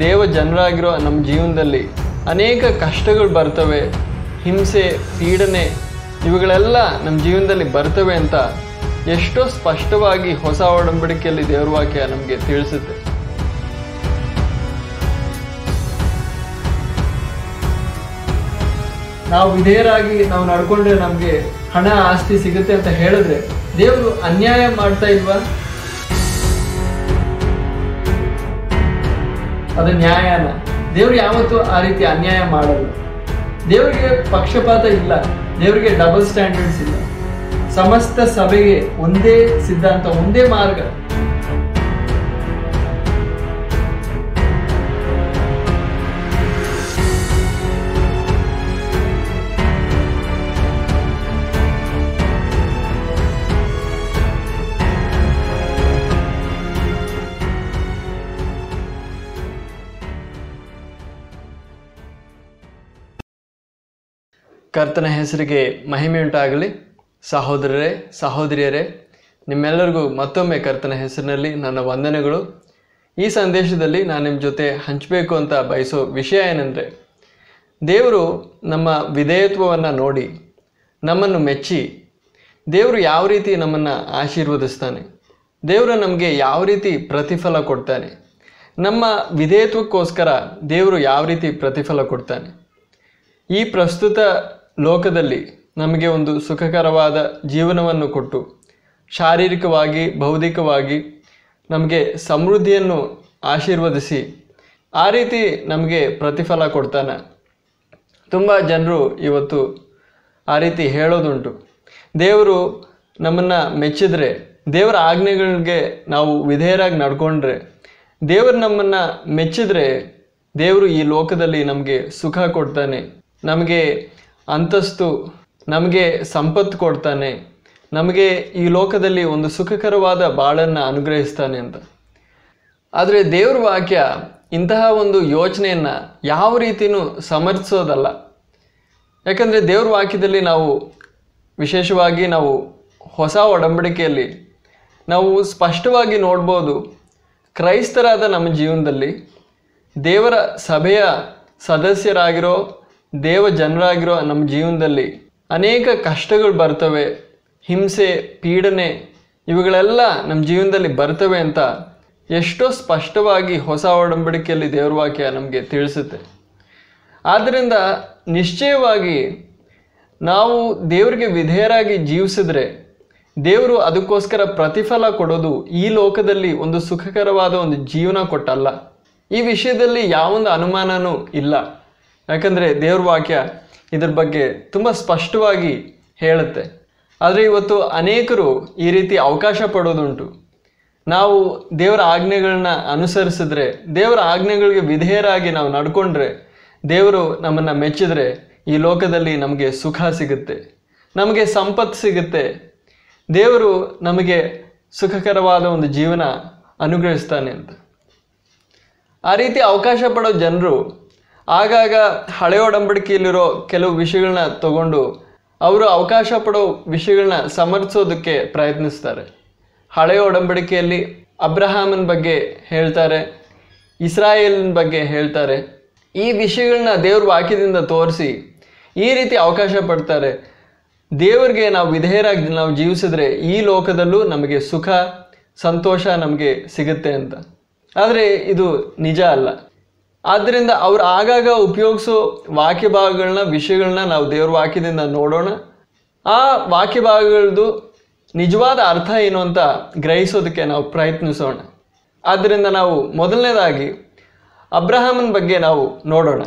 ದೇವ ಜನರಾಗಿರೋ ನಮ್ಮ ಜೀವನದಲ್ಲಿ ಅನೇಕ ಕಷ್ಟಗಳು ಬರ್ತವೆ, ಹಿಂಸೆ, ಪೀಡನೆ ಇವುಗಳೆಲ್ಲ ನಮ್ಮ ಜೀವನದಲ್ಲಿ ಬರ್ತವೆ ಅಂತ ಎಷ್ಟೋ ಸ್ಪಷ್ಟವಾಗಿ ಹೊಸ ಒಡಂಬಡಿಕೆಯಲ್ಲಿ ದೇವರ ವಾಕ್ಯ ನಮಗೆ ತಿಳಿಸುತ್ತೆ. ನಾವು ವಿಧೇಯರಾಗಿ ನಾವು ನಡ್ಕೊಂಡ್ರೆ ನಮಗೆ ಹಣ ಆಸ್ತಿ ಸಿಗುತ್ತೆ ಅಂತ ಹೇಳಿದ್ರೆ ದೇವರು ಅನ್ಯಾಯ ಮಾಡ್ತಾ ಇಲ್ವಾ? ಅದು ನ್ಯಾಯನ? ದೇವ್ರು ಯಾವತ್ತೂ ಆ ರೀತಿ ಅನ್ಯಾಯ ಮಾಡಲ್ಲ. ದೇವರಿಗೆ ಪಕ್ಷಪಾತ ಇಲ್ಲ, ದೇವರಿಗೆ ಡಬಲ್ ಸ್ಟ್ಯಾಂಡರ್ಡ್ಸ್ ಇಲ್ಲ. ಸಮಸ್ತ ಸಭೆಗೆ ಒಂದೇ ಸಿದ್ಧಾಂತ, ಒಂದೇ ಮಾರ್ಗ. ಕರ್ತನ ಹೆಸರಿಗೆ ಮಹಿಮೆಯುಂಟಾಗಲಿ. ಸಹೋದರರೇ, ಸಹೋದರಿಯರೇ, ನಿಮ್ಮೆಲ್ಲರಿಗೂ ಮತ್ತೊಮ್ಮೆ ಕರ್ತನ ಹೆಸರಿನಲ್ಲಿ ನನ್ನ ವಂದನೆಗಳು. ಈ ಸಂದೇಶದಲ್ಲಿ ನಾನು ನಿಮ್ಮ ಜೊತೆ ಹಂಚಬೇಕು ಅಂತ ಬಯಸೋ ವಿಷಯ ಏನಂದರೆ, ದೇವರು ನಮ್ಮ ವಿಧೇಯತ್ವವನ್ನು ನೋಡಿ ನಮ್ಮನ್ನು ಮೆಚ್ಚಿ ದೇವರು ಯಾವ ರೀತಿ ನಮ್ಮನ್ನು ಆಶೀರ್ವದಿಸ್ತಾನೆ, ದೇವರು ನಮಗೆ ಯಾವ ರೀತಿ ಪ್ರತಿಫಲ ಕೊಡ್ತಾನೆ, ನಮ್ಮ ವಿಧೇಯತ್ವಕ್ಕೋಸ್ಕರ ದೇವರು ಯಾವ ರೀತಿ ಪ್ರತಿಫಲ ಕೊಡ್ತಾನೆ. ಈ ಪ್ರಸ್ತುತ ಲೋಕದಲ್ಲಿ ನಮಗೆ ಒಂದು ಸುಖಕರವಾದ ಜೀವನವನ್ನು ಕೊಟ್ಟು ಶಾರೀರಿಕವಾಗಿ, ಬೌದ್ಧಿಕವಾಗಿ ನಮಗೆ ಸಮೃದ್ಧಿಯನ್ನು ಆಶೀರ್ವದಿಸಿ ಆ ರೀತಿ ನಮಗೆ ಪ್ರತಿಫಲ ಕೊಡ್ತಾನೆ. ತುಂಬ ಜನರು ಇವತ್ತು ಆ ರೀತಿ ಹೇಳೋದುಂಟು. ದೇವರು ನಮ್ಮನ್ನು ಮೆಚ್ಚಿದ್ರೆ, ದೇವರ ಆಜ್ಞೆಗಳಿಗೆ ನಾವು ವಿಧೇಯರಾಗಿ ನಡ್ಕೊಂಡ್ರೆ, ದೇವರು ನಮ್ಮನ್ನು ಮೆಚ್ಚಿದ್ರೆ ದೇವರು ಈ ಲೋಕದಲ್ಲಿ ನಮಗೆ ಸುಖ ಕೊಡ್ತಾನೆ, ನಮಗೆ ಅಂತಸ್ತು, ನಮಗೆ ಸಂಪತ್ತು ಕೊಡ್ತಾನೆ, ನಮಗೆ ಈ ಲೋಕದಲ್ಲಿ ಒಂದು ಸುಖಕರವಾದ ಬಾಳನ್ನು ಅನುಗ್ರಹಿಸ್ತಾನೆ ಅಂತ. ಆದರೆ ದೇವ್ರ ವಾಕ್ಯ ಇಂತಹ ಒಂದು ಯೋಚನೆಯನ್ನು ಯಾವ ರೀತಿಯೂ ಸಮರ್ಥಿಸೋದಲ್ಲ. ಯಾಕಂದರೆ ದೇವ್ರ ವಾಕ್ಯದಲ್ಲಿ ನಾವು ವಿಶೇಷವಾಗಿ ನಾವು ಹೊಸ ಒಡಂಬಡಿಕೆಯಲ್ಲಿ ನಾವು ಸ್ಪಷ್ಟವಾಗಿ ನೋಡ್ಬೋದು, ಕ್ರೈಸ್ತರಾದ ನಮ್ಮ ಜೀವನದಲ್ಲಿ ದೇವರ ಸಭೆಯ ಸದಸ್ಯರಾಗಿರೋ, ದೇವ ಜನರಾಗಿರೋ ನಮ್ಮ ಜೀವನದಲ್ಲಿ ಅನೇಕ ಕಷ್ಟಗಳು ಬರ್ತವೆ, ಹಿಂಸೆ, ಪೀಡನೆ ಇವುಗಳೆಲ್ಲ ನಮ್ಮ ಜೀವನದಲ್ಲಿ ಬರ್ತವೆ ಅಂತ ಎಷ್ಟೋ ಸ್ಪಷ್ಟವಾಗಿ ಹೊಸ ಒಡಂಬಡಿಕೆಯಲ್ಲಿ ದೇವ್ರ ವಾಕ್ಯ ನಮಗೆ ತಿಳಿಸುತ್ತೆ. ಆದ್ದರಿಂದ ನಿಶ್ಚಯವಾಗಿ ನಾವು ದೇವರಿಗೆ ವಿಧೇಯರಾಗಿ ಜೀವಿಸಿದ್ರೆ ದೇವರು ಅದಕ್ಕೋಸ್ಕರ ಪ್ರತಿಫಲ ಕೊಡೋದು ಈ ಲೋಕದಲ್ಲಿ ಒಂದು ಸುಖಕರವಾದ ಒಂದು ಜೀವನ ಕೊಟ್ಟಲ್ಲ. ಈ ವಿಷಯದಲ್ಲಿ ಯಾವೊಂದು ಅನುಮಾನನೂ ಇಲ್ಲ. ಯಾಕಂದರೆ ದೇವ್ರ ವಾಕ್ಯ ಇದ್ರ ಬಗ್ಗೆ ತುಂಬ ಸ್ಪಷ್ಟವಾಗಿ ಹೇಳುತ್ತೆ. ಆದರೆ ಇವತ್ತು ಅನೇಕರು ಈ ರೀತಿ ಅವಕಾಶ ಪಡೋದುಂಟು. ನಾವು ದೇವರ ಆಜ್ಞೆಗಳನ್ನ ಅನುಸರಿಸಿದ್ರೆ, ದೇವರ ಆಜ್ಞೆಗಳಿಗೆ ವಿಧೇಯರಾಗಿ ನಾವು ನಡ್ಕೊಂಡ್ರೆ, ದೇವರು ನಮ್ಮನ್ನು ಮೆಚ್ಚಿದ್ರೆ ಈ ಲೋಕದಲ್ಲಿ ನಮಗೆ ಸುಖ ಸಿಗುತ್ತೆ, ನಮಗೆ ಸಂಪತ್ತು ಸಿಗುತ್ತೆ, ದೇವರು ನಮಗೆ ಸುಖಕರವಾದ ಒಂದು ಜೀವನ ಅನುಗ್ರಹಿಸ್ತಾನೆ ಅಂತ. ಆ ರೀತಿ ಅವಕಾಶ ಪಡೋ ಜನರು ಆಗಾಗ ಹಳೆ ಒಡಂಬಡಿಕೆಯಲ್ಲಿರೋ ಕೆಲವು ವಿಷಯಗಳನ್ನ ತಗೊಂಡು ಅವರು ಅವಕಾಶ ಪಡೋ ವಿಷಯಗಳನ್ನ ಸಮರ್ಥಿಸೋದಕ್ಕೆ ಪ್ರಯತ್ನಿಸ್ತಾರೆ. ಹಳೆಯ ಒಡಂಬಡಿಕೆಯಲ್ಲಿ ಅಬ್ರಹಾಮನ ಬಗ್ಗೆ ಹೇಳ್ತಾರೆ, ಇಸ್ರಾಯೇಲಿನ ಬಗ್ಗೆ ಹೇಳ್ತಾರೆ. ಈ ವಿಷಯಗಳನ್ನ ದೇವ್ರ ವಾಕ್ಯದಿಂದ ತೋರಿಸಿ ಈ ರೀತಿ ಅವಕಾಶ ಪಡ್ತಾರೆ, ದೇವರಿಗೆ ನಾವು ವಿಧೇಯರಾಗಿ ನಾವು ಜೀವಿಸಿದ್ರೆ ಈ ಲೋಕದಲ್ಲೂ ನಮಗೆ ಸುಖ, ಸಂತೋಷ ನಮಗೆ ಸಿಗುತ್ತೆ ಅಂತ. ಆದರೆ ಇದು ನಿಜ ಅಲ್ಲ. ಆದ್ದರಿಂದ ಅವ್ರು ಆಗಾಗ ಉಪಯೋಗಿಸೋ ವಾಕ್ಯ ಭಾಗಗಳನ್ನ, ವಿಷಯಗಳನ್ನ ನಾವು ದೇವ್ರ ವಾಕ್ಯದಿಂದ ನೋಡೋಣ. ಆ ವಾಕ್ಯ ಭಾಗಗಳದ್ದು ನಿಜವಾದ ಅರ್ಥ ಏನು ಅಂತ ಗ್ರಹಿಸೋದಕ್ಕೆ ನಾವು ಪ್ರಯತ್ನಿಸೋಣ. ಆದ್ದರಿಂದ ನಾವು ಮೊದಲನೇದಾಗಿ ಅಬ್ರಹಾಮನ ಬಗ್ಗೆ ನಾವು ನೋಡೋಣ.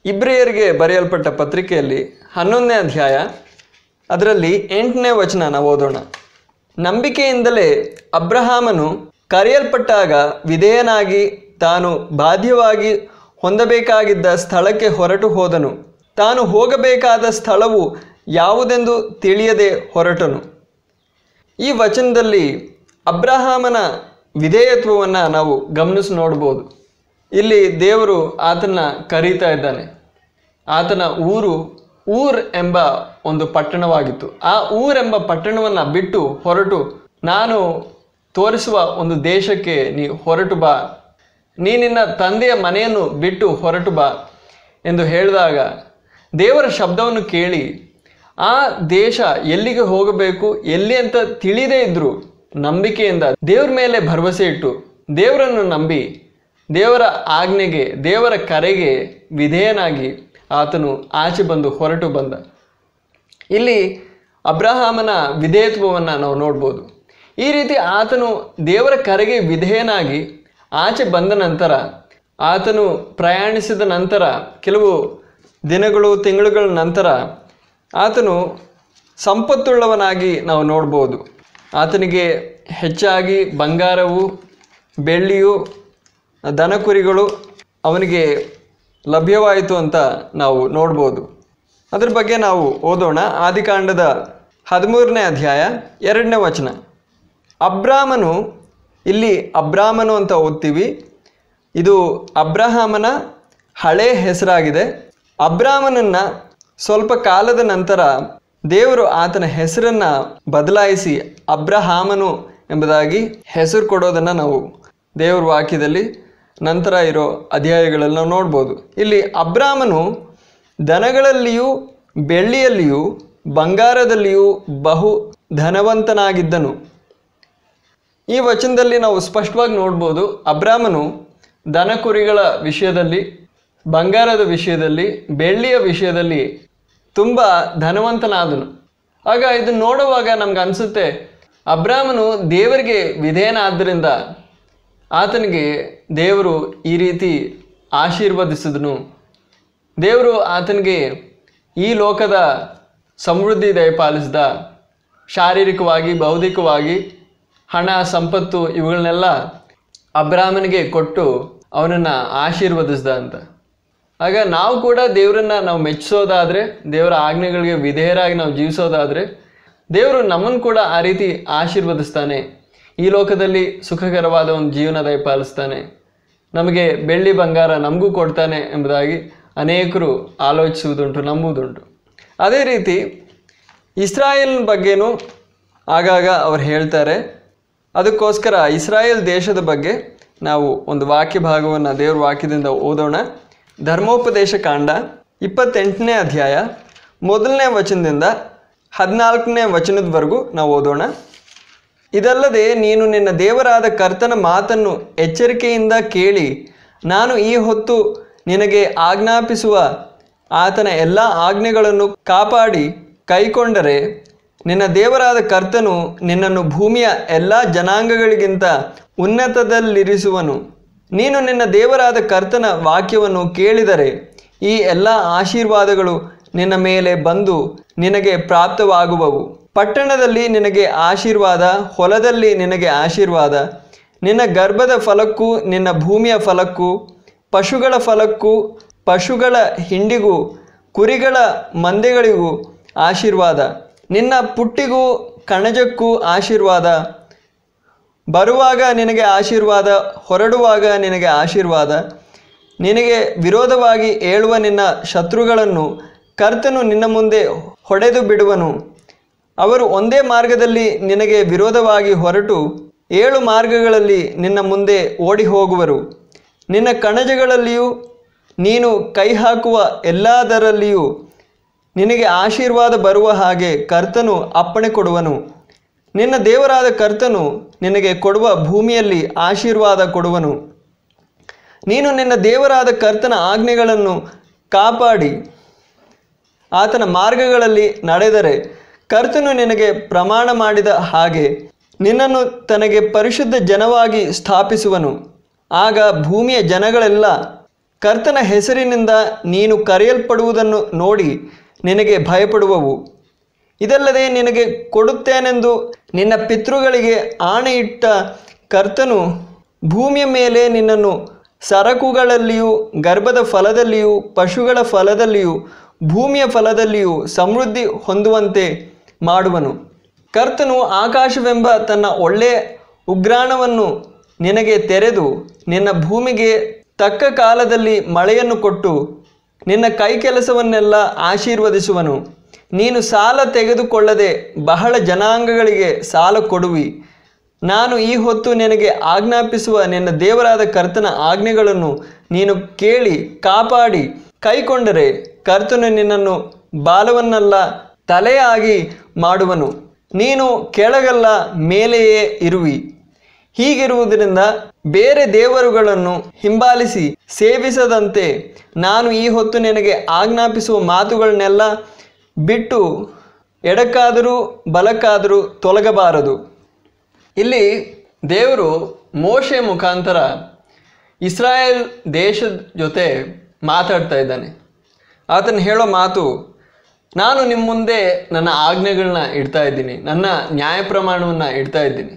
ಇಬ್ರಿಯರಿಗೆ ಬರೆಯಲ್ಪಟ್ಟ ಪತ್ರಿಕೆಯಲ್ಲಿ 11ನೇ ಅಧ್ಯಾಯ ಅದರಲ್ಲಿ 8ನೇ ವಚನ ನಾವು ಓದೋಣ. ನಂಬಿಕೆಯಿಂದಲೇ ಅಬ್ರಹಾಮನು ಕರೆಯಲ್ಪಟ್ಟಾಗ ವಿಧೇಯನಾಗಿ ತಾನು ಬಾಧ್ಯವಾಗಿ ಹೊಂದಬೇಕಾಗಿದ್ದ ಸ್ಥಳಕ್ಕೆ ಹೊರಟು ಹೋದನು. ತಾನು ಹೋಗಬೇಕಾದ ಸ್ಥಳವು ಯಾವುದೆಂದು ತಿಳಿಯದೆ ಹೊರಟನು. ಈ ವಚನದಲ್ಲಿ ಅಬ್ರಹಾಮನ ವಿಧೇಯತ್ವವನ್ನು ನಾವು ಗಮನಿಸಿ ನೋಡ್ಬೋದು. ಇಲ್ಲಿ ದೇವರು ಆತನ ಕರೀತಾ ಇದ್ದಾನೆ. ಆತನ ಊರ್ ಎಂಬ ಒಂದು ಪಟ್ಟಣವಾಗಿತ್ತು. ಆ ಊರೆಂಬ ಪಟ್ಟಣವನ್ನು ಬಿಟ್ಟು ಹೊರಟು, ನಾನು ತೋರಿಸುವ ಒಂದು ದೇಶಕ್ಕೆ ನೀ ಹೊರಟು ಬಾ, ನೀ ನಿನ್ನ ತಂದೆಯ ಮನೆಯನ್ನು ಬಿಟ್ಟು ಹೊರಟು ಬಾ ಎಂದು ಹೇಳಿದಾಗ ದೇವರ ಶಬ್ದವನ್ನು ಕೇಳಿ ಆ ದೇಶ ಎಲ್ಲಿಗೆ ಹೋಗಬೇಕು ಎಲ್ಲಿ ಅಂತ ತಿಳಿದೇ ಇದ್ದರೂ ನಂಬಿಕೆಯಿಂದ ದೇವರ ಮೇಲೆ ಭರವಸೆ ಇಟ್ಟು ದೇವರನ್ನು ನಂಬಿ ದೇವರ ಆಜ್ಞೆಗೆ ದೇವರ ಕರೆಗೆ ವಿಧೇಯನಾಗಿ ಆತನು ಆಚೆ ಬಂದು ಹೊರಟು ಬಂದ. ಇಲ್ಲಿ ಅಬ್ರಹಾಮನ ವಿಧೇಯತ್ವವನ್ನು ನಾವು ನೋಡ್ಬೋದು. ಈ ರೀತಿ ಆತನು ದೇವರ ಕರೆಗೆ ವಿಧೇಯನಾಗಿ ಆಚೆ ಬಂದ ನಂತರ ಆತನು ಪ್ರಯಾಣಿಸಿದ ನಂತರ ಕೆಲವು ದಿನಗಳು ತಿಂಗಳುಗಳ ನಂತರ ಆತನು ಸಂಪತ್ತುಳ್ಳವನಾಗಿ ನಾವು ನೋಡ್ಬೋದು. ಆತನಿಗೆ ಹೆಚ್ಚಾಗಿ ಬಂಗಾರವು ಬೆಳ್ಳಿಯು ದನಕುರಿಗಳು ಅವನಿಗೆ ಲಭ್ಯವಾಯಿತು ಅಂತ ನಾವು ನೋಡ್ಬೋದು. ಅದರ ಬಗ್ಗೆ ನಾವು ಓದೋಣ. ಆದಿಕಾಂಡದ 13ನೇ ಅಧ್ಯಾಯ 2ನೇ ವಚನ. ಅಬ್ರಾಮನು, ಇಲ್ಲಿ ಅಬ್ರಾಮನು ಅಂತ ಓದ್ತೀವಿ, ಇದು ಅಬ್ರಹಾಮನ ಹಳೆ ಹೆಸರಾಗಿದೆ. ಅಬ್ರಾಮನನ್ನು ಸ್ವಲ್ಪ ಕಾಲದ ನಂತರ ದೇವರು ಆತನ ಹೆಸರನ್ನು ಬದಲಾಯಿಸಿ ಅಬ್ರಹಾಮನು ಎಂಬುದಾಗಿ ಹೆಸರು ಕೊಡೋದನ್ನು ನಾವು ದೇವರ ವಾಕ್ಯದಲ್ಲಿ ನಂತರ ಇರೋ ಅಧ್ಯಾಯಗಳಲ್ಲಿ ನಾವು ನೋಡ್ಬೋದು. ಇಲ್ಲಿ ಅಬ್ರಾಮನು ದನಗಳಲ್ಲಿಯೂ ಬೆಳ್ಳಿಯಲ್ಲಿಯೂ ಬಂಗಾರದಲ್ಲಿಯೂ ಬಹು ಧನವಂತನಾಗಿದ್ದನು. ಈ ವಚನದಲ್ಲಿ ನಾವು ಸ್ಪಷ್ಟವಾಗಿ ನೋಡ್ಬೋದು, ಅಬ್ರಾಮನು ದನ ಕುರಿಗಳ ವಿಷಯದಲ್ಲಿ, ಬಂಗಾರದ ವಿಷಯದಲ್ಲಿ, ಬೆಳ್ಳಿಯ ವಿಷಯದಲ್ಲಿ ತುಂಬ ಧನವಂತನಾದನು. ಆಗ ಇದನ್ನು ನೋಡುವಾಗ ನಮ್ಗೆ ಅನಿಸುತ್ತೆ, ಅಬ್ರಾಮನು ದೇವರಿಗೆ ವಿಧೇಯನಾದ್ದರಿಂದ ಆತನಿಗೆ ದೇವರು ಈ ರೀತಿ ಆಶೀರ್ವದಿಸಿದನು. ದೇವರು ಆತನಿಗೆ ಈ ಲೋಕದ ಸಮೃದ್ಧಿ ದಯಪಾಲಿಸಿದ. ಶಾರೀರಿಕವಾಗಿ, ಬೌದ್ಧಿಕವಾಗಿ, ಹಣ, ಸಂಪತ್ತು ಇವುಗಳನ್ನೆಲ್ಲ ಅಬ್ರಾಮನಿಗೆ ಕೊಟ್ಟು ಅವನನ್ನು ಆಶೀರ್ವದಿಸ್ದ ಅಂತ. ಆಗ ನಾವು ಕೂಡ ದೇವರನ್ನು ನಾವು ಮೆಚ್ಚಿಸೋದಾದರೆ, ದೇವರ ಆಜ್ಞೆಗಳಿಗೆ ವಿಧೇಯರಾಗಿ ನಾವು ಜೀವಿಸೋದಾದರೆ ದೇವರು ನಮ್ಮನ್ನು ಕೂಡ ಆ ರೀತಿ ಆಶೀರ್ವದಿಸ್ತಾನೆ. ಈ ಲೋಕದಲ್ಲಿ ಸುಖಕರವಾದ ಒಂದು ಜೀವನ ದಯಪಾಲಿಸ್ತಾನೆ, ನಮಗೆ ಬೆಳ್ಳಿ ಬಂಗಾರ ನಮಗೂ ಕೊಡ್ತಾನೆ ಎಂಬುದಾಗಿ ಅನೇಕರು ಆಲೋಚಿಸುವುದುಂಟು, ನಂಬುವುದುಂಟು. ಅದೇ ರೀತಿ ಇಸ್ರಾಯೇಲ್ ಬಗ್ಗೆನೂ ಆಗಾಗ ಅವರು ಹೇಳ್ತಾರೆ. ಅದಕ್ಕೋಸ್ಕರ ಇಸ್ರಾಯೇಲ್ ದೇಶದ ಬಗ್ಗೆ ನಾವು ಒಂದು ವಾಕ್ಯ ಭಾಗವನ್ನು ದೇವರ ವಾಕ್ಯದಿಂದ ಓದೋಣ. ಧರ್ಮೋಪದೇಶ ಕಾಂಡ 28ನೇ ಅಧ್ಯಾಯ 1ನೇ ವಚನದಿಂದ 14ನೇ ವಚನದವರೆಗೂ ನಾವು ಓದೋಣ. ಇದಲ್ಲದೆ ನೀನು ನಿನ್ನ ದೇವರಾದ ಕರ್ತನ ಮಾತನ್ನು ಎಚ್ಚರಿಕೆಯಿಂದ ಕೇಳಿ, ನಾನು ಈ ಹೊತ್ತು ನಿನಗೆ ಆಜ್ಞಾಪಿಸುವ ಆತನ ಎಲ್ಲ ಆಜ್ಞೆಗಳನ್ನು ಕಾಪಾಡಿ ಕೈಕೊಂಡರೆ ನಿನ್ನ ದೇವರಾದ ಕರ್ತನು ನಿನ್ನನ್ನು ಭೂಮಿಯ ಎಲ್ಲ ಜನಾಂಗಗಳಿಗಿಂತ ಉನ್ನತದಲ್ಲಿರಿಸುವನು. ನೀನು ನಿನ್ನ ದೇವರಾದ ಕರ್ತನ ವಾಕ್ಯವನ್ನು ಕೇಳಿದರೆ ಈ ಎಲ್ಲ ಆಶೀರ್ವಾದಗಳು ನಿನ್ನ ಮೇಲೆ ಬಂದು ನಿನಗೆ ಪ್ರಾಪ್ತವಾಗುವವು. ಪಟ್ಟಣದಲ್ಲಿ ನಿನಗೆ ಆಶೀರ್ವಾದ, ಹೊಲದಲ್ಲಿ ನಿನಗೆ ಆಶೀರ್ವಾದ, ನಿನ್ನ ಗರ್ಭದ ಫಲಕ್ಕೂ ನಿನ್ನ ಭೂಮಿಯ ಫಲಕ್ಕೂ, ಪಶುಗಳ ಫಲಕ್ಕೂ ಪಶುಗಳ ಹಿಂಡಿಗೂ ಕುರಿಗಳ ಮಂದೆಗಳಿಗೂ ಆಶೀರ್ವಾದ, ನಿನ್ನ ಪುಟ್ಟಿಗೂ ಕಣಜಕ್ಕೂ ಆಶೀರ್ವಾದ. ಬರುವಾಗ ನಿನಗೆ ಆಶೀರ್ವಾದ, ಹೊರಡುವಾಗ ನಿನಗೆ ಆಶೀರ್ವಾದ. ನಿನಗೆ ವಿರೋಧವಾಗಿ ಏಳುವ ನಿನ್ನ ಶತ್ರುಗಳನ್ನು ಕರ್ತನು ನಿನ್ನ ಮುಂದೆ ಹೊಡೆದು ಬಿಡುವನು. ಅವರು ಒಂದೇ ಮಾರ್ಗದಲ್ಲಿ ನಿನಗೆ ವಿರೋಧವಾಗಿ ಹೊರಟು 7 ಮಾರ್ಗಗಳಲ್ಲಿ ನಿನ್ನ ಮುಂದೆ ಓಡಿ ಹೋಗುವರು. ನಿನ್ನ ಕಣಜಗಳಲ್ಲಿಯೂ ನೀನು ಕೈ ಹಾಕುವ ಎಲ್ಲದರಲ್ಲಿಯೂ ನಿನಗೆ ಆಶೀರ್ವಾದ ಬರುವ ಹಾಗೆ ಕರ್ತನು ಅಪ್ಪಣೆ ಕೊಡುವನು. ನಿನ್ನ ದೇವರಾದ ಕರ್ತನು ನಿನಗೆ ಕೊಡುವ ಭೂಮಿಯಲ್ಲಿ ಆಶೀರ್ವಾದ ಕೊಡುವನು. ನೀನು ನಿನ್ನ ದೇವರಾದ ಕರ್ತನ ಆಜ್ಞೆಗಳನ್ನು ಕಾಪಾಡಿ ಆತನ ಮಾರ್ಗಗಳಲ್ಲಿ ನಡೆದರೆ ಕರ್ತನು ನಿನಗೆ ಪ್ರಮಾಣ ಮಾಡಿದ ಹಾಗೆ ನಿನ್ನನ್ನು ತನಗೆ ಪರಿಶುದ್ಧ ಜನವಾಗಿ ಸ್ಥಾಪಿಸುವನು. ಆಗ ಭೂಮಿಯ ಜನಗಳೆಲ್ಲ ಕರ್ತನ ಹೆಸರಿನಿಂದ ನೀನು ಕರೆಯಲ್ಪಡುವುದನ್ನು ನೋಡಿ ನಿನಗೆ ಭಯಪಡುವವು. ಇದಲ್ಲದೆ ನಿನಗೆ ಕೊಡುತ್ತೇನೆಂದು ನಿನ್ನ ಪಿತೃಗಳಿಗೆ ಆಣೆಯಿಟ್ಟ ಕರ್ತನು ಭೂಮಿಯ ಮೇಲೆ ನಿನ್ನನ್ನು ಸರಕುಗಳಲ್ಲಿಯೂ ಗರ್ಭದ ಫಲದಲ್ಲಿಯೂ ಪಶುಗಳ ಫಲದಲ್ಲಿಯೂ ಭೂಮಿಯ ಫಲದಲ್ಲಿಯೂ ಸಮೃದ್ಧಿ ಹೊಂದುವಂತೆ ಮಾಡುವನು. ಕರ್ತನು ಆಕಾಶವೆಂಬ ತನ್ನ ಒಳ್ಳೆಯ ಉಗ್ರಾಣವನ್ನು ನಿನಗೆ ತೆರೆದು ನಿನ್ನ ಭೂಮಿಗೆ ತಕ್ಕ ಕಾಲದಲ್ಲಿ ಮಳೆಯನ್ನು ಕೊಟ್ಟು ನಿನ್ನ ಕೈಕೆಲಸವನ್ನೆಲ್ಲ ಆಶೀರ್ವದಿಸುವನು. ನೀನು ಸಾಲ ತೆಗೆದುಕೊಳ್ಳದೆ ಬಹಳ ಜನಾಂಗಗಳಿಗೆ ಸಾಲ ಕೊಡುವಿ. ನಾನು ಈ ಹೊತ್ತು ನಿನಗೆ ಆಜ್ಞಾಪಿಸುವ ನಿನ್ನ ದೇವರಾದ ಕರ್ತನ ಆಜ್ಞೆಗಳನ್ನು ನೀನು ಕೇಳಿ ಕಾಪಾಡಿ ಕೈಕೊಂಡರೆ ಕರ್ತನು ನಿನ್ನನ್ನು ಬಾಲವನ್ನಲ್ಲ ತಲೆಯಾಗಿ ಮಾಡುವನು. ನೀನು ಕೆಳಗಲ್ಲ ಮೇಲೆಯೇ ಇರುವಿ. ಹೀಗಿರುವುದರಿಂದ ಬೇರೆ ದೇವರುಗಳನ್ನು ಹಿಂಬಾಲಿಸಿ ಸೇವಿಸದಂತೆ ನಾನು ಈ ಹೊತ್ತು ನಿನಗೆ ಆಜ್ಞಾಪಿಸುವ ಮಾತುಗಳನ್ನೆಲ್ಲ ಬಿಟ್ಟು ಎಡಕ್ಕಾದರೂ ಬಲಕ್ಕಾದರೂ ತೊಲಗಬಾರದು. ಇಲ್ಲಿ ದೇವರು ಮೋಶೆ ಮುಖಾಂತರ ಇಸ್ರಾಯೇಲ್ ದೇಶದ ಜೊತೆ ಮಾತಾಡ್ತಾ ಇದ್ದಾನೆ. ಆತನು ಹೇಳೋ ಮಾತು, ನಾನು ನಿಮ್ಮ ಮುಂದೆ ನನ್ನ ಆಜ್ಞೆಗಳನ್ನ ಇಡ್ತಾ ಇದ್ದೀನಿ, ನನ್ನ ನ್ಯಾಯ ಪ್ರಮಾಣವನ್ನು ಇಡ್ತಾ ಇದ್ದೀನಿ.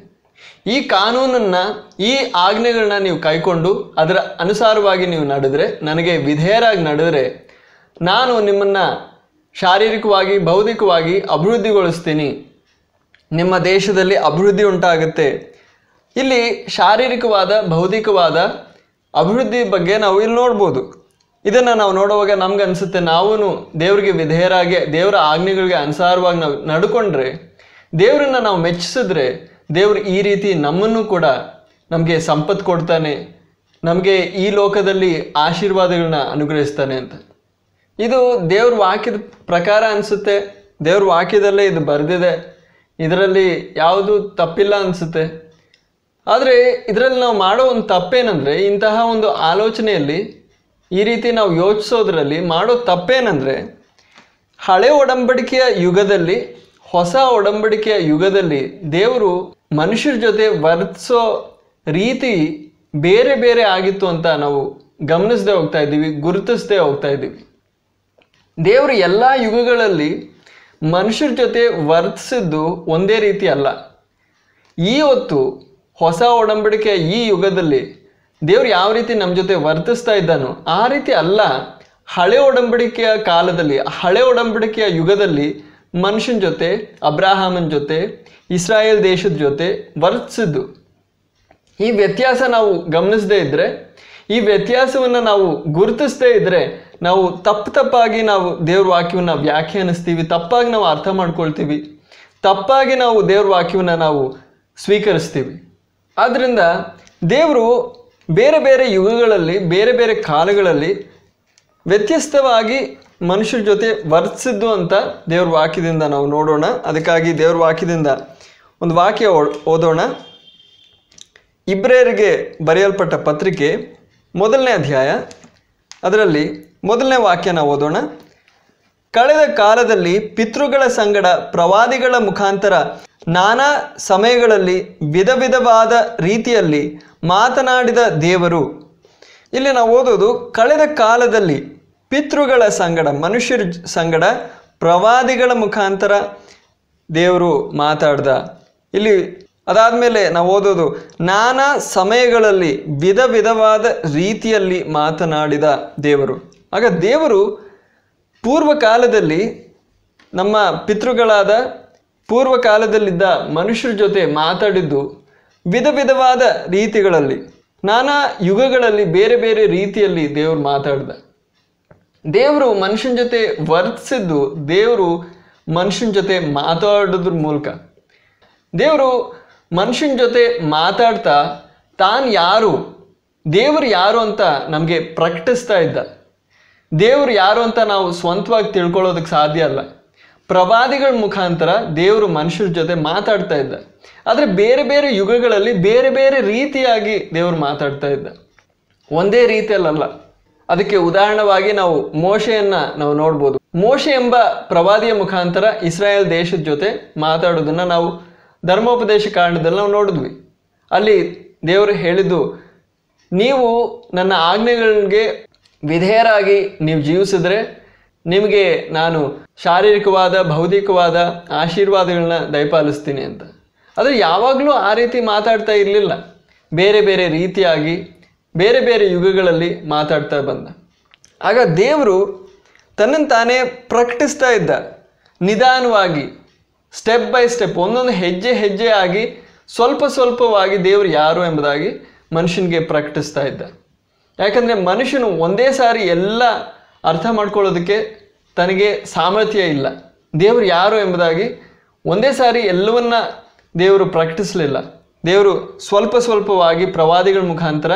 ಈ ಕಾನೂನನ್ನು, ಈ ಆಜ್ಞೆಗಳನ್ನ ನೀವು ಕೈಕೊಂಡು ಅದರ ಅನುಸಾರವಾಗಿ ನೀವು ನಡೆದರೆ, ನನಗೆ ವಿಧೇಯರಾಗಿ ನಡೆದರೆ, ನಾನು ನಿಮ್ಮನ್ನು ಶಾರೀರಿಕವಾಗಿ ಬೌದ್ಧಿಕವಾಗಿ ಅಭಿವೃದ್ಧಿಗೊಳಿಸ್ತೀನಿ. ನಿಮ್ಮ ದೇಶದಲ್ಲಿ ಅಭಿವೃದ್ಧಿ ಉಂಟಾಗುತ್ತೆ. ಇಲ್ಲಿ ಶಾರೀರಿಕವಾದ ಬೌದ್ಧಿಕವಾದ ಅಭಿವೃದ್ಧಿ ಬಗ್ಗೆ ನಾವು ಇಲ್ಲಿ ನೋಡ್ಬೋದು. ಇದನ್ನು ನಾವು ನೋಡುವಾಗ ನಮ್ಗೆ ಅನಿಸುತ್ತೆ, ನಾವೂ ದೇವರಿಗೆ ವಿಧೇಯರಾಗಿ ದೇವರ ಆಜ್ಞೆಗಳಿಗೆ ಅನುಸಾರವಾಗಿ ನಾವು ನಡ್ಕೊಂಡ್ರೆ, ದೇವರನ್ನು ನಾವು ಮೆಚ್ಚಿಸಿದ್ರೆ, ದೇವರು ಈ ರೀತಿ ನಮ್ಮನ್ನು ಕೂಡ ನಮಗೆ ಸಂಪತ್ತು ಕೊಡ್ತಾನೆ, ನಮಗೆ ಈ ಲೋಕದಲ್ಲಿ ಆಶೀರ್ವಾದಗಳನ್ನ ಅನುಗ್ರಹಿಸ್ತಾನೆ ಅಂತ. ಇದು ದೇವ್ರ ವಾಕ್ಯದ ಪ್ರಕಾರ ಅನಿಸುತ್ತೆ. ದೇವ್ರ ವಾಕ್ಯದಲ್ಲೇ ಇದು ಬರೆದಿದೆ, ಇದರಲ್ಲಿ ಯಾವುದು ತಪ್ಪಿಲ್ಲ ಅನಿಸುತ್ತೆ. ಆದರೆ ಇದರಲ್ಲಿ ನಾವು ಮಾಡೋ ಒಂದು ತಪ್ಪೇನೆಂದರೆ, ಇಂತಹ ಒಂದು ಆಲೋಚನೆಯಲ್ಲಿ ಈ ರೀತಿ ನಾವು ಯೋಚಿಸೋದ್ರಲ್ಲಿ ಮಾಡೋ ತಪ್ಪೇನೆಂದರೆ, ಹಳೆ ಒಡಂಬಡಿಕೆಯ ಯುಗದಲ್ಲಿ, ಹೊಸ ಒಡಂಬಡಿಕೆಯ ಯುಗದಲ್ಲಿ ದೇವರು ಮನುಷ್ಯರ ಜೊತೆ ವರ್ತಿಸೋ ರೀತಿ ಬೇರೆ ಬೇರೆ ಆಗಿತ್ತು ಅಂತ ನಾವು ಗಮನಿಸದೆ ಹೋಗ್ತಾ ಇದ್ದೀವಿ, ಗುರುತಿಸದೆ ಹೋಗ್ತಾ ಇದ್ದೀವಿ. ದೇವರು ಎಲ್ಲ ಯುಗಗಳಲ್ಲಿ ಮನುಷ್ಯರ ಜೊತೆ ವರ್ತಿಸಿದ್ದು ಒಂದೇ ರೀತಿ ಅಲ್ಲ. ಈ ಹೊತ್ತು ಹೊಸ ಒಡಂಬಡಿಕೆಯ ಈ ಯುಗದಲ್ಲಿ ದೇವರು ಯಾವ ರೀತಿ ನಮ್ಮ ಜೊತೆ ವರ್ತಿಸ್ತಾ ಇದ್ದಾನೋ ಆ ರೀತಿ ಅಲ್ಲ. ಹಳೆ ಒಡಂಬಡಿಕೆಯ ಕಾಲದಲ್ಲಿ, ಹಳೆ ಒಡಂಬಡಿಕೆಯ ಯುಗದಲ್ಲಿ ಮನುಷ್ಯನ ಜೊತೆ, ಅಬ್ರಾಹಾಮನ ಜೊತೆ, ಇಸ್ರಾಯೇಲ್ ದೇಶದ ಜೊತೆ ವರ್ತಿಸಿದ್ದು. ಈ ವ್ಯತ್ಯಾಸ ನಾವು ಗಮನಿಸದೇ ಇದ್ದರೆ, ಈ ವ್ಯತ್ಯಾಸವನ್ನು ನಾವು ಗುರುತಿಸದೇ ಇದ್ದರೆ, ನಾವು ತಪ್ಪಾಗಿ ನಾವು ದೇವ್ರ ವಾಕ್ಯವನ್ನು ವ್ಯಾಖ್ಯಾನಿಸ್ತೀವಿ, ತಪ್ಪಾಗಿ ನಾವು ಅರ್ಥ ಮಾಡ್ಕೊಳ್ತೀವಿ, ತಪ್ಪಾಗಿ ನಾವು ದೇವ್ರ ವಾಕ್ಯವನ್ನು ನಾವು ಸ್ವೀಕರಿಸ್ತೀವಿ. ಆದ್ದರಿಂದ ದೇವರು ಬೇರೆ ಬೇರೆ ಯುಗಗಳಲ್ಲಿ, ಬೇರೆ ಬೇರೆ ಕಾಲಗಳಲ್ಲಿ ವ್ಯತ್ಯಸ್ತವಾಗಿ ಮನುಷ್ಯರ ಜೊತೆ ವರ್ತಿಸಿದ್ದು ಅಂತ ದೇವ್ರ ವಾಕ್ಯದಿಂದ ನಾವು ನೋಡೋಣ. ಅದಕ್ಕಾಗಿ ದೇವ್ರ ವಾಕ್ಯದಿಂದ ಒಂದು ವಾಕ್ಯ ಓದೋಣ. ಇಬ್ರಿಯರಿಗೆ ಬರೆಯಲ್ಪಟ್ಟ ಪತ್ರಿಕೆ 1ನೇ ಅಧ್ಯಾಯ, ಅದರಲ್ಲಿ 1ನೇ ವಾಕ್ಯನ ಓದೋಣ. ಕಳೆದ ಕಾಲದಲ್ಲಿ ಪಿತೃಗಳ ಸಂಗಡ ಪ್ರವಾದಿಗಳ ಮುಖಾಂತರ ನಾನಾ ಸಮಯಗಳಲ್ಲಿ ವಿಧ ವಿಧವಾದ ರೀತಿಯಲ್ಲಿ ಮಾತನಾಡಿದ ದೇವರು. ಇಲ್ಲಿ ನಾವು ಓದೋದು, ಕಳೆದ ಕಾಲದಲ್ಲಿ ಪಿತೃಗಳ ಸಂಗಡ, ಮನುಷ್ಯರ ಸಂಗಡ ಪ್ರವಾದಿಗಳ ಮುಖಾಂತರ ದೇವರು ಮಾತಾಡ್ದ. ಇಲ್ಲಿ ಅದಾದಮೇಲೆ ನಾವು ಓದೋದು, ನಾನಾ ಸಮಯಗಳಲ್ಲಿ ವಿಧ ವಿಧವಾದ ರೀತಿಯಲ್ಲಿ ಮಾತನಾಡಿದ ದೇವರು. ಆಗ ದೇವರು ಪೂರ್ವಕಾಲದಲ್ಲಿ, ನಮ್ಮ ಪಿತೃಗಳಾದ ಪೂರ್ವಕಾಲದಲ್ಲಿದ್ದ ಮನುಷ್ಯರ ಜೊತೆ ಮಾತಾಡಿದ್ದು ವಿಧ ವಿಧವಾದ ರೀತಿಗಳಲ್ಲಿ, ನಾನಾ ಯುಗಗಳಲ್ಲಿ ಬೇರೆ ಬೇರೆ ರೀತಿಯಲ್ಲಿ ದೇವರು ಮಾತಾಡ್ದ. ದೇವರು ಮನುಷ್ಯನ ಜೊತೆ ವರ್ತಿಸಿದ್ದು, ದೇವರು ಮನುಷ್ಯನ ಜೊತೆ ಮಾತಾಡೋದ್ರ ಮೂಲಕ. ದೇವರು ಮನುಷ್ಯನ ಜೊತೆ ಮಾತಾಡ್ತಾ ತಾನು ಯಾರು, ದೇವರು ಯಾರು ಅಂತ ನಮಗೆ ಪ್ರಕಟಿಸ್ತಾ ಇದ್ದ. ದೇವರು ಯಾರು ಅಂತ ನಾವು ಸ್ವಂತವಾಗಿ ತಿಳ್ಕೊಳ್ಳೋದಕ್ಕೆ ಸಾಧ್ಯ ಅಲ್ಲ. ಪ್ರವಾದಿಗಳ ಮುಖಾಂತರ ದೇವರು ಮನುಷ್ಯರ ಜೊತೆ ಮಾತಾಡ್ತಾ ಇದ್ದ. ಆದರೆ ಬೇರೆ ಬೇರೆ ಯುಗಗಳಲ್ಲಿ ಬೇರೆ ಬೇರೆ ರೀತಿಯಾಗಿ ದೇವರು ಮಾತಾಡ್ತಾ ಇದ್ದ, ಒಂದೇ ರೀತಿಯಲ್ಲ. ಅದಕ್ಕೆ ಉದಾಹರಣವಾಗಿ ನಾವು ಮೋಶೆಯನ್ನು ನಾವು ನೋಡ್ಬೋದು. ಮೋಶೆ ಎಂಬ ಪ್ರವಾದಿಯ ಮುಖಾಂತರ ಇಸ್ರಾಯೇಲ್ ದೇಶದ ಜೊತೆ ಮಾತಾಡೋದನ್ನು ನಾವು ಧರ್ಮೋಪದೇಶ ಕಾಂಡದಲ್ಲಿ ನಾವು ನೋಡಿದ್ವಿ. ಅಲ್ಲಿ ದೇವರು ಹೇಳಿದ್ದು, ನೀವು ನನ್ನ ಆಜ್ಞೆಗಳಿಗೆ ವಿಧೇಯರಾಗಿ ನೀವು ಜೀವಿಸಿದ್ರೆ ನಿಮಗೆ ನಾನು ಶಾರೀರಿಕವಾದ ಭೌತಿಕವಾದ ಆಶೀರ್ವಾದಗಳನ್ನ ದಯಪಾಲಿಸ್ತೀನಿ ಅಂತ. ಆದರೆ ಯಾವಾಗಲೂ ಆ ರೀತಿ ಮಾತಾಡ್ತಾ ಇರಲಿಲ್ಲ. ಬೇರೆ ಬೇರೆ ರೀತಿಯಾಗಿ ಬೇರೆ ಬೇರೆ ಯುಗಗಳಲ್ಲಿ ಮಾತಾಡ್ತಾ ಬಂದ. ಆಗ ದೇವರು ತನ್ನನ್ನು ತಾನೇ ಪ್ರಕಟಿಸ್ತಾ ಇದ್ದ. ನಿಧಾನವಾಗಿ, ಸ್ಟೆಪ್ ಬೈ ಸ್ಟೆಪ್, ಒಂದೊಂದು ಹೆಜ್ಜೆ ಹೆಜ್ಜೆ ಆಗಿ ಸ್ವಲ್ಪ ಸ್ವಲ್ಪವಾಗಿ ದೇವರು ಯಾರು ಎಂಬುದಾಗಿ ಮನುಷ್ಯನಿಗೆ ಪ್ರಕಟಿಸ್ತಾ ಇದ್ದ. ಯಾಕಂದರೆ ಮನುಷ್ಯನು ಒಂದೇ ಸಾರಿ ಎಲ್ಲ ಅರ್ಥ ಮಾಡ್ಕೊಳ್ಳೋದಕ್ಕೆ ತನಗೆ ಸಾಮರ್ಥ್ಯ ಇಲ್ಲ. ದೇವರು ಯಾರು ಎಂಬುದಾಗಿ ಒಂದೇ ಸಾರಿ ಎಲ್ಲವನ್ನ ದೇವರು ಪ್ರಕಟಿಸಲಿಲ್ಲ. ದೇವರು ಸ್ವಲ್ಪ ಸ್ವಲ್ಪವಾಗಿ ಪ್ರವಾದಿಗಳ ಮುಖಾಂತರ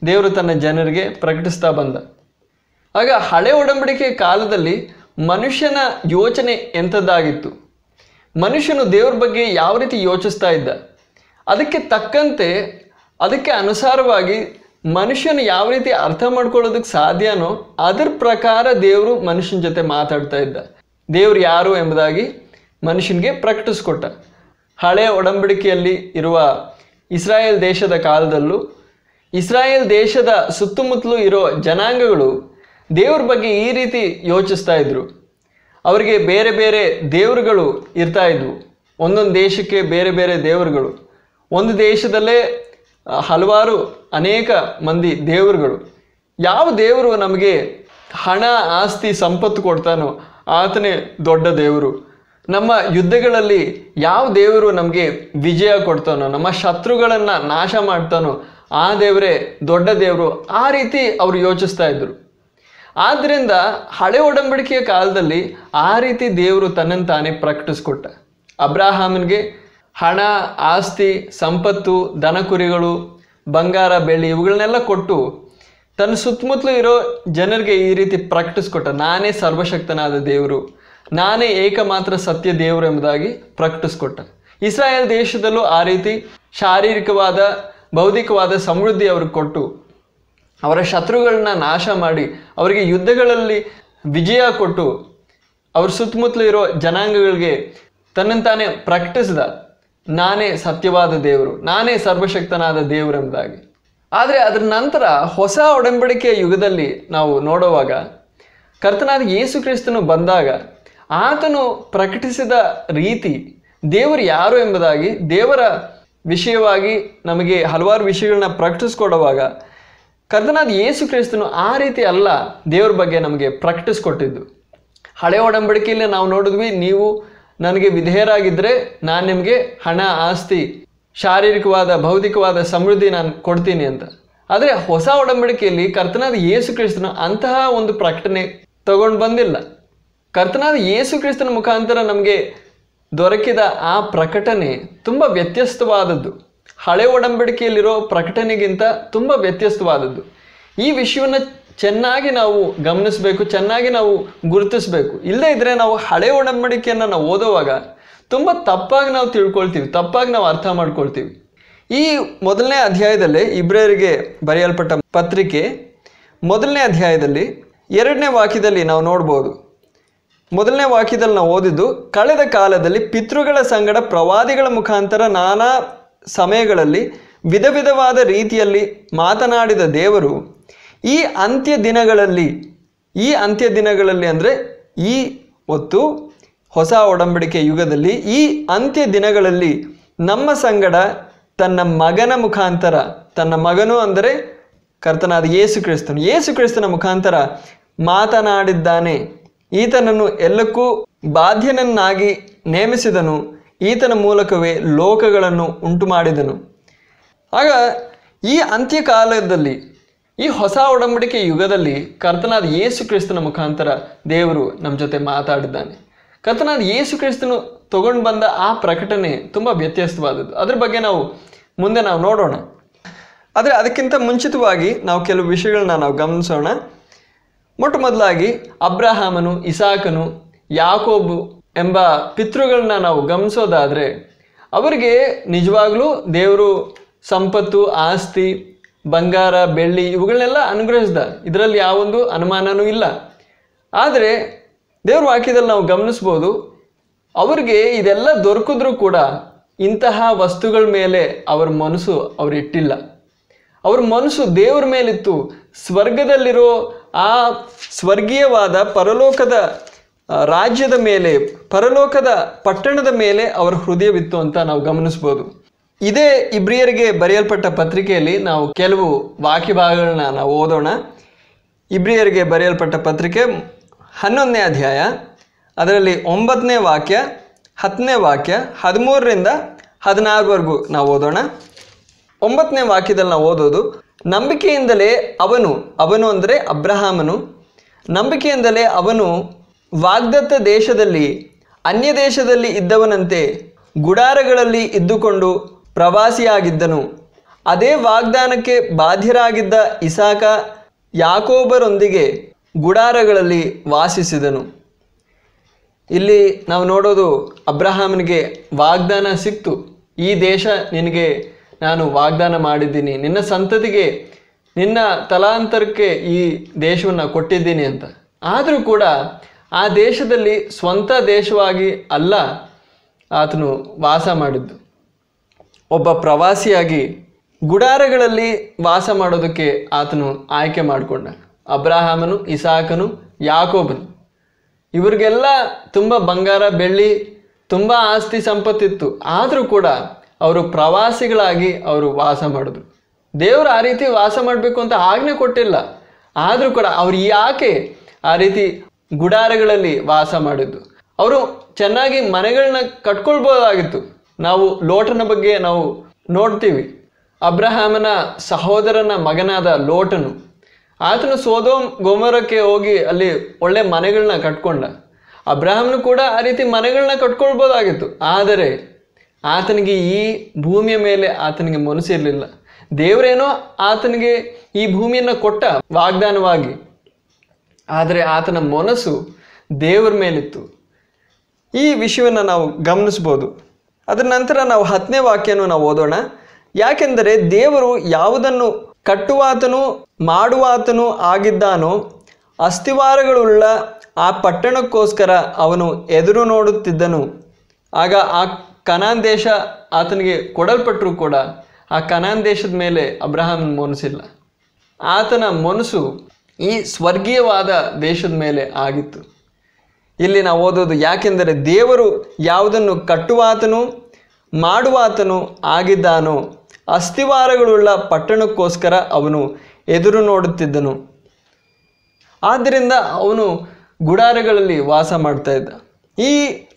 ದೇವರು ತನ್ನ ಜನರಿಗೆ ಪ್ರಕಟಿಸ್ತಾ ಬಂದ. ಆಗ ಹಳೆ ಒಡಂಬಡಿಕೆಯ ಕಾಲದಲ್ಲಿ ಮನುಷ್ಯನ ಯೋಚನೆ ಎಂಥದ್ದಾಗಿತ್ತು, ಮನುಷ್ಯನು ದೇವ್ರ ಬಗ್ಗೆ ಯಾವ ರೀತಿ ಯೋಚಿಸ್ತಾ ಇದ್ದ, ಅದಕ್ಕೆ ತಕ್ಕಂತೆ ಅದಕ್ಕೆ ಅನುಸಾರವಾಗಿ ಮನುಷ್ಯನು ಯಾವ ರೀತಿ ಅರ್ಥ ಮಾಡ್ಕೊಳ್ಳೋದಕ್ಕೆ ಸಾಧ್ಯನೋ ಅದರ ಪ್ರಕಾರ ದೇವರು ಮನುಷ್ಯನ ಜೊತೆ ಮಾತಾಡ್ತಾ ಇದ್ದ. ದೇವರು ಯಾರು ಎಂಬುದಾಗಿ ಮನುಷ್ಯನಿಗೆ ಪ್ರಕಟಿಸ್ಕೊಟ್ಟ. ಹಳೆಯ ಒಡಂಬಡಿಕೆಯಲ್ಲಿ ಇರುವ ಇಸ್ರಾಯೇಲ್ ದೇಶದ ಕಾಲದಲ್ಲೂ ಇಸ್ರಾಯೇಲ್ ದೇಶದ ಸುತ್ತಮುತ್ತಲೂ ಇರೋ ಜನಾಂಗಗಳು ದೇವ್ರ ಬಗ್ಗೆ ಈ ರೀತಿ ಯೋಚಿಸ್ತಾ ಇದ್ರು. ಅವರಿಗೆ ಬೇರೆ ಬೇರೆ ದೇವರುಗಳು ಇರ್ತಾ ಇದ್ವು. ಒಂದೊಂದು ದೇಶಕ್ಕೆ ಬೇರೆ ಬೇರೆ ದೇವರುಗಳು, ಒಂದು ದೇಶದಲ್ಲೇ ಹಲವಾರು ಅನೇಕ ಮಂದಿ ದೇವರುಗಳು. ಯಾವ ದೇವರು ನಮಗೆ ಹಣ ಆಸ್ತಿ ಸಂಪತ್ತು ಕೊಡ್ತಾನೋ ಆತನೇ ದೊಡ್ಡ ದೇವರು. ನಮ್ಮ ಯುದ್ಧಗಳಲ್ಲಿ ಯಾವ ದೇವರು ನಮಗೆ ವಿಜಯ ಕೊಡ್ತಾನೋ, ನಮ್ಮ ಶತ್ರುಗಳನ್ನು ನಾಶ ಮಾಡ್ತಾನೋ ಆ ದೇವರೇ ದೊಡ್ಡ ದೇವರು. ಆ ರೀತಿ ಅವರು ಯೋಚಿಸ್ತಾ ಇದ್ರು. ಆದ್ದರಿಂದ ಹಳೆ ಒಡಂಬಡಿಕೆಯ ಕಾಲದಲ್ಲಿ ಆ ರೀತಿ ದೇವರು ತನ್ನನ್ನು ತಾನೇ ಪ್ರಕಟಿಸ್ಕೊಟ್ಟ. ಅಬ್ರಾಹಾಮನಿಗೆ ಹಣ ಆಸ್ತಿ ಸಂಪತ್ತು ದನ ಕುರಿಗಳು ಬಂಗಾರ ಬೆಳ್ಳಿ ಇವುಗಳನ್ನೆಲ್ಲ ಕೊಟ್ಟು ತನ್ನ ಸುತ್ತಮುತ್ತಲೂ ಇರೋ ಜನರಿಗೆ ಈ ರೀತಿ ಪ್ರಕಟಿಸ್ಕೊಟ್ಟ. ನಾನೇ ಸರ್ವಶಕ್ತನಾದ ದೇವರು, ನಾನೇ ಏಕಮಾತ್ರ ಸತ್ಯ ದೇವರು ಎಂಬುದಾಗಿ ಪ್ರಕಟಿಸ್ಕೊಟ್ಟ. ಇಸ್ರಾಯೇಲ್ ದೇಶದಲ್ಲೂ ಆ ರೀತಿ ಶಾರೀರಿಕವಾದ ಬೌದ್ಧಿಕವಾದ ಸಮೃದ್ಧಿ ಅವ್ರಿಗೆ ಕೊಟ್ಟು ಅವರ ಶತ್ರುಗಳನ್ನ ನಾಶ ಮಾಡಿ ಅವರಿಗೆ ಯುದ್ಧಗಳಲ್ಲಿ ವಿಜಯ ಕೊಟ್ಟು ಅವ್ರ ಸುತ್ತಮುತ್ತಲು ಇರೋ ಜನಾಂಗಗಳಿಗೆ ತನ್ನನ್ನು ತಾನೇ ಪ್ರಕಟಿಸಿದ. ನಾನೇ ಸತ್ಯವಾದ ದೇವರು, ನಾನೇ ಸರ್ವಶಕ್ತನಾದ ದೇವರು ಎಂಬುದಾಗಿ. ಆದರೆ ಅದರ ನಂತರ ಹೊಸ ಒಡಂಬಡಿಕೆಯ ಯುಗದಲ್ಲಿ ನಾವು ನೋಡುವಾಗ ಕರ್ತನಾದ ಯೇಸು ಕ್ರಿಸ್ತನು ಬಂದಾಗ ಆತನು ಪ್ರಕಟಿಸಿದ ರೀತಿ ದೇವರು ಯಾರು ಎಂಬುದಾಗಿ ದೇವರ ವಿಷಯವಾಗಿ ನಮಗೆ ಹಲವಾರು ವಿಷಯಗಳನ್ನ ಪ್ರಕಟಿಸ್ಕೊಡುವಾಗ ಕರ್ತನಾದ ಯೇಸು ಕ್ರಿಸ್ತನು ಆ ರೀತಿ ಅಲ್ಲ ದೇವ್ರ ಬಗ್ಗೆ ನಮಗೆ ಪ್ರಕಟಿಸ್ಕೊಟ್ಟಿದ್ದು. ಹಳೆ ಒಡಂಬಡಿಕೆಯಲ್ಲಿ ನಾವು ನೋಡಿದ್ವಿ, ನೀವು ನನಗೆ ವಿಧೇಯರಾಗಿದ್ದರೆ ನಾನು ನಿಮಗೆ ಹಣ ಆಸ್ತಿ ಶಾರೀರಿಕವಾದ ಭೌತಿಕವಾದ ಸಮೃದ್ಧಿ ನಾನು ಕೊಡ್ತೀನಿ ಅಂತ. ಆದರೆ ಹೊಸ ಒಡಂಬಡಿಕೆಯಲ್ಲಿ ಕರ್ತನಾದ ಯೇಸು ಕ್ರಿಸ್ತನು ಅಂತಹ ಒಂದು ಪ್ರಕಟಣೆ ತಗೊಂಡು ಬಂದಿಲ್ಲ. ಕರ್ತನಾದ ಯೇಸು ಕ್ರಿಸ್ತನ ಮುಖಾಂತರ ನಮಗೆ ದೊರಕಿದ ಆ ಪ್ರಕಟಣೆ ತುಂಬ ವ್ಯತ್ಯಸ್ತವಾದದ್ದು. ಹಳೆ ಒಡಂಬಡಿಕೆಯಲ್ಲಿರೋ ಪ್ರಕಟಣೆಗಿಂತ ತುಂಬ ವ್ಯತ್ಯಸ್ತವಾದದ್ದು. ಈ ವಿಷಯವನ್ನು ಚೆನ್ನಾಗಿ ನಾವು ಗಮನಿಸಬೇಕು, ಚೆನ್ನಾಗಿ ನಾವು ಗುರುತಿಸಬೇಕು. ಇಲ್ಲದೇ ಇದ್ದರೆ ನಾವು ಹಳೆ ಒಡಂಬಡಿಕೆಯನ್ನು ನಾವು ಓದುವಾಗ ತುಂಬ ತಪ್ಪಾಗಿ ನಾವು ತಿಳ್ಕೊಳ್ತೀವಿ, ತಪ್ಪಾಗಿ ನಾವು ಅರ್ಥ ಮಾಡ್ಕೊಳ್ತೀವಿ. ಈ ಮೊದಲನೇ ಅಧ್ಯಾಯದಲ್ಲಿ ಇಬ್ರಿಯರಿಗೆ ಬರೆಯಲ್ಪಟ್ಟ ಪತ್ರಿಕೆ ಮೊದಲನೇ ಅಧ್ಯಾಯದಲ್ಲಿ 2ನೇ ವಾಕ್ಯದಲ್ಲಿ ನಾವು ನೋಡ್ಬೋದು. ಮೊದಲನೇ ವಾಕ್ಯದಲ್ಲಿ ನಾವು ಓದಿದ್ದು, ಕಳೆದ ಕಾಲದಲ್ಲಿ ಪಿತೃಗಳ ಸಂಗಡ ಪ್ರವಾದಿಗಳ ಮುಖಾಂತರ ನಾನಾ ಸಮಯಗಳಲ್ಲಿ ವಿಧ ವಿಧವಾದ ರೀತಿಯಲ್ಲಿ ಮಾತನಾಡಿದ ದೇವರು ಈ ಅಂತ್ಯ ದಿನಗಳಲ್ಲಿ ಅಂದರೆ ಈ ಹೊತ್ತು ಹೊಸ ಒಡಂಬಡಿಕೆ ಯುಗದಲ್ಲಿ ಈ ಅಂತ್ಯ ದಿನಗಳಲ್ಲಿ ನಮ್ಮ ಸಂಗಡ ತನ್ನ ಮಗನ ಮುಖಾಂತರ, ತನ್ನ ಮಗನು ಅಂದರೆ ಕರ್ತನಾದ ಯೇಸು ಕ್ರಿಸ್ತನ ಮುಖಾಂತರ ಮಾತನಾಡಿದ್ದಾನೆ. ಈತನನ್ನು ಎಲ್ಲಕ್ಕೂ ಬಾಧ್ಯನನ್ನಾಗಿ ನೇಮಿಸಿದನು, ಈತನ ಮೂಲಕವೇ ಲೋಕಗಳನ್ನು ಉಂಟು ಮಾಡಿದನು. ಆಗ ಈ ಅಂತ್ಯಕಾಲದಲ್ಲಿ, ಈ ಹೊಸ ಒಡಂಬಡಿಕೆ ಯುಗದಲ್ಲಿ ಕರ್ತನಾದ ಯೇಸು ಕ್ರಿಸ್ತನ ಮುಖಾಂತರ ದೇವರು ನಮ್ಮ ಜೊತೆ ಮಾತಾಡಿದ್ದಾನೆ. ಕರ್ತನಾದ ಯೇಸು ಕ್ರಿಸ್ತನು ತಗೊಂಡು ಬಂದ ಆ ಪ್ರಕಟಣೆ ತುಂಬ ವ್ಯತ್ಯಸ್ತವಾದದ್ದು. ಅದ್ರ ಬಗ್ಗೆ ನಾವು ಮುಂದೆ ನೋಡೋಣ. ಆದರೆ ಅದಕ್ಕಿಂತ ಮುಂಚಿತವಾಗಿ ನಾವು ಕೆಲವು ವಿಷಯಗಳನ್ನ ನಾವು ಗಮನಿಸೋಣ. ಮೊಟ್ಟ ಮೊದಲಾಗಿ ಅಬ್ರಹಾಮನು, ಇಸಾಕನು, ಯಾಕೋಬು ಎಂಬ ಪಿತೃಗಳನ್ನ ನಾವು ಗಮನಿಸೋದಾದರೆ ಅವರಿಗೆ ನಿಜವಾಗ್ಲೂ ದೇವರು ಸಂಪತ್ತು ಆಸ್ತಿ ಬಂಗಾರ ಬೆಳ್ಳಿ ಇವುಗಳನ್ನೆಲ್ಲ ಅನುಗ್ರಹಿಸಿದ, ಇದರಲ್ಲಿ ಯಾವೊಂದು ಅನುಮಾನನೂ ಇಲ್ಲ. ಆದರೆ ದೇವ್ರ ವಾಕ್ಯದಲ್ಲಿ ನಾವು ಗಮನಿಸ್ಬೋದು, ಅವ್ರಿಗೆ ಇದೆಲ್ಲ ದೊರಕಿದ್ರೂ ಕೂಡ ಇಂತಹ ವಸ್ತುಗಳ ಮೇಲೆ ಅವರ ಮನಸ್ಸು ಅವರು ಇಟ್ಟಿಲ್ಲ. ಅವ್ರ ಮನಸ್ಸು ದೇವ್ರ ಮೇಲಿತ್ತು. ಸ್ವರ್ಗದಲ್ಲಿರೋ ಆ ಸ್ವರ್ಗೀಯವಾದ ಪರಲೋಕದ ರಾಜ್ಯದ ಮೇಲೆ, ಪರಲೋಕದ ಪಟ್ಟಣದ ಮೇಲೆ ಅವರ ಹೃದಯವಿತ್ತು ಅಂತ ನಾವು ಗಮನಿಸ್ಬೋದು. ಇದೇ ಇಬ್ರಿಯರಿಗೆ ಬರೆಯಲ್ಪಟ್ಟ ಪತ್ರಿಕೆಯಲ್ಲಿ ನಾವು ಕೆಲವು ವಾಕ್ಯ ಭಾಗಗಳನ್ನ ನಾವು ಓದೋಣ. ಇಬ್ರಿಯರಿಗೆ ಬರೆಯಲ್ಪಟ್ಟ ಪತ್ರಿಕೆ 11ನೇ ಅಧ್ಯಾಯ, ಅದರಲ್ಲಿ 9ನೇ ವಾಕ್ಯ, 10ನೇ ವಾಕ್ಯ, 13ರಿಂದ 16ವರೆಗೂ ನಾವು ಓದೋಣ. 9ನೇ ವಾಕ್ಯದಲ್ಲಿ ನಾವು ಓದೋದು, ನಂಬಿಕೆಯಿಂದಲೇ ಅವನು ಅಂದರೆ ಅಬ್ರಹಾಮನು, ನಂಬಿಕೆಯಿಂದಲೇ ಅವನು ವಾಗ್ದತ್ತ ದೇಶದಲ್ಲಿ ಅನ್ಯ ದೇಶದಲ್ಲಿ ಇದ್ದವನಂತೆ ಗುಡಾರಗಳಲ್ಲಿ ಇದ್ದುಕೊಂಡು ಪ್ರವಾಸಿಯಾಗಿದ್ದನು. ಅದೇ ವಾಗ್ದಾನಕ್ಕೆ ಬಾಧ್ಯರಾಗಿದ್ದ ಇಸಾಕ ಯಾಕೋಬರೊಂದಿಗೆ ಗುಡಾರಗಳಲ್ಲಿ ವಾಸಿಸಿದನು. ಇಲ್ಲಿ ನಾವು ನೋಡೋದು, ಅಬ್ರಹಾಮನಿಗೆ ವಾಗ್ದಾನ ಸಿಕ್ತು, ಈ ದೇಶ ನಿನಗೆ ನಾನು ವಾಗ್ದಾನ ಮಾಡಿದ್ದೀನಿ, ನಿನ್ನ ಸಂತತಿಗೆ ನಿನ್ನ ತಲಾಂತರಕ್ಕೆ ಈ ದೇಶವನ್ನು ಕೊಟ್ಟಿದ್ದೀನಿ ಅಂತ. ಆದರೂ ಕೂಡ ಆ ದೇಶದಲ್ಲಿ ಸ್ವಂತ ದೇಶವಾಗಿ ಅಲ್ಲ ಆತನು ವಾಸ ಮಾಡಿದ್ದು. ಒಬ್ಬ ಪ್ರವಾಸಿಯಾಗಿ ಗುಡಾರಗಳಲ್ಲಿ ವಾಸ ಮಾಡೋದಕ್ಕೆ ಆತನು ಆಯ್ಕೆ ಮಾಡಿಕೊಂಡ. ಅಬ್ರಹಾಮನು, ಇಸಾಕನು, ಯಾಕೋಬನು ಇವರಿಗೆಲ್ಲ ತುಂಬ ಬಂಗಾರ ಬೆಳ್ಳಿ ತುಂಬ ಆಸ್ತಿ ಸಂಪತ್ತಿತ್ತು. ಆದರೂ ಕೂಡ ಅವರು ಪ್ರವಾಸಿಗಳಾಗಿ ಅವರು ವಾಸ ಮಾಡಿದ್ರು. ದೇವರು ಆ ರೀತಿ ವಾಸ ಮಾಡಬೇಕು ಅಂತ ಆಜ್ಞೆ ಕೊಟ್ಟಿಲ್ಲ. ಆದರೂ ಕೂಡ ಅವ್ರು ಯಾಕೆ ಆ ರೀತಿ ಗುಡಾರಗಳಲ್ಲಿ ವಾಸ ಮಾಡಿದ್ದು? ಅವರು ಚೆನ್ನಾಗಿ ಮನೆಗಳನ್ನ ಕಟ್ಕೊಳ್ಬೋದಾಗಿತ್ತು. ನಾವು ಲೋಟನ ಬಗ್ಗೆ ನಾವು ನೋಡ್ತೀವಿ. ಅಬ್ರಹಾಮನ ಸಹೋದರನ ಮಗನಾದ ಲೋಟನು, ಆತನು ಸೋದೋಮ್ ಗೊಮೋರಕ್ಕೆ ಹೋಗಿ ಅಲ್ಲಿ ಒಳ್ಳೆ ಮನೆಗಳನ್ನ ಕಟ್ಕೊಂಡ. ಅಬ್ರಹಾಮನು ಕೂಡ ಆ ರೀತಿ ಮನೆಗಳನ್ನ ಕಟ್ಕೊಳ್ಬೋದಾಗಿತ್ತು. ಆದರೆ ಆತನಿಗೆ ಈ ಭೂಮಿಯ ಮೇಲೆ ಆತನಿಗೆ ಮನಸ್ಸಿರಲಿಲ್ಲ. ದೇವರೇನೋ ಆತನಿಗೆ ಈ ಭೂಮಿಯನ್ನು ಕೊಟ್ಟ ವಾಗ್ದಾನವಾಗಿ, ಆದರೆ ಆತನ ಮನಸ್ಸು ದೇವರ ಮೇಲಿತ್ತು. ಈ ವಿಷಯವನ್ನು ನಾವು ಗಮನಿಸ್ಬೋದು. ಅದರ ನಂತರ ನಾವು 10ನೇ ವಾಕ್ಯವನ್ನು ನಾವು ಓದೋಣ. ಯಾಕೆಂದರೆ ದೇವರು ಯಾವುದನ್ನು ಕಟ್ಟುವಾತನು ಮಾಡುವಾತನು ಆಗಿದ್ದಾನೋ ಅಸ್ತಿವಾರಗಳುಳ್ಳ ಆ ಪಟ್ಟಣಕ್ಕೋಸ್ಕರ ಅವನು ಎದುರು ನೋಡುತ್ತಿದ್ದನು. ಆಗ ಆ ಕನಾನ್ ದೇಶ ಆತನಿಗೆ ಕೊಡಲ್ಪಟ್ಟರೂ ಕೂಡ ಆ ಕನಾನ್ ದೇಶದ ಮೇಲೆ ಅಬ್ರಹಾಮನ ಮನಸ್ಸಿಲ್ಲ. ಆತನ ಮನಸ್ಸು ಈ ಸ್ವರ್ಗೀಯವಾದ ದೇಶದ ಮೇಲೆ ಆಗಿತ್ತು. ಇಲ್ಲಿ ನಾವು ಓದೋದು, ಯಾಕೆಂದರೆ ದೇವರು ಯಾವುದನ್ನು ಕಟ್ಟುವಾತನು ಮಾಡುವಾತನು ಆಗಿದ್ದಾನೋ ಅಸ್ತಿವಾರಗಳುಳ್ಳ ಪಟ್ಟಣಕ್ಕೋಸ್ಕರ ಅವನು ಎದುರು ನೋಡುತ್ತಿದ್ದನು. ಆದ್ದರಿಂದ ಅವನು ಗುಡಾರಗಳಲ್ಲಿ ವಾಸ ಮಾಡ್ತಾ ಇದ್ದ. ಈ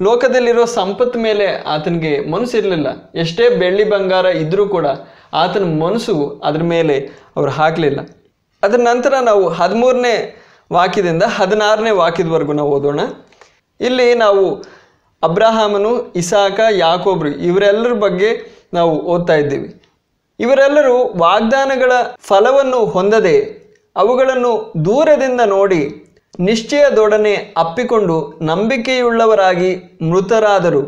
ಲೋಕದಲ್ಲಿರೋ ಸಂಪತ್ತು ಮೇಲೆ ಆತನಿಗೆ ಮನಸ್ಸಿರಲಿಲ್ಲ. ಎಷ್ಟೇ ಬೆಳ್ಳಿ ಬಂಗಾರ ಇದ್ದರೂ ಕೂಡ ಆತನ ಮನಸ್ಸು ಅದ್ರ ಮೇಲೆ ಅವರು ಹಾಕಲಿಲ್ಲ. ಅದರ ನಂತರ ನಾವು 13ನೇ ವಾಕ್ಯದಿಂದ 16ನೇ ವಾಕ್ಯದವರೆಗೂ ನಾವು ಓದೋಣ. ಇಲ್ಲಿ ನಾವು ಅಬ್ರಹಾಮನು, ಇಸಾಕ, ಯಾಕೋಬ್ರು ಇವರೆಲ್ಲರ ಬಗ್ಗೆ ನಾವು ಓದ್ತಾ ಇದ್ದೀವಿ. ಇವರೆಲ್ಲರೂ ವಾಗ್ದಾನಗಳ ಫಲವನ್ನು ಹೊಂದದೆ ಅವುಗಳನ್ನು ದೂರದಿಂದ ನೋಡಿ ನಿಶ್ಚಯದೊಡನೆ ಅಪ್ಪಿಕೊಂಡು ನಂಬಿಕೆಯುಳ್ಳವರಾಗಿ ಮೃತರಾದರು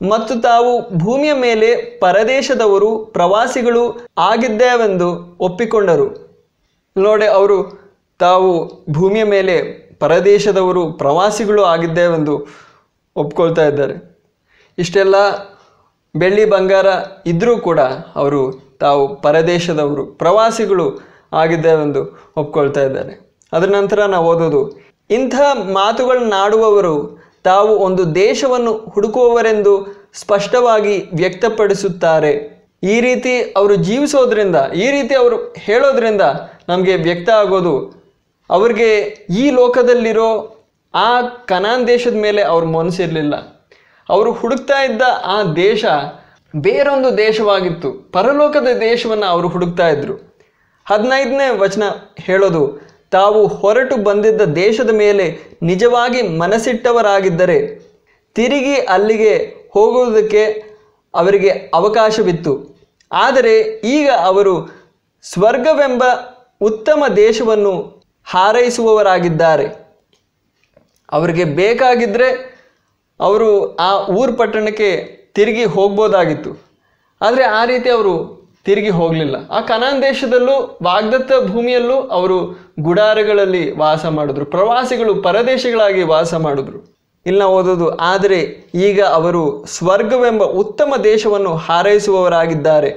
ಮತ್ತು ತಾವು ಭೂಮಿಯ ಮೇಲೆ ಪರದೇಶದವರು ಪ್ರವಾಸಿಗಳು ಆಗಿದ್ದೇವೆಂದು ಒಪ್ಪಿಕೊಂಡರು. ನೋಡಿ, ಅವರು ತಾವು ಭೂಮಿಯ ಮೇಲೆ ಪರದೇಶದವರು ಪ್ರವಾಸಿಗಳು ಆಗಿದ್ದೇವೆಂದು ಒಪ್ಕೊಳ್ತಾ ಇದ್ದಾರೆ. ಇಷ್ಟೆಲ್ಲ ಬೆಳ್ಳಿ ಬಂಗಾರ ಇದ್ದರೂ ಕೂಡ ಅವರು ತಾವು ಪರದೇಶದವರು ಪ್ರವಾಸಿಗಳು ಆಗಿದ್ದೇವೆಂದು ಒಪ್ಕೊಳ್ತಾ ಇದ್ದಾರೆ. ಅದರ ನಂತರ ನಾವು ಓದೋದು, ಇಂಥ ಮಾತುಗಳನ್ನಾಡುವವರು ತಾವು ಒಂದು ದೇಶವನ್ನು ಹುಡುಕುವವರೆಂದು ಸ್ಪಷ್ಟವಾಗಿ ವ್ಯಕ್ತಪಡಿಸುತ್ತಾರೆ. ಈ ರೀತಿ ಅವರು ಜೀವಿಸೋದ್ರಿಂದ, ಈ ರೀತಿ ಅವರು ಹೇಳೋದ್ರಿಂದ ನಮಗೆ ವ್ಯಕ್ತ ಆಗೋದು, ಅವ್ರಿಗೆ ಈ ಲೋಕದಲ್ಲಿರೋ ಆ ಕನಾನ್ ದೇಶದ ಮೇಲೆ ಅವ್ರ ಮನಸ್ಸಿರಲಿಲ್ಲ. ಅವರು ಹುಡುಕ್ತಾ ಇದ್ದ ಆ ದೇಶ ಬೇರೊಂದು ದೇಶವಾಗಿತ್ತು. ಪರಲೋಕದ ದೇಶವನ್ನು ಅವರು ಹುಡುಕ್ತಾ ಇದ್ರು. 15ನೇ ವಚನ ಹೇಳೋದು, ತಾವು ಹೊರಟು ಬಂದಿದ್ದ ದೇಶದ ಮೇಲೆ ನಿಜವಾಗಿ ಮನಸ್ಸಿಟ್ಟವರಾಗಿದ್ದರೆ ತಿರುಗಿ ಅಲ್ಲಿಗೆ ಹೋಗುವುದಕ್ಕೆ ಅವರಿಗೆ ಅವಕಾಶವಿತ್ತು. ಆದರೆ ಈಗ ಅವರು ಸ್ವರ್ಗವೆಂಬ ಉತ್ತಮ ದೇಶವನ್ನು ಹಾರೈಸುವವರಾಗಿದ್ದಾರೆ. ಅವರಿಗೆ ಬೇಕಾಗಿದ್ದರೆ ಅವರು ಆ ಪಟ್ಟಣಕ್ಕೆ ತಿರುಗಿ ಹೋಗ್ಬೋದಾಗಿತ್ತು. ಆದರೆ ಆ ರೀತಿ ಅವರು ತಿರುಗಿ ಹೋಗಲಿಲ್ಲ. ಆ ಕನಾನ್ ದೇಶದಲ್ಲೂ ವಾಗ್ದತ್ತ ಭೂಮಿಯಲ್ಲೂ ಅವರು ಗುಡಾರಗಳಲ್ಲಿ ವಾಸ ಮಾಡಿದ್ರು. ಪ್ರವಾಸಿಗಳು ಪರದೇಶಿಗಳಾಗಿ ವಾಸ ಮಾಡಿದ್ರು. ಇಲ್ಲಿ ನಾವು ಓದೋದು, ಆದರೆ ಈಗ ಅವರು ಸ್ವರ್ಗವೆಂಬ ಉತ್ತಮ ದೇಶವನ್ನು ಹಾರೈಸುವವರಾಗಿದ್ದಾರೆ.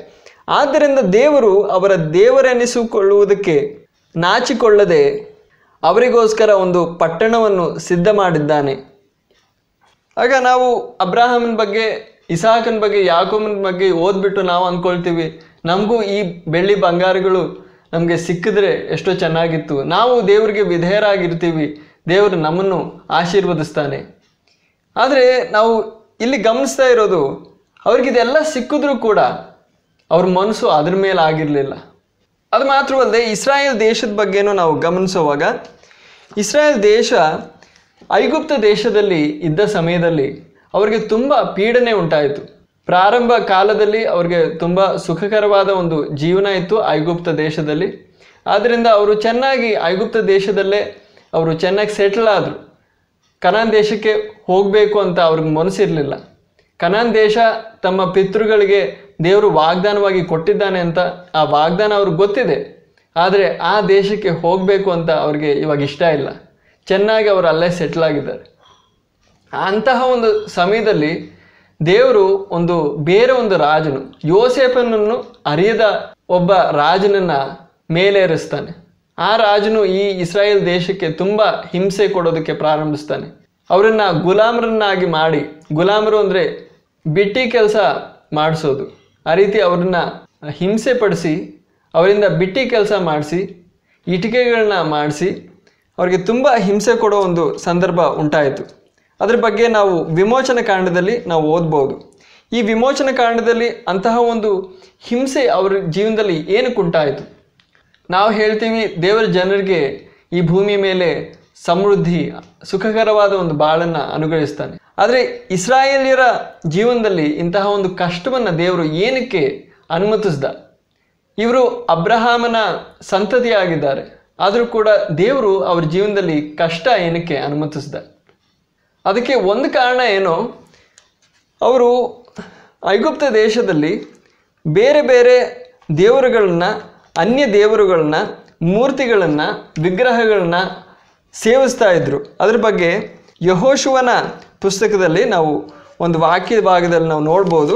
ಆದ್ದರಿಂದ ದೇವರು ಅವರ ದೇವರೆನಿಸಿಕೊಳ್ಳುವುದಕ್ಕೆ ನಾಚಿಕೊಳ್ಳದೆ ಅವರಿಗೋಸ್ಕರ ಒಂದು ಪಟ್ಟಣವನ್ನು ಸಿದ್ಧ ಮಾಡಿದ್ದಾನೆ. ಆಗ ನಾವು ಅಬ್ರಹಾಮನ ಬಗ್ಗೆ, ಇಸಾಕನ ಬಗ್ಗೆ, ಯಾಕೋಬನ ಬಗ್ಗೆ ಓದ್ಬಿಟ್ಟು ನಾವು ಅಂದ್ಕೊಳ್ತೀವಿ, ನಮಗೂ ಈ ಬೆಳ್ಳಿ ಬಂಗಾರಗಳು ನಮಗೆ ಸಿಕ್ಕಿದ್ರೆ ಎಷ್ಟೋ ಚೆನ್ನಾಗಿತ್ತು, ನಾವು ದೇವರಿಗೆ ವಿಧೇಯರಾಗಿರ್ತೀವಿ, ದೇವರು ನಮ್ಮನ್ನು ಆಶೀರ್ವದಿಸ್ತಾನೆ. ಆದರೆ ನಾವು ಇಲ್ಲಿ ಗಮನಿಸ್ತಾ ಇರೋದು, ಅವ್ರಿಗಿದೆಲ್ಲ ಸಿಕ್ಕಿದ್ರೂ ಕೂಡ ಅವ್ರ ಮನಸ್ಸು ಅದ್ರ ಮೇಲೆ ಆಗಿರಲಿಲ್ಲ. ಅದು ಮಾತ್ರವಲ್ಲದೆ ಇಸ್ರಾಯೇಲ್ ದೇಶದ ಬಗ್ಗೆನೂ ನಾವು ಗಮನಿಸುವಾಗ, ಇಸ್ರಾಯೇಲ್ ದೇಶ ಐಗುಪ್ತ ದೇಶದಲ್ಲಿ ಇದ್ದ ಸಮಯದಲ್ಲಿ ಅವರಿಗೆ ತುಂಬ ಪೀಡನೆ ಉಂಟಾಯಿತು. ಪ್ರಾರಂಭ ಕಾಲದಲ್ಲಿ ಅವ್ರಿಗೆ ತುಂಬ ಸುಖಕರವಾದ ಒಂದು ಜೀವನ ಇತ್ತು ಐಗುಪ್ತ ದೇಶದಲ್ಲಿ. ಆದ್ದರಿಂದ ಅವರು ಚೆನ್ನಾಗಿ ಐಗುಪ್ತ ದೇಶದಲ್ಲೇ ಅವರು ಚೆನ್ನಾಗಿ ಸೆಟಲ್ ಆದರು. ಕನಾನ್ ದೇಶಕ್ಕೆ ಹೋಗಬೇಕು ಅಂತ ಅವ್ರಿಗೆ ಮನಸ್ಸಿರಲಿಲ್ಲ. ಕನಾನ್ ದೇಶ ತಮ್ಮ ಪಿತೃಗಳಿಗೆ ದೇವರು ವಾಗ್ದಾನವಾಗಿ ಕೊಟ್ಟಿದ್ದಾನೆ ಅಂತ ಆ ವಾಗ್ದಾನ ಅವ್ರಿಗೆ ಗೊತ್ತಿದೆ. ಆದರೆ ಆ ದೇಶಕ್ಕೆ ಹೋಗಬೇಕು ಅಂತ ಅವ್ರಿಗೆ ಇವಾಗ ಇಷ್ಟ ಇಲ್ಲ. ಚೆನ್ನಾಗಿ ಅವರು ಅಲ್ಲೇ ಸೆಟ್ಲ್ ಆಗಿದ್ದಾರೆ. ಅಂತಹ ಒಂದು ಸಮಯದಲ್ಲಿ ದೇವರು ಬೇರೆ ಒಂದು ರಾಜನು, ಯೋಸೇಫನನ್ನು ಅರಿಯದ ಒಬ್ಬ ರಾಜನನ್ನು ಮೇಲೇರಿಸ್ತಾನೆ. ಆ ರಾಜನು ಈ ಇಸ್ರಾಯೇಲ್ ದೇಶಕ್ಕೆ ತುಂಬ ಹಿಂಸೆ ಕೊಡೋದಕ್ಕೆ ಪ್ರಾರಂಭಿಸ್ತಾನೆ. ಅವರನ್ನು ಗುಲಾಮರನ್ನಾಗಿ ಮಾಡಿ, ಗುಲಾಮರು ಅಂದರೆ ಬಿಟ್ಟಿ ಕೆಲಸ ಮಾಡಿಸೋದು, ಆ ರೀತಿ ಅವ್ರನ್ನ ಹಿಂಸೆ ಪಡಿಸಿ ಅವರಿಂದ ಬಿಟ್ಟಿ ಕೆಲಸ ಮಾಡಿಸಿ ಇಟಿಕೆಗಳನ್ನ ಮಾಡಿಸಿ ಅವ್ರಿಗೆ ತುಂಬ ಹಿಂಸೆ ಕೊಡೋ ಒಂದು ಸಂದರ್ಭ ಉಂಟಾಯಿತು. ಅದ್ರ ಬಗ್ಗೆ ನಾವು ವಿಮೋಚನ ಕಾಂಡದಲ್ಲಿ ನಾವು ಓದ್ಬೋದು. ಈ ವಿಮೋಚನ ಕಾಂಡದಲ್ಲಿ ಅಂತಹ ಒಂದು ಹಿಂಸೆ ಅವರ ಜೀವನದಲ್ಲಿ ಏನಕ್ಕೆ ಉಂಟಾಯಿತು? ನಾವು ಹೇಳ್ತೀವಿ ದೇವರ ಜನರಿಗೆ ಈ ಭೂಮಿ ಮೇಲೆ ಸಮೃದ್ಧಿ, ಸುಖಕರವಾದ ಒಂದು ಬಾಳನ್ನು ಅನುಗ್ರಹಿಸ್ತಾನೆ. ಆದರೆ ಇಸ್ರಾಯೇಲ್ಯರ ಜೀವನದಲ್ಲಿ ಇಂತಹ ಒಂದು ಕಷ್ಟವನ್ನು ದೇವರು ಏನಕ್ಕೆ ಅನುಮತಿಸ್ದ? ಇವರು ಅಬ್ರಹಾಮನ ಸಂತತಿಯಾಗಿದ್ದಾರೆ, ಆದರೂ ಕೂಡ ದೇವರು ಅವ್ರ ಜೀವನದಲ್ಲಿ ಕಷ್ಟ ಏನಕ್ಕೆ ಅನುಮತಿಸ್ದ? ಅದಕ್ಕೆ ಒಂದು ಕಾರಣ ಏನೋ, ಅವರು ಐಗುಪ್ತ ದೇಶದಲ್ಲಿ ಬೇರೆ ಬೇರೆ ದೇವರುಗಳನ್ನ, ಅನ್ಯ ದೇವರುಗಳನ್ನ, ಮೂರ್ತಿಗಳನ್ನು, ವಿಗ್ರಹಗಳನ್ನ ಸೇವಿಸ್ತಾ ಇದ್ರು. ಅದ್ರ ಬಗ್ಗೆ ಯೆಹೋಶುವನ ಪುಸ್ತಕದಲ್ಲಿ ನಾವು ಒಂದು ವಾಕ್ಯ ಭಾಗದಲ್ಲಿ ನಾವು ನೋಡ್ಬೋದು.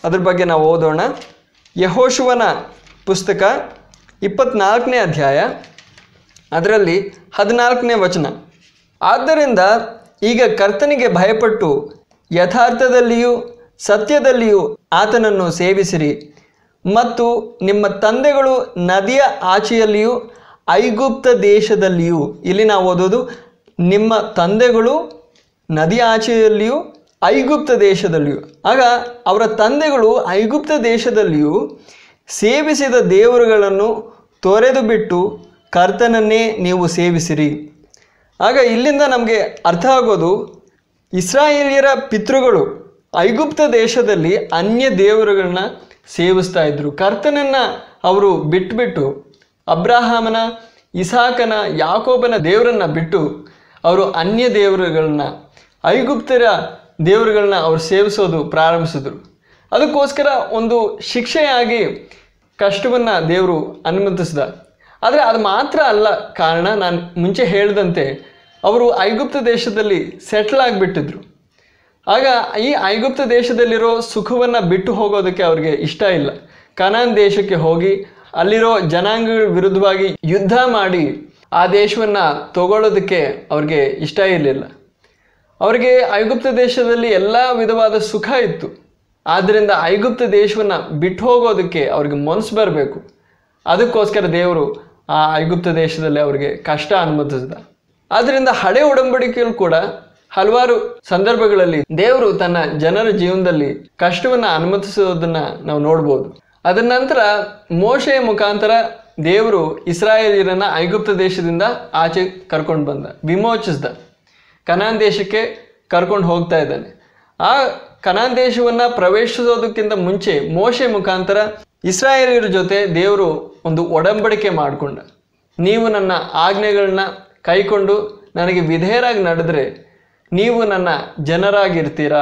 ಅದ್ರ ಬಗ್ಗೆ ನಾವು ಓದೋಣ. ಯೆಹೋಶುವನ ಪುಸ್ತಕ 24ನೇ ಅಧ್ಯಾಯ, ಅದರಲ್ಲಿ 14ನೇ ವಚನ. ಆದ್ದರಿಂದ ಈಗ ಕರ್ತನಿಗೆ ಭಯಪಟ್ಟು ಯಥಾರ್ಥದಲ್ಲಿಯೂ ಸತ್ಯದಲ್ಲಿಯೂ ಆತನನ್ನು ಸೇವಿಸಿರಿ, ಮತ್ತು ನಿಮ್ಮ ತಂದೆಗಳು ನದಿಯ ಆಚೆಯಲ್ಲಿಯೂ ಐಗುಪ್ತ ದೇಶದಲ್ಲಿಯೂ, ಇಲ್ಲಿ ನಾವು ಓದೋದು ನಿಮ್ಮ ತಂದೆಗಳು ನದಿಯ ಆಚೆಯಲ್ಲಿಯೂ ಐಗುಪ್ತ ದೇಶದಲ್ಲಿಯೂ. ಆಗ ಅವರ ತಂದೆಗಳು ಐಗುಪ್ತ ದೇಶದಲ್ಲಿಯೂ ಸೇವಿಸಿದ ದೇವರುಗಳನ್ನು ತೊರೆದು ಬಿಟ್ಟು ಕರ್ತನನ್ನೇ ನೀವು ಸೇವಿಸಿರಿ. ಆಗ ಇಲ್ಲಿಂದ ನಮಗೆ ಅರ್ಥ ಆಗೋದು, ಇಸ್ರಾಯೇಲ್ಯರ ಪಿತೃಗಳು ಐಗುಪ್ತ ದೇಶದಲ್ಲಿ ಅನ್ಯ ದೇವರುಗಳನ್ನ ಸೇವಿಸ್ತಾ ಇದ್ರು. ಕರ್ತನನ್ನು ಅವರು ಬಿಟ್ಟು ಅಬ್ರಹಾಮನ, ಇಸಾಕನ, ಯಾಕೋಬನ ದೇವರನ್ನು ಬಿಟ್ಟು ಅವರು ಅನ್ಯ ದೇವರುಗಳನ್ನ, ಐಗುಪ್ತರ ದೇವರುಗಳನ್ನ ಅವರು ಸೇವಿಸೋದು ಪ್ರಾರಂಭಿಸಿದ್ರು. ಅದಕ್ಕೋಸ್ಕರ ಒಂದು ಶಿಕ್ಷೆಯಾಗಿ ಕಷ್ಟವನ್ನು ದೇವರು ಅನುಮತಿಸಿದ. ಆದರೆ ಅದು ಮಾತ್ರ ಅಲ್ಲ ಕಾರಣ. ನಾನು ಮುಂಚೆ ಹೇಳಿದಂತೆ ಅವರು ಐಗುಪ್ತ ದೇಶದಲ್ಲಿ ಸೆಟ್ಲ್ ಆಗಿಬಿಟ್ಟಿದ್ರು. ಆಗ ಈ ಐಗುಪ್ತ ದೇಶದಲ್ಲಿರೋ ಸುಖವನ್ನು ಬಿಟ್ಟು ಹೋಗೋದಕ್ಕೆ ಅವ್ರಿಗೆ ಇಷ್ಟ ಇಲ್ಲ. ಕನಾನ್ ದೇಶಕ್ಕೆ ಹೋಗಿ ಅಲ್ಲಿರೋ ಜನಾಂಗಗಳ ವಿರುದ್ಧವಾಗಿ ಯುದ್ಧ ಮಾಡಿ ಆ ದೇಶವನ್ನು ತಗೊಳ್ಳೋದಕ್ಕೆ ಅವ್ರಿಗೆ ಇಷ್ಟ ಇರಲಿಲ್ಲ. ಅವರಿಗೆ ಐಗುಪ್ತ ದೇಶದಲ್ಲಿ ಎಲ್ಲ ವಿಧವಾದ ಸುಖ ಇತ್ತು. ಆದ್ದರಿಂದ ಐಗುಪ್ತ ದೇಶವನ್ನು ಬಿಟ್ಟು ಹೋಗೋದಕ್ಕೆ ಅವ್ರಿಗೆ ಮನಸ್ಸು ಬರಬೇಕು. ಅದಕ್ಕೋಸ್ಕರ ದೇವರು ಆ ಐಗುಪ್ತ ದೇಶದಲ್ಲಿ ಅವರಿಗೆ ಕಷ್ಟ ಅನುಮತಿಸಿದ. ಆದ್ದರಿಂದ ಹಳೆ ಒಡಂಬಡಿಕೆಯಲ್ಲೂ ಕೂಡ ಹಲವಾರು ಸಂದರ್ಭಗಳಲ್ಲಿ ದೇವರು ತನ್ನ ಜನರ ಜೀವನದಲ್ಲಿ ಕಷ್ಟವನ್ನು ಅನುಮತಿಸೋದನ್ನು ನಾವು ನೋಡ್ಬೋದು. ಅದರ ನಂತರ ಮೋಶೆಯ ಮುಖಾಂತರ ದೇವರು ಇಸ್ರಾಯೇಲ್ಯರನ್ನು ಐಗುಪ್ತ ದೇಶದಿಂದ ಆಚೆ ಕರ್ಕೊಂಡು ಬಂದ, ವಿಮೋಚಿಸಿದ, ಕನಾನ್ ದೇಶಕ್ಕೆ ಕರ್ಕೊಂಡು ಹೋಗ್ತಾ ಇದ್ದಾನೆ. ಆ ಕನಾನ್ ದೇಶವನ್ನು ಪ್ರವೇಶಿಸೋದಕ್ಕಿಂತ ಮುಂಚೆ ಮೋಶೆ ಮುಖಾಂತರ ಇಸ್ರಾಯೇಲ್ಯರ ಜೊತೆ ದೇವರು ಒಂದು ಒಡಂಬಡಿಕೆ ಮಾಡಿಕೊಂಡ. ನೀವು ನನ್ನ ಆಜ್ಞೆಗಳನ್ನ ಕೈಕೊಂಡು ನನಗೆ ವಿಧೇಯರಾಗಿ ನಡೆದರೆ ನೀವು ನನ್ನ ಜನರಾಗಿರ್ತೀರಾ,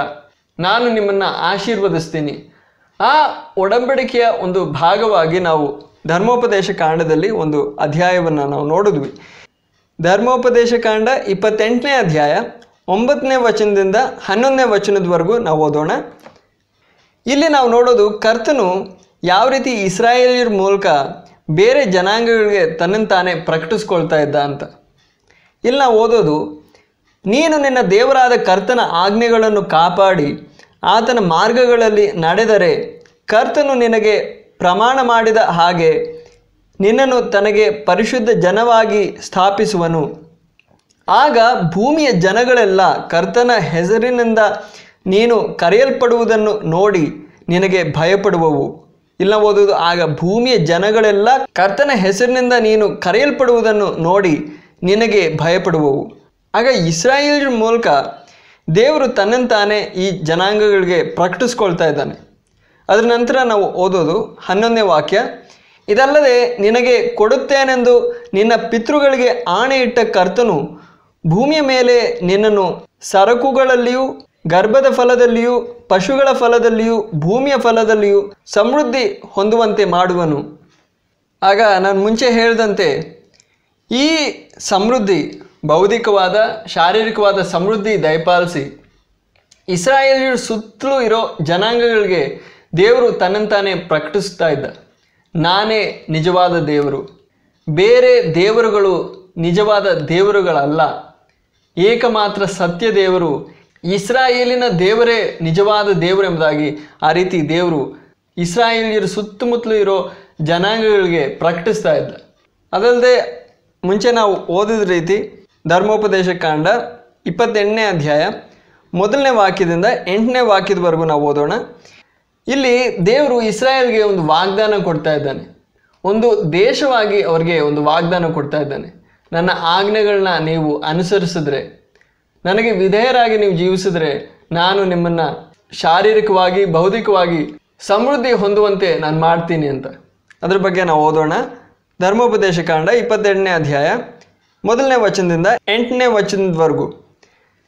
ನಾನು ನಿಮ್ಮನ್ನು ಆಶೀರ್ವದಿಸ್ತೀನಿ. ಆ ಒಡಂಬಡಿಕೆಯ ಒಂದು ಭಾಗವಾಗಿ ನಾವು ಧರ್ಮೋಪದೇಶ ಕಾಂಡದಲ್ಲಿ ಒಂದು ಅಧ್ಯಾಯವನ್ನು ನಾವು ನೋಡಿದ್ವಿ. ಧರ್ಮೋಪದೇಶ ಕಾಂಡ 28ನೇ ಅಧ್ಯಾಯ 9ನೇ ವಚನದಿಂದ 11ನೇ ವಚನದವರೆಗೂ ನಾವು ಓದೋಣ. ಇಲ್ಲಿ ನಾವು ನೋಡೋದು ಕರ್ತನು ಯಾವ ರೀತಿ ಇಸ್ರಾಯೇಲ್ಯರ ಮೂಲಕ ಬೇರೆ ಜನಾಂಗಗಳಿಗೆ ತನ್ನನ್ನು ತಾನೇ ಪ್ರಕಟಿಸ್ಕೊಳ್ತಾ ಇದ್ದ ಅಂತ. ಇಲ್ಲಿ ನಾವು ಓದೋದು, ನೀನು ನಿನ್ನ ದೇವರಾದ ಕರ್ತನ ಆಜ್ಞೆಗಳನ್ನು ಕಾಪಾಡಿ ಆತನ ಮಾರ್ಗಗಳಲ್ಲಿ ನಡೆದರೆ ಕರ್ತನು ನಿನಗೆ ಪ್ರಮಾಣ ಮಾಡಿದ ಹಾಗೆ ನಿನ್ನನ್ನು ತನಗೆ ಪರಿಶುದ್ಧ ಜನವಾಗಿ ಸ್ಥಾಪಿಸುವನು. ಆಗ ಭೂಮಿಯ ಜನಗಳೆಲ್ಲ ಕರ್ತನ ಹೆಸರಿನಿಂದ ನೀನು ಕರೆಯಲ್ಪಡುವುದನ್ನು ನೋಡಿ ನಿನಗೆ ಭಯಪಡುವವು. ಇಲ್ಲ ಓದುವುದು, ಆಗ ಭೂಮಿಯ ಜನಗಳೆಲ್ಲ ಕರ್ತನ ಹೆಸರಿನಿಂದ ನೀನು ಕರೆಯಲ್ಪಡುವುದನ್ನು ನೋಡಿ ನಿನಗೆ ಭಯಪಡುವವು. ಆಗ ಇಸ್ರಾಯೇಲ್ಯರ ಮೂಲಕ ದೇವರು ತನ್ನಂತಾನೇ ಈ ಜನಾಂಗಗಳಿಗೆ ಪ್ರಕಟಿಸ್ಕೊಳ್ತಾ ಇದ್ದಾನೆ. ಅದರ ನಂತರ ನಾವು ಓದೋದು 11ನೇ ವಾಕ್ಯ. ಇದಲ್ಲದೆ ನಿನಗೆ ಕೊಡುತ್ತೇನೆಂದು ನಿನ್ನ ಪಿತೃಗಳಿಗೆ ಆಣೆ ಇಟ್ಟ ಕರ್ತನು ಭೂಮಿಯ ಮೇಲೆ ನಿನ್ನನ್ನು ಸರಕುಗಳಲ್ಲಿಯೂ ಗರ್ಭದ ಫಲದಲ್ಲಿಯೂ ಪಶುಗಳ ಫಲದಲ್ಲಿಯೂ ಭೂಮಿಯ ಫಲದಲ್ಲಿಯೂ ಸಮೃದ್ಧಿ ಹೊಂದುವಂತೆ ಮಾಡುವನು. ಆಗ ನಾನು ಮುಂಚೆ ಹೇಳಿದಂತೆ ಈ ಸಮೃದ್ಧಿ, ಬೌದ್ಧಿಕವಾದ ಶಾರೀರಿಕವಾದ ಸಮೃದ್ಧಿ ದಯಪಾಲಿಸಿ ಇಸ್ರಾಯೇಲ್ಯರ ಸುತ್ತಲೂ ಇರೋ ಜನಾಂಗಗಳಿಗೆ ದೇವರು ತನ್ನಂತಾನೇ ಪ್ರಕಟಿಸ್ತಾ ಇದ್ದ. ನಾನೇ ನಿಜವಾದ ದೇವರು, ಬೇರೆ ದೇವರುಗಳು ನಿಜವಾದ ದೇವರುಗಳಲ್ಲ, ಏಕಮಾತ್ರ ಸತ್ಯ ದೇವರು, ಇಸ್ರಾಯೇಲಿನ ದೇವರೇ ನಿಜವಾದ ದೇವರು ಎಂಬುದಾಗಿ ಆ ರೀತಿ ದೇವರು ಇಸ್ರಾಯೇಲಿಯರ ಸುತ್ತಮುತ್ತಲೂ ಇರೋ ಜನಾಂಗಗಳಿಗೆ ಪ್ರಕಟಿಸ್ತಾ ಇದ್ದ. ಅದಲ್ಲದೆ ಮುಂಚೆ ನಾವು ಓದಿದ ರೀತಿ ಧರ್ಮೋಪದೇಶ ಕಾಂಡ 28ನೇ ಅಧ್ಯಾಯ 1ನೇ ವಾಕ್ಯದಿಂದ 8ನೇ ವಾಕ್ಯದವರೆಗೂ ನಾವು ಓದೋಣ. ಇಲ್ಲಿ ದೇವರು ಇಸ್ರಾಯೇಲ್ಗೆ ಒಂದು ವಾಗ್ದಾನ ಕೊಡ್ತಾ ಇದ್ದಾನೆ. ಒಂದು ದೇಶವಾಗಿ ಅವರಿಗೆ ಒಂದು ವಾಗ್ದಾನ ಕೊಡ್ತಾ ಇದ್ದಾನೆ. ನನ್ನ ಆಜ್ಞೆಗಳನ್ನ ನೀವು ಅನುಸರಿಸಿದ್ರೆ, ನನಗೆ ವಿಧೇಯರಾಗಿ ನೀವು ಜೀವಿಸಿದ್ರೆ, ನಾನು ನಿಮ್ಮನ್ನು ಶಾರೀರಿಕವಾಗಿ ಬೌದ್ಧಿಕವಾಗಿ ಸಮೃದ್ಧಿ ಹೊಂದುವಂತೆ ನಾನು ಮಾಡ್ತೀನಿ ಅಂತ. ಅದ್ರ ಬಗ್ಗೆ ನಾವು ಓದೋಣ. ಧರ್ಮೋಪದೇಶ ಕಾಂಡ 28ನೇ ಅಧ್ಯಾಯ 1ನೇ ವಚನದಿಂದ 8ನೇ ವಚನದವರೆಗೂ.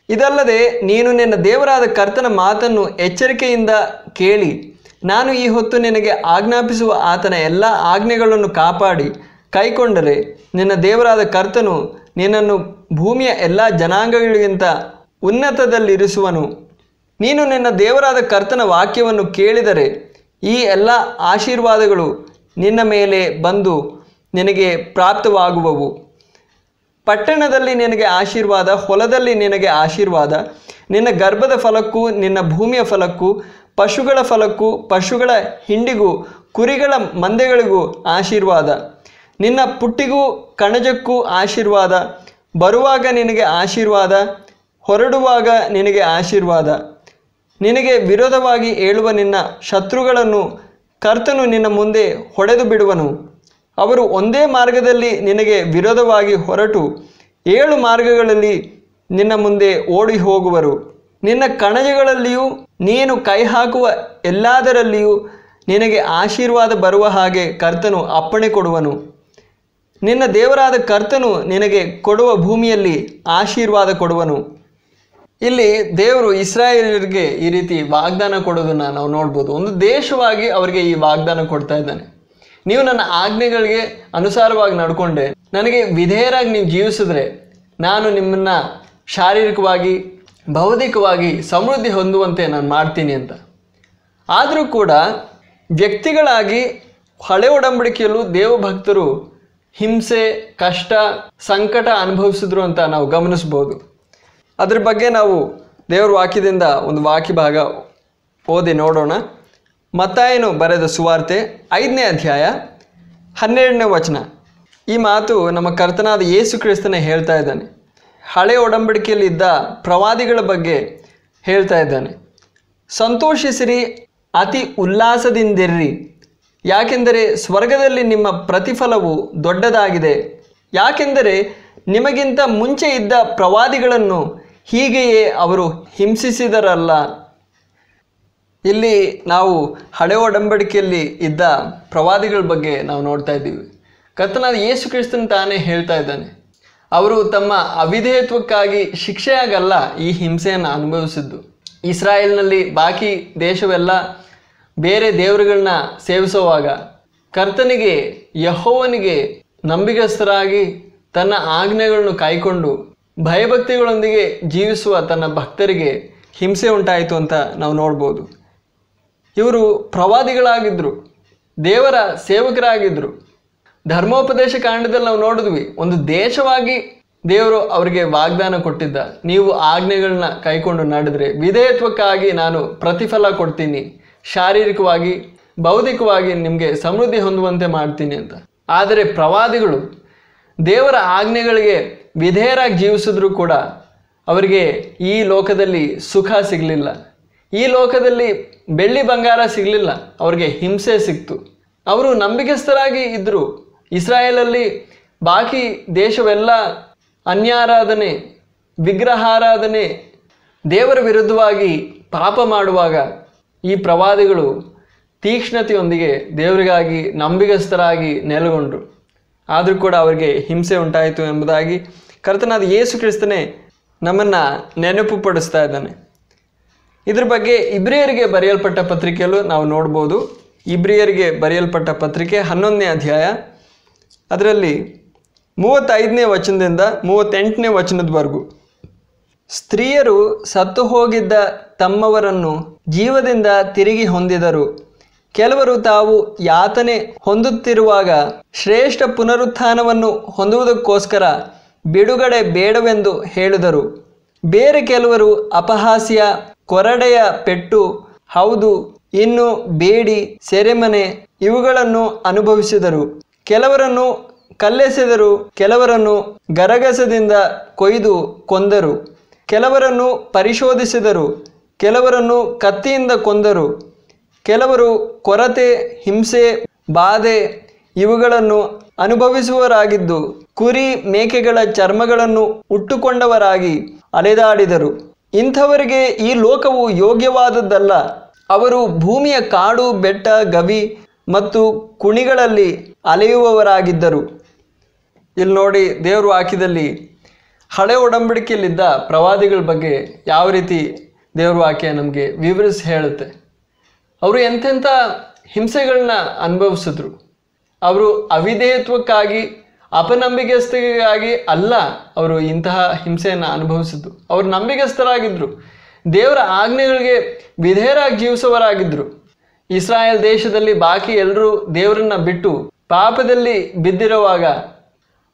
ಇದಲ್ಲದೆ ನೀನು ನಿನ್ನ ದೇವರಾದ ಕರ್ತನ ಮಾತನ್ನು ಎಚ್ಚರಿಕೆಯಿಂದ ಕೇಳಿ, ನಾನು ಈ ಹೊತ್ತು ನಿನಗೆ ಆಜ್ಞಾಪಿಸುವ ಆತನ ಎಲ್ಲ ಆಜ್ಞೆಗಳನ್ನು ಕಾಪಾಡಿ ಕೈಕೊಂಡರೆ ನಿನ್ನ ದೇವರಾದ ಕರ್ತನು ನಿನ್ನನ್ನು ಭೂಮಿಯ ಎಲ್ಲ ಜನಾಂಗಗಳಿಗಿಂತ ಉನ್ನತದಲ್ಲಿರಿಸುವನು. ನೀನು ನಿನ್ನ ದೇವರಾದ ಕರ್ತನ ವಾಕ್ಯವನ್ನು ಕೇಳಿದರೆ ಈ ಎಲ್ಲ ಆಶೀರ್ವಾದಗಳು ನಿನ್ನ ಮೇಲೆ ಬಂದು ನಿನಗೆ ಪ್ರಾಪ್ತವಾಗುವವು. ಪಟ್ಟಣದಲ್ಲಿ ನಿನಗೆ ಆಶೀರ್ವಾದ, ಹೊಲದಲ್ಲಿ ನಿನಗೆ ಆಶೀರ್ವಾದ, ನಿನ್ನ ಗರ್ಭದ ಫಲಕ್ಕೂ ನಿನ್ನ ಭೂಮಿಯ ಫಲಕ್ಕೂ ಪಶುಗಳ ಫಲಕ್ಕೂ ಪಶುಗಳ ಹಿಂಡಿಗೂ ಕುರಿಗಳ ಮಂದೆಗಳಿಗೂ ಆಶೀರ್ವಾದ, ನಿನ್ನ ಪುಟ್ಟಿಗೂ ಕಣಜಕ್ಕೂ ಆಶೀರ್ವಾದ, ಬರುವಾಗ ನಿನಗೆ ಆಶೀರ್ವಾದ, ಹೊರಡುವಾಗ ನಿನಗೆ ಆಶೀರ್ವಾದ. ನಿನಗೆ ವಿರೋಧವಾಗಿ ಏಳುವ ನಿನ್ನ ಶತ್ರುಗಳನ್ನು ಕರ್ತನು ನಿನ್ನ ಮುಂದೆ ಹೊಡೆದು ಬಿಡುವನು. ಅವರು ಒಂದೇ ಮಾರ್ಗದಲ್ಲಿ ನಿನಗೆ ವಿರೋಧವಾಗಿ ಹೊರಟು 7 ಮಾರ್ಗಗಳಲ್ಲಿ ನಿನ್ನ ಮುಂದೆ ಓಡಿ ಹೋಗುವರು. ನಿನ್ನ ಕಣಜಗಳಲ್ಲಿಯೂ ನೀನು ಕೈ ಹಾಕುವ ಎಲ್ಲದರಲ್ಲಿಯೂ ನಿನಗೆ ಆಶೀರ್ವಾದ ಬರುವ ಹಾಗೆ ಕರ್ತನು ಅಪ್ಪಣೆ ಕೊಡುವನು. ನಿನ್ನ ದೇವರಾದ ಕರ್ತನು ನಿನಗೆ ಕೊಡುವ ಭೂಮಿಯಲ್ಲಿ ಆಶೀರ್ವಾದ ಕೊಡುವನು. ಇಲ್ಲಿ ದೇವರು ಇಸ್ರಾಯೇಲರಿಗೆ ಈ ರೀತಿ ವಾಗ್ದಾನ ಕೊಡೋದನ್ನು ನಾವು ನೋಡ್ಬೋದು. ಒಂದು ದೇಶವಾಗಿ ಅವರಿಗೆ ಈ ವಾಗ್ದಾನ ಕೊಡ್ತಾ ಇದ್ದಾನೆ. ನೀವು ನನ್ನ ಆಜ್ಞೆಗಳಿಗೆ ಅನುಸಾರವಾಗಿ ನಡ್ಕೊಂಡೆ, ನನಗೆ ವಿಧೇಯರಾಗಿ ನೀವು ಜೀವಿಸಿದ್ರೆ, ನಾನು ನಿಮ್ಮನ್ನು ಶಾರೀರಿಕವಾಗಿ ಬೌದ್ಧಿಕವಾಗಿ ಸಮೃದ್ಧಿ ಹೊಂದುವಂತೆ ನಾನು ಮಾಡ್ತೀನಿ ಅಂತ. ಆದರೂ ಕೂಡ ವ್ಯಕ್ತಿಗಳಾಗಿ ಹಳೆ ಒಡಂಬಡಿಕೆಯಲ್ಲೂ ದೇವಭಕ್ತರು ಹಿಂಸೆ, ಕಷ್ಟ, ಸಂಕಟ ಅನುಭವಿಸಿದ್ರು ಅಂತ ನಾವು ಗಮನಿಸ್ಬೋದು. ಅದ್ರ ಬಗ್ಗೆ ನಾವು ದೇವರ ವಾಕ್ಯದಿಂದ ಒಂದು ವಾಕ್ಯ ಭಾಗ ಓದಿ ನೋಡೋಣ. ಮತ್ತಾಯನು ಬರೆದ ಸುವಾರ್ತೆ 5ನೇ ಅಧ್ಯಾಯ 12ನೇ ವಚನ. ಈ ಮಾತು ನಮ್ಮ ಕರ್ತನಾದ ಯೇಸು ಕ್ರಿಸ್ತನೇ ಹೇಳ್ತಾ ಇದ್ದಾನೆ. ಹಳೆ ಒಡಂಬಡಿಕೆಯಲ್ಲಿ ಇದ್ದ ಪ್ರವಾದಿಗಳ ಬಗ್ಗೆ ಹೇಳ್ತಾ ಇದ್ದಾನೆ. ಸಂತೋಷಿಸಿರಿ, ಅತಿ ಉಲ್ಲಾಸದಿಂದಿರ್ರಿ, ಯಾಕೆಂದರೆ ಸ್ವರ್ಗದಲ್ಲಿ ನಿಮ್ಮ ಪ್ರತಿಫಲವು ದೊಡ್ಡದಾಗಿದೆ. ಯಾಕೆಂದರೆ ನಿಮಗಿಂತ ಮುಂಚೆ ಇದ್ದ ಪ್ರವಾದಿಗಳನ್ನು ಹೀಗೆಯೇ ಅವರು ಹಿಂಸಿಸಿದರಲ್ಲ. ಇಲ್ಲಿ ನಾವು ಹಳೆ ಒಡಂಬಡಿಕೆಯಲ್ಲಿ ಇದ್ದ ಪ್ರವಾದಿಗಳ ಬಗ್ಗೆ ನಾವು ನೋಡ್ತಾ ಇದ್ದೀವಿ. ಕರ್ತನಾದ ಯೇಸು ಕ್ರಿಸ್ತನ್ ತಾನೇ ಹೇಳ್ತಾ ಇದ್ದಾನೆ, ಅವರು ತಮ್ಮ ಅವಿಧೇಯತ್ವಕ್ಕಾಗಿ ಶಿಕ್ಷೆಯಾಗಲ್ಲ ಈ ಹಿಂಸೆಯನ್ನು ಅನುಭವಿಸಿದ್ದು. ಇಸ್ರಾಯೇಲ್ನಲ್ಲಿ ಬಾಕಿ ದೇಶವೆಲ್ಲ ಬೇರೆ ದೇವರುಗಳನ್ನ ಸೇವಿಸುವಾಗ ಕರ್ತನಿಗೆ, ಯೆಹೋವನಿಗೆ ನಂಬಿಗಸ್ತರಾಗಿ ತನ್ನ ಆಜ್ಞೆಗಳನ್ನು ಕೈಕೊಂಡು ಭಯಭಕ್ತಿಗಳೊಂದಿಗೆ ಜೀವಿಸುವ ತನ್ನ ಭಕ್ತರಿಗೆ ಹಿಂಸೆ ಉಂಟಾಯಿತು ಅಂತ ನಾವು ನೋಡ್ಬೋದು. ಇವರು ಪ್ರವಾದಿಗಳಾಗಿದ್ದರು, ದೇವರ ಸೇವಕರಾಗಿದ್ದರು. ಧರ್ಮೋಪದೇಶ ಕಾಂಡದಲ್ಲಿ ನಾವು ನೋಡಿದ್ವಿ, ಒಂದು ದೇಶವಾಗಿ ದೇವರು ಅವರಿಗೆ ವಾಗ್ದಾನ ಕೊಟ್ಟಿದ್ದ, ನೀವು ಆಜ್ಞೆಗಳನ್ನ ಕೈಕೊಂಡು ನಡೆದ್ರೆ ವಿಧೇಯತ್ವಕ್ಕಾಗಿ ನಾನು ಪ್ರತಿಫಲ ಕೊಡ್ತೀನಿ, ಶಾರೀರಿಕವಾಗಿ ಬೌದ್ಧಿಕವಾಗಿ ನಿಮಗೆ ಸಮೃದ್ಧಿ ಹೊಂದುವಂತೆ ಮಾಡ್ತೀನಿ ಅಂತ. ಆದರೆ ಪ್ರವಾದಿಗಳು ದೇವರ ಆಜ್ಞೆಗಳಿಗೆ ವಿಧೇಯರಾಗಿ ಜೀವಿಸಿದ್ರು ಕೂಡ ಅವರಿಗೆ ಈ ಲೋಕದಲ್ಲಿ ಸುಖ ಸಿಗಲಿಲ್ಲ, ಈ ಲೋಕದಲ್ಲಿ ಬೆಳ್ಳಿ ಬಂಗಾರ ಸಿಗಲಿಲ್ಲ, ಅವ್ರಿಗೆ ಹಿಂಸೆ ಸಿಕ್ತು. ಅವರು ನಂಬಿಕೆಸ್ಥರಾಗಿ ಇದ್ದರು. ಇಸ್ರಾಯೇಲಲ್ಲಿ ಬಾಕಿ ದೇಶವೆಲ್ಲ ಅನ್ಯಾರಾಧನೆ, ವಿಗ್ರಹಾರಾಧನೆ, ದೇವರ ವಿರುದ್ಧವಾಗಿ ಪಾಪ ಮಾಡುವಾಗ ಈ ಪ್ರವಾದಿಗಳು ತೀಕ್ಷ್ಣತೆಯೊಂದಿಗೆ ದೇವರಿಗಾಗಿ ನಂಬಿಗಸ್ತರಾಗಿ ನೆಲೆಗೊಂಡರು. ಆದರೂ ಕೂಡ ಅವರಿಗೆ ಹಿಂಸೆ ಉಂಟಾಯಿತು ಎಂಬುದಾಗಿ ಕರ್ತನಾದ ಯೇಸು ಕ್ರಿಸ್ತನೇ ನಮ್ಮನ್ನು ನೆನಪು ಪಡಿಸ್ತಾ ಇದ್ದಾನೆ. ಇದ್ರ ಬಗ್ಗೆ ಇಬ್ರಿಯರಿಗೆ ಬರೆಯಲ್ಪಟ್ಟ ಪತ್ರಿಕೆಯಲ್ಲೂ ನಾವು ನೋಡ್ಬೋದು. ಇಬ್ರಿಯರಿಗೆ ಬರೆಯಲ್ಪಟ್ಟ ಪತ್ರಿಕೆ 11ನೇ ಅಧ್ಯಾಯ, ಅದರಲ್ಲಿ 35ನೇ ವಚನದಿಂದ 38ನೇ ವಚನದವರೆಗೂ, ಸ್ತ್ರೀಯರು ಸತ್ತು ಹೋಗಿದ್ದ ತಮ್ಮವರನ್ನು ಜೀವದಿಂದ ತಿರುಗಿ ಹೊಂದಿದರು. ಕೆಲವರು ತಾವು ಯಾತನೆ ಹೊಂದುತ್ತಿರುವಾಗ ಶ್ರೇಷ್ಠ ಪುನರುತ್ಥಾನವನ್ನು ಹೊಂದುವುದಕ್ಕೋಸ್ಕರ ಬಿಡುಗಡೆ ಬೇಡವೆಂದು ಹೇಳಿದರು. ಬೇರೆ ಕೆಲವರು ಅಪಹಾಸ್ಯ, ಕೊರಡೆಯ ಪೆಟ್ಟು, ಹೌದು, ಇನ್ನು ಬೇಡಿ, ಸೆರೆಮನೆ ಇವುಗಳನ್ನು ಅನುಭವಿಸಿದರು. ಕೆಲವರನ್ನು ಕಲ್ಲೆಸೆದರು, ಕೆಲವರನ್ನು ಗರಗಸದಿಂದ ಕೊಯ್ದು ಕೊಂದರು, ಕೆಲವರನ್ನು ಪರಿಶೋಧಿಸಿದರು, ಕೆಲವರನ್ನು ಕತ್ತಿಯಿಂದ ಕೊಂದರು. ಕೆಲವರು ಕೊರತೆ, ಹಿಂಸೆ, ಬಾಧೆ ಇವುಗಳನ್ನು ಅನುಭವಿಸುವವರಾಗಿದ್ದು ಕುರಿ ಮೇಕೆಗಳ ಚರ್ಮಗಳನ್ನು ಉಟ್ಟುಕೊಂಡವರಾಗಿ ಅಲೆದಾಡಿದರು. ಇಂಥವರಿಗೆ ಈ ಲೋಕವು ಯೋಗ್ಯವಾದದ್ದಲ್ಲ. ಅವರು ಭೂಮಿಯ ಕಾಡು, ಬೆಟ್ಟ, ಗವಿ ಮತ್ತು ಕುಣಿಗಳಲ್ಲಿ ಅಲೆಯುವವರಾಗಿದ್ದರು. ಇಲ್ಲಿ ನೋಡಿ, ದೇವರು ವಾಕ್ಯದಲ್ಲಿ ಹಳೆ ಒಡಂಬಡಿಕೆಯಲ್ಲಿದ್ದ ಪ್ರವಾದಿಗಳ ಬಗ್ಗೆ ಯಾವ ರೀತಿ ದೇವ್ರ ವಾಕ್ಯ ನಮಗೆ ವಿವರಿಸಿ ಹೇಳುತ್ತೆ. ಅವರು ಎಂತೆಂಥ ಹಿಂಸೆಗಳನ್ನ ಅನುಭವಿಸಿದ್ರು. ಅವರು ಅವಿಧೇಯತ್ವಕ್ಕಾಗಿ, ಅಪನಂಬಿಕೆಸ್ತಿಗಾಗಿ ಅಲ್ಲ ಅವರು ಇಂತಹ ಹಿಂಸೆಯನ್ನು ಅನುಭವಿಸಿದ್ದು. ಅವರು ನಂಬಿಗಸ್ತರಾಗಿದ್ದರು, ದೇವರ ಆಜ್ಞೆಗಳಿಗೆ ವಿಧೇಯರಾಗಿ ಜೀವಿಸುವವರಾಗಿದ್ದರು. ಇಸ್ರಾಯೇಲ್ ದೇಶದಲ್ಲಿ ಬಾಕಿ ಎಲ್ಲರೂ ದೇವರನ್ನ ಬಿಟ್ಟು ಪಾಪದಲ್ಲಿ ಬಿದ್ದಿರುವಾಗ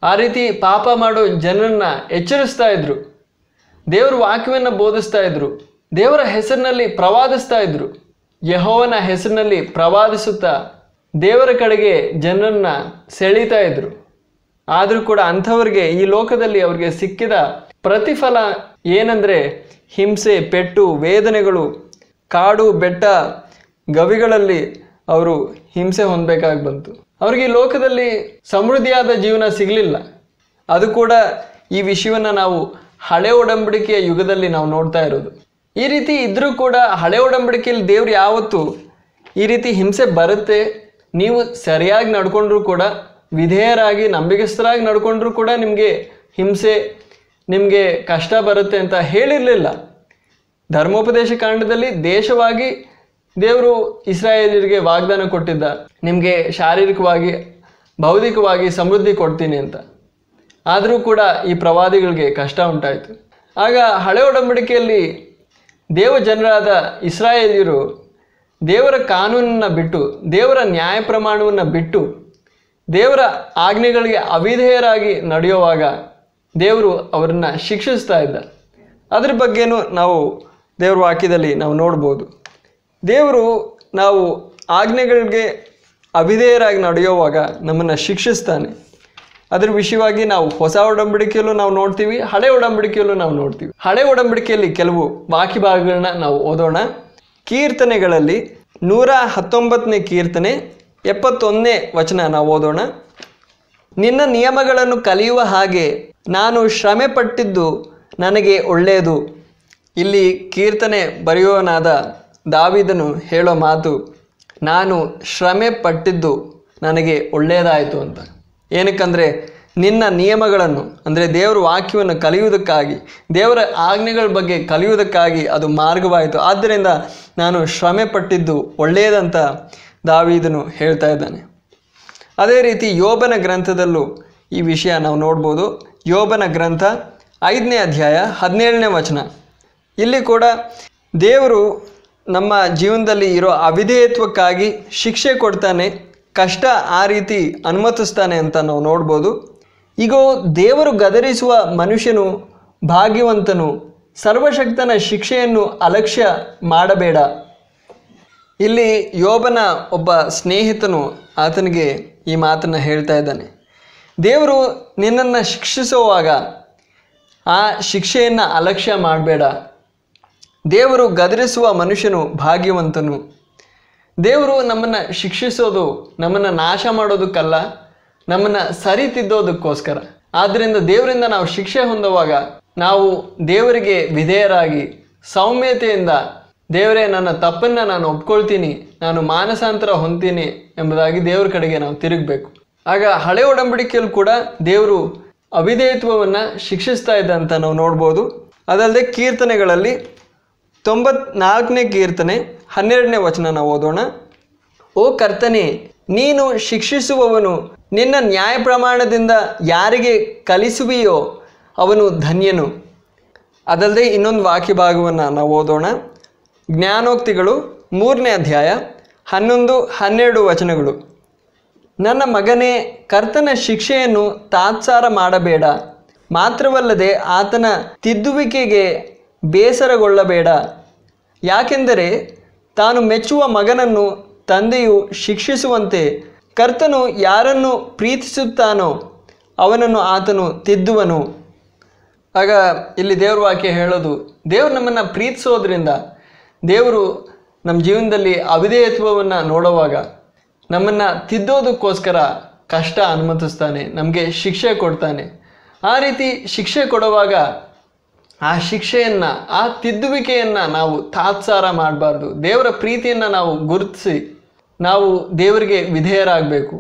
ಆ ರೀತಿ ಪಾಪ ಮಾಡೋ ಜನರನ್ನ ಎಚ್ಚರಿಸ್ತಾ ಇದ್ರು, ದೇವರ ವಾಕ್ಯವನ್ನು ಬೋಧಿಸ್ತಾ ಇದ್ರು, ದೇವರ ಹೆಸರಿನಲ್ಲಿ ಪ್ರವಾದಿಸ್ತಾ ಇದ್ರು. ಯೆಹೋವನ ಹೆಸರಿನಲ್ಲಿ ಪ್ರವಾದಿಸುತ್ತಾ ದೇವರ ಕಡೆಗೆ ಜನರನ್ನ ಸೆಳೀತಾ ಇದ್ರು. ಆದರೂ ಕೂಡ ಅಂಥವ್ರಿಗೆ ಈ ಲೋಕದಲ್ಲಿ ಅವ್ರಿಗೆ ಸಿಕ್ಕಿದ ಪ್ರತಿಫಲ ಏನಂದರೆ ಹಿಂಸೆ, ಪೆಟ್ಟು, ವೇದನೆಗಳು, ಕಾಡು, ಬೆಟ್ಟ, ಗವಿಗಳಲ್ಲಿ ಅವರು ಹಿಂಸೆ ಹೊಂದಬೇಕಾಗಿ ಬಂತು. ಅವ್ರಿಗೆ ಈ ಲೋಕದಲ್ಲಿ ಸಮೃದ್ಧಿಯಾದ ಜೀವನ ಸಿಗಲಿಲ್ಲ. ಅದು ಕೂಡ ಈ ವಿಷಯವನ್ನು ನಾವು ಹಳೆ ಒಡಂಬಡಿಕೆಯ ಯುಗದಲ್ಲಿ ನಾವು ನೋಡ್ತಾ ಇರೋದು. ಈ ರೀತಿ ಇದ್ರೂ ಕೂಡ ಹಳೆ ಒಡಂಬಡಿಕೆಯಲ್ಲಿ ದೇವ್ರು ಯಾವತ್ತು ಈ ರೀತಿ ಹಿಂಸೆ ಬರುತ್ತೆ, ನೀವು ಸರಿಯಾಗಿ ನಡ್ಕೊಂಡ್ರೂ ಕೂಡ, ವಿಧೇಯರಾಗಿ ನಂಬಿಗಸ್ತರಾಗಿ ನಡ್ಕೊಂಡ್ರೂ ಕೂಡ ನಿಮಗೆ ಹಿಂಸೆ, ನಿಮಗೆ ಕಷ್ಟ ಬರುತ್ತೆ ಅಂತ ಹೇಳಿರಲಿಲ್ಲ. ಧರ್ಮೋಪದೇಶ ಕಾಂಡದಲ್ಲಿ ದೇಶವಾಗಿ ದೇವರು ಇಸ್ರಾಯೇಲರಿಗೆ ವಾಗ್ದಾನ ಕೊಟ್ಟಿದ್ದ, ನಿಮಗೆ ಶಾರೀರಿಕವಾಗಿ, ಬೌದ್ಧಿಕವಾಗಿ ಸಮೃದ್ಧಿ ಕೊಡ್ತೀನಿ ಅಂತ. ಆದರೂ ಕೂಡ ಈ ಪ್ರವಾದಿಗಳಿಗೆ ಕಷ್ಟ ಉಂಟಾಯಿತು. ಆಗ ಹಳೆ ಒಡಂಬಡಿಕೆಯಲ್ಲಿ ದೇವ ಜನರಾದ ಇಸ್ರಾಯೇಲ್ಯರು ದೇವರ ಕಾನೂನನ್ನು ಬಿಟ್ಟು, ದೇವರ ನ್ಯಾಯ ಪ್ರಮಾಣವನ್ನು ಬಿಟ್ಟು, ದೇವರ ಆಜ್ಞೆಗಳಿಗೆ ಅವಿಧೇಯರಾಗಿ ನಡೆಯುವಾಗ ದೇವರು ಅವರನ್ನು ಶಿಕ್ಷಿಸ್ತಾ ಇದ್ದ. ಅದ್ರ ಬಗ್ಗೆನೂ ನಾವು ದೇವ್ರ ವಾಕ್ಯದಲ್ಲಿ ನಾವು ನೋಡ್ಬೋದು. ದೇವರು ನಾವು ಆಜ್ಞೆಗಳಿಗೆ ಅವಿಧೇಯರಾಗಿ ನಡೆಯುವಾಗ ನಮ್ಮನ್ನು ಶಿಕ್ಷಿಸ್ತಾನೆ. ಅದ್ರ ವಿಷಯವಾಗಿ ನಾವು ಹೊಸ ಒಡಂಬಡಿಕೆಯಲ್ಲೂ ನಾವು ನೋಡ್ತೀವಿ, ಹಳೆ ಒಡಂಬಡಿಕೆಯಲ್ಲೂ ನಾವು ನೋಡ್ತೀವಿ. ಹಳೆ ಒಡಂಬಡಿಕೆಯಲ್ಲಿ ಕೆಲವು ವಾಕ್ಯ ಭಾಗಗಳನ್ನ ನಾವು ಓದೋಣ. ಕೀರ್ತನೆಗಳಲ್ಲಿ 119ನೇ ಕೀರ್ತನೆ 71ನೇ ವಚನ ನಾವು ಓದೋಣ. ನಿನ್ನ ನಿಯಮಗಳನ್ನು ಕಲಿಯುವ ಹಾಗೆ ನಾನು ಶ್ರಮೆ ಪಟ್ಟಿದ್ದು ನನಗೆ ಒಳ್ಳೆಯದು. ಇಲ್ಲಿ ಕೀರ್ತನೆ ಬರೆಯುವವನಾದ ದಾವೀದನು ಹೇಳೋ ಮಾತು, ನಾನು ಶ್ರಮೆ ಪಟ್ಟಿದ್ದು ನನಗೆ ಒಳ್ಳೆಯದಾಯಿತು ಅಂತ. ಏನಕ್ಕಂದರೆ ನಿನ್ನ ನಿಯಮಗಳನ್ನು, ಅಂದರೆ ದೇವರ ವಾಕ್ಯವನ್ನು ಕಲಿಯುವುದಕ್ಕಾಗಿ, ದೇವರ ಆಜ್ಞೆಗಳ ಬಗ್ಗೆ ಕಲಿಯುವುದಕ್ಕಾಗಿ ಅದು ಮಾರ್ಗವಾಯಿತು. ಆದ್ದರಿಂದ ನಾನು ಶ್ರಮೆ ಪಟ್ಟಿದ್ದು ಒಳ್ಳೆಯದಂತ ದಾವೀದನು ಹೇಳ್ತಾ ಇದ್ದಾನೆ. ಅದೇ ರೀತಿ ಯೋಬನ ಗ್ರಂಥದಲ್ಲೂ ಈ ವಿಷಯ ನಾವು ನೋಡ್ಬೋದು. ಯೋಬನ ಗ್ರಂಥ 5ನೇ ಅಧ್ಯಾಯ 17ನೇ ವಚನ. ಇಲ್ಲಿ ಕೂಡ ದೇವರು ನಮ್ಮ ಜೀವನದಲ್ಲಿ ಇರೋ ಅವಿಧೇಯತ್ವಕ್ಕಾಗಿ ಶಿಕ್ಷೆ ಕೊಡ್ತಾನೆ, ಕಷ್ಟ ಆ ರೀತಿ ಅನುಮತಿಸ್ತಾನೆ ಅಂತ ನಾವು ನೋಡ್ಬೋದು. ಈಗ ದೇವರು ಗದರಿಸುವ ಮನುಷ್ಯನು ಭಾಗ್ಯವಂತನು, ಸರ್ವಶಕ್ತನ ಶಿಕ್ಷೆಯನ್ನು ಅಲಕ್ಷ್ಯ ಮಾಡಬೇಡ. ಇಲ್ಲಿ ಯೋಬನ ಒಬ್ಬ ಸ್ನೇಹಿತನು ಆತನಿಗೆ ಈ ಮಾತನ್ನು ಹೇಳ್ತಾ ಇದ್ದಾನೆ. ದೇವರು ನಿನ್ನನ್ನು ಶಿಕ್ಷಿಸುವಾಗ ಆ ಶಿಕ್ಷೆಯನ್ನು ಅಲಕ್ಷ್ಯ ಮಾಡಬೇಡ. ದೇವರು ಗದರಿಸುವ ಮನುಷ್ಯನು ಭಾಗ್ಯವಂತನು. ದೇವರು ನಮ್ಮನ್ನು ಶಿಕ್ಷಿಸೋದು ನಮ್ಮನ್ನು ನಾಶ ಮಾಡೋದಕ್ಕಲ್ಲ, ನಮ್ಮನ್ನು ಸರಿತಿದ್ದೋದಕ್ಕೋಸ್ಕರ. ಆದ್ದರಿಂದ ದೇವರಿಂದ ನಾವು ಶಿಕ್ಷೆ ಹೊಂದುವಾಗ ನಾವು ದೇವರಿಗೆ ವಿಧೇಯರಾಗಿ ಸೌಮ್ಯತೆಯಿಂದ ದೇವರೇ ನನ್ನ ತಪ್ಪನ್ನು ನಾನು ಒಪ್ಕೊಳ್ತೀನಿ, ನಾನು ಮಾನಸಾಂತರ ಹೊಂದ್ತೀನಿ ಎಂಬುದಾಗಿ ದೇವರ ಕಡೆಗೆ ನಾವು ತಿರುಗಬೇಕು. ಆಗ ಹಳೆ ಒಡಂಬಡಿಕೆಯಲ್ಲೂ ಕೂಡ ದೇವರು ಅವಿಧೇಯತ್ವವನ್ನು ಶಿಕ್ಷಿಸ್ತಾ ಇದ್ದ ಅಂತ ನಾವು ನೋಡ್ಬೋದು. ಅದಲ್ಲದೆ ಕೀರ್ತನೆಗಳಲ್ಲಿ 94ನೇ ಕೀರ್ತನೆ 12ನೇ ವಚನ ನಾವು ಓದೋಣ. ಓ ಕರ್ತನೇ, ನೀನು ಶಿಕ್ಷಿಸುವವನು, ನಿನ್ನ ನ್ಯಾಯ ಪ್ರಮಾಣದಿಂದ ಯಾರಿಗೆ ಕಲಿಸುವಿಯೋ ಅವನು ಧನ್ಯನು. ಅದಲ್ಲದೆ ಇನ್ನೊಂದು ವಾಕ್ಯ ಭಾಗವನ್ನು ನಾವು ಓದೋಣ. ಜ್ಞಾನೋಕ್ತಿಗಳು 3ನೇ ಅಧ್ಯಾಯ 11-12 ವಚನಗಳು. ನನ್ನ ಮಗನೇ, ಕರ್ತನ ಶಿಕ್ಷೆಯನ್ನು ತಾತ್ಸಾರ ಮಾಡಬೇಡ, ಮಾತ್ರವಲ್ಲದೆ ಆತನ ತಿದ್ದುವಿಕೆಗೆ ಬೇಸರಗೊಳ್ಳಬೇಡ. ಯಾಕೆಂದರೆ ತಾನು ಮೆಚ್ಚುವ ಮಗನನ್ನು ತಂದೆಯು ಶಿಕ್ಷಿಸುವಂತೆ ಕರ್ತನು ಯಾರನ್ನು ಪ್ರೀತಿಸುತ್ತಾನೋ ಅವನನ್ನು ಆತನು ತಿದ್ದುವನು. ಆಗ ಇಲ್ಲಿ ದೇವ್ರ ವಾಕ್ಯ ಹೇಳೋದು, ದೇವರು ನಮ್ಮನ್ನು ಪ್ರೀತಿಸೋದ್ರಿಂದ, ದೇವರು ನಮ್ಮ ಜೀವನದಲ್ಲಿ ಅವಿಧೇಯತ್ವವನ್ನು ನೋಡುವಾಗ ನಮ್ಮನ್ನು ತಿದ್ದೋದಕ್ಕೋಸ್ಕರ ಕಷ್ಟ ಅನುಮತಿಸ್ತಾನೆ, ನಮಗೆ ಶಿಕ್ಷೆ ಕೊಡ್ತಾನೆ. ಆ ರೀತಿ ಶಿಕ್ಷೆ ಕೊಡುವಾಗ ಆ ಶಿಕ್ಷೆಯನ್ನು, ಆ ತಿದ್ದುವಿಕೆಯನ್ನು ನಾವು ತಾತ್ಸಾರ ಮಾಡಬಾರ್ದು. ದೇವರ ಪ್ರೀತಿಯನ್ನು ನಾವು ಗುರುತಿಸಿ ನಾವು ದೇವರಿಗೆ ವಿಧೇಯರಾಗಬೇಕು.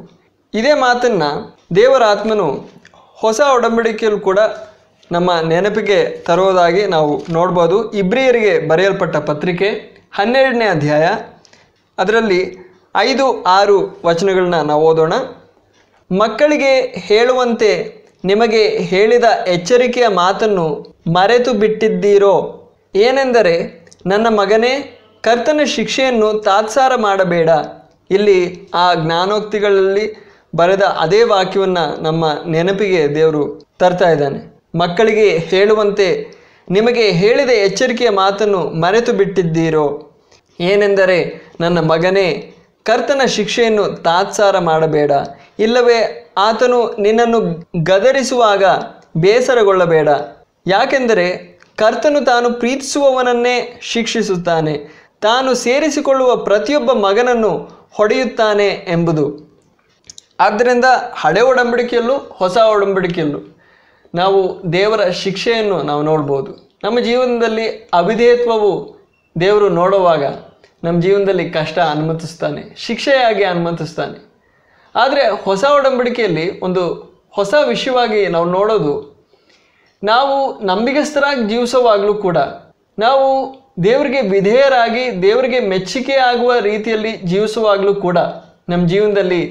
ಇದೇ ಮಾತನ್ನು ದೇವರ ಆತ್ಮನು ಹೊಸ ಒಡಂಬಡಿಕೆಯಲ್ಲೂ ಕೂಡ ನಮ್ಮ ನೆನಪಿಗೆ ತರುವುದಾಗಿ ನಾವು ನೋಡ್ಬೋದು. ಇಬ್ರಿಯರಿಗೆ ಬರೆಯಲ್ಪಟ್ಟ ಪತ್ರಿಕೆ 12ನೇ ಅಧ್ಯಾಯ ಅದರಲ್ಲಿ 5-6 ವಚನಗಳನ್ನ ನಾವು ಓದೋಣ. ಮಕ್ಕಳಿಗೆ ಹೇಳುವಂತೆ ನಿಮಗೆ ಹೇಳಿದ ಎಚ್ಚರಿಕೆಯ ಮಾತನ್ನು ಮರೆತು ಬಿಟ್ಟಿದ್ದೀರೋ? ಏನೆಂದರೆ, ನನ್ನ ಮಗನೇ, ಕರ್ತನ ಶಿಕ್ಷೆಯನ್ನು ತಾತ್ಸಾರ ಮಾಡಬೇಡ. ಇಲ್ಲಿ ಆ ಜ್ಞಾನೋಕ್ತಿಗಳಲ್ಲಿ ಬರೆದ ಅದೇ ವಾಕ್ಯವನ್ನು ನಮ್ಮ ನೆನಪಿಗೆ ದೇವರು ತರ್ತಾ ಇದ್ದಾನೆ. ಮಕ್ಕಳಿಗೆ ಹೇಳುವಂತೆ ನಿಮಗೆ ಹೇಳಿದ ಎಚ್ಚರಿಕೆಯ ಮಾತನ್ನು ಮರೆತು ಬಿಟ್ಟಿದ್ದೀರೋ? ಏನೆಂದರೆ, ನನ್ನ ಮಗನೇ, ಕರ್ತನ ಶಿಕ್ಷೆಯನ್ನು ತಾತ್ಸಾರ ಮಾಡಬೇಡ, ಇಲ್ಲವೇ ಆತನು ನಿನ್ನನ್ನು ಗದರಿಸುವಾಗ ಬೇಸರಗೊಳ್ಳಬೇಡ. ಯಾಕೆಂದರೆ ಕರ್ತನು ತಾನು ಪ್ರೀತಿಸುವವನನ್ನೇ ಶಿಕ್ಷಿಸುತ್ತಾನೆ, ತಾನು ಸೇರಿಸಿಕೊಳ್ಳುವ ಪ್ರತಿಯೊಬ್ಬ ಮಗನನ್ನು ಹೊಡೆಯುತ್ತಾನೆ ಎಂಬುದು. ಆದ್ದರಿಂದ ಹಳೆ ಒಡಂಬಡಿಕೆಯಲ್ಲೂ ಹೊಸ ಒಡಂಬಡಿಕೆಯಲ್ಲೂ ನಾವು ದೇವರ ಶಿಕ್ಷೆಯನ್ನು ನಾವು ನೋಡ್ಬೋದು. ನಮ್ಮ ಜೀವನದಲ್ಲಿ ಅವಿಧೇಯತ್ವವು ದೇವರು ನೋಡುವಾಗ ನಮ್ಮ ಜೀವನದಲ್ಲಿ ಕಷ್ಟ ಅನುಮತಿಸ್ತಾನೆ, ಶಿಕ್ಷೆಯಾಗಿ ಅನುಮತಿಸ್ತಾನೆ. ಆದರೆ ಹೊಸ ಒಡಂಬಡಿಕೆಯಲ್ಲಿ ಒಂದು ಹೊಸ ವಿಷಯವಾಗಿ ನಾವು ನೋಡೋದು, ನಾವು ನಂಬಿಗಸ್ತರಾಗಿ ಜೀವಿಸುವಾಗಲೂ ಕೂಡ ನಾವು ದೇವರಿಗೆ ವಿಧೇಯರಾಗಿ ದೇವರಿಗೆ ಮೆಚ್ಚುಗೆ ಆಗುವ ರೀತಿಯಲ್ಲಿ ಜೀವಿಸುವಾಗಲೂ ಕೂಡ ನಮ್ಮ ಜೀವನದಲ್ಲಿ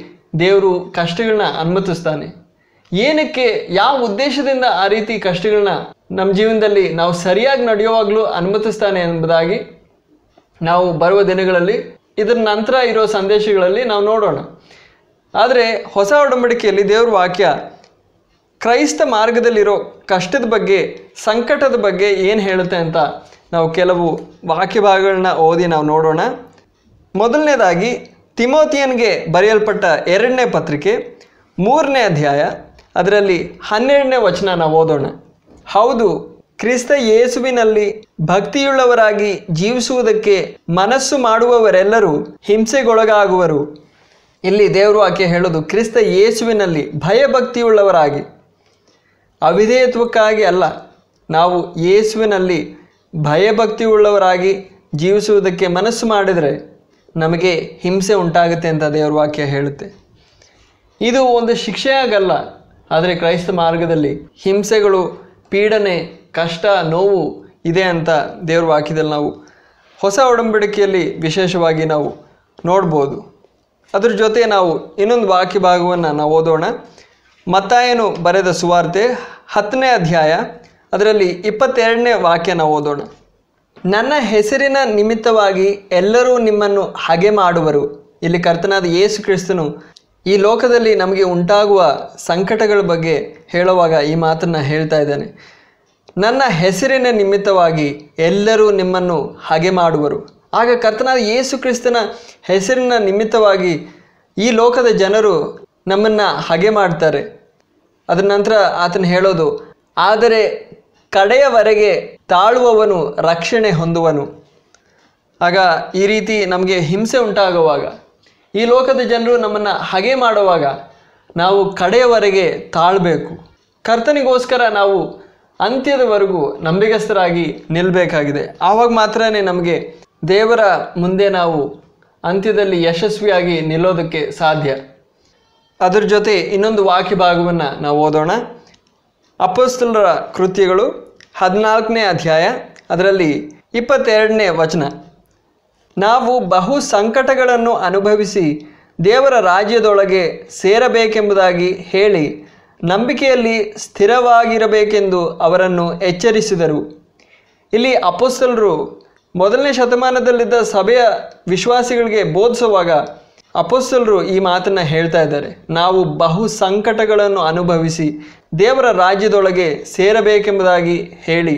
ದೇವರು ಕಷ್ಟಗಳನ್ನ ಅನುಮತಿಸ್ತಾನೆ. ಏನಕ್ಕೆ, ಯಾವ ಉದ್ದೇಶದಿಂದ ಆ ರೀತಿ ಕಷ್ಟಗಳನ್ನ ನಮ್ಮ ಜೀವನದಲ್ಲಿ ನಾವು ಸರಿಯಾಗಿ ನಡೆಯುವಾಗಲೂ ಅನುಮತಿಸ್ತಾನೆ ಎಂಬುದಾಗಿ ನಾವು ಬರುವ ದಿನಗಳಲ್ಲಿ ಇದರ ನಂತರ ಇರೋ ಸಂದೇಶಗಳಲ್ಲಿ ನಾವು ನೋಡೋಣ. ಆದರೆ ಹೊಸ ಒಡಂಬಡಿಕೆಯಲ್ಲಿ ದೇವ್ರ ವಾಕ್ಯ ಕ್ರೈಸ್ತ ಮಾರ್ಗದಲ್ಲಿರೋ ಕಷ್ಟದ ಬಗ್ಗೆ, ಸಂಕಟದ ಬಗ್ಗೆ ಏನು ಹೇಳುತ್ತೆ ಅಂತ ನಾವು ಕೆಲವು ವಾಕ್ಯ ಭಾಗಗಳನ್ನ ಓದಿ ನಾವು ನೋಡೋಣ. ಮೊದಲನೇದಾಗಿ ತಿಮೋತಿಯನ್ಗೆ ಬರೆಯಲ್ಪಟ್ಟ 2ನೇ ಪತ್ರಿಕೆ 3ನೇ ಅಧ್ಯಾಯ ಅದರಲ್ಲಿ 12ನೇ ವಚನ ನಾವು ಓದೋಣ. ಹೌದು, ಕ್ರಿಸ್ತ ಯೇಸುವಿನಲ್ಲಿ ಭಕ್ತಿಯುಳ್ಳವರಾಗಿ ಜೀವಿಸುವುದಕ್ಕೆ ಮನಸ್ಸು ಮಾಡುವವರೆಲ್ಲರೂ ಹಿಂಸೆಗೊಳಗಾಗುವರು. ಇಲ್ಲಿ ದೇವರು ವಾಕ್ಯ ಹೇಳೋದು, ಕ್ರಿಸ್ತ ಯೇಸುವಿನಲ್ಲಿ ಭಯಭಕ್ತಿಯುಳ್ಳವರಾಗಿ, ಅವಿಧೇಯತ್ವಕ್ಕಾಗಿ ಅಲ್ಲ, ನಾವು ಯೇಸುವಿನಲ್ಲಿ ಭಯಭಕ್ತಿಯುಳ್ಳವರಾಗಿ ಜೀವಿಸುವುದಕ್ಕೆ ಮನಸ್ಸು ಮಾಡಿದರೆ ನಮಗೆ ಹಿಂಸೆ ಉಂಟಾಗುತ್ತೆ ಅಂತ ದೇವ್ರ ವಾಕ್ಯ ಹೇಳುತ್ತೆ. ಇದು ಒಂದು ಶಿಕ್ಷೆಯಾಗಲ್ಲ, ಆದರೆ ಕ್ರೈಸ್ತ ಮಾರ್ಗದಲ್ಲಿ ಹಿಂಸೆಗಳು, ಪೀಡನೆ, ಕಷ್ಟ, ನೋವು ಇದೆ ಅಂತ ದೇವ್ರ ವಾಕ್ಯದಲ್ಲಿ ನಾವು ಹೊಸ ಒಡಂಬಡಿಕೆಯಲ್ಲಿ ವಿಶೇಷವಾಗಿ ನಾವು ನೋಡ್ಬೋದು. ಅದ್ರ ಜೊತೆ ನಾವು ಇನ್ನೊಂದು ವಾಕ್ಯ ಭಾಗವನ್ನು ನಾವು ಓದೋಣ. ಮತ್ತಾಯನು ಬರೆದ ಸುವಾರ್ತೆ 10ನೇ ಅಧ್ಯಾಯ ಅದರಲ್ಲಿ 22ನೇ ವಾಕ್ಯ ನಾವು ಓದೋಣ. ನನ್ನ ಹೆಸರಿನ ನಿಮಿತ್ತವಾಗಿ ಎಲ್ಲರೂ ನಿಮ್ಮನ್ನು ಹಾಗೆ ಮಾಡುವರು. ಇಲ್ಲಿ ಕರ್ತನಾದ ಯೇಸು ಕ್ರಿಸ್ತನು ಈ ಲೋಕದಲ್ಲಿ ನಮಗೆ ಉಂಟಾಗುವ ಸಂಕಟಗಳ ಬಗ್ಗೆ ಹೇಳುವಾಗ ಈ ಮಾತನ್ನು ಹೇಳ್ತಾ ಇದ್ದಾನೆ. ನನ್ನ ಹೆಸರಿನ ನಿಮಿತ್ತವಾಗಿ ಎಲ್ಲರೂ ನಿಮ್ಮನ್ನು ಹಾಗೆ ಮಾಡುವರು. ಆಗ ಕರ್ತನಾದ ಯೇಸು ಕ್ರಿಸ್ತನ ಹೆಸರಿನ ನಿಮಿತ್ತವಾಗಿ ಈ ಲೋಕದ ಜನರು ನಮ್ಮನ್ನು ಹಾಗೆ ಮಾಡ್ತಾರೆ. ಅದರ ನಂತರ ಆತನು ಹೇಳೋದು, ಆದರೆ ಕಡೆಯವರೆಗೆ ತಾಳುವವನು ರಕ್ಷಣೆ ಹೊಂದುವನು. ಆಗ ಈ ರೀತಿ ನಮಗೆ ಹಿಂಸೆ ಉಂಟಾಗುವಾಗ, ಈ ಲೋಕದ ಜನರು ನಮ್ಮನ್ನು ಹಾಗೆ ಮಾಡುವಾಗ ನಾವು ಕಡೆಯವರೆಗೆ ತಾಳಬೇಕು. ಕರ್ತನಿಗೋಸ್ಕರ ನಾವು ಅಂತ್ಯದವರೆಗೂ ನಂಬಿಗಸ್ತರಾಗಿ ನಿಲ್ಲಬೇಕಾಗಿದೆ. ಆವಾಗ ಮಾತ್ರನೇ ನಮಗೆ ದೇವರ ಮುಂದೆ ನಾವು ಅಂತ್ಯದಲ್ಲಿ ಯಶಸ್ವಿಯಾಗಿ ನಿಲ್ಲೋದಕ್ಕೆ ಸಾಧ್ಯ. ಅದರ ಜೊತೆ ಇನ್ನೊಂದು ವಾಕ್ಯ ಭಾಗವನ್ನು ನಾವು ಓದೋಣ. ಅಪೊಸ್ತಲರ ಕೃತ್ಯಗಳು 14ನೇ ಅಧ್ಯಾಯ, ಅದರಲ್ಲಿ 22ನೇ ವಚನ. ನಾವು ಬಹು ಸಂಕಟಗಳನ್ನು ಅನುಭವಿಸಿ ದೇವರ ರಾಜ್ಯದೊಳಗೆ ಸೇರಬೇಕೆಂಬುದಾಗಿ ಹೇಳಿ ನಂಬಿಕೆಯಲ್ಲಿ ಸ್ಥಿರವಾಗಿರಬೇಕೆಂದು ಅವರನ್ನು ಎಚ್ಚರಿಸಿದರು. ಇಲ್ಲಿ ಅಪೊಸ್ತಲರು ಮೊದಲನೇ ಶತಮಾನದಲ್ಲಿದ್ದ ಸಭೆಯ ವಿಶ್ವಾಸಿಗಳಿಗೆ ಬೋಧಿಸುವಾಗ ಅಪೊಸ್ತಲರು ಈ ಮಾತನ್ನು ಹೇಳ್ತಾ ಇದ್ದಾರೆ. ನಾವು ಬಹು ಸಂಕಟಗಳನ್ನು ಅನುಭವಿಸಿ ದೇವರ ರಾಜ್ಯದೊಳಗೆ ಸೇರಬೇಕೆಂಬುದಾಗಿ ಹೇಳಿ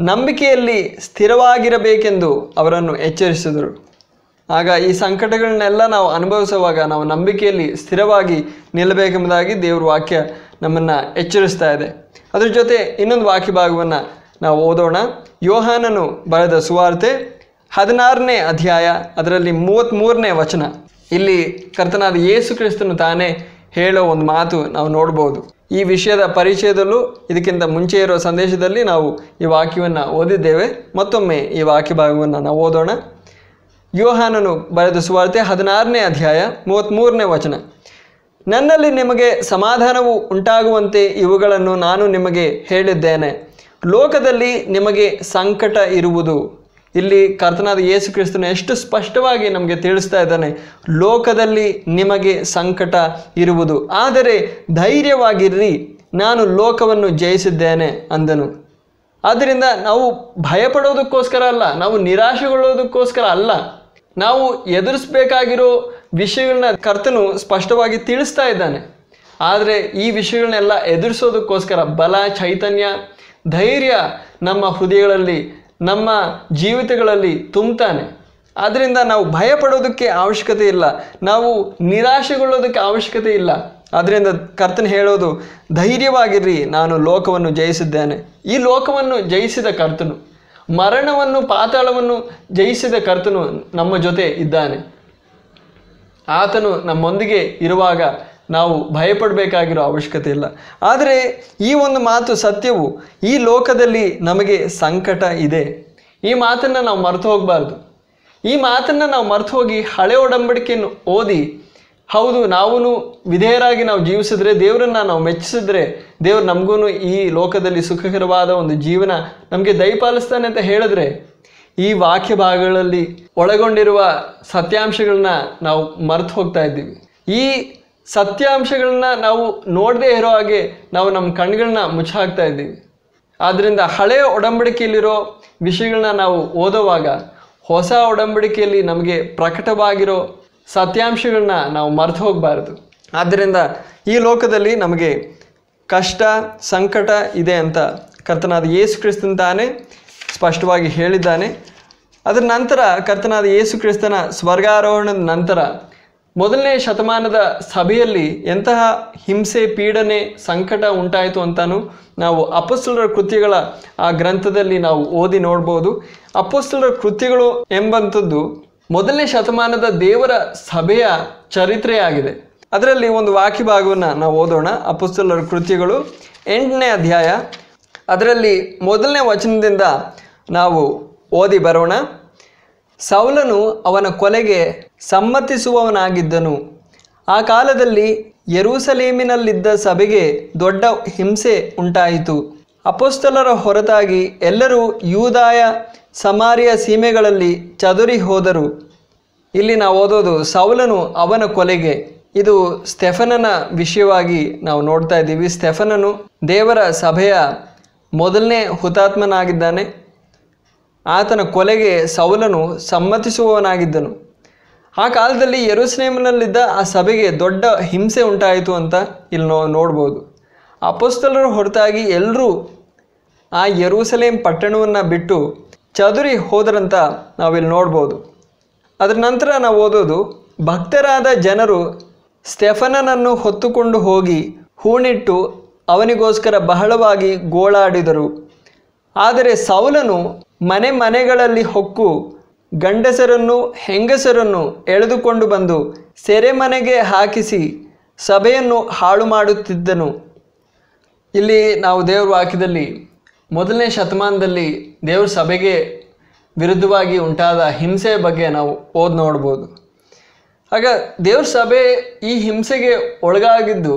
ನಂಬಿಕೆಯಲ್ಲಿ ಸ್ಥಿರವಾಗಿರಬೇಕೆಂದು ಅವರನ್ನು ಎಚ್ಚರಿಸಿದರು. ಆಗ ಈ ಸಂಕಟಗಳನ್ನೆಲ್ಲ ನಾವು ಅನುಭವಿಸುವಾಗ ನಾವು ನಂಬಿಕೆಯಲ್ಲಿ ಸ್ಥಿರವಾಗಿ ನಿಲ್ಲಬೇಕೆಂಬುದಾಗಿ ದೇವರ ವಾಕ್ಯ ನಮ್ಮನ್ನು ಎಚ್ಚರಿಸ್ತಾ ಇದೆ. ಅದ್ರ ಜೊತೆ ಇನ್ನೊಂದು ವಾಕ್ಯ ಭಾಗವನ್ನು ನಾವು ಓದೋಣ. ಯೋಹಾನನು ಬರೆದ ಸುವಾರ್ತೆ 16ನೇ ಅಧ್ಯಾಯ, ಅದರಲ್ಲಿ 33ನೇ ವಚನ. ಇಲ್ಲಿ ಕರ್ತನಾದ ಯೇಸು ಕ್ರಿಸ್ತನು ತಾನೇ ಹೇಳೋ ಒಂದು ಮಾತು ನಾವು ನೋಡ್ಬೋದು. ಈ ವಿಷಯದ ಪರಿಚಯದಲ್ಲೂ ಇದಕ್ಕಿಂತ ಮುಂಚೆ ಇರೋ ಸಂದೇಶದಲ್ಲಿ ನಾವು ಈ ವಾಕ್ಯವನ್ನು ಓದಿದ್ದೇವೆ. ಮತ್ತೊಮ್ಮೆ ಈ ವಾಕ್ಯ ಭಾಗವನ್ನು ನಾವು ಓದೋಣ. ಯೋಹಾನನು ಬರೆದ ಸುವಾರ್ತೆ 16ನೇ ಅಧ್ಯಾಯ 33ನೇ ವಚನ. ನನ್ನಲ್ಲಿ ನಿಮಗೆ ಸಮಾಧಾನವು ಉಂಟಾಗುವಂತೆ ಇವುಗಳನ್ನು ನಾನು ನಿಮಗೆ ಹೇಳಿದ್ದೇನೆ. ಲೋಕದಲ್ಲಿ ನಿಮಗೆ ಸಂಕಟ ಇರುವುದು. ಇಲ್ಲಿ ಕರ್ತನಾದ ಯೇಸು ಕ್ರಿಸ್ತನು ಎಷ್ಟು ಸ್ಪಷ್ಟವಾಗಿ ನಮಗೆ ತಿಳಿಸ್ತಾ ಇದ್ದಾನೆ. ಲೋಕದಲ್ಲಿ ನಿಮಗೆ ಸಂಕಟ ಇರುವುದು, ಆದರೆ ಧೈರ್ಯವಾಗಿರ್ರಿ, ನಾನು ಲೋಕವನ್ನು ಜಯಿಸಿದ್ದೇನೆ ಅಂದನು. ಆದ್ದರಿಂದ ನಾವು ಭಯಪಡೋದಕ್ಕೋಸ್ಕರ ಅಲ್ಲ, ನಾವು ನಿರಾಶೆಗೊಳ್ಳೋದಕ್ಕೋಸ್ಕರ ಅಲ್ಲ, ನಾವು ಎದುರಿಸಬೇಕಾಗಿರೋ ವಿಷಯಗಳನ್ನ ಕರ್ತನು ಸ್ಪಷ್ಟವಾಗಿ ತಿಳಿಸ್ತಾ ಇದ್ದಾನೆ. ಆದರೆ ಈ ವಿಷಯಗಳನ್ನೆಲ್ಲ ಎದುರಿಸೋದಕ್ಕೋಸ್ಕರ ಬಲ, ಚೈತನ್ಯ, ಧೈರ್ಯ ನಮ್ಮ ಹೃದಯಗಳಲ್ಲಿ, ನಮ್ಮ ಜೀವಿತಗಳಲ್ಲಿ ತುಂಬುತ್ತಾನೆ. ಆದ್ದರಿಂದ ನಾವು ಭಯಪಡೋದಕ್ಕೆ ಅವಶ್ಯಕತೆ ಇಲ್ಲ, ನಾವು ನಿರಾಶೆಗೊಳ್ಳೋದಕ್ಕೆ ಅವಶ್ಯಕತೆ ಇಲ್ಲ. ಆದ್ದರಿಂದ ಕರ್ತನು ಹೇಳೋದು, ಧೈರ್ಯವಾಗಿರ್ರಿ, ನಾನು ಲೋಕವನ್ನು ಜಯಿಸಿದ್ದೇನೆ. ಈ ಲೋಕವನ್ನು ಜಯಿಸಿದ ಕರ್ತನು, ಮರಣವನ್ನು, ಪಾತಾಳವನ್ನು ಜಯಿಸಿದ ಕರ್ತನು ನಮ್ಮ ಜೊತೆ ಇದ್ದಾನೆ. ಆತನು ನಮ್ಮೊಂದಿಗೆ ಇರುವಾಗ ನಾವು ಭಯಪಡಬೇಕಾಗಿರೋ ಅವಶ್ಯಕತೆ ಇಲ್ಲ. ಆದರೆ ಈ ಒಂದು ಮಾತು ಸತ್ಯವು, ಈ ಲೋಕದಲ್ಲಿ ನಮಗೆ ಸಂಕಟ ಇದೆ. ಈ ಮಾತನ್ನು ನಾವು ಮರೆತು ಹೋಗಬಾರ್ದು. ಈ ಮಾತನ್ನು ನಾವು ಮರೆತು ಹೋಗಿ ಹಳೆ ಒಡಂಬಡಿಕೆಯನ್ನು ಓದಿ, ಹೌದು ನಾವು ವಿಧೇಯರಾಗಿ ನಾವು ಜೀವಿಸಿದ್ರೆ, ದೇವರನ್ನು ನಾವು ಮೆಚ್ಚಿಸಿದ್ರೆ, ದೇವರು ನಮಗೂ ಈ ಲೋಕದಲ್ಲಿ ಸುಖಕರವಾದ ಒಂದು ಜೀವನ ನಮಗೆ ದಯಪಾಲಿಸ್ತಾನೆ ಅಂತ ಹೇಳಿದ್ರೆ, ಈ ವಾಕ್ಯ ಭಾಗಗಳಲ್ಲಿ ಒಳಗೊಂಡಿರುವ ಸತ್ಯಾಂಶಗಳನ್ನ ನಾವು ಮರೆತು ಹೋಗ್ತಾ ಇದ್ದೀವಿ. ಈ ಸತ್ಯಾಂಶಗಳನ್ನ ನಾವು ನೋಡದೇ ಇರೋ ಹಾಗೆ ನಾವು ನಮ್ಮ ಕಣ್ಗಳನ್ನ ಮುಚ್ಚಾಕ್ತಾ ಇದ್ದೀವಿ. ಆದ್ದರಿಂದ ಹಳೆಯ ಒಡಂಬಡಿಕೆಯಲ್ಲಿರೋ ವಿಷಯಗಳನ್ನ ನಾವು ಓದುವಾಗ ಹೊಸ ಒಡಂಬಡಿಕೆಯಲ್ಲಿ ನಮಗೆ ಪ್ರಕಟವಾಗಿರೋ ಸತ್ಯಾಂಶಗಳನ್ನ ನಾವು ಮರೆತು ಹೋಗಬಾರ್ದು. ಆದ್ದರಿಂದ ಈ ಲೋಕದಲ್ಲಿ ನಮಗೆ ಕಷ್ಟ, ಸಂಕಟ ಇದೆ ಅಂತ ಕರ್ತನಾದ ಯೇಸು ಕ್ರಿಸ್ತನ ತಾನೇ ಸ್ಪಷ್ಟವಾಗಿ ಹೇಳಿದ್ದಾನೆ. ಅದರ ನಂತರ ಕರ್ತನಾದ ಯೇಸು ಕ್ರಿಸ್ತನ ಸ್ವರ್ಗಾರೋಹಣದ ನಂತರ ಮೊದಲನೇ ಶತಮಾನದ ಸಭೆಯಲ್ಲಿ ಎಂತಹ ಹಿಂಸೆ, ಪೀಡನೆ, ಸಂಕಟ ಉಂಟಾಯಿತು ಅಂತಾನು ನಾವು ಅಪೊಸ್ತಲರ ಕೃತ್ಯಗಳ ಆ ಗ್ರಂಥದಲ್ಲಿ ನಾವು ಓದಿ ನೋಡ್ಬೋದು. ಅಪೊಸ್ತಲರ ಕೃತ್ಯಗಳು ಎಂಬಂಥದ್ದು ಮೊದಲನೇ ಶತಮಾನದ ದೇವರ ಸಭೆಯ ಚರಿತ್ರೆಯಾಗಿದೆ. ಅದರಲ್ಲಿ ಒಂದು ವಾಕ್ಯ ಭಾಗವನ್ನು ನಾವು ಓದೋಣ. ಅಪೊಸ್ತಲರ ಕೃತ್ಯಗಳು 8ನೇ ಅಧ್ಯಾಯ, ಅದರಲ್ಲಿ 1ನೇ ವಚನದಿಂದ ನಾವು ಓದಿ ಬರೋಣ. ಸೌಲನು ಅವನ ಕೊಲೆಗೆ ಸಮ್ಮತಿಸುವವನಾಗಿದ್ದನು. ಆ ಕಾಲದಲ್ಲಿ ಯೆರೂಸಲೇಮಿನಲ್ಲಿದ್ದ ಸಭೆಗೆ ದೊಡ್ಡ ಹಿಂಸೆ ಉಂಟಾಯಿತು. ಅಪೊಸ್ತಲರ ಹೊರತಾಗಿ ಎಲ್ಲರೂ ಯೂದಾಯ, ಸಮಾರ್ಯ ಸೀಮೆಗಳಲ್ಲಿ ಚದುರಿ ಹೋದರು. ಇಲ್ಲಿ ನಾವು ಓದೋದು ಸೌಲನು ಅವನ ಕೊಲೆಗೆ. ಇದು ಸ್ಟೆಫನನ ವಿಷಯವಾಗಿ ನಾವು ನೋಡ್ತಾ ಇದ್ದೀವಿ. ಸ್ಟೆಫನನು ದೇವರ ಸಭೆಯ ಮೊದಲನೇ ಹುತಾತ್ಮನಾಗಿದ್ದಾನೆ. ಆತನ ಕೊಲೆಗೆ ಸೌಲನು ಸಮ್ಮತಿಸುವವನಾಗಿದ್ದನು. ಆ ಕಾಲದಲ್ಲಿ ಯೆರೂಸಲೇಮಿನಲ್ಲಿದ್ದ ಆ ಸಭೆಗೆ ದೊಡ್ಡ ಹಿಂಸೆ ಉಂಟಾಯಿತು ಅಂತ ಇಲ್ಲಿ ನೋಡ್ಬೋದು. ಅಪೊಸ್ತಲರ ಹೊರತಾಗಿ ಎಲ್ಲರೂ ಆ ಯೆರೂಸಲೇಮ್ ಪಟ್ಟಣವನ್ನು ಬಿಟ್ಟು ಚದುರಿ ಹೋದರಂತ ನಾವಿಲ್ಲಿ ನೋಡ್ಬೋದು. ಅದರ ನಂತರ ನಾವು ಓದೋದು, ಭಕ್ತರಾದ ಜನರು ಸ್ಟೆಫನನನ್ನು ಹೊತ್ತುಕೊಂಡು ಹೋಗಿ ಹೂಣಿಟ್ಟು ಅವನಿಗೋಸ್ಕರ ಬಹಳವಾಗಿ ಗೋಳಾಡಿದರು. ಆದರೆ ಸೌಲನು ಮನೆ ಮನೆಗಳಲ್ಲಿ ಹೊಕ್ಕು ಗಂಡಸರನ್ನು ಹೆಂಗಸರನ್ನು ಎಳೆದುಕೊಂಡು ಬಂದು ಸೆರೆಮನೆಗೆ ಹಾಕಿಸಿ ಸಭೆಯನ್ನು ಹಾಳು ಮಾಡುತ್ತಿದ್ದನು. ಇಲ್ಲಿ ನಾವು ದೇವರ ವಾಕ್ಯದಲ್ಲಿ ಮೊದಲನೇ ಶತಮಾನದಲ್ಲಿ ದೇವ್ರ ಸಭೆಗೆ ವಿರುದ್ಧವಾಗಿ ಉಂಟಾದ ಹಿಂಸೆಯ ಬಗ್ಗೆ ನಾವು ನೋಡ್ಬೋದು. ಆಗ ದೇವ್ರ ಸಭೆ ಈ ಹಿಂಸೆಗೆ ಒಳಗಾಗಿದ್ದು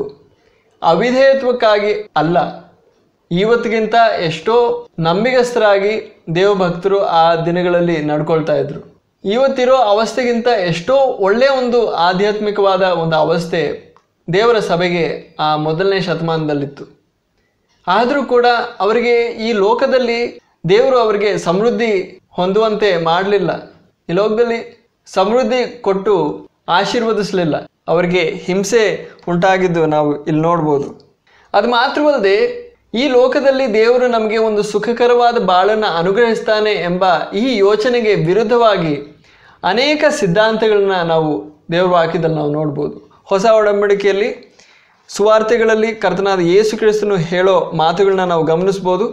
ಅವಿಧೇಯತ್ವಕ್ಕಾಗಿ ಅಲ್ಲ. ಇವತ್ತಿಗಿಂತ ಎಷ್ಟೋ ನಂಬಿಗಸ್ತರಾಗಿ ದೇವಭಕ್ತರು ಆ ದಿನಗಳಲ್ಲಿ ನಡ್ಕೊಳ್ತಾ ಇದ್ರು. ಇವತ್ತಿರೋ ಅವಸ್ಥೆಗಿಂತ ಎಷ್ಟೋ ಒಳ್ಳೆಯ ಒಂದು ಆಧ್ಯಾತ್ಮಿಕವಾದ ಒಂದು ಅವಸ್ಥೆ ದೇವರ ಸಭೆಗೆ ಆ ಮೊದಲನೇ ಶತಮಾನದಲ್ಲಿತ್ತು. ಆದರೂ ಕೂಡ ಅವರಿಗೆ ಈ ಲೋಕದಲ್ಲಿ ದೇವರು ಅವರಿಗೆ ಸಮೃದ್ಧಿ ಹೊಂದುವಂತೆ ಮಾಡಲಿಲ್ಲ. ಈ ಲೋಕದಲ್ಲಿ ಸಮೃದ್ಧಿ ಕೊಟ್ಟು ಆಶೀರ್ವದಿಸಲಿಲ್ಲ. ಅವರಿಗೆ ಹಿಂಸೆ ಉಂಟಾಗಿದ್ದು ನಾವು ಇಲ್ಲಿ ನೋಡ್ಬೋದು. ಅದು ಮಾತ್ರವಲ್ಲದೆ ಈ ಲೋಕದಲ್ಲಿ ದೇವರು ನಮಗೆ ಒಂದು ಸುಖಕರವಾದ ಬಾಳನ್ನು ಅನುಗ್ರಹಿಸ್ತಾನೆ ಎಂಬ ಈ ಯೋಚನೆಗೆ ವಿರುದ್ಧವಾಗಿ ಅನೇಕ ಸಿದ್ಧಾಂತಗಳನ್ನ ನಾವು ದೇವರ ವಾಕ್ಯದಲ್ಲಿ ನಾವು ನೋಡ್ಬೋದು. ಹೊಸ ಒಡಂಬಡಿಕೆಯಲ್ಲಿ ಸುವಾರ್ತೆಗಳಲ್ಲಿ ಕರ್ತನಾದ ಯೇಸು ಕ್ರಿಸ್ತನು ಹೇಳೋ ಮಾತುಗಳನ್ನ ನಾವು ಗಮನಿಸ್ಬೋದು.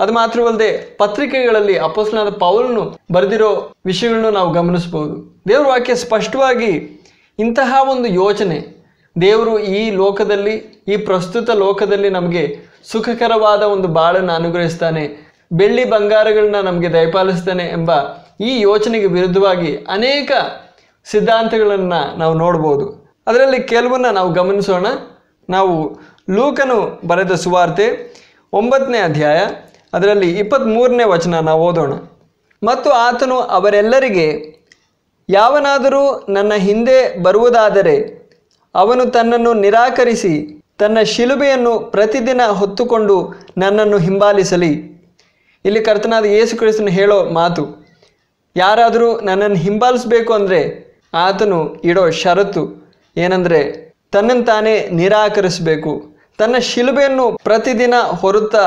ಅದು ಮಾತ್ರವಲ್ಲದೆ ಪತ್ರಿಕೆಗಳಲ್ಲಿ ಅಪೊಸ್ತಲನಾದ ಪೌಲನು ಬರೆದಿರೋ ವಿಷಯಗಳನ್ನು ನಾವು ಗಮನಿಸ್ಬೋದು. ದೇವರ ವಾಕ್ಯ ಸ್ಪಷ್ಟವಾಗಿ ಇಂತಹ ಒಂದು ಯೋಚನೆ, ದೇವರು ಈ ಲೋಕದಲ್ಲಿ, ಈ ಪ್ರಸ್ತುತ ಲೋಕದಲ್ಲಿ ನಮಗೆ ಸುಖಕರವಾದ ಒಂದು ಬಾಳನ್ನು ಅನುಗ್ರಹಿಸ್ತಾನೆ, ಬೆಳ್ಳಿ ಬಂಗಾರಗಳನ್ನ ನಮಗೆ ದಯಪಾಲಿಸ್ತಾನೆ ಎಂಬ ಈ ಯೋಚನೆಗೆ ವಿರುದ್ಧವಾಗಿ ಅನೇಕ ಸಿದ್ಧಾಂತಗಳನ್ನು ನಾವು ನೋಡ್ಬೋದು. ಅದರಲ್ಲಿ ಕೆಲವನ್ನ ನಾವು ಗಮನಿಸೋಣ. ನಾವು ಲೂಕನು ಬರೆದ ಸುವಾರ್ತೆ 9ನೇ ಅಧ್ಯಾಯ ಅದರಲ್ಲಿ 23ನೇ ವಚನ ನಾವು ಓದೋಣ. ಮತ್ತು ಆತನು ಅವರೆಲ್ಲರಿಗೆ, ಯಾವನಾದರೂ ನನ್ನ ಹಿಂದೆ ಬರುವುದಾದರೆ ಅವನು ತನ್ನನ್ನು ನಿರಾಕರಿಸಿ ತನ್ನ ಶಿಲುಬೆಯನ್ನು ಪ್ರತಿದಿನ ಹೊತ್ತುಕೊಂಡು ನನ್ನನ್ನು ಹಿಂಬಾಲಿಸಲಿ. ಇಲ್ಲಿ ಕರ್ತನಾದ ಯೇಸು ಕ್ರಿಸ್ತನು ಹೇಳೋ ಮಾತು, ಯಾರಾದರೂ ನನ್ನನ್ನು ಹಿಂಬಾಲಿಸಬೇಕು ಅಂದರೆ ಆತನು ಇಡೋ ಷರತ್ತು ಏನಂದರೆ ತನ್ನನ್ನು ತಾನೇ ನಿರಾಕರಿಸಬೇಕು, ತನ್ನ ಶಿಲುಬೆಯನ್ನು ಪ್ರತಿದಿನ ಹೊರುತ್ತಾ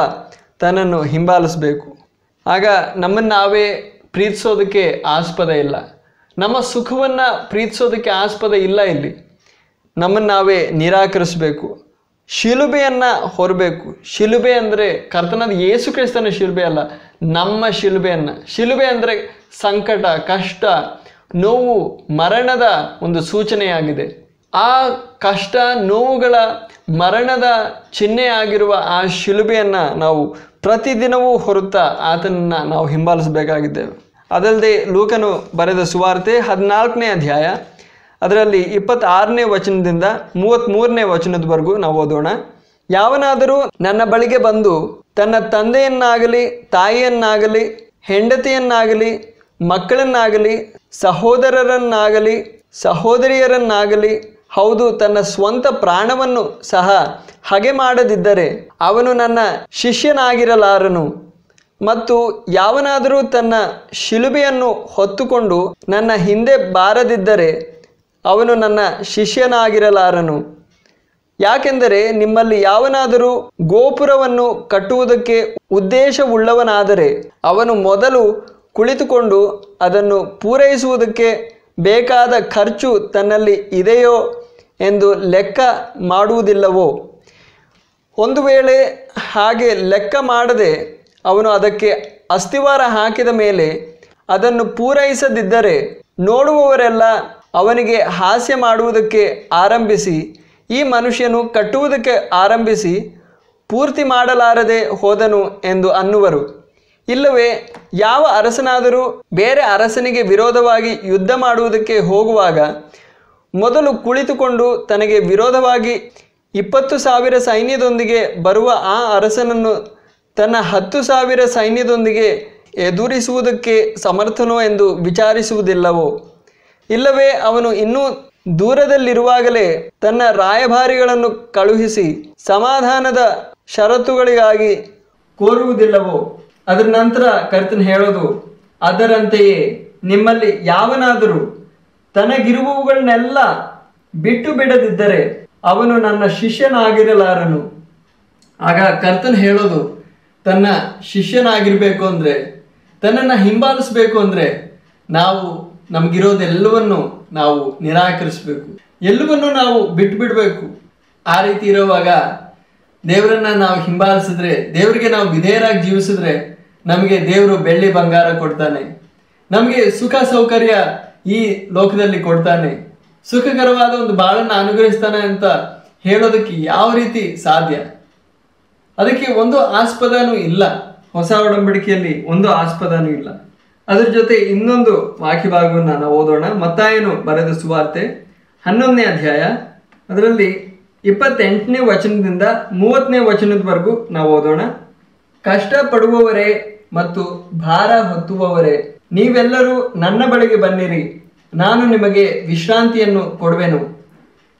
ತನ್ನನ್ನು ಹಿಂಬಾಲಿಸಬೇಕು. ಆಗ ನಮ್ಮನ್ನು ನಾವೇ ಪ್ರೀತಿಸೋದಕ್ಕೆ ಆಸ್ಪದ ಇಲ್ಲ, ನಮ್ಮ ಸುಖವನ್ನು ಪ್ರೀತಿಸೋದಕ್ಕೆ ಆಸ್ಪದ ಇಲ್ಲ. ಇಲ್ಲಿ ನಮ್ಮನ್ನು ನಾವೇ ನಿರಾಕರಿಸಬೇಕು, ಶಿಲುಬೆಯನ್ನು ಹೊರಬೇಕು. ಶಿಲುಬೆ ಅಂದರೆ ಕರ್ತನಾದ ಯೇಸು ಕ್ರಿಸ್ತನ ಶಿಲುಬೆ ಅಲ್ಲ, ನಮ್ಮ ಶಿಲುಬೆಯನ್ನು. ಶಿಲುಬೆ ಅಂದರೆ ಸಂಕಟ, ಕಷ್ಟ, ನೋವು, ಮರಣದ ಒಂದು ಸೂಚನೆಯಾಗಿದೆ. ಆ ಕಷ್ಟ, ನೋವುಗಳ, ಮರಣದ ಚಿಹ್ನೆಯಾಗಿರುವ ಆ ಶಿಲುಬೆಯನ್ನು ನಾವು ಪ್ರತಿದಿನವೂ ಹೊರುತ್ತಾ ಆತನನ್ನು ನಾವು ಹಿಂಬಾಲಿಸಬೇಕಾಗಿದ್ದೇವೆ. ಅದಲ್ಲದೆ ಲೂಕನು ಬರೆದ ಸುವಾರ್ತೆ 14ನೇ ಅಧ್ಯಾಯ ಅದರಲ್ಲಿ 26ನೇ ವಚನದಿಂದ 33ನೇ ವಚನದವರೆಗೂ ನಾವು ಓದೋಣ. ಯಾವನಾದರೂ ನನ್ನ ಬಳಿಗೆ ಬಂದು ತನ್ನ ತಂದೆಯನ್ನಾಗಲಿ ತಾಯಿಯನ್ನಾಗಲಿ ಹೆಂಡತಿಯನ್ನಾಗಲಿ ಮಕ್ಕಳನ್ನಾಗಲಿ ಸಹೋದರರನ್ನಾಗಲಿ ಸಹೋದರಿಯರನ್ನಾಗಲಿ, ಹೌದು ತನ್ನ ಸ್ವಂತ ಪ್ರಾಣವನ್ನು ಸಹ ಹಗೆ ಮಾಡದಿದ್ದರೆ ಅವನು ನನ್ನ ಶಿಷ್ಯನಾಗಿರಲಾರನು. ಮತ್ತು ಯಾವನಾದರೂ ತನ್ನ ಶಿಲುಬೆಯನ್ನು ಹೊತ್ತುಕೊಂಡು ನನ್ನ ಹಿಂದೆ ಬಾರದಿದ್ದರೆ ಅವನು ನನ್ನ ಶಿಷ್ಯನಾಗಿರಲಾರನು. ಯಾಕೆಂದರೆ ನಿಮ್ಮಲ್ಲಿ ಯಾವನಾದರೂ ಗೋಪುರವನ್ನು ಕಟ್ಟುವುದಕ್ಕೆ ಉದ್ದೇಶವುಳ್ಳವನಾದರೆ ಅವನು ಮೊದಲು ಕುಳಿತುಕೊಂಡು ಅದನ್ನು ಪೂರೈಸುವುದಕ್ಕೆ ಬೇಕಾದ ಖರ್ಚು ತನ್ನಲ್ಲಿ ಇದೆಯೋ ಎಂದು ಲೆಕ್ಕ ಮಾಡುವುದಿಲ್ಲವೋ? ಒಂದು ವೇಳೆ ಹಾಗೆ ಲೆಕ್ಕ ಮಾಡದೆ ಅವನು ಅದಕ್ಕೆ ಅಸ್ತಿವಾರ ಹಾಕಿದ ಮೇಲೆ ಅದನ್ನು ಪೂರೈಸದಿದ್ದರೆ ನೋಡುವವರೆಲ್ಲ ಅವನಿಗೆ ಹಾಸ್ಯ ಮಾಡುವುದಕ್ಕೆ ಆರಂಭಿಸಿ, ಈ ಮನುಷ್ಯನು ಕಟ್ಟುವುದಕ್ಕೆ ಆರಂಭಿಸಿ ಪೂರ್ತಿ ಮಾಡಲಾರದೆ ಹೋದನು ಎಂದು ಅನ್ನುವರು. ಇಲ್ಲವೇ ಯಾವ ಅರಸನಾದರೂ ಬೇರೆ ಅರಸನಿಗೆ ವಿರೋಧವಾಗಿ ಯುದ್ಧ ಮಾಡುವುದಕ್ಕೆ ಹೋಗುವಾಗ ಮೊದಲು ಕುಳಿತುಕೊಂಡು ತನಗೆ ವಿರೋಧವಾಗಿ 20,000 ಸೈನ್ಯದೊಂದಿಗೆ ಬರುವ ಆ ಅರಸನನ್ನು ತನ್ನ 10,000 ಸೈನ್ಯದೊಂದಿಗೆ ಎದುರಿಸುವುದಕ್ಕೆ ಸಮರ್ಥನೋ ಎಂದು ವಿಚಾರಿಸುವುದಿಲ್ಲವೋ? ಇಲ್ಲವೇ ಅವನು ಇನ್ನೂ ದೂರದಲ್ಲಿರುವಾಗಲೇ ತನ್ನ ರಾಯಭಾರಿಗಳನ್ನು ಕಳುಹಿಸಿ ಸಮಾಧಾನದ ಷರತ್ತುಗಳಿಗಾಗಿ ಕೋರುವುದಿಲ್ಲವೋ? ಅದರ ನಂತರ ಕರ್ತನು ಹೇಳೋದು, ಅದರಂತೆಯೇ ನಿಮ್ಮಲ್ಲಿ ಯಾವನಾದರೂ ತನಗಿರುವವುಗಳನ್ನೆಲ್ಲ ಬಿಟ್ಟು ಬಿಡದಿದ್ದರೆ ಅವನು ನನ್ನ ಶಿಷ್ಯನಾಗಿರಲಾರನು. ಆಗ ಕರ್ತನು ಹೇಳೋದು, ತನ್ನ ಶಿಷ್ಯನಾಗಿರಬೇಕು ಅಂದರೆ, ತನ್ನನ್ನು ಹಿಂಬಾಲಿಸಬೇಕು ಅಂದರೆ ನಾವು ನಮಗಿರೋದೆಲ್ಲವನ್ನು ನಾವು ನಿರಾಕರಿಸಬೇಕು, ಎಲ್ಲವನ್ನೂ ನಾವು ಬಿಟ್ಟು ಬಿಡಬೇಕು. ಆ ರೀತಿ ಇರುವಾಗ ದೇವರನ್ನ ನಾವು ಹಿಂಬಾಲಿಸಿದ್ರೆ, ದೇವರಿಗೆ ನಾವು ವಿಧೇಯರಾಗಿ ಜೀವಿಸಿದ್ರೆ ನಮಗೆ ದೇವರು ಬೆಳ್ಳಿ ಬಂಗಾರ ಕೊಡ್ತಾನೆ, ನಮಗೆ ಸುಖ ಸೌಕರ್ಯ ಈ ಲೋಕದಲ್ಲಿ ಕೊಡ್ತಾನೆ, ಸುಖಕರವಾದ ಒಂದು ಬಾಳನ್ನು ಅನುಗ್ರಹಿಸ್ತಾನೆ ಅಂತ ಹೇಳೋದಕ್ಕೆ ಯಾವ ರೀತಿ ಸಾಧ್ಯ? ಅದಕ್ಕೆ ಒಂದು ಆಸ್ಪದನೂ ಇಲ್ಲ. ಹೊಸ ಒಡಂಬಡಿಕೆಯಲ್ಲಿ ಒಂದು ಆಸ್ಪದನೂ ಇಲ್ಲ. ಅದರ ಜೊತೆ ಇನ್ನೊಂದು ವಾಕ್ಯ ಭಾಗವನ್ನು ನಾವು ಓದೋಣ. ಮತ್ತಾಯನು ಬರೆದ ಸುವಾರ್ತೆ 11ನೇ ಅಧ್ಯಾಯ, ಅದರಲ್ಲಿ 28ನೇ ವಚನದಿಂದ 30ನೇ ವಚನದವರೆಗೂ ನಾವು ಓದೋಣ. ಕಷ್ಟಪಡುವವರೇ ಮತ್ತು ಭಾರ ಹೊತ್ತುವವರೇ, ನೀವೆಲ್ಲರೂ ನನ್ನ ಬಳಿಗೆ ಬನ್ನಿರಿ, ನಾನು ನಿಮಗೆ ವಿಶ್ರಾಂತಿಯನ್ನು ಕೊಡುವೆನು.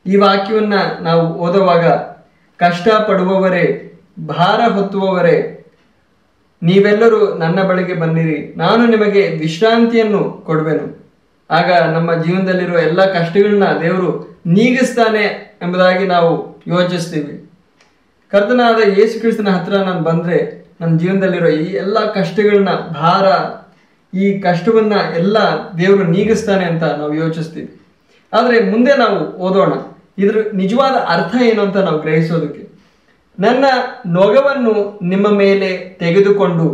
ಈ ವಾಕ್ಯವನ್ನು ನಾವು ಓದುವಾಗ ಕಷ್ಟಪಡುವವರೇ, ಭಾರ ಹೊತ್ತುವವರೇ, ನೀವೆಲ್ಲರೂ ನನ್ನ ಬಳಿಗೆ ಬನ್ನಿರಿ, ನಾನು ನಿಮಗೆ ವಿಶ್ರಾಂತಿಯನ್ನು ಕೊಡುವೆನು. ಆಗ ನಮ್ಮ ಜೀವನದಲ್ಲಿರುವ ಎಲ್ಲ ಕಷ್ಟಗಳನ್ನ ದೇವರು ನೀಗಿಸ್ತಾನೆ ಎಂಬುದಾಗಿ ನಾವು ಯೋಚಿಸ್ತೀವಿ. ಕರ್ತನಾದ ಯೇಸು ಕ್ರಿಸ್ತನ ಹತ್ರ ನಾನು ಬಂದರೆ ನಮ್ಮ ಜೀವನದಲ್ಲಿರೋ ಈ ಎಲ್ಲ ಕಷ್ಟಗಳನ್ನ, ಭಾರ, ಈ ಕಷ್ಟವನ್ನ ಎಲ್ಲ ದೇವರು ನೀಗಿಸ್ತಾನೆ ಅಂತ ನಾವು ಯೋಚಿಸ್ತೀವಿ. ಆದರೆ ಮುಂದೆ ನಾವು ಓದೋಣ, ಇದ್ರ ನಿಜವಾದ ಅರ್ಥ ಏನು ಅಂತ ನಾವು ಗ್ರಹಿಸೋದಕ್ಕೆ. ನನ್ನ ನೊಗವನ್ನು ನಿಮ್ಮ ಮೇಲೆ ತೆಗೆದುಕೊಂಡು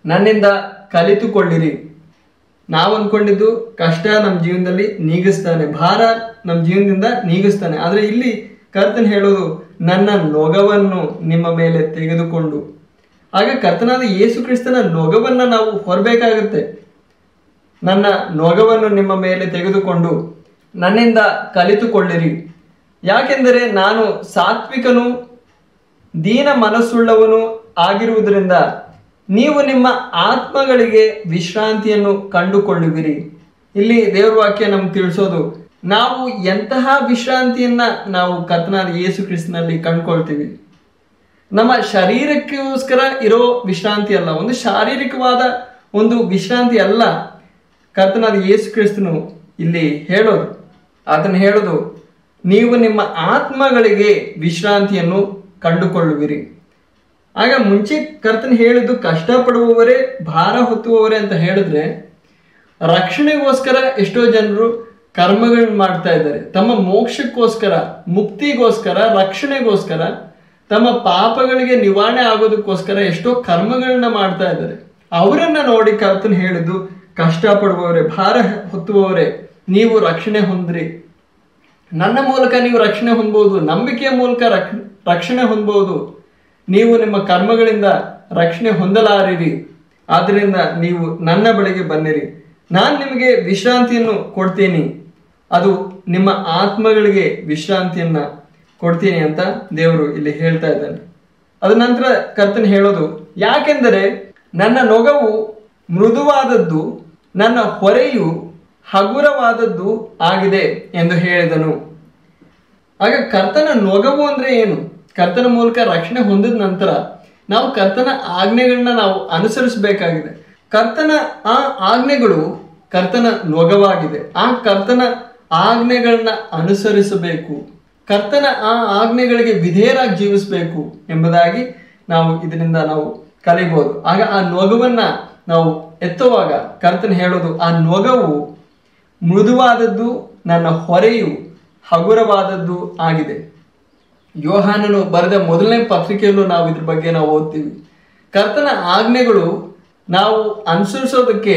ನನ್ನಿಂದ ಕಲಿತುಕೊಳ್ಳಿರಿ. ನಾವು ಅಂದ್ಕೊಂಡಿದ್ದು ಕಷ್ಟ ನಮ್ಮ ಜೀವನದಲ್ಲಿ ನೀಗಿಸ್ತಾನೆ, ಭಾರ ನಮ್ಮ ಜೀವನದಿಂದ ನೀಗಿಸ್ತಾನೆ. ಆದರೆ ಇಲ್ಲಿ ಕರ್ತನ ಹೇಳೋದು ನನ್ನ ನೊಗವನ್ನು ನಿಮ್ಮ ಮೇಲೆ ತೆಗೆದುಕೊಂಡು. ಆಗ ಕರ್ತನಾದ ಯೇಸು ಕ್ರಿಸ್ತನ ನೊಗವನ್ನು ನಾವು ಹೊರಬೇಕಾಗುತ್ತೆ. ನನ್ನ ನೊಗವನ್ನು ನಿಮ್ಮ ಮೇಲೆ ತೆಗೆದುಕೊಂಡು ನನ್ನಿಂದ ಕಲಿತುಕೊಳ್ಳಿರಿ, ಯಾಕೆಂದರೆ ನಾನು ಸಾತ್ವಿಕನು ದೀನ ಮನಸ್ಸುಳ್ಳವನು ಆಗಿರುವುದರಿಂದ ನೀವು ನಿಮ್ಮ ಆತ್ಮಗಳಿಗೆ ವಿಶ್ರಾಂತಿಯನ್ನು ಕಂಡುಕೊಳ್ಳುವಿರಿ. ಇಲ್ಲಿ ದೇವರ ವಾಕ್ಯ ನಮ್ಗೆ ತಿಳಿಸೋದು ನಾವು ಎಂತಹ ವಿಶ್ರಾಂತಿಯನ್ನ ನಾವು ಕರ್ತನಾದ ಯೇಸು ಕ್ರಿಸ್ತನಲ್ಲಿ ಕಂಡುಕೊಳ್ತೀವಿ. ನಮ್ಮ ಶರೀರಕ್ಕೋಸ್ಕರ ಇರೋ ವಿಶ್ರಾಂತಿ ಅಲ್ಲ, ಒಂದು ಶಾರೀರಿಕವಾದ ಒಂದು ವಿಶ್ರಾಂತಿ ಅಲ್ಲ ಕರ್ತನಾದ ಯೇಸು ಕ್ರಿಸ್ತನು ಇಲ್ಲಿ ಹೇಳೋದು. ಆತನು ಹೇಳೋದು ನೀವು ನಿಮ್ಮ ಆತ್ಮಗಳಿಗೆ ವಿಶ್ರಾಂತಿಯನ್ನು ಕಂಡುಕೊಳ್ಳುವಿರಿ. ಆಗ ಮುಂಚೆ ಕರ್ತನ ಹೇಳಿದ್ದು ಕಷ್ಟಪಡುವವರೇ ಭಾರ ಹೊತ್ತುವವರೇ ಅಂತ ಹೇಳಿದ್ರೆ, ರಕ್ಷಣೆಗೋಸ್ಕರ ಎಷ್ಟೋ ಜನರು ಕರ್ಮಗಳನ್ನ ಮಾಡ್ತಾ ಇದ್ದಾರೆ. ತಮ್ಮ ಮೋಕ್ಷಕ್ಕೋಸ್ಕರ, ಮುಕ್ತಿಗೋಸ್ಕರ, ರಕ್ಷಣೆಗೋಸ್ಕರ, ತಮ್ಮ ಪಾಪಗಳಿಗೆ ನಿವಾರಣೆ ಆಗೋದಕ್ಕೋಸ್ಕರ ಎಷ್ಟೋ ಕರ್ಮಗಳನ್ನ ಮಾಡ್ತಾ ಇದ್ದಾರೆ. ಅವರನ್ನ ನೋಡಿ ಕರ್ತನ ಹೇಳಿದ್ದು ಕಷ್ಟಪಡುವವರೇ, ಭಾರ ಹೊತ್ತುವವರೇ, ನೀವು ರಕ್ಷಣೆ ಹೊಂದ್ರಿ. ನನ್ನ ಮೂಲಕ ನೀವು ರಕ್ಷಣೆ ಹೊಂದಬಹುದು, ನಂಬಿಕೆಯ ಮೂಲಕ ರಕ್ಷಣೆ ಹೊಂದಬಹುದು. ನೀವು ನಿಮ್ಮ ಕರ್ಮಗಳಿಂದ ರಕ್ಷಣೆ ಹೊಂದಲಾರಿರಿ, ಆದ್ದರಿಂದ ನೀವು ನನ್ನ ಬಳಿಗೆ ಬನ್ನಿರಿ, ನಾನು ನಿಮಗೆ ವಿಶ್ರಾಂತಿಯನ್ನು ಕೊಡ್ತೀನಿ, ಅದು ನಿಮ್ಮ ಆತ್ಮಗಳಿಗೆ ವಿಶ್ರಾಂತಿಯನ್ನ ಕೊಡ್ತೀನಿ ಅಂತ ದೇವರು ಇಲ್ಲಿ ಹೇಳ್ತಾ ಇದ್ದಾನೆ. ಅದ ನಂತರ ಕರ್ತನ ಹೇಳೋದು, ಯಾಕೆಂದರೆ ನನ್ನ ನೊಗವು ಮೃದುವಾದದ್ದು, ನನ್ನ ಹೊರೆಯು ಹಗುರವಾದದ್ದು ಆಗಿದೆ ಎಂದು ಹೇಳಿದನು. ಆಗ ಕರ್ತನ ನೊಗವು ಅಂದ್ರೆ ಏನು? ಕರ್ತನ ಮೂಲಕ ರಕ್ಷಣೆ ಹೊಂದಿದ ನಂತರ ನಾವು ಕರ್ತನ ಆಜ್ಞೆಗಳನ್ನ ನಾವು ಅನುಸರಿಸಬೇಕಾಗಿದೆ. ಕರ್ತನ ಆ ಆಜ್ಞೆಗಳು ಕರ್ತನ ನೊಗವಾಗಿದೆ. ಆ ಕರ್ತನ ಆಜ್ಞೆಗಳನ್ನ ಅನುಸರಿಸಬೇಕು, ಕರ್ತನ ಆ ಆಜ್ಞೆಗಳಿಗೆ ವಿಧೇಯರಾಗಿ ಜೀವಿಸಬೇಕು ಎಂಬುದಾಗಿ ನಾವು ಇದರಿಂದ ನಾವು ಕಲಿಬಹುದು. ಆಗ ಆ ನೊಗವನ್ನ ನಾವು ಎತ್ತುವಾಗ ಕರ್ತನ ಹೇಳೋದು, ಆ ನೊಗವು ಮೃದುವಾದದ್ದು, ನನ್ನ ಹೊರೆಯು ಹಗುರವಾದದ್ದು ಆಗಿದೆ. ಯೋಹಾನನು ಬರೆದ ಮೊದಲನೇ ಪತ್ರಿಕೆಯಲ್ಲೂ ನಾವು ಇದ್ರ ಬಗ್ಗೆ ನಾವು ಓದ್ತೀವಿ. ಕರ್ತನ ಆಜ್ಞೆಗಳು ನಾವು ಅನುಸರಿಸೋದಕ್ಕೆ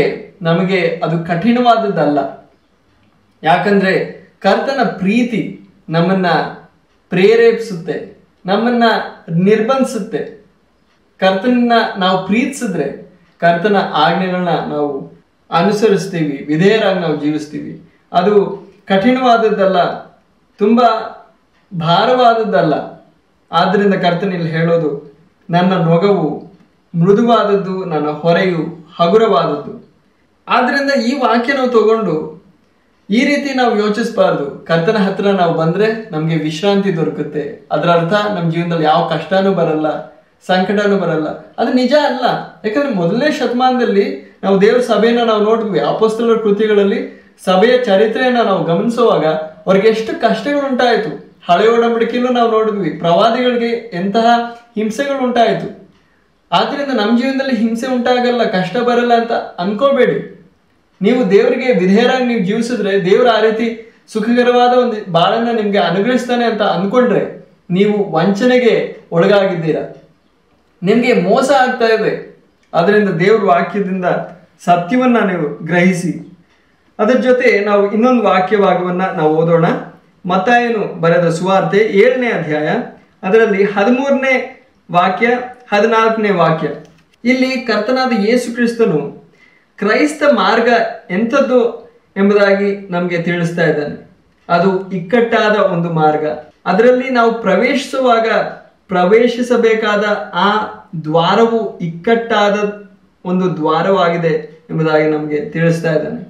ನಮಗೆ ಅದು ಕಠಿಣವಾದದ್ದಲ್ಲ. ಯಾಕಂದ್ರೆ ಕರ್ತನ ಪ್ರೀತಿ ನಮ್ಮನ್ನ ಪ್ರೇರೇಪಿಸುತ್ತೆ, ನಮ್ಮನ್ನ ನಿರ್ಬಂಧಿಸುತ್ತೆ. ಕರ್ತನನ್ನ ನಾವು ಪ್ರೀತಿಸಿದ್ರೆ ಕರ್ತನ ಆಜ್ಞೆಗಳನ್ನ ನಾವು ಅನುಸರಿಸ್ತೀವಿ, ವಿಧೇಯರಾಗಿ ನಾವು ಜೀವಿಸ್ತೀವಿ. ಅದು ಕಠಿಣವಾದದ್ದಲ್ಲ, ತುಂಬಾ ಭಾರವಾದದ್ದಲ್ಲ. ಆದ್ದರಿಂದ ಕರ್ತನಲ್ಲಿ ಹೇಳೋದು, ನನ್ನ ನೊಗವು ಮೃದುವಾದದ್ದು, ನನ್ನ ಹೊರೆಯು ಹಗುರವಾದದ್ದು. ಆದ್ರಿಂದ ಈ ವಾಕ್ಯ ನಾವು ತಗೊಂಡು ಈ ರೀತಿ ನಾವು ಯೋಚಿಸಬಾರ್ದು. ಕರ್ತನ ಹತ್ರ ನಾವು ಬಂದ್ರೆ ನಮ್ಗೆ ವಿಶ್ರಾಂತಿ ದೊರಕುತ್ತೆ, ಅದರ ಅರ್ಥ ನಮ್ಮ ಜೀವನದಲ್ಲಿ ಯಾವ ಕಷ್ಟನೂ ಬರಲ್ಲ, ಸಂಕಟನೂ ಬರಲ್ಲ. ಅದು ನಿಜ ಅಲ್ಲ. ಯಾಕಂದ್ರೆ ಮೊದಲನೇ ಶತಮಾನದಲ್ಲಿ ನಾವು ದೇವ್ರ ಸಭೆಯನ್ನ ನಾವು ನೋಡಿದ್ವಿ. ಅಪೊಸ್ತಲರ ಕೃತಿಗಳಲ್ಲಿ ಸಭೆಯ ಚರಿತ್ರೆಯನ್ನ ನಾವು ಗಮನಿಸುವಾಗ ಅವ್ರಿಗೆ ಎಷ್ಟು ಕಷ್ಟಗಳು ಉಂಟಾಯಿತು. ಹಳೆ ಒಡಂಬಡಿಕೆಯಲ್ಲೂ ನಾವು ನೋಡಿದ್ವಿ, ಪ್ರವಾದಿಗಳಿಗೆ ಎಂತಹ ಹಿಂಸೆಗಳು ಉಂಟಾಯಿತು. ಆದ್ರಿಂದ ನಮ್ಮ ಜೀವನದಲ್ಲಿ ಹಿಂಸೆ ಉಂಟಾಗಲ್ಲ, ಕಷ್ಟ ಬರಲ್ಲ ಅಂತ ಅನ್ಕೋಬೇಡಿ. ನೀವು ದೇವರಿಗೆ ವಿಧೇಯರಾಗಿ ನೀವು ಜೀವಿಸಿದ್ರೆ ದೇವರು ಆ ರೀತಿ ಸುಖಕರವಾದ ಒಂದು ಬಾಳನ್ನ ನಿಮ್ಗೆ ಅನುಗ್ರಹಿಸ್ತಾನೆ ಅಂತ ಅನ್ಕೊಂಡ್ರೆ ನೀವು ವಂಚನೆಗೆ ಒಳಗಾಗಿದ್ದೀರಾ, ನಿಮ್ಗೆ ಮೋಸ ಆಗ್ತಾ ಇದೆ. ಅದರಿಂದ ದೇವ್ರ ವಾಕ್ಯದಿಂದ ಸತ್ಯವನ್ನ ನೀವು ಗ್ರಹಿಸಿ. ಅದರ ಜೊತೆ ನಾವು ಇನ್ನೊಂದು ವಾಕ್ಯ ಭಾಗವನ್ನ ನಾವು ಓದೋಣ. ಮತ್ತಾಯನು ಬರೆದ ಸುವಾರ್ತೆ 7ನೇ ಅಧ್ಯಾಯ, ಅದರಲ್ಲಿ 13ನೇ ವಾಕ್ಯ 14ನೇ ವಾಕ್ಯ. ಇಲ್ಲಿ ಕರ್ತನಾದ ಯೇಸು ಕ್ರಿಸ್ತನು ಕ್ರೈಸ್ತ ಮಾರ್ಗ ಎಂಥದ್ದು ಎಂಬುದಾಗಿ ನಮಗೆ ತಿಳಿಸ್ತಾ ಇದ್ದಾನೆ. ಅದು ಇಕ್ಕಟ್ಟಾದ ಒಂದು ಮಾರ್ಗ. ಅದರಲ್ಲಿ ನಾವು ಪ್ರವೇಶಿಸಬೇಕಾದ ಆ ದ್ವಾರವು ಇಕ್ಕಟ್ಟಾದ ಒಂದು ದ್ವಾರವಾಗಿದೆ ಎಂಬುದಾಗಿ ನಮಗೆ ತಿಳಿಸ್ತಾ ಇದ್ದಾನೆ.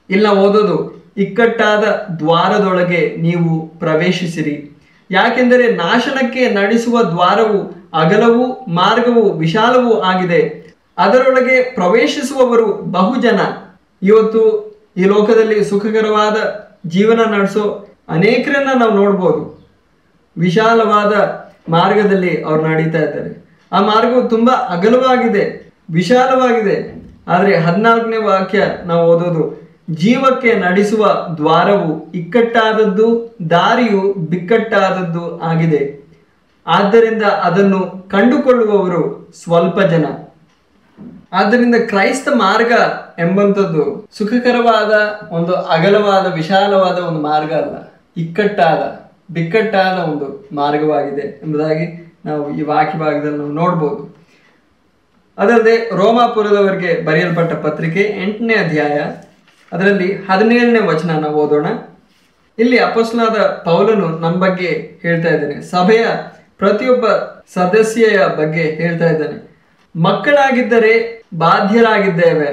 ಇಲ್ಲಿ ನಾವು ಓದೋದು, ಇಕ್ಕಟ್ಟಾದ ದ್ವಾರದೊಳಗೆ ನೀವು ಪ್ರವೇಶಿಸಿರಿ, ಯಾಕೆಂದರೆ ನಾಶನಕ್ಕೆ ನಡೆಸುವ ದ್ವಾರವು ಅಗಲವೂ ಮಾರ್ಗವು ವಿಶಾಲವೂ ಆಗಿದೆ, ಅದರೊಳಗೆ ಪ್ರವೇಶಿಸುವವರು ಬಹುಜನ. ಇವತ್ತು ಈ ಲೋಕದಲ್ಲಿ ಸುಖಕರವಾದ ಜೀವನ ನಡೆಸೋ ಅನೇಕರನ್ನ ನಾವು ನೋಡ್ಬೋದು. ವಿಶಾಲವಾದ ಮಾರ್ಗದಲ್ಲಿ ಅವ್ರು ನಡೀತಾ ಇದ್ದಾರೆ. ಆ ಮಾರ್ಗವು ತುಂಬಾ ಅಗಲವಾಗಿದೆ, ವಿಶಾಲವಾಗಿದೆ. ಆದರೆ 14ನೇ ವಾಕ್ಯ ನಾವು ಓದೋದು, ಜೀವಕ್ಕೆ ನಡೆಸುವ ದ್ವಾರವು ಇಕ್ಕಟ್ಟಾದದ್ದು, ದಾರಿಯು ಬಿಕ್ಕಟ್ಟಾದದ್ದು ಆಗಿದೆ, ಆದ್ದರಿಂದ ಅದನ್ನು ಕಂಡುಕೊಳ್ಳುವವರು ಸ್ವಲ್ಪ ಜನ. ಆದ್ದರಿಂದ ಕ್ರೈಸ್ತ ಮಾರ್ಗ ಎಂಬಂಥದ್ದು ಸುಖಕರವಾದ ಒಂದು ಅಗಲವಾದ ವಿಶಾಲವಾದ ಒಂದು ಮಾರ್ಗ ಅಲ್ಲ, ಇಕ್ಕಟ್ಟಾದ ಬಿಕ್ಕಟ್ಟಾದ ಒಂದು ಮಾರ್ಗವಾಗಿದೆ ಎಂಬುದಾಗಿ ನಾವು ಈ ವಾಕ್ಯ ಭಾಗದಲ್ಲಿ ನಾವು ನೋಡ್ಬೋದು. ಅದಲ್ಲದೆ ರೋಮಾಪುರದವರಿಗೆ ಬರೆಯಲ್ಪಟ್ಟ ಪತ್ರಿಕೆ 8ನೇ ಅಧ್ಯಾಯ ಅದರಲ್ಲಿ 17ನೇ ವಚನ ನಾವು ಓದೋಣ. ಇಲ್ಲಿ ಅಪೊಸ್ತಲನಾದ ಪೌಲನು ನಮ್ಮ ಬಗ್ಗೆ ಹೇಳ್ತಾ ಇದ್ದಾನೆ, ಸಭೆಯ ಪ್ರತಿಯೊಬ್ಬ ಸದಸ್ಯೆಯ ಬಗ್ಗೆ ಹೇಳ್ತಾ ಇದ್ದಾನೆ. ಮಕ್ಕಳಾಗಿದ್ದರೆ ಬಾಧ್ಯರಾಗಿದ್ದೇವೆ.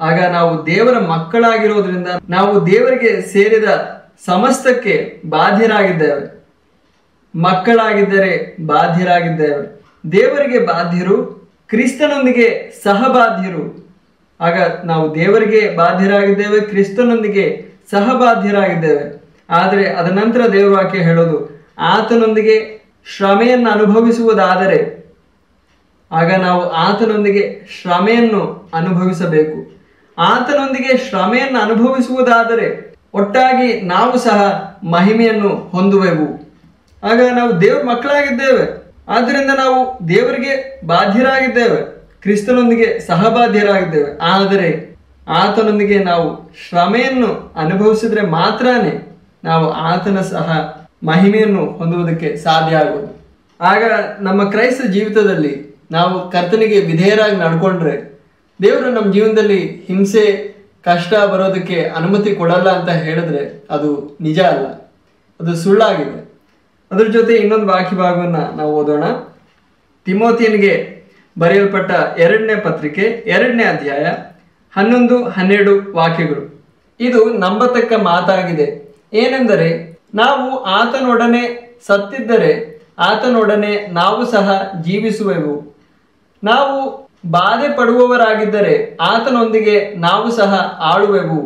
ಆಗ ನಾವು ದೇವರ ಮಕ್ಕಳಾಗಿರೋದ್ರಿಂದ ನಾವು ದೇವರಿಗೆ ಸೇರಿದ ಸಮಸ್ತಕ್ಕೆ ಬಾಧ್ಯರಾಗಿದ್ದೇವೆ. ಮಕ್ಕಳಾಗಿದ್ದರೆ ಬಾಧ್ಯರಾಗಿದ್ದೇವೆ, ದೇವರಿಗೆ ಬಾಧ್ಯರು, ಕ್ರಿಸ್ತನೊಂದಿಗೆ ಸಹಬಾಧ್ಯರು. ಆಗ ನಾವು ದೇವರಿಗೆ ಬಾಧ್ಯರಾಗಿದ್ದೇವೆ, ಕ್ರಿಸ್ತನೊಂದಿಗೆ ಸಹಬಾಧ್ಯರಾಗಿದ್ದೇವೆ. ಆದರೆ ಅದ ನಂತರ ದೇವರ ವಾಕ್ಯ ಹೇಳೋದು, ಆತನೊಂದಿಗೆ ಶ್ರಮೆಯನ್ನು ಅನುಭವಿಸುವುದಾದರೆ ಆಗ ನಾವು ಆತನೊಂದಿಗೆ ಶ್ರಮೆಯನ್ನು ಅನುಭವಿಸಬೇಕು. ಆತನೊಂದಿಗೆ ಶ್ರಮೆಯನ್ನು ಅನುಭವಿಸುವುದಾದರೆ ಒಟ್ಟಾಗಿ ನಾವು ಸಹ ಮಹಿಮೆಯನ್ನು ಹೊಂದುವೆವು. ಆಗ ನಾವು ದೇವರ ಮಕ್ಕಳಾಗಿದ್ದೇವೆ, ಆದ್ದರಿಂದ ನಾವು ದೇವರಿಗೆ ಬಾಧ್ಯರಾಗಿದ್ದೇವೆ, ಕ್ರಿಸ್ತನೊಂದಿಗೆ ಸಹಬಾಧ್ಯರಾಗಿದ್ದೇವೆ. ಆದರೆ ಆತನೊಂದಿಗೆ ನಾವು ಶ್ರಮೆಯನ್ನು ಅನುಭವಿಸಿದ್ರೆ ಮಾತ್ರನೇ ನಾವು ಆತನ ಸಹ ಮಹಿಮೆಯನ್ನು ಹೊಂದುವುದಕ್ಕೆ ಸಾಧ್ಯ ಆಗುವುದು. ಆಗ ನಮ್ಮ ಕ್ರೈಸ್ತ ಜೀವಿತದಲ್ಲಿ ನಾವು ಕರ್ತನಿಗೆ ವಿಧೇಯರಾಗಿ ನಡ್ಕೊಂಡ್ರೆ ದೇವರು ನಮ್ಮ ಜೀವನದಲ್ಲಿ ಹಿಂಸೆ ಕಷ್ಟ ಬರೋದಕ್ಕೆ ಅನುಮತಿ ಕೊಡಲ್ಲ ಅಂತ ಹೇಳಿದ್ರೆ ಅದು ನಿಜ ಅಲ್ಲ, ಅದು ಸುಳ್ಳಾಗಿದೆ. ಅದ್ರ ಜೊತೆ ಇನ್ನೊಂದು ವಾಕ್ಯ ಭಾಗವನ್ನು ನಾವು ಓದೋಣ. ತಿಮೋತಿಯನಿಗೆ ಬರೆಯಲ್ಪಟ್ಟ 2ನೇ ಪತ್ರಿಕೆ 2ನೇ ಅಧ್ಯಾಯ 11-12 ವಾಕ್ಯಗಳು. ಇದು ನಂಬತಕ್ಕ ಮಾತಾಗಿದೆ. ಏನೆಂದರೆ, ನಾವು ಆತನೊಡನೆ ಸತ್ತಿದ್ದರೆ ಆತನೊಡನೆ ನಾವು ಸಹ ಜೀವಿಸುವೆವು. ನಾವು ಬಾಧೆ ಪಡುವವರಾಗಿದ್ದರೆ ಆತನೊಂದಿಗೆ ನಾವು ಸಹ ಆಳುವೆವು.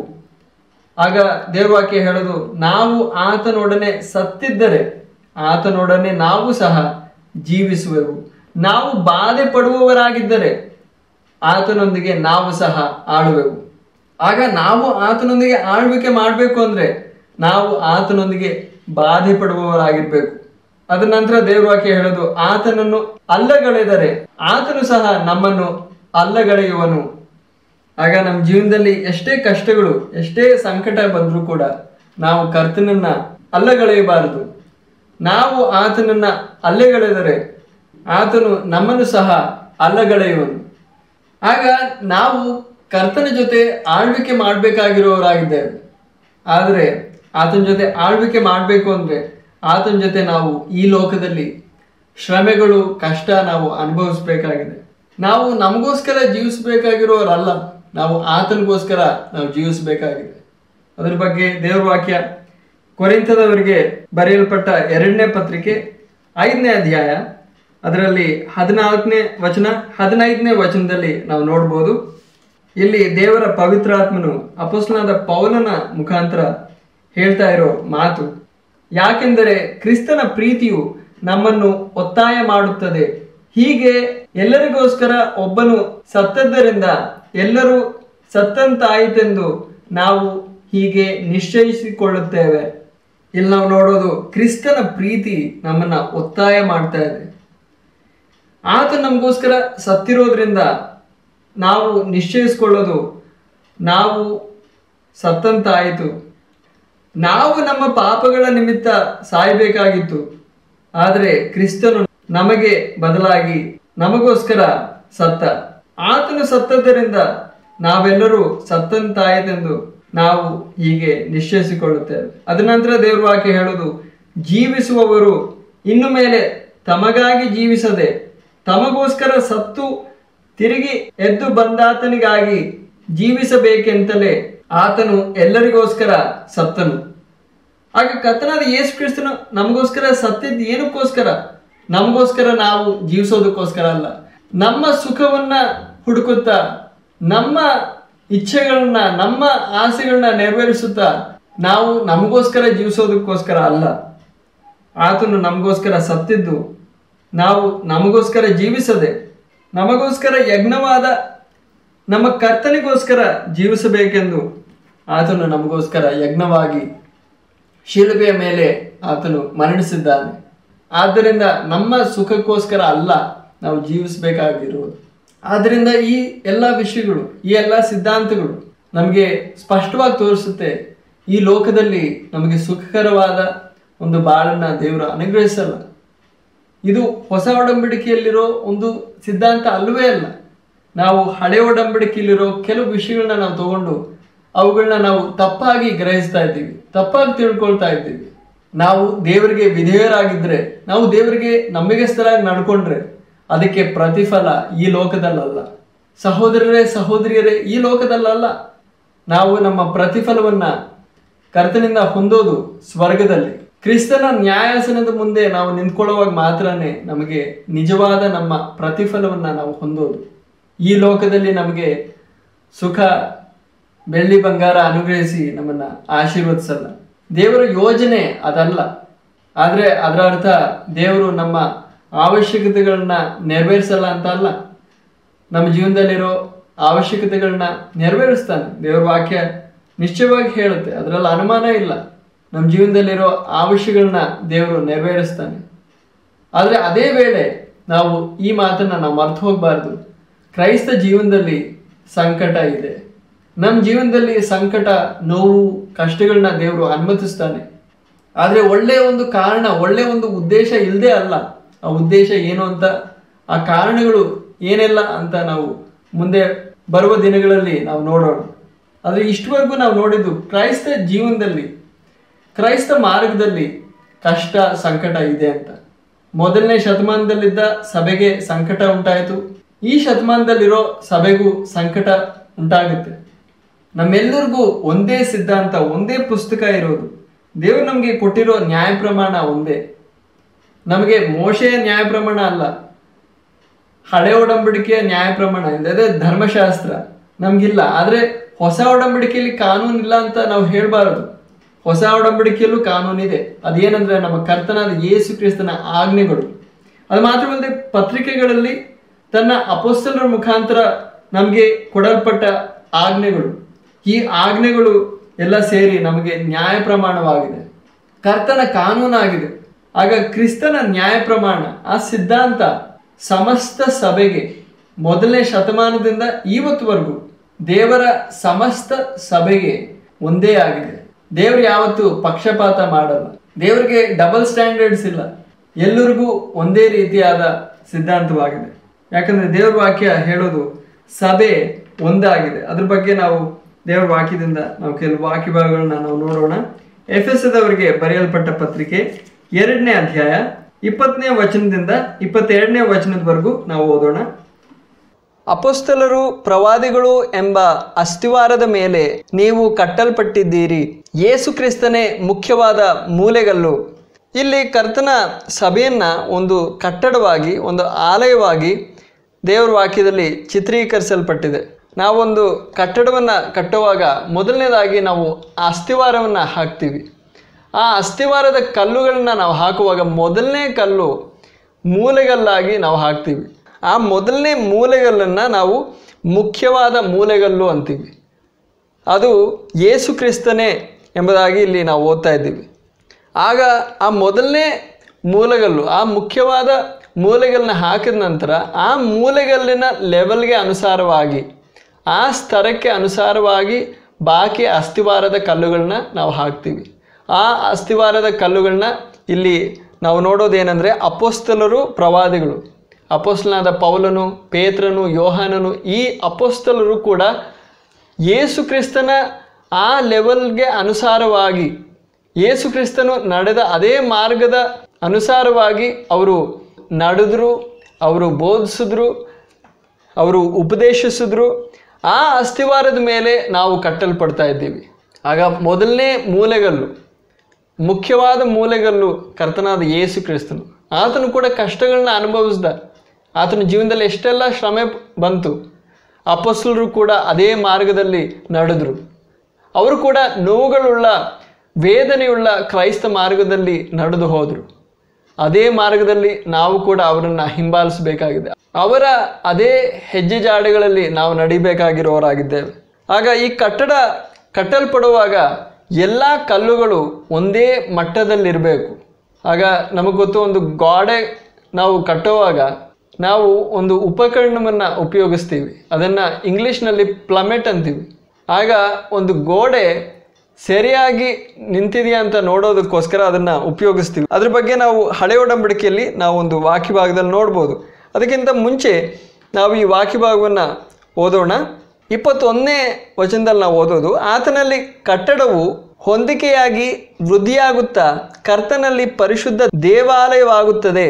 ಆಗ ದೇವವಾಕ್ಯ ಹೇಳೋದು, ನಾವು ಆತನೊಡನೆ ಸತ್ತಿದ್ದರೆ ಆತನೊಡನೆ ನಾವು ಸಹ ಜೀವಿಸುವೆವು. ನಾವು ಬಾಧೆ ಪಡುವವರಾಗಿದ್ದರೆ ಆತನೊಂದಿಗೆ ನಾವು ಸಹ ಆಳುವೆವು. ಆಗ ನಾವು ಆತನೊಂದಿಗೆ ಆಳ್ವಿಕೆ ಮಾಡಬೇಕು ಅಂದರೆ ನಾವು ಆತನೊಂದಿಗೆ ಬಾಧೆ ಪಡುವವರಾಗಿರ್ಬೇಕು. ಅದ ನಂತರ ದೇವವಾಕ್ಯ ಹೇಳೋದು, ಆತನನ್ನು ಅಲ್ಲಗಳೆದರೆ ಆತನು ಸಹ ನಮ್ಮನ್ನು ಅಲ್ಲಗಳೆಯುವನು. ಆಗ ನಮ್ಮ ಜೀವನದಲ್ಲಿ ಎಷ್ಟೇ ಕಷ್ಟಗಳು ಎಷ್ಟೇ ಸಂಕಟ ಬಂದರೂ ಕೂಡ ನಾವು ಕರ್ತನನ್ನ ಅಲ್ಲಗಳೆಯಬಾರದು. ನಾವು ಆತನನ್ನ ಅಲ್ಲಗಳೆದರೆ ಆತನು ನಮ್ಮನ್ನು ಸಹ ಅಲ್ಲಗಳೆಯುವನು. ಆಗ ನಾವು ಕರ್ತನ ಜೊತೆ ಆಳ್ವಿಕೆ ಮಾಡಬೇಕಾಗಿರೋರಾಗಿದ್ದೇವೆ. ಆದರೆ ಆತನ ಜೊತೆ ಆಳ್ವಿಕೆ ಮಾಡಬೇಕು ಅಂದರೆ ಆತನ ಜೊತೆ ನಾವು ಈ ಲೋಕದಲ್ಲಿ ಶ್ರಮೆಗಳು ಕಷ್ಟ ನಾವು ಅನುಭವಿಸ್ಬೇಕಾಗಿದೆ. ನಾವು ನಮಗೋಸ್ಕರ ಜೀವಿಸಬೇಕಾಗಿರೋರಲ್ಲ, ನಾವು ಆತನಿಗೋಸ್ಕರ ನಾವು ಜೀವಿಸಬೇಕಾಗಿದೆ. ಅದ್ರ ಬಗ್ಗೆ ದೇವರ ವಾಕ್ಯ ಕೊರಿಂಥದವರಿಗೆ ಬರೆಯಲ್ಪಟ್ಟ 2ನೇ ಪತ್ರಿಕೆ 5ನೇ ಅಧ್ಯಾಯ ಅದರಲ್ಲಿ 14ನೇ ವಚನ 15ನೇ ವಚನದಲ್ಲಿ ನಾವು ನೋಡ್ಬೋದು. ಇಲ್ಲಿ ದೇವರ ಪವಿತ್ರಾತ್ಮನು ಅಪೊಸ್ತಲನಾದ ಪೌಲನ ಮುಖಾಂತರ ಹೇಳ್ತಾ ಇರೋ ಮಾತು, ಯಾಕೆಂದರೆ ಕ್ರಿಸ್ತನ ಪ್ರೀತಿಯು ನಮ್ಮನ್ನು ಒತ್ತಾಯ ಮಾಡುತ್ತದೆ. ಹೀಗೆ ಎಲ್ಲರಿಗೋಸ್ಕರ ಒಬ್ಬನು ಸತ್ತದ್ದರಿಂದ ಎಲ್ಲರೂ ಸತ್ತಂತಾಯಿತೆಂದು ನಾವು ಹೀಗೆ ನಿಶ್ಚಯಿಸಿಕೊಳ್ಳುತ್ತೇವೆ. ಇಲ್ಲಿ ನಾವು ನೋಡೋದು, ಕ್ರಿಸ್ತನ ಪ್ರೀತಿ ನಮ್ಮನ್ನ ಒತ್ತಾಯ ಮಾಡ್ತಾ ಇದೆ. ಆತ ನಮಗೋಸ್ಕರ ಸತ್ತಿರೋದ್ರಿಂದ ನಾವು ನಿಶ್ಚಯಿಸ್ಕೊಳ್ಳೋದು, ನಾವು ಸತ್ತಂತಾಯಿತು. ನಾವು ನಮ್ಮ ಪಾಪಗಳ ನಿಮಿತ್ತ ಸಾಯಬೇಕಾಗಿತ್ತು, ಆದರೆ ಕ್ರಿಸ್ತನು ನಮಗೆ ಬದಲಾಗಿ ನಮಗೋಸ್ಕರ ಸತ್ತ. ಆತನು ಸತ್ತದ್ದರಿಂದ ನಾವೆಲ್ಲರೂ ಸತ್ತಂತಾಯಿತೆಂದು ನಾವು ಹೀಗೆ ನಿಶ್ಚಯಿಸಿಕೊಳ್ಳುತ್ತೇವೆ. ಅದ ನಂತರ ದೇವರ ವಾಕ್ಯ ಹೇಳೋದು, ಜೀವಿಸುವವರು ಇನ್ನು ಮೇಲೆ ತಮಗಾಗಿ ಜೀವಿಸದೆ ತಮಗೋಸ್ಕರ ಸತ್ತು ತಿರುಗಿ ಎದ್ದು ಬಂದಾತನಿಗಾಗಿ ಜೀವಿಸಬೇಕೆಂತಲೇ ಆತನು ಎಲ್ಲರಿಗೋಸ್ಕರ ಸತ್ತನು. ಆಗ ಕರ್ತನಾದ ಯೇಸು ಕ್ರಿಸ್ತನು ನಮಗೋಸ್ಕರ ಸತ್ತಿದ್ದು ಏನಕ್ಕೋಸ್ಕರ? ನಮಗೋಸ್ಕರ ನಾವು ಜೀವಿಸೋದಕ್ಕೋಸ್ಕರ ಅಲ್ಲ. ನಮ್ಮ ಸುಖವನ್ನ ಹುಡುಕುತ್ತಾ, ನಮ್ಮ ಇಚ್ಛೆಗಳನ್ನ, ನಮ್ಮ ಆಸೆಗಳನ್ನ ನೆರವೇರಿಸುತ್ತಾ ನಾವು ನಮಗೋಸ್ಕರ ಜೀವಿಸೋದಕ್ಕೋಸ್ಕರ ಅಲ್ಲ. ಆತನು ನಮಗೋಸ್ಕರ ಸತ್ತಿದ್ದು ನಾವು ನಮಗೋಸ್ಕರ ಜೀವಿಸದೆ ನಮಗೋಸ್ಕರ ಯಜ್ಞವಾದ ನಮ್ಮ ಕರ್ತನಿಗೋಸ್ಕರ ಜೀವಿಸಬೇಕೆಂದು ಆತನು ನಮಗೋಸ್ಕರ ಯಜ್ಞವಾಗಿ ಶಿಲುಬೆಯ ಮೇಲೆ ಆತನು ಮರಣಿಸಿದ್ದಾನೆ. ಆದ್ದರಿಂದ ನಮ್ಮ ಸುಖಕ್ಕೋಸ್ಕರ ಅಲ್ಲ ನಾವು ಜೀವಿಸಬೇಕಾಗಿರುವುದು. ಆದ್ದರಿಂದ ಈ ಎಲ್ಲ ವಿಷಯಗಳು, ಈ ಎಲ್ಲ ಸಿದ್ಧಾಂತಗಳು ನಮಗೆ ಸ್ಪಷ್ಟವಾಗಿ ತೋರಿಸುತ್ತೆ, ಈ ಲೋಕದಲ್ಲಿ ನಮಗೆ ಸುಖಕರವಾದ ಒಂದು ಬಾಳನ್ನ ದೇವರು ಅನುಗ್ರಹಿಸಲ್ಲ. ಇದು ಹೊಸ ಒಡಂಬಡಿಕೆಯಲ್ಲಿರೋ ಒಂದು ಸಿದ್ಧಾಂತ ಅಲ್ಲವೇ ಅಲ್ಲ. ನಾವು ಹಳೆ ಒಡಂಬಡಿಕೆಯಲ್ಲಿರೋ ಕೆಲವು ವಿಷಯಗಳನ್ನ ನಾವು ತಗೊಂಡು ಅವುಗಳನ್ನ ನಾವು ತಪ್ಪಾಗಿ ಗ್ರಹಿಸ್ತಾ ಇದ್ದೀವಿ, ತಪ್ಪಾಗಿ ತಿಳ್ಕೊಳ್ತಾ ಇದ್ದೀವಿ. ನಾವು ದೇವರಿಗೆ ವಿಧೇಯರಾಗಿದ್ರೆ, ನಾವು ದೇವರಿಗೆ ನಂಬಿಗಸ್ತರಾಗಿ ನಡ್ಕೊಂಡ್ರೆ ಅದಕ್ಕೆ ಪ್ರತಿಫಲ ಈ ಲೋಕದಲ್ಲಲ್ಲ. ಸಹೋದರರೇ ಸಹೋದರಿಯರೇ, ಈ ಲೋಕದಲ್ಲಲ್ಲ. ನಾವು ನಮ್ಮ ಪ್ರತಿಫಲವನ್ನ ಕರ್ತನಿಂದ ಹೊಂದೋದು ಸ್ವರ್ಗದಲ್ಲಿ. ಕ್ರಿಸ್ತನ ನ್ಯಾಯಾಸನದ ಮುಂದೆ ನಾವು ನಿಂತ್ಕೊಳ್ಳುವಾಗ ಮಾತ್ರನೇ ನಮಗೆ ನಿಜವಾದ ನಮ್ಮ ಪ್ರತಿಫಲವನ್ನ ನಾವು ಹೊಂದೋದು. ಈ ಲೋಕದಲ್ಲಿ ನಮಗೆ ಸುಖ, ಬೆಳ್ಳಿ ಬಂಗಾರ ಅನುಗ್ರಹಿಸಿ ನಮ್ಮನ್ನ ಆಶೀರ್ವದಿಸಲ್ಲ. ದೇವರ ಯೋಜನೆ ಅದಲ್ಲ. ಆದ್ರೆ ಅದರ ಅರ್ಥ ದೇವರು ನಮ್ಮ ಅವಶ್ಯಕತೆಗಳನ್ನ ನೆರವೇರಿಸಲ್ಲ ಅಂತ ಅಲ್ಲ. ನಮ್ಮ ಜೀವನದಲ್ಲಿರೋ ಅವಶ್ಯಕತೆಗಳನ್ನ ನೆರವೇರಿಸ್ತಾನೆ. ದೇವರ ವಾಕ್ಯ ನಿಶ್ಚಯವಾಗಿ ಹೇಳುತ್ತೆ, ಅದರಲ್ಲಿ ಅನುಮಾನ ಇಲ್ಲ. ನಮ್ಮ ಜೀವನದಲ್ಲಿರೋ ಅವಶ್ಯಗಳನ್ನ ದೇವರು ನೆರವೇರಿಸ್ತಾನೆ. ಆದರೆ ಅದೇ ವೇಳೆ ನಾವು ಈ ಮಾತನ್ನ ನಾವು ಮರ್ತು ಹೋಗಬಾರ್ದು. ಕ್ರೈಸ್ತ ಜೀವನದಲ್ಲಿ ಸಂಕಟ ಇದೆ. ನಮ್ಮ ಜೀವನದಲ್ಲಿ ಸಂಕಟ, ನೋವು, ಕಷ್ಟಗಳನ್ನ ದೇವರು ಅನುಮತಿಸ್ತಾನೆ. ಆದರೆ ಒಳ್ಳೆಯ ಒಂದು ಕಾರಣ, ಒಳ್ಳೆಯ ಒಂದು ಉದ್ದೇಶ ಇಲ್ಲದೆ ಅಲ್ಲ. ಆ ಉದ್ದೇಶ ಏನು ಅಂತ, ಆ ಕಾರಣಗಳು ಏನೆಲ್ಲ ಅಂತ ನಾವು ಮುಂದೆ ಬರುವ ದಿನಗಳಲ್ಲಿ ನಾವು ನೋಡೋಣ. ಆದರೆ ಇಷ್ಟವರೆಗೂ ನಾವು ನೋಡಿದ್ದು ಕ್ರೈಸ್ತ ಜೀವನದಲ್ಲಿ, ಕ್ರೈಸ್ತ ಮಾರ್ಗದಲ್ಲಿ ಕಷ್ಟ, ಸಂಕಟ ಇದೆ ಅಂತ. ಮೊದಲನೇ ಶತಮಾನದಲ್ಲಿದ್ದ ಸಭೆಗೆ ಸಂಕಟ ಉಂಟಾಯಿತು. ಈ ಶತಮಾನದಲ್ಲಿರೋ ಸಭೆಗೂ ಸಂಕಟ ಉಂಟಾಗುತ್ತೆ. ನಮ್ಮೆಲ್ಲರಿಗೂ ಒಂದೇ ಸಿದ್ಧಾಂತ, ಒಂದೇ ಪುಸ್ತಕ ಇರೋದು. ದೇವರು ನಮಗೆ ಕೊಟ್ಟಿರೋ ನ್ಯಾಯ ಪ್ರಮಾಣ ಒಂದೇ. ನಮಗೆ ಮೋಶೆಯ ನ್ಯಾಯ ಪ್ರಮಾಣ ಅಲ್ಲ, ಹಳೆ ಒಡಂಬಡಿಕೆಯ ನ್ಯಾಯ ಪ್ರಮಾಣ ಇದೆ, ಅದೇ ಧರ್ಮಶಾಸ್ತ್ರ ನಮ್ಗಿಲ್ಲ. ಆದ್ರೆ ಹೊಸ ಒಡಂಬಡಿಕೆಯಲ್ಲಿ ಕಾನೂನು ಇಲ್ಲ ಅಂತ ನಾವು ಹೇಳ್ಬಾರದು. ಹೊಸ ಒಡಂಬಡಿಕೆಯಲ್ಲೂ ಕಾನೂನಿದೆ. ಅದೇನಂದ್ರೆ ನಮ್ಮ ಕರ್ತನಾದ ಯೇಸು ಕ್ರಿಸ್ತನ ಆಜ್ಞೆಗಳು. ಅದು ಮಾತ್ರವಲ್ಲದೆ ಪತ್ರಿಕೆಗಳಲ್ಲಿ ತನ್ನ ಅಪೊಸ್ತಲರ ಮುಖಾಂತರ ನಮಗೆ ಕೊಡಲ್ಪಟ್ಟ ಆಜ್ಞೆಗಳು. ಈ ಆಜ್ಞೆಗಳು ಎಲ್ಲ ಸೇರಿ ನಮಗೆ ನ್ಯಾಯ ಪ್ರಮಾಣವಾಗಿದೆ, ಕರ್ತನ ಕಾನೂನಾಗಿದೆ. ಆಗ ಕ್ರಿಸ್ತನ ನ್ಯಾಯ ಪ್ರಮಾಣ, ಆ ಸಿದ್ಧಾಂತ ಸಮಸ್ತ ಸಭೆಗೆ ಮೊದಲನೇ ಶತಮಾನದಿಂದ ಇವತ್ತುವರೆಗೂ ದೇವರ ಸಮಸ್ತ ಸಭೆಗೆ ಒಂದೇ ಆಗಿದೆ. ದೇವರು ಯಾವತ್ತೂ ಪಕ್ಷಪಾತ ಮಾಡಲ್ಲ. ದೇವರಿಗೆ ಡಬಲ್ ಸ್ಟ್ಯಾಂಡರ್ಡ್ಸ್ ಇಲ್ಲ. ಎಲ್ಲರಿಗೂ ಒಂದೇ ರೀತಿಯಾದ ಸಿದ್ಧಾಂತವಾಗಿದೆ. ಯಾಕಂದ್ರೆ ದೇವರ ವಾಕ್ಯ ಹೇಳೋದು ಸಭೆ ಒಂದಾಗಿದೆ. ಅದ್ರ ಬಗ್ಗೆ ನಾವು ದೇವರ ವಾಕ್ಯದಿಂದ ನಾವು ಕೆಲವು ವಾಕ್ಯ ಭಾಗಗಳನ್ನ ನಾವು ನೋಡೋಣ. ಎಫೆಸದವರಿಗೆ ಬರೆಯಲ್ಪಟ್ಟ ಪತ್ರಿಕೆ 2ನೇ ಅಧ್ಯಾಯ 20ನೇ ವಚನದಿಂದ 22ನೇ ವಚನದವರೆಗೂ ನಾವು ಓದೋಣ. ಅಪೊಸ್ತಲರು, ಪ್ರವಾದಿಗಳು ಎಂಬ ಅಸ್ತಿವಾರದ ಮೇಲೆ ನೀವು ಕಟ್ಟಲ್ಪಟ್ಟಿದ್ದೀರಿ. ಯೇಸು ಕ್ರಿಸ್ತನೇ ಮುಖ್ಯವಾದ ಮೂಲೆಗಲ್ಲು. ಇಲ್ಲಿ ಕರ್ತನ ಸಭೆಯನ್ನ ಒಂದು ಕಟ್ಟಡವಾಗಿ, ಒಂದು ಆಲಯವಾಗಿ ದೇವರ ವಾಕ್ಯದಲ್ಲಿ ಚಿತ್ರೀಕರಿಸಲ್ಪಟ್ಟಿದೆ. ನಾವೊಂದು ಕಟ್ಟಡವನ್ನು ಕಟ್ಟುವಾಗ ಮೊದಲನೇದಾಗಿ ನಾವು ಅಸ್ತಿವಾರವನ್ನು ಹಾಕ್ತೀವಿ. ಆ ಅಸ್ತಿವಾರದ ಕಲ್ಲುಗಳನ್ನ ನಾವು ಹಾಕುವಾಗ ಮೊದಲನೇ ಕಲ್ಲು ಮೂಲೆಗಲ್ಲಾಗಿ ನಾವು ಹಾಕ್ತೀವಿ. ಆ ಮೊದಲನೇ ಮೂಲೆಗಲ್ಲನ್ನು ನಾವು ಮುಖ್ಯವಾದ ಮೂಲೆಗಲ್ಲು ಅಂತೀವಿ. ಅದು ಯೇಸು ಕ್ರಿಸ್ತನೇ ಎಂಬುದಾಗಿ ಇಲ್ಲಿ ನಾವು ಓದ್ತಾ ಇದ್ದೀವಿ. ಆಗ ಆ ಮೊದಲನೇ ಮೂಲೆಗಲ್ಲು, ಆ ಮುಖ್ಯವಾದ ಮೂಲೆಗಲ್ಲನ್ನ ಹಾಕಿದ ನಂತರ ಆ ಮೂಲೆಗಲ್ಲಿನ ಲೆವೆಲ್ಗೆ ಅನುಸಾರವಾಗಿ, ಆ ಸ್ತರಕ್ಕೆ ಅನುಸಾರವಾಗಿ ಬಾಕಿ ಅಸ್ತಿವಾರದ ಕಲ್ಲುಗಳನ್ನ ನಾವು ಹಾಕ್ತೀವಿ. ಆ ಅಸ್ತಿವಾರದ ಕಲ್ಲುಗಳನ್ನ ಇಲ್ಲಿ ನಾವು ನೋಡೋದೇನೆಂದರೆ ಅಪೊಸ್ತಲರು, ಪ್ರವಾದಿಗಳು. ಅಪೊಸ್ತಲನಾದ ಪೌಲನು, ಪೇತ್ರನು, ಯೋಹಾನನು, ಈ ಅಪೊಸ್ತಲರು ಕೂಡ ಯೇಸು ಕ್ರಿಸ್ತನ ಆ ಲೆವೆಲ್ಗೆ ಅನುಸಾರವಾಗಿ, ಯೇಸು ಕ್ರಿಸ್ತನು ನಡೆದ ಅದೇ ಮಾರ್ಗದ ಅನುಸಾರವಾಗಿ ಅವರು ನಡೆದ್ರು, ಅವರು ಬೋಧಿಸಿದ್ರು, ಅವರು ಉಪದೇಶಿಸಿದ್ರು. ಆ ಅಸ್ತಿವಾರದ ಮೇಲೆ ನಾವು ಕಟ್ಟಲ್ಪಡ್ತಾ ಇದ್ದೀವಿ. ಆಗ ಮೊದಲನೇ ಮೂಲೆಗಲ್ಲು, ಮುಖ್ಯವಾದ ಮೂಲೆಗಲ್ಲು ಕರ್ತನಾದ ಯೇಸು ಕ್ರಿಸ್ತನು. ಆತನು ಕೂಡ ಕಷ್ಟಗಳನ್ನ ಅನುಭವಿಸ್ದ. ಆತನ ಜೀವನದಲ್ಲಿ ಎಷ್ಟೆಲ್ಲ ಶ್ರಮೆ ಬಂತು. ಅಪೊಸ್ತಲರು ಕೂಡ ಅದೇ ಮಾರ್ಗದಲ್ಲಿ ನಡೆದರು. ಅವರು ಕೂಡ ನೋವುಗಳುಳ್ಳ, ವೇದನೆಯುಳ್ಳ ಕ್ರೈಸ್ತ ಮಾರ್ಗದಲ್ಲಿ ನಡೆದು ಹೋದರು. ಅದೇ ಮಾರ್ಗದಲ್ಲಿ ನಾವು ಕೂಡ ಅವರನ್ನು ಹಿಂಬಾಲಿಸಬೇಕಾಗಿದೆ. ಅವರ ಅದೇ ಹೆಜ್ಜೆ ಜಾಡೆಗಳಲ್ಲಿ ನಾವು ನಡಿಬೇಕಾಗಿರೋರಾಗಿದ್ದೇವೆ. ಆಗ ಈ ಕಟ್ಟಡ ಕಟ್ಟಲ್ಪಡುವಾಗ ಎಲ್ಲ ಕಲ್ಲುಗಳು ಒಂದೇ ಮಟ್ಟದಲ್ಲಿರಬೇಕು. ಆಗ ನಮಗೆ ಗೊತ್ತು, ಒಂದು ಗೋಡೆ ನಾವು ಕಟ್ಟುವಾಗ ನಾವು ಒಂದು ಉಪಕರಣವನ್ನು ಉಪಯೋಗಿಸ್ತೀವಿ. ಅದನ್ನು ಇಂಗ್ಲೀಷ್ನಲ್ಲಿ ಪ್ಲಮೆಟ್ ಅಂತೀವಿ. ಆಗ ಒಂದು ಗೋಡೆ ಸರಿಯಾಗಿ ನಿಂತಿದೆಯಾ ಅಂತ ನೋಡೋದಕ್ಕೋಸ್ಕರ ಅದನ್ನು ಉಪಯೋಗಿಸ್ತೀವಿ. ಅದ್ರ ಬಗ್ಗೆ ನಾವು ಹಳೆ ಒಡಂಬಡಿಕೆಯಲ್ಲಿ ನಾವು ಒಂದು ವಾಕ್ಯ ಭಾಗದಲ್ಲಿ ನೋಡ್ಬೋದು. ಅದಕ್ಕಿಂತ ಮುಂಚೆ ನಾವು ಈ ವಾಕ್ಯ ಭಾಗವನ್ನು ಓದೋಣ. 21ನೇ ವಚನದಲ್ಲಿ ನಾವು ಓದೋದು, ಆತನಲ್ಲಿ ಕಟ್ಟಡವು ಹೊಂದಿಕೆಯಾಗಿ ವೃದ್ಧಿಯಾಗುತ್ತಾ ಕರ್ತನಲ್ಲಿ ಪರಿಶುದ್ಧ ದೇವಾಲಯವಾಗುತ್ತದೆ.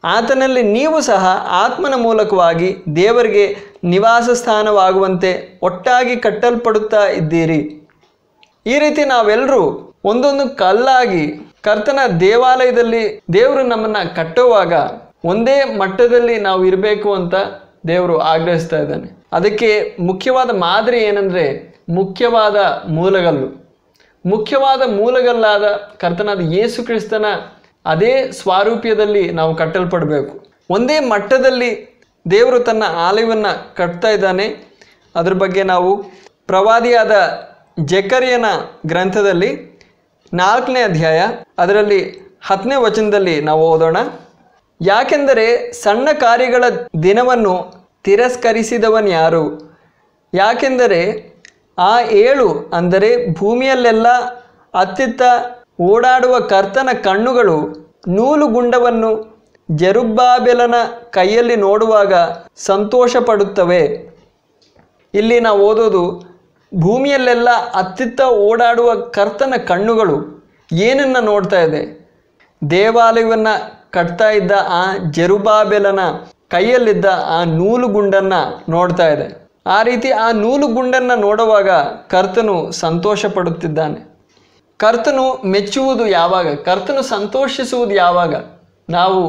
ಆತನಲ್ಲಿ ನೀವು ಸಹ ಆತ್ಮನ ಮೂಲಕವಾಗಿ ದೇವರಿಗೆ ನಿವಾಸ ಸ್ಥಾನವಾಗುವಂತೆ ಒಟ್ಟಾಗಿ ಕಟ್ಟಲ್ಪಡುತ್ತಾ ಇದ್ದೀರಿ. ಈ ರೀತಿ ನಾವೆಲ್ಲರೂ ಒಂದೊಂದು ಕಲ್ಲಾಗಿ ಕರ್ತನ ದೇವಾಲಯದಲ್ಲಿ ದೇವರು ನಮ್ಮನ್ನು ಕಟ್ಟುವಾಗ ಒಂದೇ ಮಟ್ಟದಲ್ಲಿ ನಾವು ಇರಬೇಕು ಅಂತ ದೇವರು ಆಗ್ರಹಿಸ್ತಾ ಇದ್ದಾನೆ. ಅದಕ್ಕೆ ಮುಖ್ಯವಾದ ಮಾದರಿ ಏನಂದರೆ ಮುಖ್ಯವಾದ ಮೂಲಗಲ್ಲು. ಮುಖ್ಯವಾದ ಮೂಲಗಲ್ಲಾದ ಕರ್ತನಾದ ಯೇಸು ಕ್ರಿಸ್ತನ ಅದೇ ಸ್ವಾರೂಪ್ಯದಲ್ಲಿ ನಾವು ಕಟ್ಟಲ್ಪಡಬೇಕು. ಒಂದೇ ಮಟ್ಟದಲ್ಲಿ ದೇವರು ತನ್ನ ಆಲಯವನ್ನು ಕಟ್ತಾ ಇದ್ದಾನೆ. ಅದ್ರ ಬಗ್ಗೆ ನಾವು ಪ್ರವಾದಿಯಾದ ಜಕರ್ಯನ ಗ್ರಂಥದಲ್ಲಿ 4ನೇ ಅಧ್ಯಾಯ ಅದರಲ್ಲಿ 10ನೇ ವಚನದಲ್ಲಿ ನಾವು ಓದೋಣ. ಯಾಕೆಂದರೆ ಸಣ್ಣ ಕಾರ್ಯಗಳ ದಿನವನ್ನು ತಿರಸ್ಕರಿಸಿದವನ್ಯಾರು? ಯಾಕೆಂದರೆ ಆ 7 ಅಂದರೆ ಭೂಮಿಯಲ್ಲೆಲ್ಲ ಅತ್ತಿತ್ತ ಓಡಾಡುವ ಕರ್ತನ ಕಣ್ಣುಗಳು ನೂಲುಗುಂಡವನ್ನು ಜೆರುಬ್ಬಾಬೆಲನ ಕೈಯಲ್ಲಿ ನೋಡುವಾಗ ಸಂತೋಷ ಪಡುತ್ತವೆ. ಇಲ್ಲಿ ನಾವು ಓದೋದು, ಭೂಮಿಯಲ್ಲೆಲ್ಲ ಅತ್ತಿತ್ತ ಓಡಾಡುವ ಕರ್ತನ ಕಣ್ಣುಗಳು ಏನನ್ನು ನೋಡ್ತಾ ಇದೆ? ದೇವಾಲಯವನ್ನು ಕಟ್ತಾ ಇದ್ದ ಆ ಜೆರುಬ್ಬಾಬೆಲನ ಕೈಯಲ್ಲಿದ್ದ ಆ ನೂಲುಗುಂಡನ್ನು ನೋಡ್ತಾ ಇದೆ. ಆ ರೀತಿ ಆ ನೂಲುಗುಂಡನ್ನು ನೋಡುವಾಗ ಕರ್ತನು ಸಂತೋಷ ಪಡುತ್ತಿದ್ದಾನೆ. ಕರ್ತನು ಮೆಚ್ಚುವುದು ಯಾವಾಗ? ಕರ್ತನು ಸಂತೋಷಿಸುವುದು ಯಾವಾಗ? ನಾವು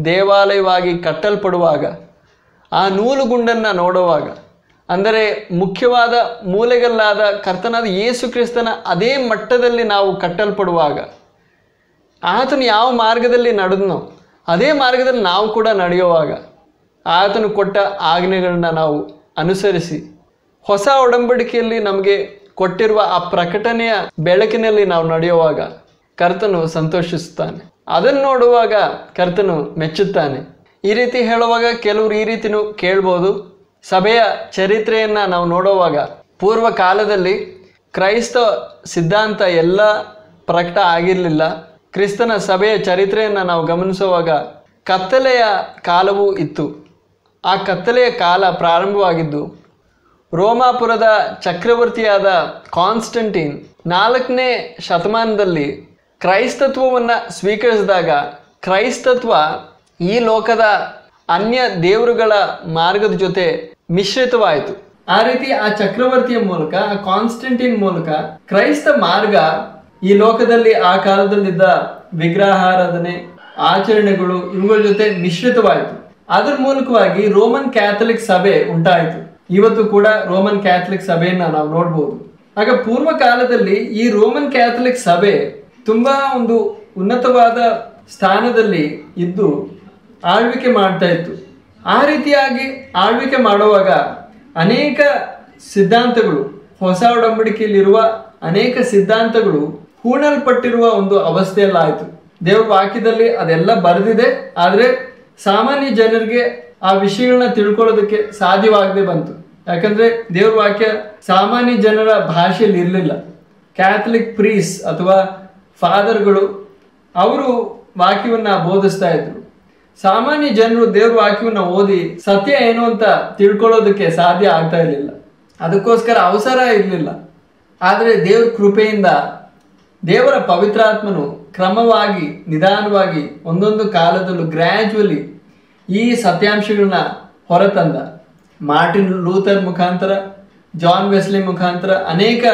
ದೇವಾಲಯವಾಗಿ ಕಟ್ಟಲ್ಪಡುವಾಗ, ಆ ನೂಲುಗುಂಡನ್ನು ನೋಡುವಾಗ. ಅಂದರೆ ಮುಖ್ಯವಾದ ಮೂಲೆಗಲ್ಲಾದ ಕರ್ತನಾದ ಯೇಸು ಕ್ರಿಸ್ತನ ಅದೇ ಮಟ್ಟದಲ್ಲಿ ನಾವು ಕಟ್ಟಲ್ಪಡುವಾಗ, ಆತನು ಯಾವ ಮಾರ್ಗದಲ್ಲಿ ನಡೆದನೋ ಅದೇ ಮಾರ್ಗದಲ್ಲಿ ನಾವು ಕೂಡ ನಡೆಯುವಾಗ, ಆತನು ಕೊಟ್ಟ ಆಜ್ಞೆಗಳನ್ನ ನಾವು ಅನುಸರಿಸಿ ಹೊಸ ಒಡಂಬಡಿಕೆಯಲ್ಲಿ ನಮಗೆ ಕೊಟ್ಟಿರುವ ಆ ಪ್ರಕಟಣೆಯ ಬೆಳಕಿನಲ್ಲಿ ನಾವು ನಡೆಯುವಾಗ ಕರ್ತನು ಸಂತೋಷಿಸುತ್ತಾನೆ. ಅದನ್ನು ನೋಡುವಾಗ ಕರ್ತನು ಮೆಚ್ಚುತ್ತಾನೆ. ಈ ರೀತಿ ಹೇಳುವಾಗ ಕೆಲವರು ಈ ರೀತಿನೂ ಕೇಳ್ಬೋದು. ಸಭೆಯ ಚರಿತ್ರೆಯನ್ನು ನಾವು ನೋಡುವಾಗ ಪೂರ್ವ ಕಾಲದಲ್ಲಿ ಕ್ರೈಸ್ತ ಸಿದ್ಧಾಂತ ಎಲ್ಲ ಪ್ರಕಟ ಆಗಿರಲಿಲ್ಲ. ಕ್ರಿಸ್ತನ ಸಭೆಯ ಚರಿತ್ರೆಯನ್ನು ನಾವು ಗಮನಿಸುವಾಗ ಕತ್ತಲೆಯ ಕಾಲವೂ ಇತ್ತು. ಆ ಕತ್ತಲೆಯ ಕಾಲ ಪ್ರಾರಂಭವಾಗಿದ್ದು ರೋಮಾಪುರದ ಚಕ್ರವರ್ತಿಯಾದ ಕಾನ್ಸ್ಟಂಟೀನ್ 4ನೇ ಶತಮಾನದಲ್ಲಿ ಕ್ರೈಸ್ತತ್ವವನ್ನು ಸ್ವೀಕರಿಸಿದಾಗ ಕ್ರೈಸ್ತತ್ವ ಈ ಲೋಕದ ಅನ್ಯ ದೇವರುಗಳ ಮಾರ್ಗದ ಜೊತೆ ಮಿಶ್ರಿತವಾಯಿತು. ಆ ರೀತಿ ಆ ಚಕ್ರವರ್ತಿಯ ಮೂಲಕ, ಆ ಕಾನ್ಸ್ಟಂಟೀನ್ ಮೂಲಕ ಕ್ರೈಸ್ತ ಮಾರ್ಗ ಈ ಲೋಕದಲ್ಲಿ ಆ ಕಾಲದಲ್ಲಿದ್ದ ವಿಗ್ರಹಾರಾಧನೆ, ಆಚರಣೆಗಳು ಇವುಗಳ ಜೊತೆ ಮಿಶ್ರಿತವಾಯಿತು. ಅದರ ಮೂಲಕವಾಗಿ ರೋಮನ್ ಕ್ಯಾಥಲಿಕ್ ಸಭೆ ಉಂಟಾಯಿತು. ಇವತ್ತು ಕೂಡ ರೋಮನ್ ಕ್ಯಾಥಲಿಕ್ ಸಭೆಯನ್ನ ನಾವು ನೋಡ್ಬೋದು. ಆಗ ಪೂರ್ವ ಕಾಲದಲ್ಲಿ ಈ ರೋಮನ್ ಕ್ಯಾಥಲಿಕ್ ಸಭೆ ತುಂಬಾ ಒಂದು ಉನ್ನತವಾದ ಸ್ಥಾನದಲ್ಲಿ ಇದ್ದು ಆಳ್ವಿಕೆ ಮಾಡ್ತಾ ಇತ್ತು. ಆ ರೀತಿಯಾಗಿ ಆಳ್ವಿಕೆ ಮಾಡುವಾಗ ಅನೇಕ ಸಿದ್ಧಾಂತಗಳು, ಹೊಸ ಒಡಂಬಡಿಕೆಯಲ್ಲಿರುವ ಅನೇಕ ಸಿದ್ಧಾಂತಗಳು ಹೂಣಲ್ಪಟ್ಟಿರುವ ಒಂದು ಅವಸ್ಥೆಯಲ್ಲಾಯಿತು. ದೇವ್ರ ವಾಕ್ಯದಲ್ಲಿ ಅದೆಲ್ಲ ಬರೆದಿದೆ, ಆದರೆ ಸಾಮಾನ್ಯ ಜನರಿಗೆ ಆ ವಿಷಯಗಳನ್ನ ತಿಳ್ಕೊಳ್ಳೋದಕ್ಕೆ ಸಾಧ್ಯವಾಗದೆ ಬಂತು. ಯಾಕಂದ್ರೆ ದೇವ್ರ ವಾಕ್ಯ ಸಾಮಾನ್ಯ ಜನರ ಭಾಷೆಯಲ್ಲಿ ಇರಲಿಲ್ಲ. ಕ್ಯಾಥಲಿಕ್ ಪ್ರೀಸ್ ಅಥವಾ ಫಾದರ್ಗಳು ಅವರು ವಾಕ್ಯವನ್ನ ಬೋಧಿಸ್ತಾ ಇದ್ರು. ಸಾಮಾನ್ಯ ಜನರು ದೇವ್ರ ವಾಕ್ಯವನ್ನ ಓದಿ ಸತ್ಯ ಏನು ಅಂತ ತಿಳ್ಕೊಳ್ಳೋದಕ್ಕೆ ಸಾಧ್ಯ ಆಗ್ತಾ ಇರಲಿಲ್ಲ. ಅದಕ್ಕೋಸ್ಕರ ಅವಸರ ಇರಲಿಲ್ಲ. ಆದರೆ ದೇವ್ರ ಕೃಪೆಯಿಂದ ದೇವರ ಪವಿತ್ರಾತ್ಮನು ಕ್ರಮವಾಗಿ ನಿಧಾನವಾಗಿ ಒಂದೊಂದು ಕಾಲದಲ್ಲೂ ಗ್ರ್ಯಾಜುವಲಿ ಈ ಸತ್ಯಾಂಶಗಳನ್ನ ಹೊರತಂದ. ಮಾರ್ಟಿನ್ ಲೂಥರ್ ಮುಖಾಂತರ, ಜಾನ್ ವೆಸ್ಲಿ ಮುಖಾಂತರ, ಅನೇಕ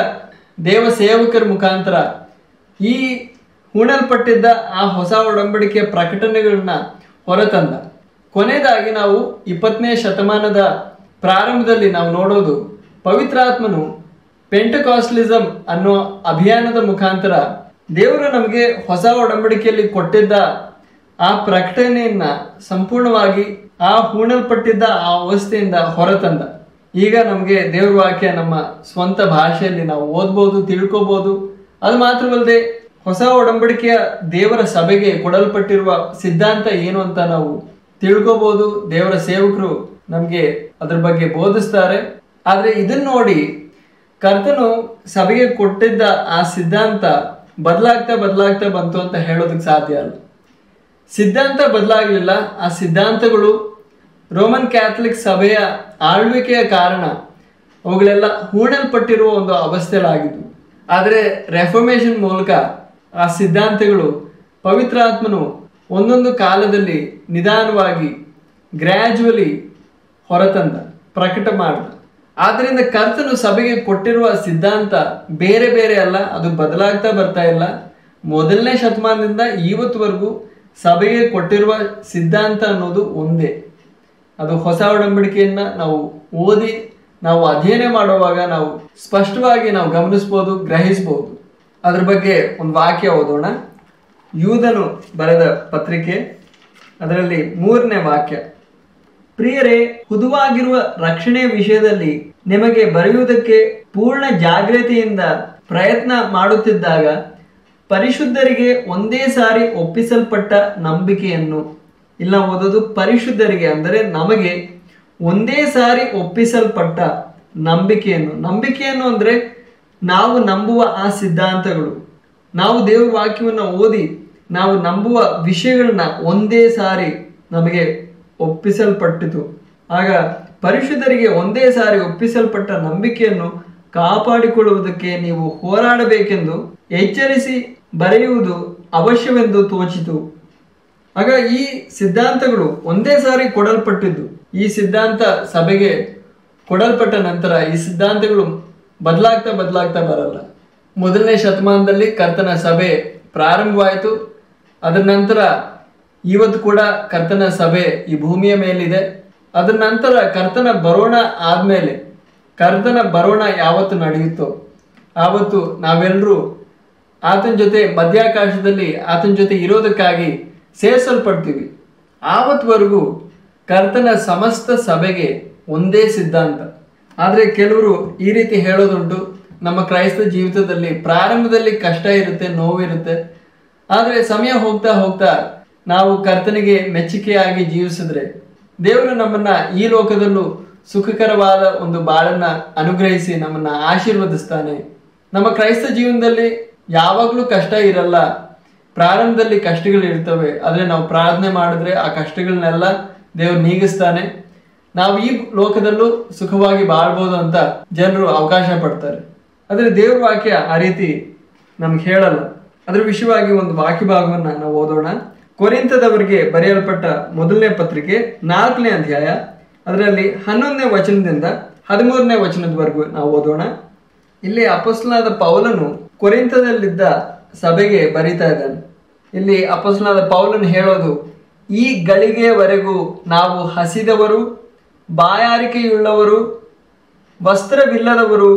ದೇವ ಸೇವಕರ ಮುಖಾಂತರ ಈ ಹೂಣಲ್ಪಟ್ಟಿದ್ದ ಆ ಹೊಸ ಒಡಂಬಡಿಕೆಯ ಪ್ರಕಟಣೆಗಳನ್ನ ಹೊರತಂದ. ಕೊನೆಯದಾಗಿ ನಾವು 20ನೇ ಶತಮಾನದ ಪ್ರಾರಂಭದಲ್ಲಿ ನಾವು ನೋಡೋದು ಪವಿತ್ರಾತ್ಮನು ಪೆಂಟಕಾಸ್ಟಲಿಸಮ್ ಅನ್ನೋ ಅಭಿಯಾನದ ಮುಖಾಂತರ ದೇವರು ನಮಗೆ ಹೊಸ ಒಡಂಬಡಿಕೆಯಲ್ಲಿ ಕೊಟ್ಟಿದ್ದ ಆ ಪ್ರಕಟಣೆಯನ್ನ ಸಂಪೂರ್ಣವಾಗಿ ಆ ಹೂಣಲ್ಪಟ್ಟಿದ್ದ ಆ ಅವಸ್ಥೆಯಿಂದ ಹೊರತಂದ. ಈಗ ನಮಗೆ ದೇವ್ರ ವಾಕ್ಯ ನಮ್ಮ ಸ್ವಂತ ಭಾಷೆಯಲ್ಲಿ ನಾವು ಓದ್ಬೋದು, ತಿಳ್ಕೊಬೋದು. ಅದು ಮಾತ್ರವಲ್ಲದೆ ಹೊಸ ಒಡಂಬಡಿಕೆಯ ದೇವರ ಸಭೆಗೆ ಕೊಡಲ್ಪಟ್ಟಿರುವ ಸಿದ್ಧಾಂತ ಏನು ಅಂತ ನಾವು ತಿಳ್ಕೊಬೋದು. ದೇವರ ಸೇವಕರು ನಮಗೆ ಅದ್ರ ಬಗ್ಗೆ ಬೋಧಿಸ್ತಾರೆ. ಆದರೆ ಇದನ್ನ ನೋಡಿ ಕರ್ತನು ಸಭೆಗೆ ಕೊಟ್ಟಿದ್ದ ಆ ಸಿದ್ಧಾಂತ ಬದಲಾಗ್ತಾ ಬಂತು ಅಂತ ಹೇಳೋದಕ್ಕೆ ಸಾಧ್ಯ ಅಲ್ಲ. ಸಿದ್ಧಾಂತ ಬದಲಾಗಲಿಲ್ಲ. ಆ ಸಿದ್ಧಾಂತಗಳು ರೋಮನ್ ಕ್ಯಾಥಲಿಕ್ ಸಭೆಯ ಆಳ್ವಿಕೆಯ ಕಾರಣ ಅವುಗಳೆಲ್ಲ ಹೂಣಲ್ಪಟ್ಟಿರುವ ಒಂದು ಅವಸ್ಥೆಯಲ್ಲಾಗಿದ್ವು. ಆದರೆ ರೆಫರ್ಮೇಷನ್ ಮೂಲಕ ಆ ಸಿದ್ಧಾಂತಗಳು ಪವಿತ್ರಾತ್ಮನು ಒಂದೊಂದು ಕಾಲದಲ್ಲಿ ನಿಧಾನವಾಗಿ ಗ್ರ್ಯಾಜುವಲಿ ಹೊರತಂದ, ಪ್ರಕಟ ಮಾಡಿದ. ಆದ್ದರಿಂದ ಕರ್ತನು ಸಭೆಗೆ ಕೊಟ್ಟಿರುವ ಸಿದ್ಧಾಂತ ಬೇರೆ ಬೇರೆ ಅಲ್ಲ, ಅದು ಬದಲಾಗ್ತಾ ಬರ್ತಾ ಇಲ್ಲ. 1ನೇ ಶತಮಾನದಿಂದ ಇವತ್ತುವರೆಗೂ ಸಭೆಗೆ ಕೊಟ್ಟಿರುವ ಸಿದ್ಧಾಂತ ಅನ್ನೋದು ಒಂದೇ. ಅದು ಹೊಸ ಒಡಂಬಡಿಕೆಯನ್ನ ನಾವು ಓದಿ ನಾವು ಅಧ್ಯಯನ ಮಾಡುವಾಗ ನಾವು ಸ್ಪಷ್ಟವಾಗಿ ನಾವು ಗಮನಿಸ್ಬೋದು, ಗ್ರಹಿಸ್ಬೋದು. ಅದ್ರ ಬಗ್ಗೆ ಒಂದು ವಾಕ್ಯ ಓದೋಣ. ಯೂದನು ಬರೆದ ಪತ್ರಿಕೆ, ಅದರಲ್ಲಿ 3ನೇ ವಾಕ್ಯ. ಪ್ರಿಯರೇ, ಹುದುವಾಗಿರುವ ರಕ್ಷಣೆಯ ವಿಷಯದಲ್ಲಿ ನಿಮಗೆ ಬರೆಯುವುದಕ್ಕೆ ಪೂರ್ಣ ಜಾಗ್ರತೆಯಿಂದ ಪ್ರಯತ್ನ ಮಾಡುತ್ತಿದ್ದಾಗ ಪರಿಶುದ್ಧರಿಗೆ ಒಂದೇ ಸಾರಿ ಒಪ್ಪಿಸಲ್ಪಟ್ಟ ನಂಬಿಕೆಯನ್ನು, ಇಲ್ಲ ಓದೋದು ಪರಿಶುದ್ಧರಿಗೆ ಅಂದರೆ ನಮಗೆ ಒಂದೇ ಸಾರಿ ಒಪ್ಪಿಸಲ್ಪಟ್ಟ ನಂಬಿಕೆಯನ್ನು ಅಂದರೆ ನಾವು ನಂಬುವ ಆ ಸಿದ್ಧಾಂತಗಳು, ನಾವು ದೇವ್ರ ವಾಕ್ಯವನ್ನು ಓದಿ ನಾವು ನಂಬುವ ವಿಷಯಗಳನ್ನ ಒಂದೇ ಸಾರಿ ನಮಗೆ ಒಪ್ಪಿಸಲ್ಪಟ್ಟಿತು. ಆಗ ಪರಿಶುದ್ಧರಿಗೆ ಒಂದೇ ಸಾರಿ ಒಪ್ಪಿಸಲ್ಪಟ್ಟ ನಂಬಿಕೆಯನ್ನು ಕಾಪಾಡಿಕೊಳ್ಳುವುದಕ್ಕೆ ನೀವು ಹೋರಾಡಬೇಕೆಂದು ಎಚ್ಚರಿಸಿ ಬರೆಯುವುದು ಅವಶ್ಯವೆಂದು ತೋಚಿತು. ಆಗ ಈ ಸಿದ್ಧಾಂತಗಳು ಒಂದೇ ಸಾರಿ ಕೊಡಲ್ಪಟ್ಟಿದ್ದು. ಈ ಸಿದ್ಧಾಂತ ಸಭೆಗೆ ಕೊಡಲ್ಪಟ್ಟ ನಂತರ ಈ ಸಿದ್ಧಾಂತಗಳು ಬದಲಾಗ್ತಾ ಬರಲ್ಲ. 1ನೇ ಶತಮಾನದಲ್ಲಿ ಕರ್ತನ ಸಭೆ ಪ್ರಾರಂಭವಾಯಿತು. ಅದರ ನಂತರ ಇವತ್ತು ಕೂಡ ಕರ್ತನ ಸಭೆ ಈ ಭೂಮಿಯ ಮೇಲಿದೆ. ಅದರ ನಂತರ ಕರ್ತನ ಬರೋಣ ಆದಮೇಲೆ, ಕರ್ತನ ಬರೋಣ ಯಾವತ್ತು ನಡೆಯುತ್ತೋ ಆವತ್ತು ನಾವೆಲ್ಲರೂ ಆತನ ಜೊತೆ ಮಧ್ಯಾಕಾಶದಲ್ಲಿ ಆತನ ಜೊತೆ ಇರೋದಕ್ಕಾಗಿ ಸೇರಿಸಲ್ಪಡ್ತೀವಿ. ಆವತ್ತುವರೆಗೂ ಕರ್ತನ ಸಮಸ್ತ ಸಭೆಗೆ ಒಂದೇ ಸಿದ್ಧಾಂತ. ಆದರೆ ಕೆಲವರು ಈ ರೀತಿ ಹೇಳೋದುಂಟು, ನಮ್ಮ ಕ್ರೈಸ್ತ ಜೀವಿತದಲ್ಲಿ ಪ್ರಾರಂಭದಲ್ಲಿ ಕಷ್ಟ ಇರುತ್ತೆ, ನೋವಿರುತ್ತೆ. ಆದರೆ ಸಮಯ ಹೋಗ್ತಾ ನಾವು ಕರ್ತನಿಗೆ ಮೆಚ್ಚುಗೆಯಾಗಿ ಜೀವಿಸಿದ್ರೆ ದೇವರು ನಮ್ಮನ್ನ ಈ ಲೋಕದಲ್ಲೂ ಸುಖಕರವಾದ ಒಂದು ಬಾಳನ್ನ ಅನುಗ್ರಹಿಸಿ ನಮ್ಮನ್ನ ಆಶೀರ್ವದಿಸ್ತಾನೆ. ನಮ್ಮ ಕ್ರೈಸ್ತ ಜೀವನದಲ್ಲಿ ಯಾವಾಗಲೂ ಕಷ್ಟ ಇರಲ್ಲ. ಪ್ರಾರಂಭದಲ್ಲಿ ಕಷ್ಟಗಳು ಇರ್ತವೆ, ಆದರೆ ನಾವು ಪ್ರಾರ್ಥನೆ ಮಾಡಿದ್ರೆ ಆ ಕಷ್ಟಗಳನ್ನೆಲ್ಲ ದೇವರು ನೀಗಿಸ್ತಾನೆ. ನಾವು ಈ ಲೋಕದಲ್ಲೂ ಸುಖವಾಗಿ ಬಾಳ್ಬೋದು ಅಂತ ಜನರು ಅವಕಾಶ ಪಡ್ತಾರೆ. ಆದರೆ ದೇವ್ರ ವಾಕ್ಯ ಆ ರೀತಿ ನಮ್ಗೆ ಹೇಳಲ್ಲ. ಅದ್ರ ವಿಷಯವಾಗಿ ಒಂದು ವಾಕ್ಯ ಭಾಗವನ್ನ ನಾವು ಓದೋಣ. ಕೊರಿಂಥದವರಿಗೆ ಬರೆಯಲ್ಪಟ್ಟ 1ನೇ ಪತ್ರಿಕೆ 4ನೇ ಅಧ್ಯಾಯ, ಅದರಲ್ಲಿ 11ನೇ ವಚನದಿಂದ 13ನೇ ವಚನದವರೆಗೂ ನಾವು ಓದೋಣ. ಇಲ್ಲಿ ಅಪೊಸ್ತಲನಾದ ಪೌಲನು ಕೊರಿಂಥದಲ್ಲಿದ್ದ ಸಭೆಗೆ ಬರೀತಾ ಇದ್ದಾನೆ. ಇಲ್ಲಿ ಅಪೊಸ್ತಲನಾದ ಪೌಲನು ಹೇಳೋದು, ಈ ಗಳಿಗೆಯವರೆಗೂ ನಾವು ಹಸಿದವರು, ಬಾಯಾರಿಕೆಯುಳ್ಳವರು, ವಸ್ತ್ರವಿಲ್ಲದವರು,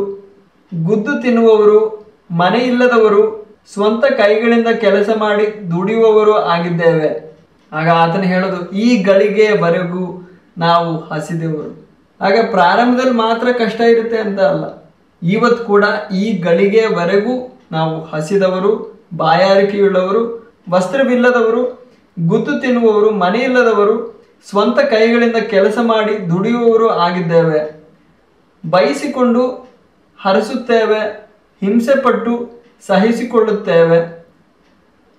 ಗುದ್ದು ತಿನ್ನುವವರು, ಮನೆ ಇಲ್ಲದವರು, ಸ್ವಂತ ಕೈಗಳಿಂದ ಕೆಲಸ ಮಾಡಿ ದುಡಿಯುವವರು ಆಗಿದ್ದೇವೆ. ಆಗ ಆತನ ಹೇಳೋದು, ಈ ಗಳಿಗೆಯವರೆಗೂ ನಾವು ಹಸಿದವರು. ಆಗ ಪ್ರಾರಂಭದಲ್ಲಿ ಮಾತ್ರ ಕಷ್ಟ ಇರುತ್ತೆ ಅಂತ ಅಲ್ಲ, ಇವತ್ತು ಕೂಡ ಈ ಗಳಿಗೆಯವರೆಗೂ ನಾವು ಹಸಿದವರು, ಬಾಯಾರಿಕೆಯುಳ್ಳವರು, ವಸ್ತ್ರವಿಲ್ಲದವರು, ಗುದ್ದು ತಿನ್ನುವವರು, ಮನೆ ಇಲ್ಲದವರು, ಸ್ವಂತ ಕೈಗಳಿಂದ ಕೆಲಸ ಮಾಡಿ ದುಡಿಯುವವರು ಆಗಿದ್ದೇವೆ. ಬಯಸಿಕೊಂಡು ಹರಸುತ್ತೇವೆ, ಹಿಂಸೆಪಟ್ಟು ಸಹಿಸಿಕೊಳ್ಳುತ್ತೇವೆ,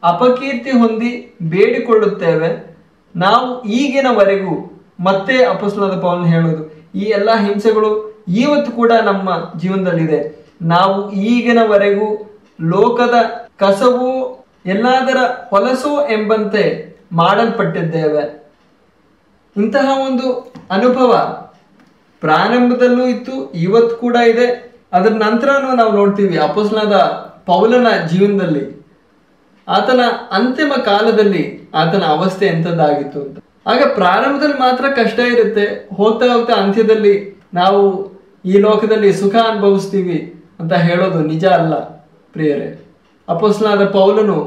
ಅಪಕೀರ್ತಿ ಹೊಂದಿ ಬೇಡಿಕೊಳ್ಳುತ್ತೇವೆ, ನಾವು ಈಗಿನವರೆಗೂ, ಮತ್ತೆ ಅಪೊಸ್ತಲನಾದ ಪೌಲನು ಹೇಳೋದು, ಈ ಎಲ್ಲ ಹಿಂಸೆಗಳು ಇವತ್ತು ಕೂಡ ನಮ್ಮ ಜೀವನದಲ್ಲಿದೆ. ನಾವು ಈಗಿನವರೆಗೂ ಲೋಕದ ಕಸವು ಎಲ್ಲದರ ಹೊಲಸು ಎಂಬಂತೆ ಮಾಡಲ್ಪಟ್ಟಿದ್ದೇವೆ. ಇಂತಹ ಒಂದು ಅನುಭವ ಪ್ರಾರಂಭದಲ್ಲೂ ಇತ್ತು, ಇವತ್ತು ಕೂಡ ಇದೆ. ಅದರ ನಂತರನೂ ನಾವು ನೋಡ್ತೀವಿ ಅಪೊಸ್ತಲನಾದ ಪೌಲನ ಜೀವನದಲ್ಲಿ ಆತನ ಅಂತಿಮ ಕಾಲದಲ್ಲಿ ಆತನ ಅವಸ್ಥೆ ಎಂಥದ್ದಾಗಿತ್ತು ಅಂತ. ಆಗ ಪ್ರಾರಂಭದಲ್ಲಿ ಮಾತ್ರ ಕಷ್ಟ ಇರುತ್ತೆ, ಹೋಗ್ತಾ ಹೋಗ್ತಾ ಅಂತ್ಯದಲ್ಲಿ ನಾವು ಈ ಲೋಕದಲ್ಲಿ ಸುಖ ಅನುಭವಿಸ್ತೀವಿ ಅಂತ ಹೇಳೋದು ನಿಜ ಅಲ್ಲ ಪ್ರಿಯರೇ. ಅಪೊಸ್ತಲನಾದ ಪೌಲನು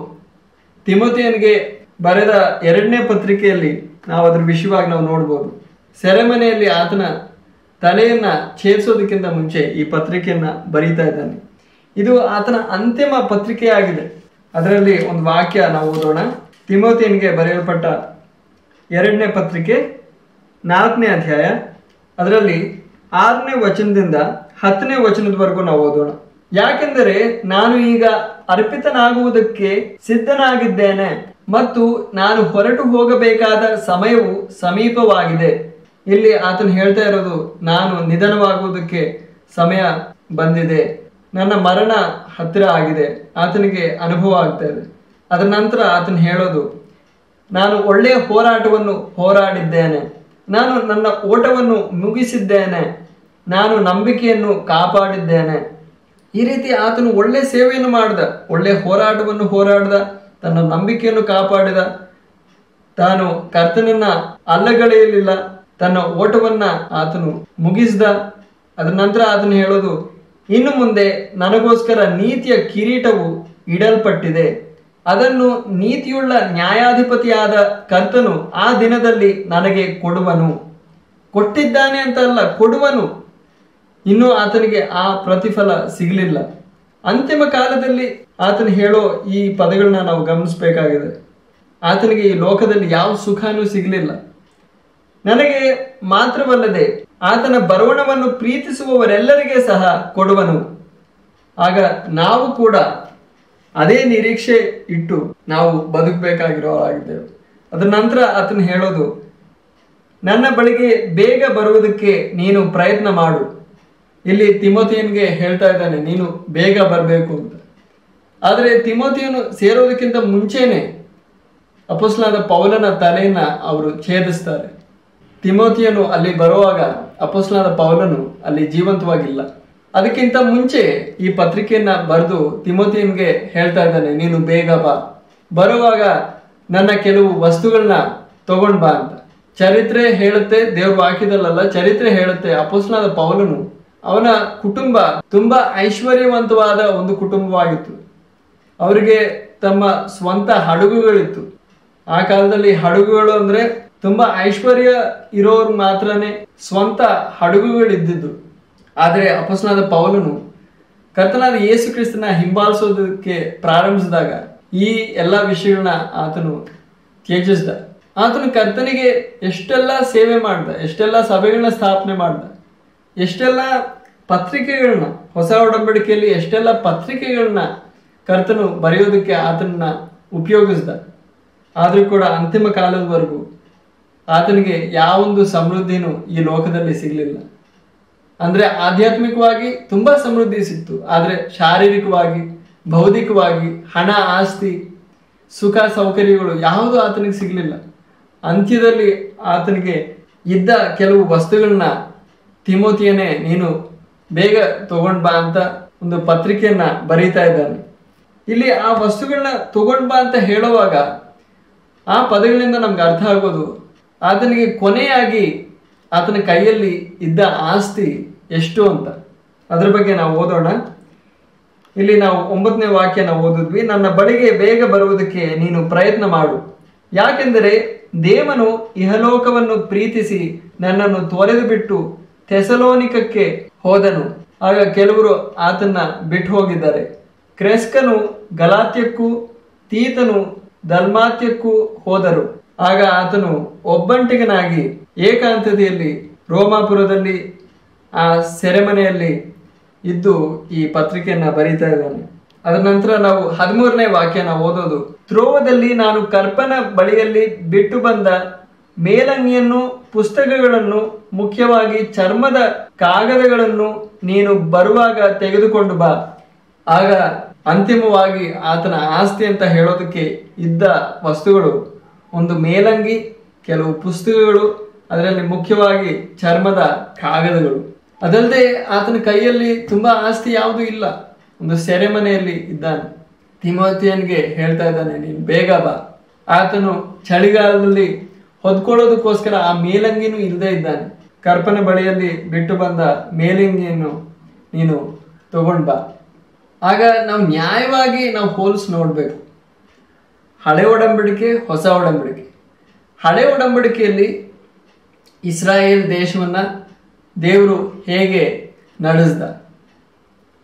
ತಿಮೊಥೆಯನಿಗೆ ಬರೆದ 2ನೇ ಪತ್ರಿಕೆಯಲ್ಲಿ ನಾವು ಅದ್ರ ವಿಷಯವಾಗಿ ನಾವು ನೋಡ್ಬೋದು. ಸೆರೆಮನೆಯಲ್ಲಿ ಆತನ ತಲೆಯನ್ನ ಛೇದಿಸೋದಕ್ಕಿಂತ ಮುಂಚೆ ಈ ಪತ್ರಿಕೆಯನ್ನ ಬರೀತಾ ಇದ್ದಾನೆ. ಇದು ಆತನ ಅಂತಿಮ ಪತ್ರಿಕೆಯಾಗಿದೆ. ಅದರಲ್ಲಿ ಒಂದು ವಾಕ್ಯ ನಾವು ಓದೋಣ. ತಿಮೊಥೆಯನಿಗೆ ಬರೆಯಲ್ಪಟ್ಟ 2ನೇ ಪತ್ರಿಕೆ 4ನೇ ಅಧ್ಯಾಯ, ಅದರಲ್ಲಿ 6ನೇ ವಚನದಿಂದ 10ನೇ ವಚನದವರೆಗೂ ನಾವು ಓದೋಣ. ಯಾಕೆಂದರೆ ನಾನು ಈಗ ಅರ್ಪಿತನಾಗುವುದಕ್ಕೆ ಸಿದ್ಧನಾಗಿದ್ದೇನೆ ಮತ್ತು ನಾನು ಹೊರಟು ಹೋಗಬೇಕಾದ ಸಮಯವು ಸಮೀಪವಾಗಿದೆ. ಇಲ್ಲಿ ಆತನು ಹೇಳ್ತಾ ಇರೋದು, ನಾನು ನಿಧನವಾಗುವುದಕ್ಕೆ ಸಮಯ ಬಂದಿದೆ, ನನ್ನ ಮರಣ ಹತ್ತಿರ ಆಗಿದೆ, ಆತನಿಗೆ ಅನುಭವ ಆಗ್ತಾ ಇದೆ. ಅದರ ನಂತರ ಆತನು ಹೇಳೋದು, ನಾನು ಒಳ್ಳೆಯ ಹೋರಾಟವನ್ನು ಹೋರಾಡಿದ್ದೇನೆ, ನಾನು ನನ್ನ ಓಟವನ್ನು ಮುಗಿಸಿದ್ದೇನೆ, ನಾನು ನಂಬಿಕೆಯನ್ನು ಕಾಪಾಡಿದ್ದೇನೆ. ಈ ರೀತಿ ಆತನು ಒಳ್ಳೆ ಸೇವೆಯನ್ನು ಮಾಡಿದ, ಒಳ್ಳೆಯ ಹೋರಾಟವನ್ನು ಹೋರಾಡಿದ, ತನ್ನ ನಂಬಿಕೆಯನ್ನು ಕಾಪಾಡಿದ, ತಾನು ಕರ್ತನನ್ನ ಅಲ್ಲಗಳೆಯಲಿಲ್ಲ, ತನ್ನ ಓಟವನ್ನ ಆತನು ಮುಗಿಸಿದ. ಅದರ ನಂತರ ಆತನು ಹೇಳೋದು, ಇನ್ನು ಮುಂದೆ ನನಗೋಸ್ಕರ ನೀತಿಯ ಕಿರೀಟವು ಇಡಲ್ಪಟ್ಟಿದೆ, ಅದನ್ನು ನೀತಿಯುಳ್ಳ ನ್ಯಾಯಾಧಿಪತಿಯಾದ ಕರ್ತನು ಆ ದಿನದಲ್ಲಿ ನನಗೆ ಕೊಡುವನು. ಕೊಟ್ಟಿದ್ದಾನೆ ಅಂತ ಅಲ್ಲ, ಕೊಡುವನು. ಇನ್ನೂ ಆತನಿಗೆ ಆ ಪ್ರತಿಫಲ ಸಿಗಲಿಲ್ಲ. ಅಂತಿಮ ಕಾಲದಲ್ಲಿ ಆತನು ಹೇಳೋ ಈ ಪದಗಳನ್ನ ನಾವು ಗಮನಿಸಬೇಕಾಗಿದೆ. ಆತನಿಗೆ ಈ ಲೋಕದಲ್ಲಿ ಯಾವ ಸುಖನೂ ಸಿಗಲಿಲ್ಲ. ನನಗೆ ಮಾತ್ರವಲ್ಲದೆ ಆತನ ಬರವಣವನ್ನು ಪ್ರೀತಿಸುವವರೆಲ್ಲರಿಗೆ ಸಹ ಕೊಡುವನು. ಆಗ ನಾವು ಕೂಡ ಅದೇ ನಿರೀಕ್ಷೆ ಇಟ್ಟು ನಾವು ಬದುಕಬೇಕಾಗಿರೋರಾಗಿದ್ದೇವೆ. ಅದರ ನಂತರ ಆತನು ಹೇಳೋದು, ನನ್ನ ಬಳಿಗೆ ಬೇಗ ಬರುವುದಕ್ಕೆ ನೀನು ಪ್ರಯತ್ನ ಮಾಡು. ಇಲ್ಲಿ ತಿಮೊಥೆಯನಿಗೆ ಹೇಳ್ತಾ ಇದ್ದಾನೆ, ನೀನು ಬೇಗ ಬರಬೇಕು ಅಂತ. ಆದರೆ ತಿಮೊಥೆಯನು ಸೇರೋದಕ್ಕಿಂತ ಮುಂಚೆನೆ ಅಪೊಸ್ತಲನಾದ ಪೌಲನ ತಲೆಯನ್ನ ಅವರು ಛೇದಿಸ್ತಾರೆ. ತಿಮೊಥೆಯನು ಅಲ್ಲಿ ಬರುವಾಗ ಅಪೊಸ್ತಲನಾದ ಪೌಲನು ಅಲ್ಲಿ ಜೀವಂತವಾಗಿಲ್ಲ. ಅದಕ್ಕಿಂತ ಮುಂಚೆ ಈ ಪತ್ರಿಕೆಯನ್ನ ಬರೆದು ತಿಮೊಥೆಯನಿಗೆ ಹೇಳ್ತಾ ಇದ್ದಾನೆ, ನೀನು ಬೇಗ ಬಾ, ಬರುವಾಗ ನನ್ನ ಕೆಲವು ವಸ್ತುಗಳನ್ನ ತಗೊಂಡ್ ಬಾ ಅಂತ. ಚರಿತ್ರೆ ಹೇಳುತ್ತೆ, ದೇವ್ರ ವಾಕ್ಯದಲ್ಲ, ಚರಿತ್ರೆ ಹೇಳುತ್ತೆ, ಅಪೊಸ್ತಲನಾದ ಪೌಲನು ಅವನ ಕುಟುಂಬ ತುಂಬಾ ಐಶ್ವರ್ಯವಂತವಾದ ಒಂದು ಕುಟುಂಬವಾಗಿತ್ತು. ಅವರಿಗೆ ತಮ್ಮ ಸ್ವಂತ ಹಡಗುಗಳಿತ್ತು. ಆ ಕಾಲದಲ್ಲಿ ಹಡಗುಗಳು ಅಂದ್ರೆ ತುಂಬಾ ಐಶ್ವರ್ಯ ಇರೋರು ಮಾತ್ರನೇ ಸ್ವಂತ ಹಡಗುಗಳಿದ್ದಿದ್ದು. ಆದರೆ ಅಪೊಸ್ತಲನಾದ ಪೌಲನು ಕರ್ತನಾದ ಯೇಸು ಕ್ರಿಸ್ತನ ಹಿಂಬಾಲಿಸೋದಕ್ಕೆ ಪ್ರಾರಂಭಿಸಿದಾಗ ಈ ಎಲ್ಲ ವಿಷಯಗಳನ್ನ ಆತನು ತ್ಯಜಿಸಿದ. ಆತನು ಕರ್ತನಿಗೆ ಎಷ್ಟೆಲ್ಲ ಸೇವೆ ಮಾಡ್ದ, ಎಷ್ಟೆಲ್ಲ ಸಭೆಗಳನ್ನ ಸ್ಥಾಪನೆ ಮಾಡ್ದ, ಎಷ್ಟೆಲ್ಲ ಪತ್ರಿಕೆಗಳನ್ನ, ಹೊಸ ಒಡಂಬಡಿಕೆಯಲ್ಲಿ ಎಷ್ಟೆಲ್ಲ ಪತ್ರಿಕೆಗಳನ್ನ ಕರ್ತನು ಬರೆಯೋದಕ್ಕೆ ಆತನನ್ನ ಉಪಯೋಗಿಸ್ದ. ಆದರೂ ಕೂಡ ಅಂತಿಮ ಕಾಲದವರೆಗೂ ಆತನಿಗೆ ಯಾವೊಂದು ಸಮೃದ್ಧಿನೂ ಈ ಲೋಕದಲ್ಲಿ ಸಿಗಲಿಲ್ಲ. ಅಂದ್ರೆ ಆಧ್ಯಾತ್ಮಿಕವಾಗಿ ತುಂಬಾ ಸಮೃದ್ಧಿ ಸಿಕ್ತು, ಆದರೆ ಶಾರೀರಿಕವಾಗಿ, ಭೌತಿಕವಾಗಿ, ಹಣ, ಆಸ್ತಿ, ಸುಖ ಸೌಕರ್ಯಗಳು ಯಾವುದು ಆತನಿಗೆ ಸಿಗಲಿಲ್ಲ. ಅಂತ್ಯದಲ್ಲಿ ಆತನಿಗೆ ಇದ್ದ ಕೆಲವು ವಸ್ತುಗಳನ್ನ ತಿಮೊಥೆಯನೇ ನೀನು ಬೇಗ ತಗೊಂಡ್ ಬಾ ಅಂತ ಒಂದು ಪತ್ರಿಕೆಯನ್ನ ಬರೀತಾ ಇದ್ದಾನೆ. ಇಲ್ಲಿ ಆ ವಸ್ತುಗಳನ್ನ ತಗೊಂಡ್ ಬಾ ಅಂತ ಹೇಳುವಾಗ ಆ ಪದಗಳಿಂದ ನಮ್ಗೆ ಅರ್ಥ ಆಗೋದು, ಆತನಿಗೆ ಕೊನೆಯಾಗಿ ಆತನ ಕೈಯಲ್ಲಿ ಇದ್ದ ಆಸ್ತಿ ಎಷ್ಟು ಅಂತ. ಅದ್ರ ಬಗ್ಗೆ ನಾವು ಓದೋಣ. ಇಲ್ಲಿ ನಾವು 9ನೇ ವಾಕ್ಯ ನಾವು ಓದಿದ್ವಿ, ನನ್ನ ಬಳಿಗೆ ಬೇಗ ಬರುವುದಕ್ಕೆ ನೀನು ಪ್ರಯತ್ನ ಮಾಡು, ಯಾಕೆಂದರೆ ದೇವನು ಇಹಲೋಕವನ್ನು ಪ್ರೀತಿಸಿ ನನ್ನನ್ನು ತೊರೆದು ಬಿಟ್ಟು ಥೆಸಲೋನಿಕಕ್ಕೆ ಹೋದನು. ಆಗ ಕೆಲವರು ಆತನ್ನ ಬಿಟ್ಟು ಹೋಗಿದ್ದಾರೆ. ಕ್ರೆಸ್ಕನು ಗಲಾತ್ಯಕ್ಕೂ ತೀತನು ದಲ್ಮಾತ್ಯಕ್ಕೂ ಹೋದರು. ಆಗ ಆತನು ಒಬ್ಬಂಟಿಗನಾಗಿ ಏಕಾಂತತೆಯಲ್ಲಿ ರೋಮಾಪುರದಲ್ಲಿ ಆ ಸೆರೆಮನೆಯಲ್ಲಿ ಇದ್ದು ಈ ಪತ್ರಿಕೆಯನ್ನ ಬರೀತಾ ಇದ್ದಾನೆ. ಅದರ ನಂತರ ನಾವು 13ನೇ ವಾಕ್ಯನ ಓದೋದು. ತ್ರೋವದಲ್ಲಿ ನಾನು ಕರ್ಪನ ಬಳಿಯಲ್ಲಿ ಬಿಟ್ಟು ಬಂದ ಮೇಲಂಗಿಯನ್ನು, ಪುಸ್ತಕಗಳನ್ನು, ಮುಖ್ಯವಾಗಿ ಚರ್ಮದ ಕಾಗದಗಳನ್ನು ನೀನು ಬರುವಾಗ ತೆಗೆದುಕೊಂಡು ಬಾ. ಆಗ ಅಂತಿಮವಾಗಿ ಆತನ ಆಸ್ತಿ ಅಂತ ಹೇಳೋದಕ್ಕೆ ಇದ್ದ ವಸ್ತುಗಳು ಒಂದು ಮೇಲಂಗಿ, ಕೆಲವು ಪುಸ್ತಕಗಳು, ಅದರಲ್ಲಿ ಮುಖ್ಯವಾಗಿ ಚರ್ಮದ ಕಾಗದಗಳು. ಅದಲ್ಲದೆ ಆತನ ಕೈಯಲ್ಲಿ ತುಂಬಾ ಆಸ್ತಿ ಯಾವುದೂ ಇಲ್ಲ, ಒಂದು ಸೆರೆಮನೆಯಲ್ಲಿ ಇದ್ದಾನೆ. ತಿಮೋಥಿಯನ್ಗೆ ಹೇಳ್ತಾ ಇದ್ದಾನೆ, ನೀನು ಬೇಗ ಬಾ. ಆತನು ಚಳಿಗಾಲದಲ್ಲಿ ಹೊದ್ಕೊಳ್ಳೋದಕ್ಕೋಸ್ಕರ ಆ ಮೇಲಂಗಿನೂ ಇಲ್ಲದೆ ಇದ್ದಾನೆ. ಕರ್ಪನ ಬಳಿಯಲ್ಲಿ ಬಿಟ್ಟು ಬಂದ ಮೇಲಂಗಿಯನ್ನು ನೀನು ತಗೊಂಡ್ ಬಾ. ಆಗ ನಾವು ನ್ಯಾಯವಾಗಿ ನಾವು ಹೋಲಿಸಿ ನೋಡ್ಬೇಕು, ಹಳೆ ಒಡಂಬಡಿಕೆ, ಹೊಸ ಒಡಂಬಡಿಕೆ. ಹಳೆ ಒಡಂಬಡಿಕೆಯಲ್ಲಿ ಇಸ್ರಾಯೇಲ್ ದೇಶವನ್ನ ದೇವರು ಹೇಗೆ ನಡೆಸ್ದ,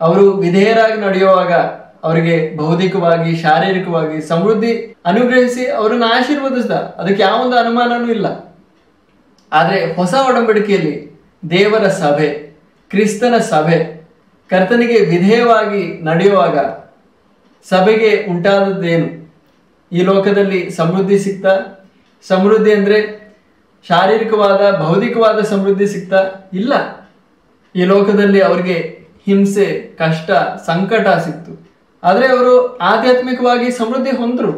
ಅವರು ವಿಧೇಯರಾಗಿ ನಡೆಯುವಾಗ ಅವರಿಗೆ ಭೌತಿಕವಾಗಿ, ಶಾರೀರಿಕವಾಗಿ ಸಮೃದ್ಧಿ ಅನುಗ್ರಹಿಸಿ ಅವರನ್ನು ಆಶೀರ್ವದಿಸ್ದ, ಅದಕ್ಕೆ ಯಾವೊಂದು ಅನುಮಾನನೂ ಇಲ್ಲ. ಆದರೆ ಹೊಸ ಒಡಂಬಡಿಕೆಯಲ್ಲಿ ದೇವರ ಸಭೆ, ಕ್ರಿಸ್ತನ ಸಭೆ ಕರ್ತನಿಗೆ ವಿಧೇಯವಾಗಿ ನಡೆಯುವಾಗ ಸಭೆಗೆ ಉಂಟಾದದ್ದೇನು? ಈ ಲೋಕದಲ್ಲಿ ಸಮೃದ್ಧಿ ಸಿಗ್ತಾ? ಸಮೃದ್ಧಿ ಅಂದ್ರೆ ಶಾರೀರಿಕವಾದ, ಭೌತಿಕವಾದ ಸಮೃದ್ಧಿ ಸಿಗ್ತಾ? ಇಲ್ಲ. ಈ ಲೋಕದಲ್ಲಿ ಅವರಿಗೆ ಹಿಂಸೆ, ಕಷ್ಟ, ಸಂಕಟ ಸಿಕ್ತು. ಆದರೆ ಅವರು ಆಧ್ಯಾತ್ಮಿಕವಾಗಿ ಸಮೃದ್ಧಿ ಹೊಂದರು.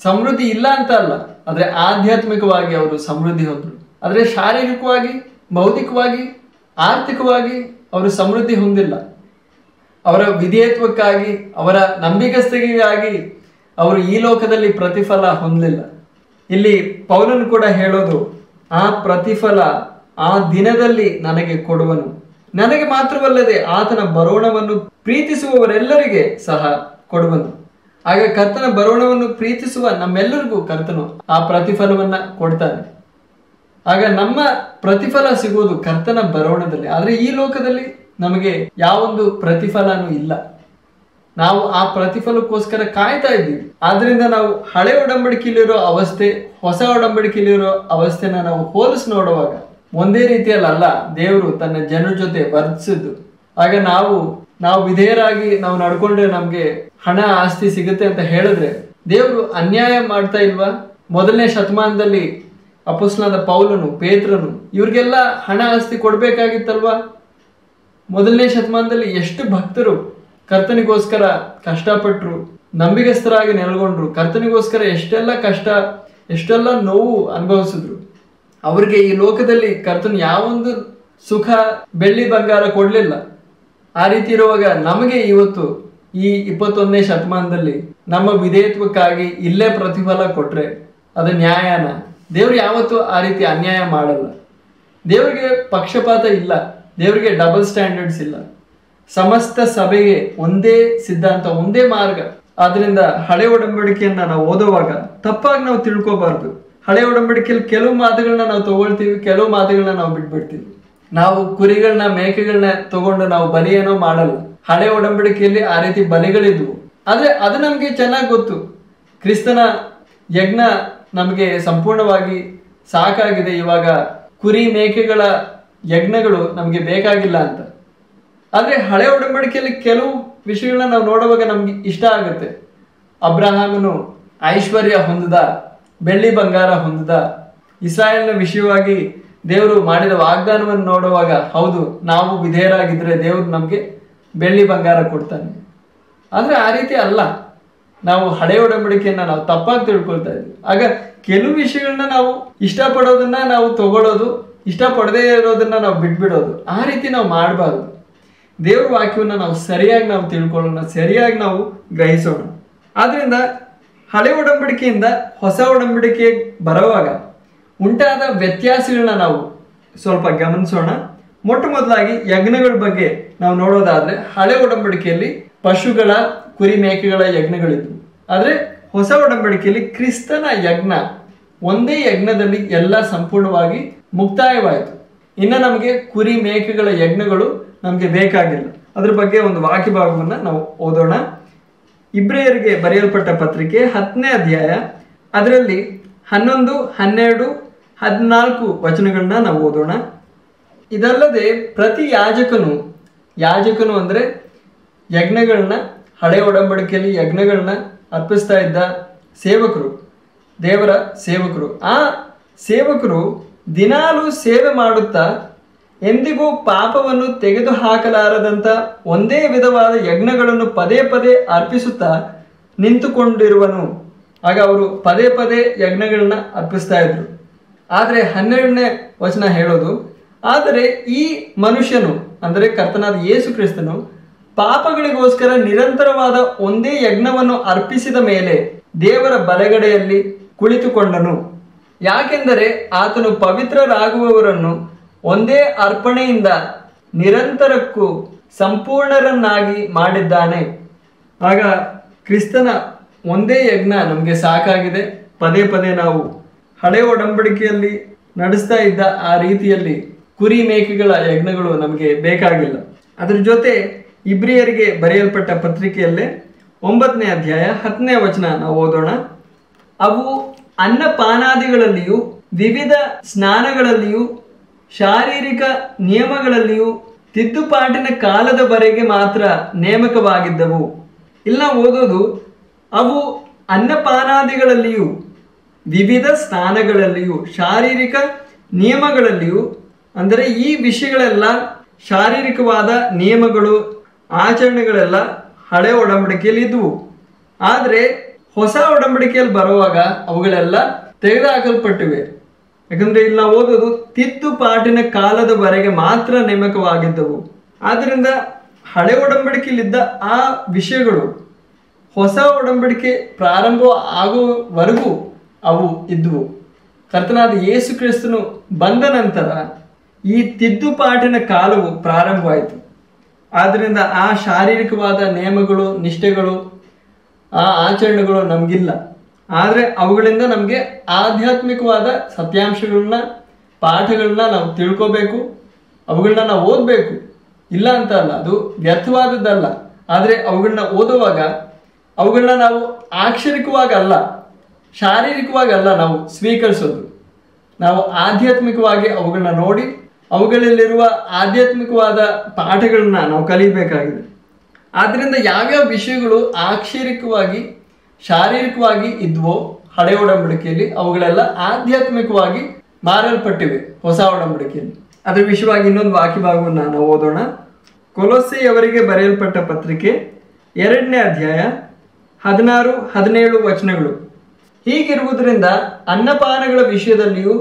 ಸಮೃದ್ಧಿ ಇಲ್ಲ ಅಂತ ಅಲ್ಲ, ಆದರೆ ಆಧ್ಯಾತ್ಮಿಕವಾಗಿ ಅವರು ಸಮೃದ್ಧಿ ಹೊಂದರು. ಆದರೆ ಶಾರೀರಿಕವಾಗಿ, ಭೌತಿಕವಾಗಿ, ಆರ್ಥಿಕವಾಗಿ ಅವರು ಸಮೃದ್ಧಿ ಹೊಂದಿಲ್ಲ. ಅವರ ವಿಧೇಯತ್ವಕ್ಕಾಗಿ, ಅವರ ನಂಬಿಕಸ್ತಿಕೆಗಾಗಿ ಅವರು ಈ ಲೋಕದಲ್ಲಿ ಪ್ರತಿಫಲ ಹೊಂದಲಿಲ್ಲ. ಇಲ್ಲಿ ಪೌಲನು ಕೂಡ ಹೇಳೋದು, ಆ ಪ್ರತಿಫಲ ಆ ದಿನದಲ್ಲಿ ನನಗೆ ಕೊಡುವನು. ನನಗೆ ಮಾತ್ರವಲ್ಲದೆ ಆತನ ಬರೋಣವನ್ನು ಪ್ರೀತಿಸುವವರೆಲ್ಲರಿಗೆ ಸಹ ಕೊಡುವನು. ಆಗ ಕರ್ತನ ಬರೋಣವನ್ನು ಪ್ರೀತಿಸುವ ನಮ್ಮೆಲ್ಲರಿಗೂ ಕರ್ತನು ಆ ಪ್ರತಿಫಲವನ್ನ ಕೊಡ್ತಾನೆ. ಆಗ ನಮ್ಮ ಪ್ರತಿಫಲ ಸಿಗುವುದು ಕರ್ತನ ಬರೋಣದಲ್ಲಿ. ಆದರೆ ಈ ಲೋಕದಲ್ಲಿ ನಮಗೆ ಯಾವೊಂದು ಪ್ರತಿಫಲನೂ ಇಲ್ಲ. ನಾವು ಆ ಪ್ರತಿಫಲಕ್ಕೋಸ್ಕರ ಕಾಯ್ತಾ ಇದ್ದೀವಿ. ಆದ್ರಿಂದ ನಾವು ಹಳೆ ಒಡಂಬಡಿಕೆಯಲ್ಲಿರೋ ಅವಸ್ಥೆ, ಹೊಸ ಒಡಂಬಡಿಕೆಯಲ್ಲಿರೋ ಅವಸ್ಥೆನ ನಾವು ಹೋಲಿಸಿ ನೋಡುವಾಗ ಒಂದೇ ರೀತಿಯಲ್ಲ ದೇವರು ತನ್ನ ಜನರ ಜೊತೆ ವರ್ತಿಸಿದ್ದು. ಆಗ ನಾವು ವಿಧೇಯರಾಗಿ ನಾವು ನಡ್ಕೊಂಡ್ರೆ ನಮ್ಗೆ ಹಣ, ಆಸ್ತಿ ಸಿಗುತ್ತೆ ಅಂತ ಹೇಳಿದ್ರೆ ದೇವರು ಅನ್ಯಾಯ ಮಾಡ್ತಾ ಇಲ್ವಾ? ಮೊದಲನೇ ಶತಮಾನದಲ್ಲಿ ಅಪೊಸ್ತಲನಾದ ಪೌಲನು, ಪೇತ್ರನು ಇವ್ರಿಗೆಲ್ಲ ಹಣ, ಆಸ್ತಿ ಕೊಡ್ಬೇಕಾಗಿತ್ತಲ್ವಾ? ಮೊದಲನೇ ಶತಮಾನದಲ್ಲಿ ಎಷ್ಟು ಭಕ್ತರು ಕರ್ತನಿಗೋಸ್ಕರ ಕಷ್ಟಪಟ್ಟರು, ನಂಬಿಗಸ್ತರಾಗಿ ನೆಲೆಗೊಂಡ್ರು, ಕರ್ತನಿಗೋಸ್ಕರ ಎಷ್ಟೆಲ್ಲ ಕಷ್ಟ, ಎಷ್ಟೆಲ್ಲ ನೋವು ಅನುಭವಿಸಿದ್ರು. ಅವ್ರಿಗೆ ಈ ಲೋಕದಲ್ಲಿ ಕರ್ತನು ಯಾವೊಂದು ಸುಖ, ಬೆಳ್ಳಿ, ಬಂಗಾರ ಕೊಡ್ಲಿಲ್ಲ. ಆ ರೀತಿ ಇರುವಾಗ ನಮಗೆ ಇವತ್ತು ಈ 21ನೇ ಶತಮಾನದಲ್ಲಿ ನಮ್ಮ ವಿಧೇಯತ್ವಕ್ಕಾಗಿ ಇಲ್ಲೇ ಪ್ರತಿಫಲ ಕೊಟ್ರೆ ಅದು ನ್ಯಾಯನ? ದೇವ್ರು ಯಾವತ್ತೂ ಆ ರೀತಿ ಅನ್ಯಾಯ ಮಾಡಲ್ಲ. ದೇವರಿಗೆ ಪಕ್ಷಪಾತ ಇಲ್ಲ, ದೇವರಿಗೆ ಡಬಲ್ ಸ್ಟ್ಯಾಂಡರ್ಡ್ಸ್ ಇಲ್ಲ. ಸಮಸ್ತ ಸಭೆಗೆ ಒಂದೇ ಸಿದ್ಧಾಂತ, ಒಂದೇ ಮಾರ್ಗ. ಆದ್ರಿಂದ ಹಳೆ ಒಡಂಬಡಿಕೆಯನ್ನ ನಾವು ಓದುವಾಗ ತಪ್ಪಾಗಿ ನಾವು ತಿಳ್ಕೋಬಾರ್ದು. ಹಳೆ ಒಡಂಬಡಿಕೆಯಲ್ಲಿ ಕೆಲವು ಮಾತುಗಳನ್ನ ನಾವು ತಗೊಳ್ತೀವಿ, ಕೆಲವು ಮಾತುಗಳನ್ನ ನಾವು ಬಿಟ್ಬಿಡ್ತೀವಿ. ನಾವು ಕುರಿಗಳನ್ನ, ಮೇಕೆಗಳನ್ನ ತಗೊಂಡು ನಾವು ಬಲಿ ಏನೋ ಮಾಡಲ್ಲ. ಹಳೆ ಒಡಂಬಡಿಕೆಯಲ್ಲಿ ಆ ರೀತಿ ಬಲಿಗಳಿದ್ವು. ಆದ್ರೆ ಅದು ನಮ್ಗೆ ಚೆನ್ನಾಗಿ ಗೊತ್ತು, ಕ್ರಿಸ್ತನ ಯಜ್ಞ ನಮಗೆ ಸಂಪೂರ್ಣವಾಗಿ ಸಾಕಾಗಿದೆ. ಇವಾಗ ಕುರಿ, ಮೇಕೆಗಳ ಯಜ್ಞಗಳು ನಮ್ಗೆ ಬೇಕಾಗಿಲ್ಲ ಅಂತ. ಆದ್ರೆ ಹಳೆ ಒಡಂಬಡಿಕೆಯಲ್ಲಿ ಕೆಲವು ವಿಷಯಗಳನ್ನ ನಾವು ನೋಡುವಾಗ ನಮ್ಗೆ ಇಷ್ಟ ಆಗುತ್ತೆ. ಅಬ್ರಹಾಮನು ಐಶ್ವರ್ಯ ಹೊಂದಿದ, ಬೆಳ್ಳಿ ಬಂಗಾರ ಹೊಂದಿದ. ಇಸ್ರಾಯೇಲ್ನ ವಿಷಯವಾಗಿ ದೇವರು ಮಾಡಿದ ವಾಗ್ದಾನವನ್ನು ನೋಡುವಾಗ ಹೌದು, ನಾವು ವಿಧೇಯರಾಗಿದ್ರೆ ದೇವರು ನಮ್ಗೆ ಬೆಳ್ಳಿ ಬಂಗಾರ ಕೊಡ್ತಾನೆ. ಆದ್ರೆ ಆ ರೀತಿ ಅಲ್ಲ. ನಾವು ಹಳೆ ಒಡಂಬಡಿಕೆಯನ್ನ ನಾವು ತಪ್ಪಾಗಿ ತಿಳ್ಕೊಳ್ತಾ ಇದ್ವಿ. ಆಗ ಕೆಲವು ವಿಷಯಗಳನ್ನ ನಾವು ಇಷ್ಟಪಡೋದನ್ನ ನಾವು ತಗೊಳ್ಳೋದು, ಇಷ್ಟಪಡದೇ ಇರೋದನ್ನ ನಾವು ಬಿಟ್ಬಿಡೋದು, ಆ ರೀತಿ ನಾವು ಮಾಡಬಾರ್ದು. ದೇವ್ರ ವಾಕ್ಯವನ್ನ ನಾವು ಸರಿಯಾಗಿ ನಾವು ತಿಳ್ಕೊಳ್ಳೋಣ, ಸರಿಯಾಗಿ ನಾವು ಗ್ರಹಿಸೋಣ. ಆದ್ರಿಂದ ಹಳೆ ಒಡಂಬಡಿಕೆಯಿಂದ ಹೊಸ ಒಡಂಬಡಿಕೆ ಬರುವಾಗ ಉಂಟಾದ ವ್ಯತ್ಯಾಸಗಳನ್ನ ನಾವು ಸ್ವಲ್ಪ ಗಮನಿಸೋಣ. ಮೊಟ್ಟ ಮೊದಲಾಗಿ ಯಜ್ಞಗಳ ಬಗ್ಗೆ ನಾವು ನೋಡೋದಾದ್ರೆ, ಹಳೆ ಒಡಂಬಡಿಕೆಯಲ್ಲಿ ಪಶುಗಳ, ಕುರಿ, ಮೇಕೆಗಳ ಯಜ್ಞಗಳಿದ್ವು. ಆದ್ರೆ ಹೊಸ ಒಡಂಬಡಿಕೆಯಲ್ಲಿ ಕ್ರಿಸ್ತನ ಯಜ್ಞ, ಒಂದೇ ಯಜ್ಞದಲ್ಲಿ ಎಲ್ಲ ಸಂಪೂರ್ಣವಾಗಿ ಮುಕ್ತಾಯವಾಯಿತು. ಇನ್ನು ನಮಗೆ ಕುರಿ, ಮೇಕೆಗಳ ಯಜ್ಞಗಳು ನಮಗೆ ಬೇಕಾಗಿಲ್ಲ. ಅದ್ರ ಬಗ್ಗೆ ಒಂದು ವಾಕ್ಯ ಭಾಗವನ್ನ ನಾವು ಓದೋಣ. ಇಬ್ರಿಯರಿಗೆ ಬರೆಯಲ್ಪಟ್ಟ ಪತ್ರಿಕೆ 10ನೇ ಅಧ್ಯಾಯ, ಅದರಲ್ಲಿ 11, 12, 14 ವಚನಗಳನ್ನ ನಾವು ಓದೋಣ. ಇದಲ್ಲದೆ ಪ್ರತಿ ಯಾಜಕನು ಅಂದ್ರೆ ಯಜ್ಞಗಳನ್ನ ಹಳೆ ಒಡಂಬಡಿಕೆಯಲ್ಲಿ ಯಜ್ಞಗಳನ್ನ ಅರ್ಪಿಸ್ತಾ ಇದ್ದ ಸೇವಕರು, ದೇವರ ಸೇವಕರು. ಆ ಸೇವಕರು ದಿನಾಲೂ ಸೇವೆ ಮಾಡುತ್ತಾ ಎಂದಿಗೂ ಪಾಪವನ್ನು ತೆಗೆದುಹಾಕಲಾರದಂಥ ಒಂದೇ ವಿಧವಾದ ಯಜ್ಞಗಳನ್ನು ಪದೇ ಪದೇ ಅರ್ಪಿಸುತ್ತಾ ನಿಂತುಕೊಂಡಿರುವನು. ಆಗ ಅವರು ಪದೇ ಪದೇ ಯಜ್ಞಗಳನ್ನ ಅರ್ಪಿಸ್ತಾ ಇದ್ರು. ಆದರೆ 12ನೇ ವಚನ ಹೇಳೋದು, ಆದರೆ ಈ ಮನುಷ್ಯನು ಅಂದರೆ ಕರ್ತನಾದ ಯೇಸು ಕ್ರಿಸ್ತನು ಪಾಪಗಳಿಗೋಸ್ಕರ ನಿರಂತರವಾದ ಒಂದೇ ಯಜ್ಞವನ್ನು ಅರ್ಪಿಸಿದ ಮೇಲೆ ದೇವರ ಬಲಗಡೆಯಲ್ಲಿ ಕುಳಿತುಕೊಂಡನು. ಯಾಕೆಂದರೆ ಆತನು ಪವಿತ್ರರಾಗುವವರನ್ನು ಒಂದೇ ಅರ್ಪಣೆಯಿಂದ ನಿರಂತರಕ್ಕೂ ಸಂಪೂರ್ಣರನ್ನಾಗಿ ಮಾಡಿದ್ದಾನೆ. ಆಗ ಕ್ರಿಸ್ತನ ಒಂದೇ ಯಜ್ಞ ನಮಗೆ ಸಾಕಾಗಿದೆ. ಪದೇ ಪದೇ ನಾವು ಹಳೆ ಒಡಂಬಡಿಕೆಯಲ್ಲಿ ನಡೆಸ್ತಾ ಇದ್ದ ಆ ರೀತಿಯಲ್ಲಿ ಕುರಿ ಮೇಕೆಗಳ ಯಜ್ಞಗಳು ನಮಗೆ ಬೇಕಾಗಿಲ್ಲ. ಅದರ ಜೊತೆ ಇಬ್ರಿಯರಿಗೆ ಬರೆಯಲ್ಪಟ್ಟ ಪತ್ರಿಕೆಯಲ್ಲೇ 9ನೇ ಅಧ್ಯಾಯ 10ನೇ ವಚನ ನಾವು ಓದೋಣ. ಅವು ಅನ್ನಪಾನಾದಿಗಳಲ್ಲಿಯೂ ವಿವಿಧ ಸ್ನಾನಗಳಲ್ಲಿಯೂ ಶಾರೀರಿಕ ನಿಯಮಗಳಲ್ಲಿಯೂ ತಿದ್ದುಪಾಟಿನ ಕಾಲದವರೆಗೆ ಮಾತ್ರ ನೇಮಕವಾಗಿದ್ದವು. ಇಲ್ಲ ಓದೋದು, ಅವು ಅನ್ನಪಾನಾದಿಗಳಲ್ಲಿಯೂ ವಿವಿಧ ಸ್ನಾನಗಳಲ್ಲಿಯೂ ಶಾರೀರಿಕ ನಿಯಮಗಳಲ್ಲಿಯೂ, ಅಂದರೆ ಈ ವಿಷಯಗಳೆಲ್ಲ ಶಾರೀರಿಕವಾದ ನಿಯಮಗಳು ಆಚರಣೆಗಳೆಲ್ಲ ಹಳೆ ಒಡಂಬಡಿಕೆಯಲ್ಲಿ ಇದ್ವು. ಆದರೆ ಹೊಸ ಒಡಂಬಡಿಕೆಯಲ್ಲಿ ಬರುವಾಗ ಅವುಗಳೆಲ್ಲ ತೆಗೆದುಹಾಕಲ್ಪಟ್ಟಿವೆ. ಯಾಕಂದ್ರೆ ಇಲ್ಲಿ ನಾವು ಓದೋದು ತಿದ್ದುಪಾಟಿನ ಕಾಲದವರೆಗೆ ಮಾತ್ರ ನೇಮಕವಾಗಿದ್ದವು. ಆದ್ದರಿಂದ ಹಳೆ ಒಡಂಬಡಿಕೆಯಲ್ಲಿದ್ದ ಆ ವಿಷಯಗಳು ಹೊಸ ಒಡಂಬಡಿಕೆ ಪ್ರಾರಂಭ ಆಗುವವರೆಗೂ ಅವು ಇದ್ವು. ಕರ್ತನಾದ ಯೇಸು ಕ್ರಿಸ್ತನು ಬಂದ ನಂತರ ಈ ತಿದ್ದುಪಾಟಿನ ಕಾಲವು ಪ್ರಾರಂಭವಾಯಿತು. ಆದ್ದರಿಂದ ಆ ಶಾರೀರಿಕವಾದ ನಿಯಮಗಳು, ನಿಷ್ಠೆಗಳು, ಆ ಆಚರಣೆಗಳು ನಮಗಿಲ್ಲ. ಆದರೆ ಅವುಗಳಿಂದ ನಮಗೆ ಆಧ್ಯಾತ್ಮಿಕವಾದ ಸತ್ಯಾಂಶಗಳನ್ನ, ಪಾಠಗಳನ್ನ ನಾವು ತಿಳ್ಕೋಬೇಕು, ಅವುಗಳನ್ನ ನಾವು ಓದಬೇಕು. ಇಲ್ಲ ಅಂತ ಅಲ್ಲ, ಅದು ವ್ಯರ್ಥವಾದದ್ದಲ್ಲ. ಆದರೆ ಅವುಗಳನ್ನ ಓದುವಾಗ ಅವುಗಳನ್ನ ನಾವು ಆಕ್ಷರಿಕವಾಗಲ್ಲ, ಶಾರೀರಿಕವಾಗಲ್ಲ ನಾವು ಸ್ವೀಕರಿಸೋದು. ನಾವು ಆಧ್ಯಾತ್ಮಿಕವಾಗಿ ಅವುಗಳನ್ನ ನೋಡಿ ಅವುಗಳಲ್ಲಿರುವ ಆಧ್ಯಾತ್ಮಿಕವಾದ ಪಾಠಗಳನ್ನ ನಾವು ಕಲಿಬೇಕಾಗಿದೆ. ಆದ್ದರಿಂದ ಯಾವ್ಯಾವ ವಿಷಯಗಳು ಆಕ್ಷರಿಕವಾಗಿ ಶಾರೀರಿಕವಾಗಿ ಇದ್ವೋ ಹಳೆ ಒಡಂಬಡಿಕೆಯಲ್ಲಿ, ಅವುಗಳೆಲ್ಲ ಆಧ್ಯಾತ್ಮಿಕವಾಗಿ ಮಾರಲ್ಪಟ್ಟಿವೆ ಹೊಸ ಒಡಂಬಡಿಕೆಯಲ್ಲಿ. ಅದರ ವಿಷಯವಾಗಿ ಇನ್ನೊಂದು ವಾಕ್ಯ ಭಾಗವನ್ನು ನಾವು ಓದೋಣ. ಕೊಲೊಸ್ಸೆಯವರಿಗೆ ಬರೆಯಲ್ಪಟ್ಟ ಪತ್ರಿಕೆ 2ನೇ ಅಧ್ಯಾಯ 16-17 ವಚನಗಳು. ಹೀಗಿರುವುದರಿಂದ ಅನ್ನಪಾನಗಳ ವಿಷಯದಲ್ಲಿಯೂ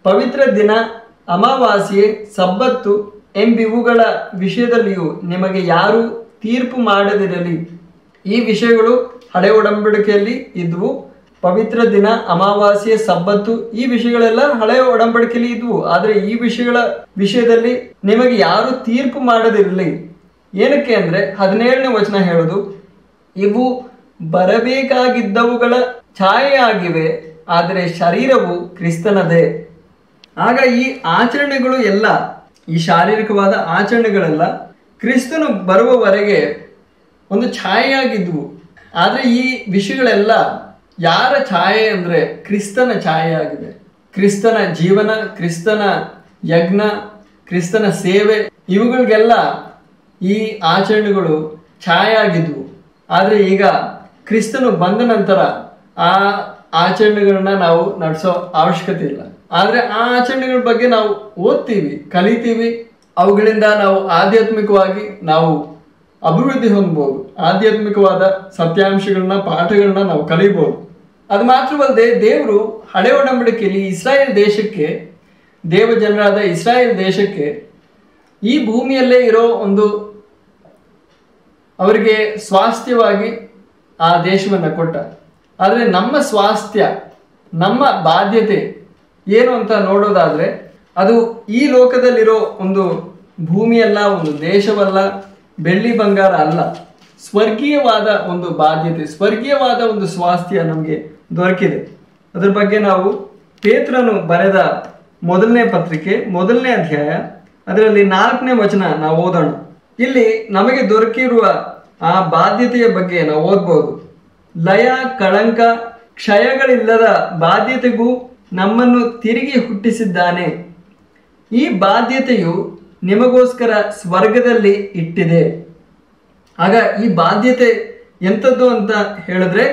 ಪವಿತ್ರ ದಿನ, ಅಮಾವಾಸ್ಯೆ, ಸಬ್ಬತ್ತು ಎಂಬಿವುಗಳ ವಿಷಯದಲ್ಲಿಯೂ ನಿಮಗೆ ಯಾರೂ ತೀರ್ಪು ಮಾಡದಿರಲಿ. ಈ ವಿಷಯಗಳು ಹಳೆ ಒಡಂಬಡಿಕೆಯಲ್ಲಿ ಇದ್ವು. ಪವಿತ್ರ ದಿನ, ಅಮಾವಾಸ್ಯೆ, ಸಬ್ಬತ್ತು ಈ ವಿಷಯಗಳೆಲ್ಲ ಹಳೆ ಒಡಂಬಡಿಕೆಯಲ್ಲಿ ಇದ್ವು. ಆದರೆ ಈ ವಿಷಯಗಳ ವಿಷಯದಲ್ಲಿ ನಿಮಗೆ ಯಾರು ತೀರ್ಪು ಮಾಡದಿರಲಿ. ಏನಕ್ಕೆ ಅಂದರೆ 17ನೇ ವಚನ ಹೇಳೋದು, ಇವು ಬರಬೇಕಾಗಿದ್ದವುಗಳ ಛಾಯೆಯಾಗಿವೆ, ಆದರೆ ಶರೀರವು ಕ್ರಿಸ್ತನದೇ. ಆಗ ಈ ಆಚರಣೆಗಳು ಎಲ್ಲ, ಈ ಶಾರೀರಿಕವಾದ ಆಚರಣೆಗಳೆಲ್ಲ ಕ್ರಿಸ್ತನು ಬರುವವರೆಗೆ ಒಂದು ಛಾಯೆಯಾಗಿದ್ವು. ಆದರೆ ಈ ವಿಷಯಗಳೆಲ್ಲ ಯಾರ ಛಾಯೆ ಅಂದರೆ ಕ್ರಿಸ್ತನ ಛಾಯೆಯಾಗಿದೆ. ಕ್ರಿಸ್ತನ ಜೀವನ, ಕ್ರಿಸ್ತನ ಯಜ್ಞ, ಕ್ರಿಸ್ತನ ಸೇವೆ, ಇವುಗಳಿಗೆಲ್ಲ ಈ ಆಚರಣೆಗಳು ಛಾಯೆಯಾಗಿದ್ವು. ಆದರೆ ಈಗ ಕ್ರಿಸ್ತನು ಬಂದ ನಂತರ ಆ ಆಚರಣೆಗಳನ್ನ ನಾವು ನಡೆಸೋ ಅವಶ್ಯಕತೆ ಇಲ್ಲ. ಆದರೆ ಆ ಆಚರಣೆಗಳ ಬಗ್ಗೆ ನಾವು ಓದ್ತೀವಿ, ಕಲಿತೀವಿ. ಅವುಗಳಿಂದ ನಾವು ಆಧ್ಯಾತ್ಮಿಕವಾಗಿ ನಾವು ಅಭಿವೃದ್ಧಿ ಹೊಂದ್ಬೋದು. ಆಧ್ಯಾತ್ಮಿಕವಾದ ಸತ್ಯಾಂಶಗಳನ್ನ, ಪಾಠಗಳನ್ನ ನಾವು ಕಲಿಬೋದು. ಅದು ಮಾತ್ರವಲ್ಲದೆ ದೇವರು ಹಳೆ ಒಡಂಬಡಿಕೆಯಲ್ಲಿ ಇಸ್ರಾಯೇಲ್ ದೇಶಕ್ಕೆ, ದೇವ ಜನರಾದ ಇಸ್ರಾಯೇಲ್ ದೇಶಕ್ಕೆ ಈ ಭೂಮಿಯಲ್ಲೇ ಇರೋ ಒಂದು ಅವರಿಗೆ ಸ್ವಾಸ್ಥ್ಯವಾಗಿ ಆ ದೇಶವನ್ನು ಕೊಟ್ಟ. ಆದರೆ ನಮ್ಮ ಸ್ವಾಸ್ಥ್ಯ, ನಮ್ಮ ಬಾಧ್ಯತೆ ಏನು ಅಂತ ನೋಡೋದಾದರೆ ಅದು ಈ ಲೋಕದಲ್ಲಿರೋ ಒಂದು ಭೂಮಿಯಲ್ಲ, ಒಂದು ದೇಶವಲ್ಲ, ಬೆಳ್ಳಿ ಬಂಗಾರ ಅಲ್ಲ. ಸ್ವರ್ಗೀಯವಾದ ಒಂದು ಬಾಧ್ಯತೆ, ಸ್ವರ್ಗೀಯವಾದ ಒಂದು ಸ್ವಾಸ್ಥ್ಯ ನಮಗೆ ದೊರಕಿದೆ. ಅದರ ಬಗ್ಗೆ ನಾವು ಪೇತ್ರನು ಬರೆದ 1ನೇ ಪತ್ರಿಕೆ 1ನೇ ಅಧ್ಯಾಯ ಅದರಲ್ಲಿ 4ನೇ ವಚನ ನಾವು ಓದೋಣ. ಇಲ್ಲಿ ನಮಗೆ ದೊರಕಿರುವ ಆ ಬಾಧ್ಯತೆಯ ಬಗ್ಗೆ ನಾವು ಓದ್ಬೋದು. ಲಯ, ಕಳಂಕ, ಕ್ಷಯಗಳಿಲ್ಲದ ಬಾಧ್ಯತೆಗೂ ನಮ್ಮನ್ನು ತಿರುಗಿ ಹುಟ್ಟಿಸಿದ್ದಾನೆ. ಈ ಬಾಧ್ಯತೆಯು ನಿಮಗೋಸ್ಕರ ಸ್ವರ್ಗದಲ್ಲಿ ಇಟ್ಟಿದೆ. ಆಗ ಈ ಬಾಧ್ಯತೆ ಎಂಥದ್ದು ಅಂತ ಹೇಳಿದ್ರೆ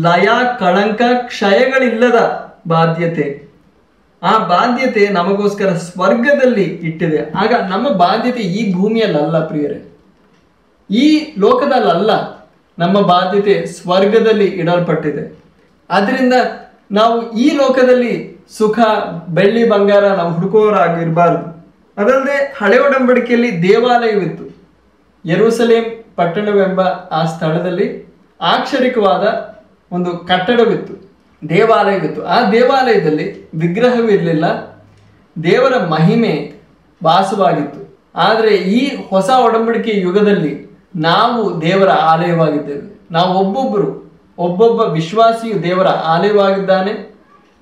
ಲಯ, ಕಳಂಕ, ಕ್ಷಯಗಳಿಲ್ಲದ ಬಾಧ್ಯತೆ. ಆ ಬಾಧ್ಯತೆ ನಮಗೋಸ್ಕರ ಸ್ವರ್ಗದಲ್ಲಿ ಇಟ್ಟಿದೆ. ಆಗ ನಮ್ಮ ಬಾಧ್ಯತೆ ಈ ಭೂಮಿಯಲ್ಲ ಪ್ರಿಯರೇ, ಈ ಲೋಕದಲ್ಲ, ನಮ್ಮ ಬಾಧ್ಯತೆ ಸ್ವರ್ಗದಲ್ಲಿ ಇಡಲ್ಪಟ್ಟಿದೆ. ಆದ್ದರಿಂದ ನಾವು ಈ ಲೋಕದಲ್ಲಿ ಸುಖ, ಬೆಳ್ಳಿ, ಬಂಗಾರ ನಾವು ಹುಡುಕೋರಾಗಿರಬಾರ್ದು. ಅದಲ್ಲದೆ ಹಳೆ ಒಡಂಬಡಿಕೆಯಲ್ಲಿ ದೇವಾಲಯವಿತ್ತು. ಯೆರೂಸಲೇಮ್ ಪಟ್ಟಣವೆಂಬ ಆ ಸ್ಥಳದಲ್ಲಿ ಆಕ್ಷರಿಕವಾದ ಒಂದು ಕಟ್ಟಡವಿತ್ತು, ದೇವಾಲಯವಿತ್ತು. ಆ ದೇವಾಲಯದಲ್ಲಿ ವಿಗ್ರಹವಿರಲಿಲ್ಲ, ದೇವರ ಮಹಿಮೆ ವಾಸವಾಗಿತ್ತು. ಆದರೆ ಈ ಹೊಸ ಒಡಂಬಡಿಕೆ ಯುಗದಲ್ಲಿ ನಾವು ದೇವರ ಆಲಯವಾಗಿದ್ದೇವೆ. ನಾವು ಒಬ್ಬೊಬ್ಬ ವಿಶ್ವಾಸಿಯು ದೇವರ ಆಲಯವಾಗಿದ್ದಾನೆ.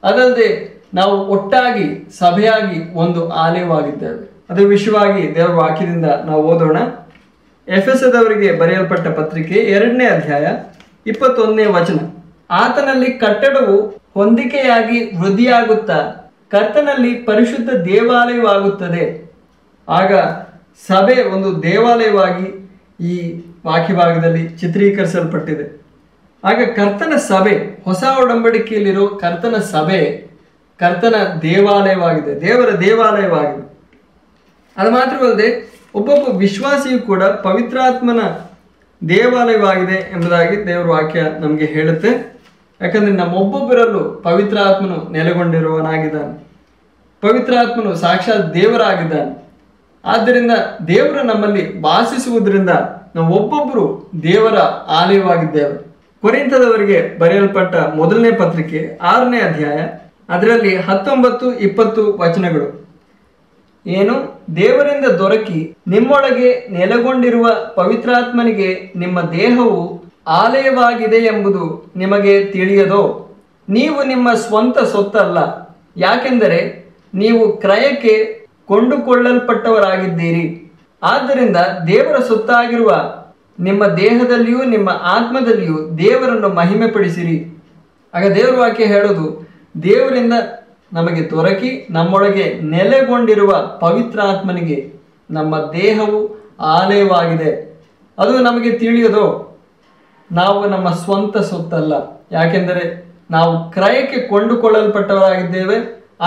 ಅದಲ್ಲದೆ ನಾವು ಒಟ್ಟಾಗಿ ಸಭೆಯಾಗಿ ಒಂದು ಆಲಯವಾಗಿದ್ದೇವೆ. ಅದರ ವಿಷಯವಾಗಿ ದೇವರ ವಾಕ್ಯದಿಂದ ನಾವು ಓದೋಣ. ಎಫೆಸದವರಿಗೆ ಬರೆಯಲ್ಪಟ್ಟ ಪತ್ರಿಕೆ 2ನೇ ಅಧ್ಯಾಯ 21ನೇ ವಚನ. ಆತನಲ್ಲಿ ಕಟ್ಟಡವು ಹೊಂದಿಕೆಯಾಗಿ ವೃದ್ಧಿಯಾಗುತ್ತಾ ಕರ್ತನಲ್ಲಿ ಪರಿಶುದ್ಧ ದೇವಾಲಯವಾಗುತ್ತದೆ. ಆಗ ಸಭೆ ಒಂದು ದೇವಾಲಯವಾಗಿ ಈ ವಾಕ್ಯಭಾಗದಲ್ಲಿ ಚಿತ್ರೀಕರಿಸಲ್ಪಟ್ಟಿದೆ. ಆಗ ಕರ್ತನ ಸಭೆ, ಹೊಸ ಒಡಂಬಡಿಕೆಯಲ್ಲಿರೋ ಕರ್ತನ ಸಭೆ ಕರ್ತನ ದೇವಾಲಯವಾಗಿದೆ, ದೇವರ ದೇವಾಲಯವಾಗಿದೆ. ಅದು ಮಾತ್ರವಲ್ಲದೆ ಒಬ್ಬೊಬ್ಬ ವಿಶ್ವಾಸಿಯು ಕೂಡ ಪವಿತ್ರಾತ್ಮನ ದೇವಾಲಯವಾಗಿದೆ ಎಂಬುದಾಗಿ ದೇವರ ವಾಕ್ಯ ನಮಗೆ ಹೇಳುತ್ತೆ. ಯಾಕಂದರೆ ನಮ್ಮೊಬ್ಬೊಬ್ಬರಲ್ಲೂ ಪವಿತ್ರಾತ್ಮನು ನೆಲೆಗೊಂಡಿರುವನಾಗಿದ್ದಾನೆ, ಪವಿತ್ರಾತ್ಮನು ಸಾಕ್ಷಾತ್ ದೇವರಾಗಿದ್ದಾನೆ. ಆದ್ದರಿಂದ ದೇವರು ನಮ್ಮಲ್ಲಿ ವಾಸಿಸುವುದರಿಂದ ನಾವು ಒಬ್ಬೊಬ್ಬರು ದೇವರ ಆಲಯವಾಗಿದ್ದೇವೆ. ಕೊರಿಂಥದವರಿಗೆ ಬರೆಯಲ್ಪಟ್ಟ ಮೊದಲನೇ ಪತ್ರಿಕೆ 6ನೇ ಅಧ್ಯಾಯ, ಅದರಲ್ಲಿ 19-20 ವಚನಗಳು. ಏನು? ದೇವರಿಂದ ದೊರಕಿ ನಿಮ್ಮೊಳಗೆ ನೆಲೆಗೊಂಡಿರುವ ಪವಿತ್ರಾತ್ಮನಿಗೆ ನಿಮ್ಮ ದೇಹವು ಆಲಯವಾಗಿದೆ ಎಂಬುದು ನಿಮಗೆ ತಿಳಿಯದೋ? ನೀವು ನಿಮ್ಮ ಸ್ವಂತ ಸೊತ್ತಲ್ಲ, ಯಾಕೆಂದರೆ ನೀವು ಕ್ರಯಕ್ಕೆ ಕೊಂಡುಕೊಳ್ಳಲ್ಪಟ್ಟವರಾಗಿದ್ದೀರಿ. ಆದ್ದರಿಂದ ದೇವರ ಸೊತ್ತಾಗಿರುವ ನಿಮ್ಮ ದೇಹದಲ್ಲಿಯೂ ನಿಮ್ಮ ಆತ್ಮದಲ್ಲಿಯೂ ದೇವರನ್ನು ಮಹಿಮೆ ಪಡಿಸಿರಿ. ಆಗ ದೇವರ ವಾಕ್ಯ ಹೇಳೋದು, ದೇವರಿಂದ ನಮಗೆ ದೊರಕಿ ನಮ್ಮೊಳಗೆ ನೆಲೆಗೊಂಡಿರುವ ಪವಿತ್ರಾತ್ಮನಿಗೆ ನಮ್ಮ ದೇಹವು ಆಲಯವಾಗಿದೆ. ಅದು ನಮಗೆ ತಿಳಿಯೋದು. ನಾವು ನಮ್ಮ ಸ್ವಂತ ಸೊತ್ತಲ್ಲ, ಯಾಕೆಂದರೆ ನಾವು ಕ್ರಯಕ್ಕೆ ಕೊಂಡುಕೊಳ್ಳಲ್ಪಟ್ಟವರಾಗಿದ್ದೇವೆ.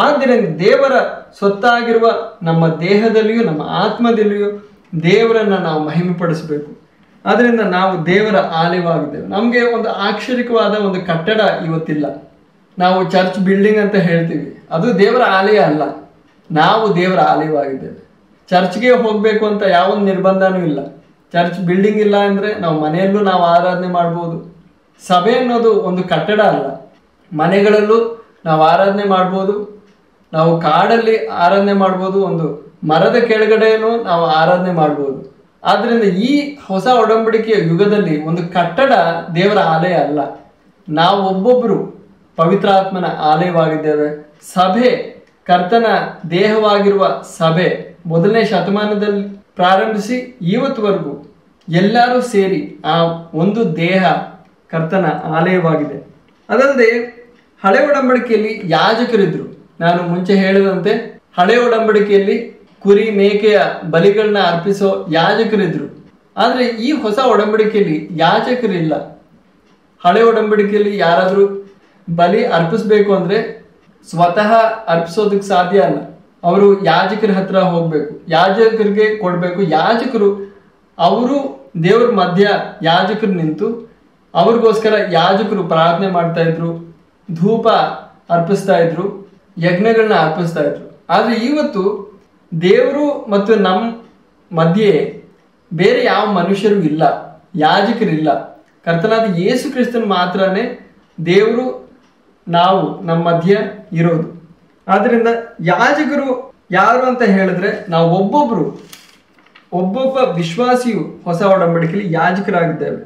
ಆದ್ದರಿಂದ ದೇವರ ಸೊತ್ತಾಗಿರುವ ನಮ್ಮ ದೇಹದಲ್ಲಿಯೂ ನಮ್ಮ ಆತ್ಮದಲ್ಲಿಯೂ ದೇವರನ್ನು ನಾವು ಮಹಿಮೆ ಪಡಿಸಬೇಕು. ಆದ್ದರಿಂದ ನಾವು ದೇವರ ಆಲಯವಾಗಿದ್ದೇವೆ. ನಮಗೆ ಒಂದು ಆಕ್ಷರಿಕವಾದ ಒಂದು ಕಟ್ಟಡ ಇವತ್ತಿಲ್ಲ. ನಾವು ಚರ್ಚ್ ಬಿಲ್ಡಿಂಗ್ ಅಂತ ಹೇಳ್ತೀವಿ, ಅದು ದೇವರ ಆಲಯ ಅಲ್ಲ. ನಾವು ದೇವರ ಆಲಯವಾಗಿದ್ದೇವೆ. ಚರ್ಚ್ಗೆ ಹೋಗಬೇಕು ಅಂತ ಯಾವ ನಿರ್ಬಂಧನೂ ಇಲ್ಲ. ಚರ್ಚ್ ಬಿಲ್ಡಿಂಗ್ ಇಲ್ಲ ಅಂದರೆ ನಾವು ಮನೆಯಲ್ಲೂ ನಾವು ಆರಾಧನೆ ಮಾಡ್ಬೋದು. ಸಭೆ ಅನ್ನೋದು ಒಂದು ಕಟ್ಟಡ ಅಲ್ಲ. ಮನೆಗಳಲ್ಲೂ ನಾವು ಆರಾಧನೆ ಮಾಡ್ಬೋದು, ನಾವು ಕಾಡಲ್ಲಿ ಆರಾಧನೆ ಮಾಡ್ಬೋದು, ಒಂದು ಮರದ ಕೆಳಗಡೆನೂ ನಾವು ಆರಾಧನೆ ಮಾಡ್ಬೋದು. ಆದ್ದರಿಂದ ಈ ಹೊಸ ಒಡಂಬಡಿಕೆಯ ಯುಗದಲ್ಲಿ ಒಂದು ಕಟ್ಟಡ ದೇವರ ಆಲಯ ಅಲ್ಲ. ನಾವು ಒಬ್ಬೊಬ್ಬರು ಪವಿತ್ರಾತ್ಮನ ಆಲಯವಾಗಿದ್ದೇವೆ. ಸಭೆ ಕರ್ತನ ದೇಹವಾಗಿರುವ ಸಭೆ 1ನೇ ಶತಮಾನದಲ್ಲಿ ಪ್ರಾರಂಭಿಸಿ ಇವತ್ತುವರೆಗೂ ಎಲ್ಲರೂ ಸೇರಿ ಆ ಒಂದು ದೇಹ ಕರ್ತನ ಆಲಯವಾಗಿದೆ. ಅದಲ್ಲದೆ ಹಳೆ ಒಡಂಬಡಿಕೆಯಲ್ಲಿ ಯಾಜಕರಿದ್ರು. ನಾನು ಮುಂಚೆ ಹೇಳಿದಂತೆ ಹಳೆ ಒಡಂಬಡಿಕೆಯಲ್ಲಿ ಕುರಿ ಮೇಕೆಯ ಬಲಿಗಳನ್ನ ಅರ್ಪಿಸೋ ಯಾಜಕರಿದ್ರು. ಆದರೆ ಈ ಹೊಸ ಒಡಂಬಡಿಕೆಯಲ್ಲಿ ಯಾಜಕರಿಲ್ಲ. ಹಳೆ ಒಡಂಬಡಿಕೆಯಲ್ಲಿ ಯಾರಾದರೂ ಬಲಿ ಅರ್ಪಿಸ್ಬೇಕು ಅಂದರೆ ಸ್ವತಃ ಅರ್ಪಿಸೋದಕ್ಕೆ ಸಾಧ್ಯ ಅಲ್ಲ. ಅವರು ಯಾಜಕರ ಹತ್ರ ಹೋಗ್ಬೇಕು, ಯಾಜಕರಿಗೆ ಕೊಡಬೇಕು. ಯಾಜಕರು ಅವರು ದೇವ್ರ ಮಧ್ಯ ಯಾಜಕರು ನಿಂತು ಅವ್ರಿಗೋಸ್ಕರ ಯಾಜಕರು ಪ್ರಾರ್ಥನೆ ಮಾಡ್ತಾ ಇದ್ರು, ಧೂಪ ಅರ್ಪಿಸ್ತಾ ಇದ್ರು, ಯಜ್ಞಗಳನ್ನ ಅರ್ಪಿಸ್ತಾ ಇದ್ರು. ಆದರೆ ಇವತ್ತು ದೇವರು ಮತ್ತು ನಮ್ಮ ಮಧ್ಯೆ ಬೇರೆ ಯಾವ ಮನುಷ್ಯರು ಇಲ್ಲ, ಯಾಜಕರಿಲ್ಲ. ಕರ್ತನಾದ ಯೇಸು ಕ್ರಿಸ್ತನ್ ಮಾತ್ರನೇ ದೇವರು, ನಾವು ನಮ್ಮ ಮಧ್ಯ ಇರೋದು. ಆದ್ದರಿಂದ ಯಾಜಕರು ಯಾರು ಅಂತ ಹೇಳಿದ್ರೆ ನಾವು ಒಬ್ಬೊಬ್ಬ ವಿಶ್ವಾಸಿಯು ಹೊಸ ಒಡಂಬಡಿಕೆಯಲ್ಲಿ ಯಾಜಕರಾಗಿದ್ದೇವೆ.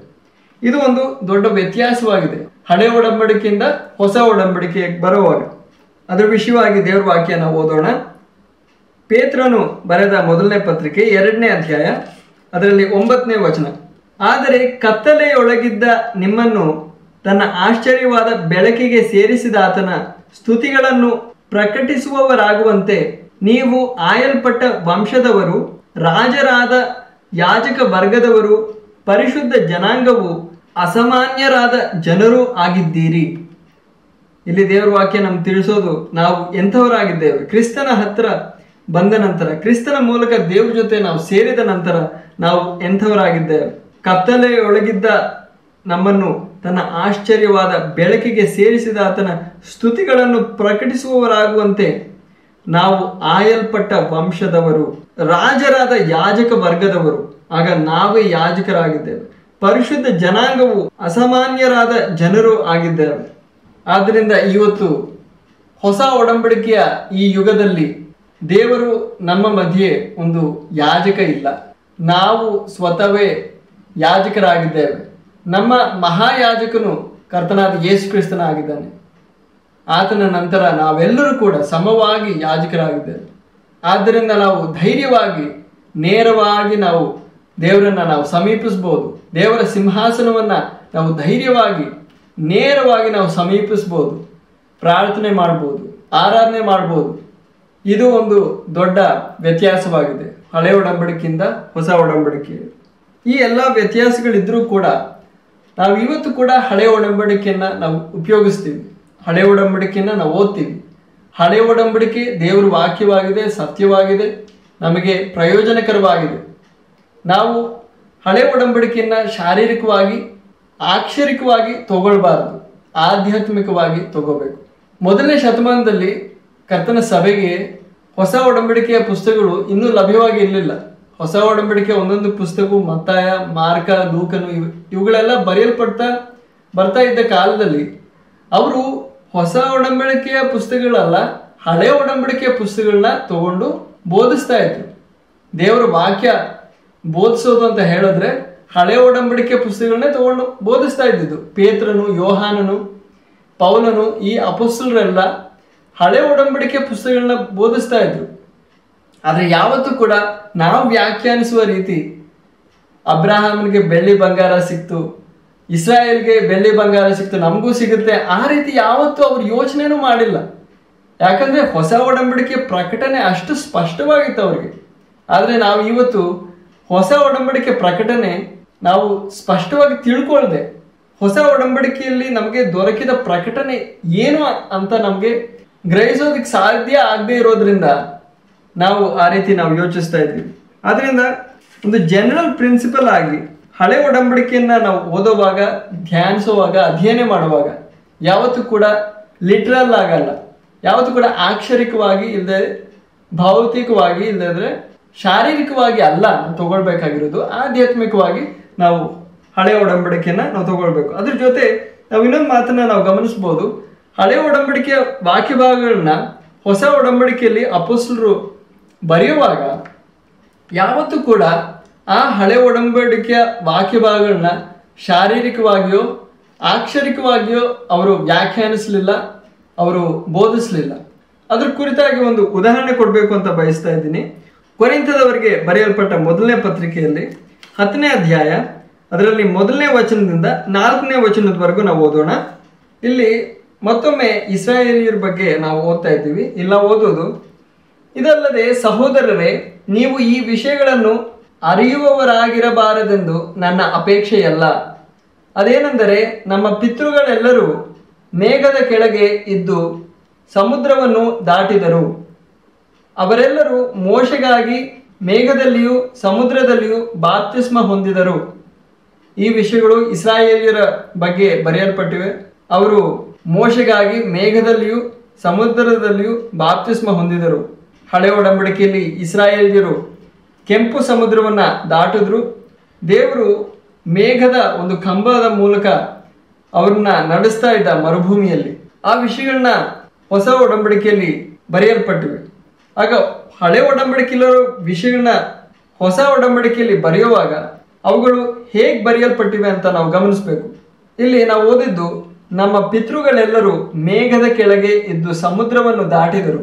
ಇದು ಒಂದು ದೊಡ್ಡ ವ್ಯತ್ಯಾಸವಾಗಿದೆ ಹಳೆ ಒಡಂಬಡಿಕೆಯಿಂದ ಹೊಸ ಒಡಂಬಡಿಕೆಗೆ ಬರುವಾಗ. ಅದರ ವಿಷಯವಾಗಿ ದೇವರ ವಾಕ್ಯ ನಾವು ಓದೋಣ. ಪೇತ್ರನು ಬರೆದ ಮೊದಲನೇ ಪತ್ರಿಕೆ 2ನೇ ಅಧ್ಯಾಯ, ಅದರಲ್ಲಿ 9ನೇ ವಚನ. ಆದರೆ ಕತ್ತಲೆಯೊಳಗಿದ್ದ ನಿಮ್ಮನ್ನು ತನ್ನ ಆಶ್ಚರ್ಯವಾದ ಬೆಳಕಿಗೆ ಸೇರಿಸಿದ ಆತನ ಸ್ತುತಿಗಳನ್ನು ಪ್ರಕಟಿಸುವವರಾಗುವಂತೆ ನೀವು ಆಯಲ್ಪಟ್ಟ ವಂಶದವರು, ರಾಜರಾದ ಯಾಜಕ ವರ್ಗದವರು, ಪರಿಶುದ್ಧ ಜನಾಂಗವು, ಅಸಾಮಾನ್ಯರಾದ ಜನರು ಆಗಿದ್ದೀರಿ. ಇಲ್ಲಿ ದೇವರ ವಾಕ್ಯ ನಮ್ಗೆ ತಿಳಿಸೋದು ನಾವು ಎಂಥವರಾಗಿದ್ದೇವೆ. ಕ್ರಿಸ್ತನ ಹತ್ರ ಬಂದ ನಂತರ, ಕ್ರಿಸ್ತನ ಮೂಲಕ ದೇವ್ರ ಜೊತೆ ನಾವು ಸೇರಿದ ನಂತರ ನಾವು ಎಂಥವರಾಗಿದ್ದೇವೆ. ಕತ್ತಲೆಯೊಳಗಿದ್ದ ನಮ್ಮನ್ನು ತನ್ನ ಆಶ್ಚರ್ಯವಾದ ಬೆಳಕಿಗೆ ಸೇರಿಸಿದ ಆತನ ಸ್ತುತಿಗಳನ್ನು ಪ್ರಕಟಿಸುವವರಾಗುವಂತೆ ನಾವು ಆಯಲ್ಪಟ್ಟ ವಂಶದವರು, ರಾಜರಾದ ಯಾಜಕ ವರ್ಗದವರು. ಆಗ ನಾವೇ ಯಾಜಕರಾಗಿದ್ದೇವೆ. ಪರಿಶುದ್ಧ ಜನಾಂಗವು, ಅಸಾಮಾನ್ಯರಾದ ಜನರು ಆಗಿದ್ದೇವೆ. ಆದ್ದರಿಂದ ಇವತ್ತು ಹೊಸ ಒಡಂಬಡಿಕೆಯ ಈ ಯುಗದಲ್ಲಿ ದೇವರು ನಮ್ಮ ಮಧ್ಯೆ ಒಂದು ಯಾಜಕ ಇಲ್ಲ, ನಾವು ಸ್ವತಃವೇ ಯಾಜಕರಾಗಿದ್ದೇವೆ. ನಮ್ಮ ಮಹಾಯಾಜಕನು ಕರ್ತನಾದ ಯೇಸು ಕ್ರಿಸ್ತನಾಗಿದ್ದಾನೆ. ಆತನ ನಂತರ ನಾವೆಲ್ಲರೂ ಕೂಡ ಸಮವಾಗಿ ಯಾಜಕರಾಗಿದ್ದೇವೆ. ಆದ್ದರಿಂದ ನಾವು ಧೈರ್ಯವಾಗಿ, ನೇರವಾಗಿ ನಾವು ದೇವರನ್ನ ನಾವು ಸಮೀಪಿಸ್ಬೋದು. ದೇವರ ಸಿಂಹಾಸನವನ್ನ ನಾವು ಧೈರ್ಯವಾಗಿ, ನೇರವಾಗಿ ನಾವು ಸಮೀಪಿಸ್ಬೋದು. ಪ್ರಾರ್ಥನೆ ಮಾಡ್ಬೋದು, ಆರಾಧನೆ ಮಾಡ್ಬೋದು. ಇದು ಒಂದು ದೊಡ್ಡ ವ್ಯತ್ಯಾಸವಾಗಿದೆ ಹಳೆ ಒಡಂಬಡಿಕೆಯಿಂದ ಹೊಸ ಒಡಂಬಡಿಕೆ. ಈ ಎಲ್ಲ ವ್ಯತ್ಯಾಸಗಳಿದ್ರೂ ಕೂಡ ನಾವು ಇವತ್ತು ಕೂಡ ಹಳೆ ಒಡಂಬಡಿಕೆಯನ್ನು ನಾವು ಉಪಯೋಗಿಸ್ತೀವಿ. ಹಳೆ ಒಡಂಬಡಿಕೆಯನ್ನು ನಾವು ಓದ್ತೀವಿ. ಹಳೆ ಒಡಂಬಡಿಕೆ ದೇವರ ವಾಕ್ಯವಾಗಿದೆ, ಸತ್ಯವಾಗಿದೆ, ನಮಗೆ ಪ್ರಯೋಜನಕರವಾಗಿದೆ. ನಾವು ಹಳೆ ಒಡಂಬಡಿಕೆಯನ್ನು ಶಾರೀರಿಕವಾಗಿ, ಆಕ್ಷರಿಕವಾಗಿ ತಗೊಳ್ಬಾರ್ದು, ಆಧ್ಯಾತ್ಮಿಕವಾಗಿ ತಗೋಬೇಕು. ಮೊದಲನೇ ಶತಮಾನದಲ್ಲಿ ಕರ್ತನ ಸಭೆಗೆ ಹೊಸ ಒಡಂಬಡಿಕೆಯ ಪುಸ್ತಕಗಳು ಇನ್ನೂ ಲಭ್ಯವಾಗಿ ಇರಲಿಲ್ಲ. ಹೊಸ ಒಡಂಬಡಿಕೆ ಒಂದೊಂದು ಪುಸ್ತಕವು ಮತ್ತಾಯ, ಮಾರ್ಕ, ಲೂಕನು ಇವುಗಳೆಲ್ಲ ಬರ್ತಾ ಇದ್ದ ಕಾಲದಲ್ಲಿ ಅವರು ಹೊಸ ಒಡಂಬಡಿಕೆಯ ಪುಸ್ತಕಗಳಲ್ಲ, ಹಳೆ ಒಡಂಬಡಿಕೆಯ ಪುಸ್ತಕಗಳನ್ನ ತಗೊಂಡು ಬೋಧಿಸ್ತಾ ಇದ್ರು. ದೇವರ ವಾಕ್ಯ ಬೋಧಿಸೋದು ಅಂತ ಹೇಳಿದ್ರೆ ಹಳೆ ಒಡಂಬಡಿಕೆ ಪುಸ್ತಕಗಳನ್ನೇ ತಗೊಂಡು ಬೋಧಿಸ್ತಾ ಇದ್ದಿದ್ದು. ಪೇತ್ರನು, ಯೋಹಾನನು, ಪೌಲನು, ಈ ಅಪೊಸ್ತಲರೆಲ್ಲ ಹಳೆ ಒಡಂಬಡಿಕೆ ಪುಸ್ತಕಗಳನ್ನ ಬೋಧಿಸ್ತಾ ಇದ್ರು. ಆದರೆ ಯಾವತ್ತೂ ಕೂಡ ನಾವು ವ್ಯಾಖ್ಯಾನಿಸುವ ರೀತಿ ಅಬ್ರಹಾಮನಿಗೆ ಬೆಳ್ಳಿ ಬಂಗಾರ ಸಿಕ್ತು, ಇಸ್ರಾಯೇಲ್ಗೆ ಬೆಳ್ಳಿ ಬಂಗಾರ ಸಿಕ್ತು, ನಮಗೂ ಸಿಗುತ್ತೆ, ಆ ರೀತಿ ಯಾವತ್ತೂ ಅವ್ರು ಯೋಚನೆನೂ ಮಾಡಿಲ್ಲ. ಯಾಕಂದ್ರೆ ಹೊಸ ಒಡಂಬಡಿಕೆ ಪ್ರಕಟಣೆ ಅಷ್ಟು ಸ್ಪಷ್ಟವಾಗಿತ್ತು ಅವ್ರಿಗೆ. ಆದರೆ ನಾವು ಇವತ್ತು ಹೊಸ ಒಡಂಬಡಿಕೆ ಪ್ರಕಟಣೆ ನಾವು ಸ್ಪಷ್ಟವಾಗಿ ತಿಳ್ಕೊಳ್ದೆ, ಹೊಸ ಒಡಂಬಡಿಕೆಯಲ್ಲಿ ನಮಗೆ ದೊರಕಿದ ಪ್ರಕಟಣೆ ಏನು ಅಂತ ನಮಗೆ ಗ್ರಹಿಸೋದಕ್ಕೆ ಸಾಧ್ಯ ಆಗದೆ ಇರೋದ್ರಿಂದ ನಾವು ಆ ರೀತಿ ನಾವು ಯೋಚಿಸ್ತಾ ಇದ್ದೀವಿ. ಆದ್ರಿಂದ ಒಂದು ಜನರಲ್ ಪ್ರಿನ್ಸಿಪಲ್ ಆಗಿ ಹಳೆ ಒಡಂಬಡಿಕೆಯನ್ನ ನಾವು ಓದೋವಾಗ, ಧ್ಯಾನಿಸುವಾಗ, ಅಧ್ಯಯನ ಮಾಡುವಾಗ ಯಾವತ್ತೂ ಕೂಡ ಲಿಟ್ರಲ್ ಆಗಲ್ಲ, ಯಾವತ್ತೂ ಕೂಡ ಆಕ್ಷರಿಕವಾಗಿ ಇಲ್ಲದೆ, ಭೌತಿಕವಾಗಿ ಇಲ್ಲದ್ರೆ ಶಾರೀರಿಕವಾಗಿ ಅಲ್ಲ ನಾವು ತಗೊಳ್ಬೇಕಾಗಿರೋದು, ಆಧ್ಯಾತ್ಮಿಕವಾಗಿ ನಾವು ಹಳೆ ಒಡಂಬಡಿಕೆಯನ್ನ ನಾವು ತಗೊಳ್ಬೇಕು. ಅದ್ರ ಜೊತೆ ನಾವು ಇನ್ನೊಂದು ಮಾತನ್ನ ನಾವು ಗಮನಿಸ್ಬೋದು. ಹಳೆ ಒಡಂಬಡಿಕೆಯ ವಾಕ್ಯ ಭಾಗಗಳನ್ನ ಹೊಸ ಒಡಂಬಡಿಕೆಯಲ್ಲಿ ಅಪೊಸ್ತಲರು ಬರೆಯುವಾಗ ಯಾವತ್ತೂ ಕೂಡ ಆ ಹಳೆ ಒಡಂಬಡಿಕೆಯ ವಾಕ್ಯ ಭಾಗಗಳನ್ನ ಶಾರೀರಿಕವಾಗಿಯೋ ಆಕ್ಷರಿಕವಾಗಿಯೋ ಅವರು ವ್ಯಾಖ್ಯಾನಿಸಲಿಲ್ಲ, ಅವರು ಬೋಧಿಸಲಿಲ್ಲ. ಅದ್ರ ಕುರಿತಾಗಿ ಒಂದು ಉದಾಹರಣೆ ಕೊಡಬೇಕು ಅಂತ ಬಯಸ್ತಾ ಇದ್ದೀನಿ. ಕೊರಿಂಥದವರಿಗೆ ಬರೆಯಲ್ಪಟ್ಟ ಮೊದಲನೇ ಪತ್ರಿಕೆಯಲ್ಲಿ 10ನೇ ಅಧ್ಯಾಯ, ಅದರಲ್ಲಿ 1ನೇ ವಚನದಿಂದ 4ನೇ ವಚನದವರೆಗೂ ನಾವು ಓದೋಣ. ಇಲ್ಲಿ ಮತ್ತೊಮ್ಮೆ ಇಸ್ರಾಯೇಲಿಯರ ಬಗ್ಗೆ ನಾವು ಓದ್ತಾ ಇದ್ದೀವಿ. ಇಲ್ಲ ಓದೋದು: ಇದಲ್ಲದೆ ಸಹೋದರರೇ, ನೀವು ಈ ವಿಷಯಗಳನ್ನು ಅರಿಯುವವರಾಗಿರಬಾರದೆಂದು ನನ್ನ ಅಪೇಕ್ಷೆಯಲ್ಲ. ಅದೇನೆಂದರೆ, ನಮ್ಮ ಪಿತೃಗಳೆಲ್ಲರೂ ಮೇಘದ ಕೆಳಗೆ ಇದ್ದು ಸಮುದ್ರವನ್ನು ದಾಟಿದರು. ಅವರೆಲ್ಲರೂ ಮೋಶೆಗಾಗಿ ಮೇಘದಲ್ಲಿಯೂ ಸಮುದ್ರದಲ್ಲಿಯೂ ಬಾಪ್ತಿಸ್ಮ ಹೊಂದಿದರು. ಈ ವಿಷಯಗಳು ಇಸ್ರಾಯೇಲಿಯರ ಬಗ್ಗೆ ಬರೆಯಲ್ಪಟ್ಟಿವೆ. ಅವರು ಮೋಶೆಗಾಗಿ ಮೇಘದಲ್ಲಿಯೂ ಸಮುದ್ರದಲ್ಲಿಯೂ ಬಾಪ್ತಿಸ್ಮ ಹೊಂದಿದರು. ಹಳೆ ಒಡಂಬಡಿಕೆಯಲ್ಲಿ ಇಸ್ರಾಯೇಲಿಯರು ಕೆಂಪು ಸಮುದ್ರವನ್ನ ದಾಟಿದ್ರು. ದೇವರು ಮೇಘದ ಒಂದು ಕಂಬದ ಮೂಲಕ ಅವ್ರನ್ನ ನಡೆಸ್ತಾ ಇದ್ದ ಮರುಭೂಮಿಯಲ್ಲಿ. ಆ ವಿಷಯಗಳನ್ನ ಹೊಸ ಒಡಂಬಡಿಕೆಯಲ್ಲಿ ಬರೆಯಲ್ಪಟ್ಟಿವೆ. ಆಗ ಹಳೆ ಒಡಂಬಡಿಕೆಯ ವಿಷಯಗಳನ್ನ ಹೊಸ ಒಡಂಬಡಿಕೆಯಲ್ಲಿ ಬರೆಯುವಾಗ ಅವುಗಳು ಹೇಗೆ ಬರೆಯಲ್ಪಟ್ಟಿವೆ ಅಂತ ನಾವು ಗಮನಿಸಬೇಕು. ಇಲ್ಲಿ ನಾವು ಓದಿದ್ದು, ನಮ್ಮ ಪಿತೃಗಳೆಲ್ಲರೂ ಮೇಘದ ಕೆಳಗೆ ಇದ್ದು ಸಮುದ್ರವನ್ನು ದಾಟಿದರು.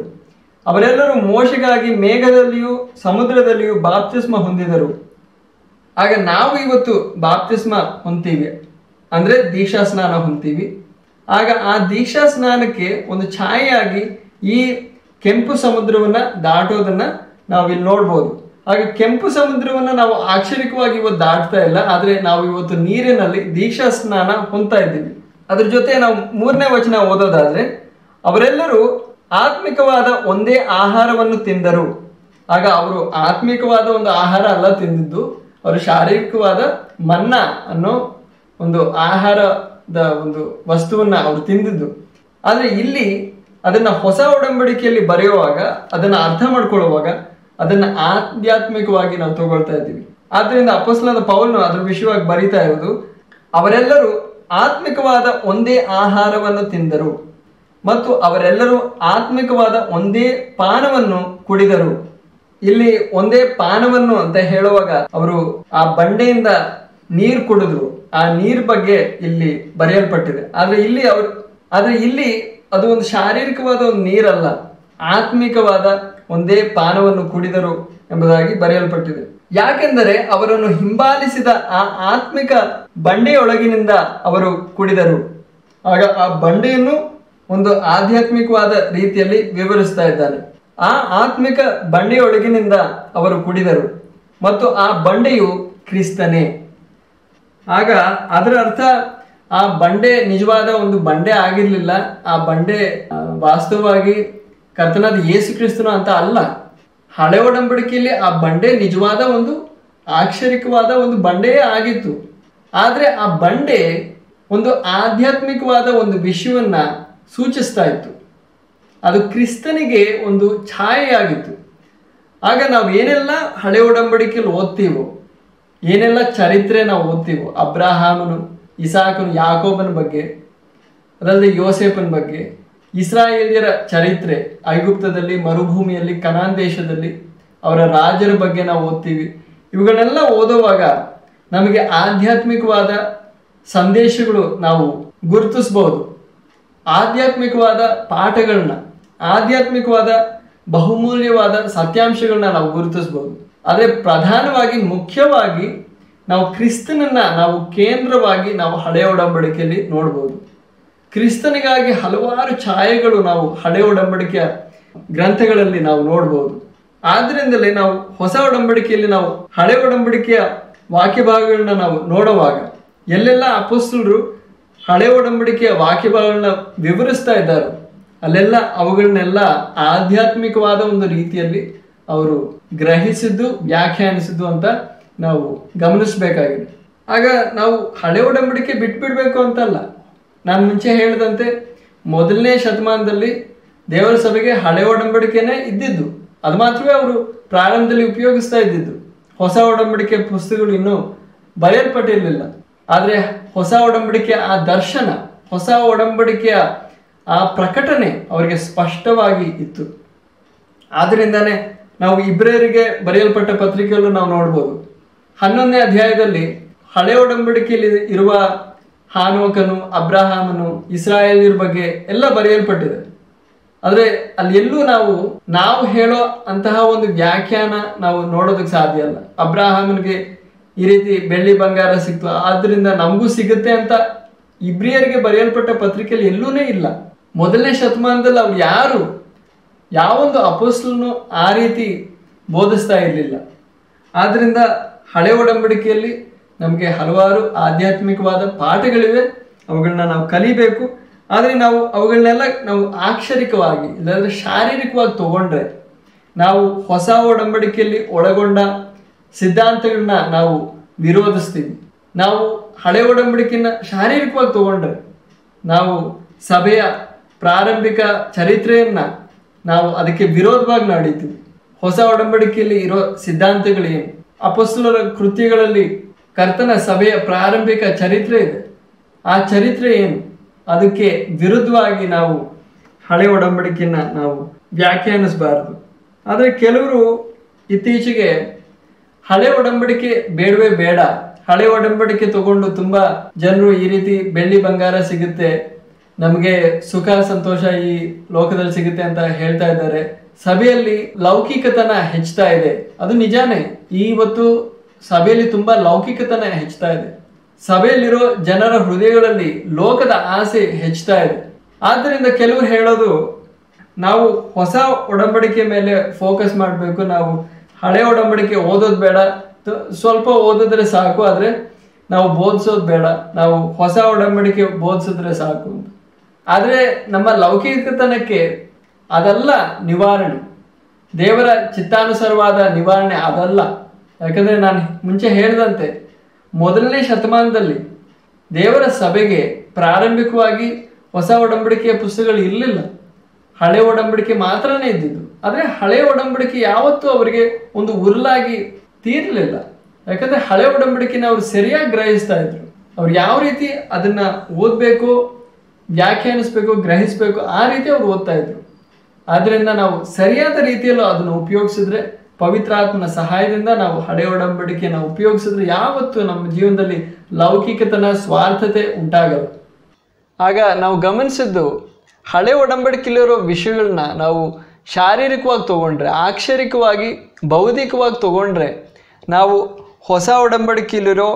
ಅವರೆಲ್ಲರೂ ಮೋಶೆಗಾಗಿ ಮೇಘದಲ್ಲಿಯೂ ಸಮುದ್ರದಲ್ಲಿಯೂ ಬಾಪ್ತಿಸ್ಮ ಹೊಂದಿದರು. ಆಗ ನಾವು ಇವತ್ತು ಬಾಪ್ತಿಸ್ಮ ಹೊಂತೀವಿ, ಅಂದರೆ ದೀಕ್ಷಾ ಸ್ನಾನ ಹೊಂತೀವಿ. ಆಗ ಆ ದೀಕ್ಷಾ ಸ್ನಾನಕ್ಕೆ ಒಂದು ಛಾಯೆಯಾಗಿ ಈ ಕೆಂಪು ಸಮುದ್ರವನ್ನು ದಾಟೋದನ್ನು ನಾವು ಇಲ್ಲಿ ನೋಡ್ಬೋದು. ಹಾಗೆ ಕೆಂಪು ಸಮುದ್ರವನ್ನು ನಾವು ಆಕ್ಷರಿಕವಾಗಿ ಇವತ್ತು ದಾಟ್ತಾ ಇಲ್ಲ, ಆದರೆ ನಾವು ಇವತ್ತು ನೀರಿನಲ್ಲಿ ದೀಕ್ಷಾ ಸ್ನಾನ ಹೊಂದ್ತಾ ಇದ್ದೀವಿ. ಅದ್ರ ಜೊತೆ ನಾವು 3ನೇ ವಚನ ಓದೋದಾದ್ರೆ, ಅವರೆಲ್ಲರೂ ಆತ್ಮಿಕವಾದ ಒಂದೇ ಆಹಾರವನ್ನು ತಿಂದರು. ಆಗ ಅವರು ಆತ್ಮಿಕವಾದ ಒಂದು ಆಹಾರ ಅಲ್ಲ ತಿಂದಿದ್ದು, ಅವರು ಶಾರೀರಿಕವಾದ ಮನ್ನಾ ಅನ್ನೋ ಒಂದು ಆಹಾರದ ಒಂದು ವಸ್ತುವನ್ನ ಅವರು ತಿಂದಿದ್ದು. ಆದರೆ ಇಲ್ಲಿ ಅದನ್ನ ಹೊಸ ಒಡಂಬಡಿಕೆಯಲ್ಲಿ ಬರೆಯುವಾಗ, ಅದನ್ನ ಅರ್ಥ ಮಾಡ್ಕೊಳ್ಳುವಾಗ ಅದನ್ನ ಆಧ್ಯಾತ್ಮಿಕವಾಗಿ ನಾವು ತಗೊಳ್ತಾ ಇದ್ದೀವಿ. ಆದ್ದರಿಂದ ಅಪೊಸ್ತಲನಾದ ಪೌಲನು ಅದ್ರ ವಿಷಯವಾಗಿ ಬರೀತಾ ಇರೋದು, ಅವರೆಲ್ಲರೂ ಆತ್ಮಿಕವಾದ ಒಂದೇ ಆಹಾರವನ್ನು ತಿಂದರು ಮತ್ತು ಅವರೆಲ್ಲರೂ ಆತ್ಮಿಕವಾದ ಒಂದೇ ಪಾನವನ್ನು ಕುಡಿದರು. ಇಲ್ಲಿ ಒಂದೇ ಪಾನವನ್ನು ಅಂತ ಹೇಳುವಾಗ ಅವರು ಆ ಬಂಡೆಯಿಂದ ನೀರು ಕುಡಿದ್ರು, ಆ ನೀರ್ ಬಗ್ಗೆ ಇಲ್ಲಿ ಬರೆಯಲ್ಪಟ್ಟಿದೆ. ಆದ್ರೆ ಇಲ್ಲಿ ಅದು ಒಂದು ಶಾರೀರಿಕವಾದ ಒಂದು ನೀರಲ್ಲ, ಆತ್ಮಿಕವಾದ ಒಂದೇ ಪಾನವನ್ನು ಕುಡಿದರು ಎಂಬುದಾಗಿ ಬರೆಯಲ್ಪಟ್ಟಿದೆ. ಯಾಕೆಂದರೆ ಅವರನ್ನು ಹಿಂಬಾಲಿಸಿದ ಆ ಆತ್ಮಿಕ ಬಂಡೆಯೊಳಗಿನಿಂದ ಅವರು ಕುಡಿದರು. ಆಗ ಆ ಬಂಡೆಯನ್ನು ಒಂದು ಆಧ್ಯಾತ್ಮಿಕವಾದ ರೀತಿಯಲ್ಲಿ ವಿವರಿಸ್ತಾ ಇದ್ದಾನೆ. ಆ ಆತ್ಮಿಕ ಬಂಡೆಯೊಳಗಿನಿಂದ ಅವರು ಕುಡಿದರು ಮತ್ತು ಆ ಬಂಡೆಯು ಕ್ರಿಸ್ತನೇ. ಆಗ ಅದರ ಅರ್ಥ ಆ ಬಂಡೆ ನಿಜವಾದ ಒಂದು ಬಂಡೆ ಆಗಿರ್ಲಿಲ್ಲ, ಆ ಬಂಡೆ ವಾಸ್ತವವಾಗಿ ಕರ್ತನಾದ ಯೇಸು ಕ್ರಿಸ್ತನು ಅಂತ ಅಲ್ಲ. ಹಳೆ ಒಡಂಬಡಿಕೆಯಲ್ಲಿ ಆ ಬಂಡೆ ನಿಜವಾದ ಒಂದು ಆಕ್ಷರಿಕವಾದ ಒಂದು ಬಂಡೆಯೇ ಆಗಿತ್ತು. ಆದರೆ ಆ ಬಂಡೆ ಒಂದು ಆಧ್ಯಾತ್ಮಿಕವಾದ ಒಂದು ವಿಷಯವನ್ನ ಸೂಚಿಸ್ತಾ ಇತ್ತು. ಅದು ಕ್ರಿಸ್ತನಿಗೆ ಒಂದು ಛಾಯೆಯಾಗಿತ್ತು. ಆಗ ನಾವು ಏನೆಲ್ಲ ಹಳೆ ಒಡಂಬಡಿಕೆಯಲ್ಲಿ ಓದ್ತೀವೋ, ಏನೆಲ್ಲ ಚರಿತ್ರೆ ನಾವು ಓದ್ತೀವೋ, ಅಬ್ರಹಾಮನು, ಇಸಾಕನು, ಯಾಕೋಬನ ಬಗ್ಗೆ, ಅದಲ್ಲದೆ ಯೋಸೇಫನ ಬಗ್ಗೆ, ಇಸ್ರಾಯೇಲಿಯರ ಚರಿತ್ರೆ, ಐಗುಪ್ತದಲ್ಲಿ, ಮರುಭೂಮಿಯಲ್ಲಿ, ಕನಾನ್ ದೇಶದಲ್ಲಿ ಅವರ ರಾಜರ ಬಗ್ಗೆ ನಾವು ಓದ್ತೀವಿ. ಇವುಗಳನ್ನೆಲ್ಲ ಓದುವಾಗ ನಮಗೆ ಆಧ್ಯಾತ್ಮಿಕವಾದ ಸಂದೇಶಗಳು ನಾವು ಗುರುತಿಸ್ಬೋದು. ಆಧ್ಯಾತ್ಮಿಕವಾದ ಪಾಠಗಳನ್ನ, ಆಧ್ಯಾತ್ಮಿಕವಾದ ಬಹುಮೂಲ್ಯವಾದ ಸತ್ಯಾಂಶಗಳನ್ನ ನಾವು ಗುರುತಿಸ್ಬೋದು. ಆದರೆ ಪ್ರಧಾನವಾಗಿ ಮುಖ್ಯವಾಗಿ ನಾವು ಕ್ರಿಸ್ತನನ್ನ ನಾವು ಕೇಂದ್ರವಾಗಿ ನಾವು ಹಳೆಯ ಒಡಂಬಡಿಕೆಯಲ್ಲಿ ನೋಡ್ಬೋದು. ಕ್ರಿಸ್ತನಿಗಾಗಿ ಹಲವಾರು ಛಾಯೆಗಳು ನಾವು ಹಳೆಯ ಒಡಂಬಡಿಕೆಯ ಗ್ರಂಥಗಳಲ್ಲಿ ನಾವು ನೋಡ್ಬೋದು. ಆದ್ರಿಂದಲೇ ನಾವು ಹೊಸ ಒಡಂಬಡಿಕೆಯಲ್ಲಿ ನಾವು ಹಳೆ ಒಡಂಬಡಿಕೆಯ ವಾಕ್ಯ ಭಾಗಗಳನ್ನ ನಾವು ನೋಡುವಾಗ ಎಲ್ಲೆಲ್ಲ ಅಪೊಸ್ತಲರು ಹಳೆ ಒಡಂಬಡಿಕೆಯ ವಾಕ್ಯ ಭಾಗಗಳನ್ನ ವಿವರಿಸ್ತಾ ಇದ್ದಾರೆ, ಅಲ್ಲೆಲ್ಲ ಅವುಗಳನ್ನೆಲ್ಲ ಆಧ್ಯಾತ್ಮಿಕವಾದ ಒಂದು ರೀತಿಯಲ್ಲಿ ಅವರು ಗ್ರಹಿಸಿದ್ದು, ವ್ಯಾಖ್ಯಾನಿಸಿದ್ದು ಅಂತ ನಾವು ಗಮನಿಸಬೇಕಾಗಿದೆ. ಆಗ ನಾವು ಹಳೆ ಒಡಂಬಡಿಕೆ ಬಿಟ್ಬಿಡ್ಬೇಕು ಅಂತಲ್ಲ. ನಾನು ಮುಂಚೆ ಹೇಳಿದಂತೆ 1ನೇ ಶತಮಾನದಲ್ಲಿ ದೇವರ ಸಭೆಗೆ ಹಳೆ ಒಡಂಬಡಿಕೆನೇ ಇದ್ದಿದ್ದು, ಅದು ಮಾತ್ರವೇ ಅವರು ಪ್ರಾರಂಭದಲ್ಲಿ ಉಪಯೋಗಿಸ್ತಾ ಇದ್ದಿದ್ದು. ಹೊಸ ಒಡಂಬಡಿಕೆ ಪುಸ್ತಕಗಳು ಇನ್ನೂ ಬರೆಯಲ್ಪಟ್ಟಿರಲಿಲ್ಲ. ಆದರೆ ಹೊಸ ಒಡಂಬಡಿಕೆಯ ಆ ದರ್ಶನ, ಹೊಸ ಒಡಂಬಡಿಕೆಯ ಆ ಪ್ರಕಟಣೆ ಅವರಿಗೆ ಸ್ಪಷ್ಟವಾಗಿ ಇತ್ತು. ಆದ್ದರಿಂದಾನೇ ನಾವು ಇಬ್ರಿಯರಿಗೆ ಬರೆಯಲ್ಪಟ್ಟ ಪತ್ರಿಕೆಯಲ್ಲೂ ನಾವು ನೋಡ್ಬೋದು, 11ನೇ ಅಧ್ಯಾಯದಲ್ಲಿ ಹಳೆ ಒಡಂಬಡಿಕೆಯಲ್ಲಿ ಇರುವ ಹಾನೋಕನು, ಅಬ್ರಹಾಮನು, ಇಸ್ರಾಯೇಲ್ಯರ ಬಗ್ಗೆ ಎಲ್ಲ ಬರೆಯಲ್ಪಟ್ಟಿದೆ. ಆದರೆ ಅಲ್ಲಿ ಎಲ್ಲೂ ನಾವು ಹೇಳೋ ಅಂತಹ ಒಂದು ವ್ಯಾಖ್ಯಾನ ನಾವು ನೋಡೋದಕ್ಕೆ ಸಾಧ್ಯ ಅಲ್ಲ. ಅಬ್ರಹಾಮನಿಗೆ ಈ ರೀತಿ ಬೆಳ್ಳಿ ಬಂಗಾರ ಸಿಕ್ತು, ಆದ್ರಿಂದ ನಮಗೂ ಸಿಗುತ್ತೆ ಅಂತ ಇಬ್ರಿಯರಿಗೆ ಬರೆಯಲ್ಪಟ್ಟ ಪತ್ರಿಕೆಯಲ್ಲಿ ಎಲ್ಲೂನೇ ಇಲ್ಲ. 1ನೇ ಶತಮಾನದಲ್ಲಿ ಅವ್ರು ಯಾವೊಂದು ಅಪೊಸ್ತಲನು ಆ ರೀತಿ ಬೋಧಿಸ್ತಾ ಇರಲಿಲ್ಲ. ಆದ್ರಿಂದ ಹಳೆ ಒಡಂಬಡಿಕೆಯಲ್ಲಿ ನಮಗೆ ಹಲವಾರು ಆಧ್ಯಾತ್ಮಿಕವಾದ ಪಾಠಗಳಿವೆ, ಅವುಗಳನ್ನ ನಾವು ಕಲಿಬೇಕು. ಆದರೆ ನಾವು ಅವುಗಳನ್ನೆಲ್ಲ ನಾವು ಆಕ್ಷರಿಕವಾಗಿ ಇಲ್ಲಾಂದ್ರೆ ಶಾರೀರಿಕವಾಗಿ ತಗೊಂಡ್ರೆ ನಾವು ಹೊಸ ಒಡಂಬಡಿಕೆಯಲ್ಲಿ ಒಳಗೊಂಡ ಸಿದ್ಧಾಂತಗಳನ್ನ ನಾವು ವಿರೋಧಿಸ್ತೀವಿ. ನಾವು ಹಳೆ ಒಡಂಬಡಿಕೆಯನ್ನ ಶಾರೀರಿಕವಾಗಿ ತಗೊಂಡ್ರೆ ನಾವು ಸಭೆಯ ಪ್ರಾರಂಭಿಕ ಚರಿತ್ರೆಯನ್ನ ನಾವು ಅದಕ್ಕೆ ವಿರೋಧವಾಗಿ ನಡೀತೀವಿ. ಹೊಸ ಒಡಂಬಡಿಕೆಯಲ್ಲಿ ಇರೋ ಸಿದ್ಧಾಂತಗಳೇನು, ಅಪೊಸ್ತಲರ ಕೃತ್ಯಗಳಲ್ಲಿ ಕರ್ತನ ಸಭೆಯ ಪ್ರಾರಂಭಿಕ ಚರಿತ್ರೆ ಇದೆ, ಆ ಚರಿತ್ರೆ ಏನು, ಅದಕ್ಕೆ ವಿರುದ್ಧವಾಗಿ ನಾವು ಹಳೆ ಒಡಂಬಡಿಕೆಯನ್ನ ನಾವು ವ್ಯಾಖ್ಯಾನಿಸಬಾರದು. ಆದರೆ ಕೆಲವರು ಇತ್ತೀಚೆಗೆ ಹಳೆ ಒಡಂಬಡಿಕೆ ಬೇಡವೇ ಬೇಡ, ಹಳೆ ಒಡಂಬಡಿಕೆ ತಗೊಂಡು ತುಂಬಾ ಜನರು ಈ ರೀತಿ ಬೆಳ್ಳಿ ಬಂಗಾರ ಸಿಗುತ್ತೆ, ನಮಗೆ ಸುಖ ಸಂತೋಷ ಈ ಲೋಕದಲ್ಲಿ ಸಿಗುತ್ತೆ ಅಂತ ಹೇಳ್ತಾ ಇದ್ದಾರೆ. ಸಭೆಯಲ್ಲಿ ಲೌಕಿಕತನ ಹೆಚ್ಚುತ್ತಾ ಇದೆ, ಅದು ನಿಜಾನೇ. ಇವತ್ತು ಸಭೆಯಲ್ಲಿ ತುಂಬಾ ಲೌಕಿಕತನ ಹೆಚ್ಚುತ್ತಾ ಇದೆ. ಸಭೆಯಲ್ಲಿರೋ ಜನರ ಹೃದಯಗಳಲ್ಲಿ ಲೋಕದ ಆಸೆ ಹೆಚ್ಚುತ್ತಾ ಇದೆ. ಆದ್ದರಿಂದ ಕೆಲವರು ಹೇಳೋದು, ನಾವು ಹೊಸ ಒಡಂಬಡಿಕೆ ಮೇಲೆ ಫೋಕಸ್ ಮಾಡಬೇಕು, ನಾವು ಹಳೆ ಒಡಂಬಡಿಕೆ ಓದೋದು ಬೇಡ, ಸ್ವಲ್ಪ ಓದಿದ್ರೆ ಸಾಕು, ಆದರೆ ನಾವು ಬೋಧಿಸೋದು ಬೇಡ, ನಾವು ಹೊಸ ಒಡಂಬಡಿಕೆ ಬೋಧಿಸಿದ್ರೆ ಸಾಕು ಅಂತ. ಆದರೆ ನಮ್ಮ ಲೌಕಿಕತನಕ್ಕೆ ಅದಲ್ಲ ನಿವಾರಣೆ, ದೇವರ ಚಿತ್ತಾನುಸಾರವಾದ ನಿವಾರಣೆ ಅದಲ್ಲ. ಯಾಕಂದರೆ ನಾನು ಮುಂಚೆ ಹೇಳಿದಂತೆ ಮೊದಲನೇ ಶತಮಾನದಲ್ಲಿ ದೇವರ ಸಭೆಗೆ ಪ್ರಾರಂಭಿಕವಾಗಿ ಹೊಸ ಒಡಂಬಡಿಕೆಯ ಪುಸ್ತಕಗಳು ಇರಲಿಲ್ಲ, ಹಳೆ ಒಡಂಬಡಿಕೆ ಮಾತ್ರನೇ ಇದ್ದಿದ್ದು. ಆದರೆ ಹಳೆ ಒಡಂಬಡಿಕೆ ಯಾವತ್ತೂ ಅವರಿಗೆ ಒಂದು ಉರುಲಾಗಿ ತೀರಲಿಲ್ಲ. ಯಾಕಂದರೆ ಹಳೆ ಒಡಂಬಡಿಕೆನ ಅವ್ರು ಸರಿಯಾಗಿ ಗ್ರಹಿಸ್ತಾ ಇದ್ರು. ಅವ್ರು ಯಾವ ರೀತಿ ಅದನ್ನ ಓದಬೇಕು, ವ್ಯಾಖ್ಯಾನಿಸ್ಬೇಕು, ಗ್ರಹಿಸ್ಬೇಕು, ಆ ರೀತಿ ಅವ್ರು ಓದ್ತಾ ಇದ್ರು. ಆದ್ದರಿಂದ ನಾವು ಸರಿಯಾದ ರೀತಿಯಲ್ಲೂ ಅದನ್ನು ಉಪಯೋಗಿಸಿದ್ರೆ, ಪವಿತ್ರಾತ್ಮನ ಸಹಾಯದಿಂದ ನಾವು ಹಳೆ ಒಡಂಬಡಿಕೆಯನ್ನು ಉಪಯೋಗಿಸಿದ್ರೆ ಯಾವತ್ತೂ ನಮ್ಮ ಜೀವನದಲ್ಲಿ ಲೌಕಿಕತನ, ಸ್ವಾರ್ಥತೆ ಉಂಟಾಗಲ್ಲ. ಆಗ ನಾವು ಗಮನಿಸಿದ್ದು, ಹಳೆ ಒಡಂಬಡಿಕೆಯಲ್ಲಿರೋ ವಿಷಯಗಳನ್ನ ನಾವು ಶಾರೀರಿಕವಾಗಿ ತಗೊಂಡ್ರೆ, ಆಕ್ಷರಿಕವಾಗಿ ಬೌದ್ಧಿಕವಾಗಿ ತಗೊಂಡ್ರೆ, ನಾವು ಹೊಸ ಒಡಂಬಡಿಕೆಯಲ್ಲಿರೋ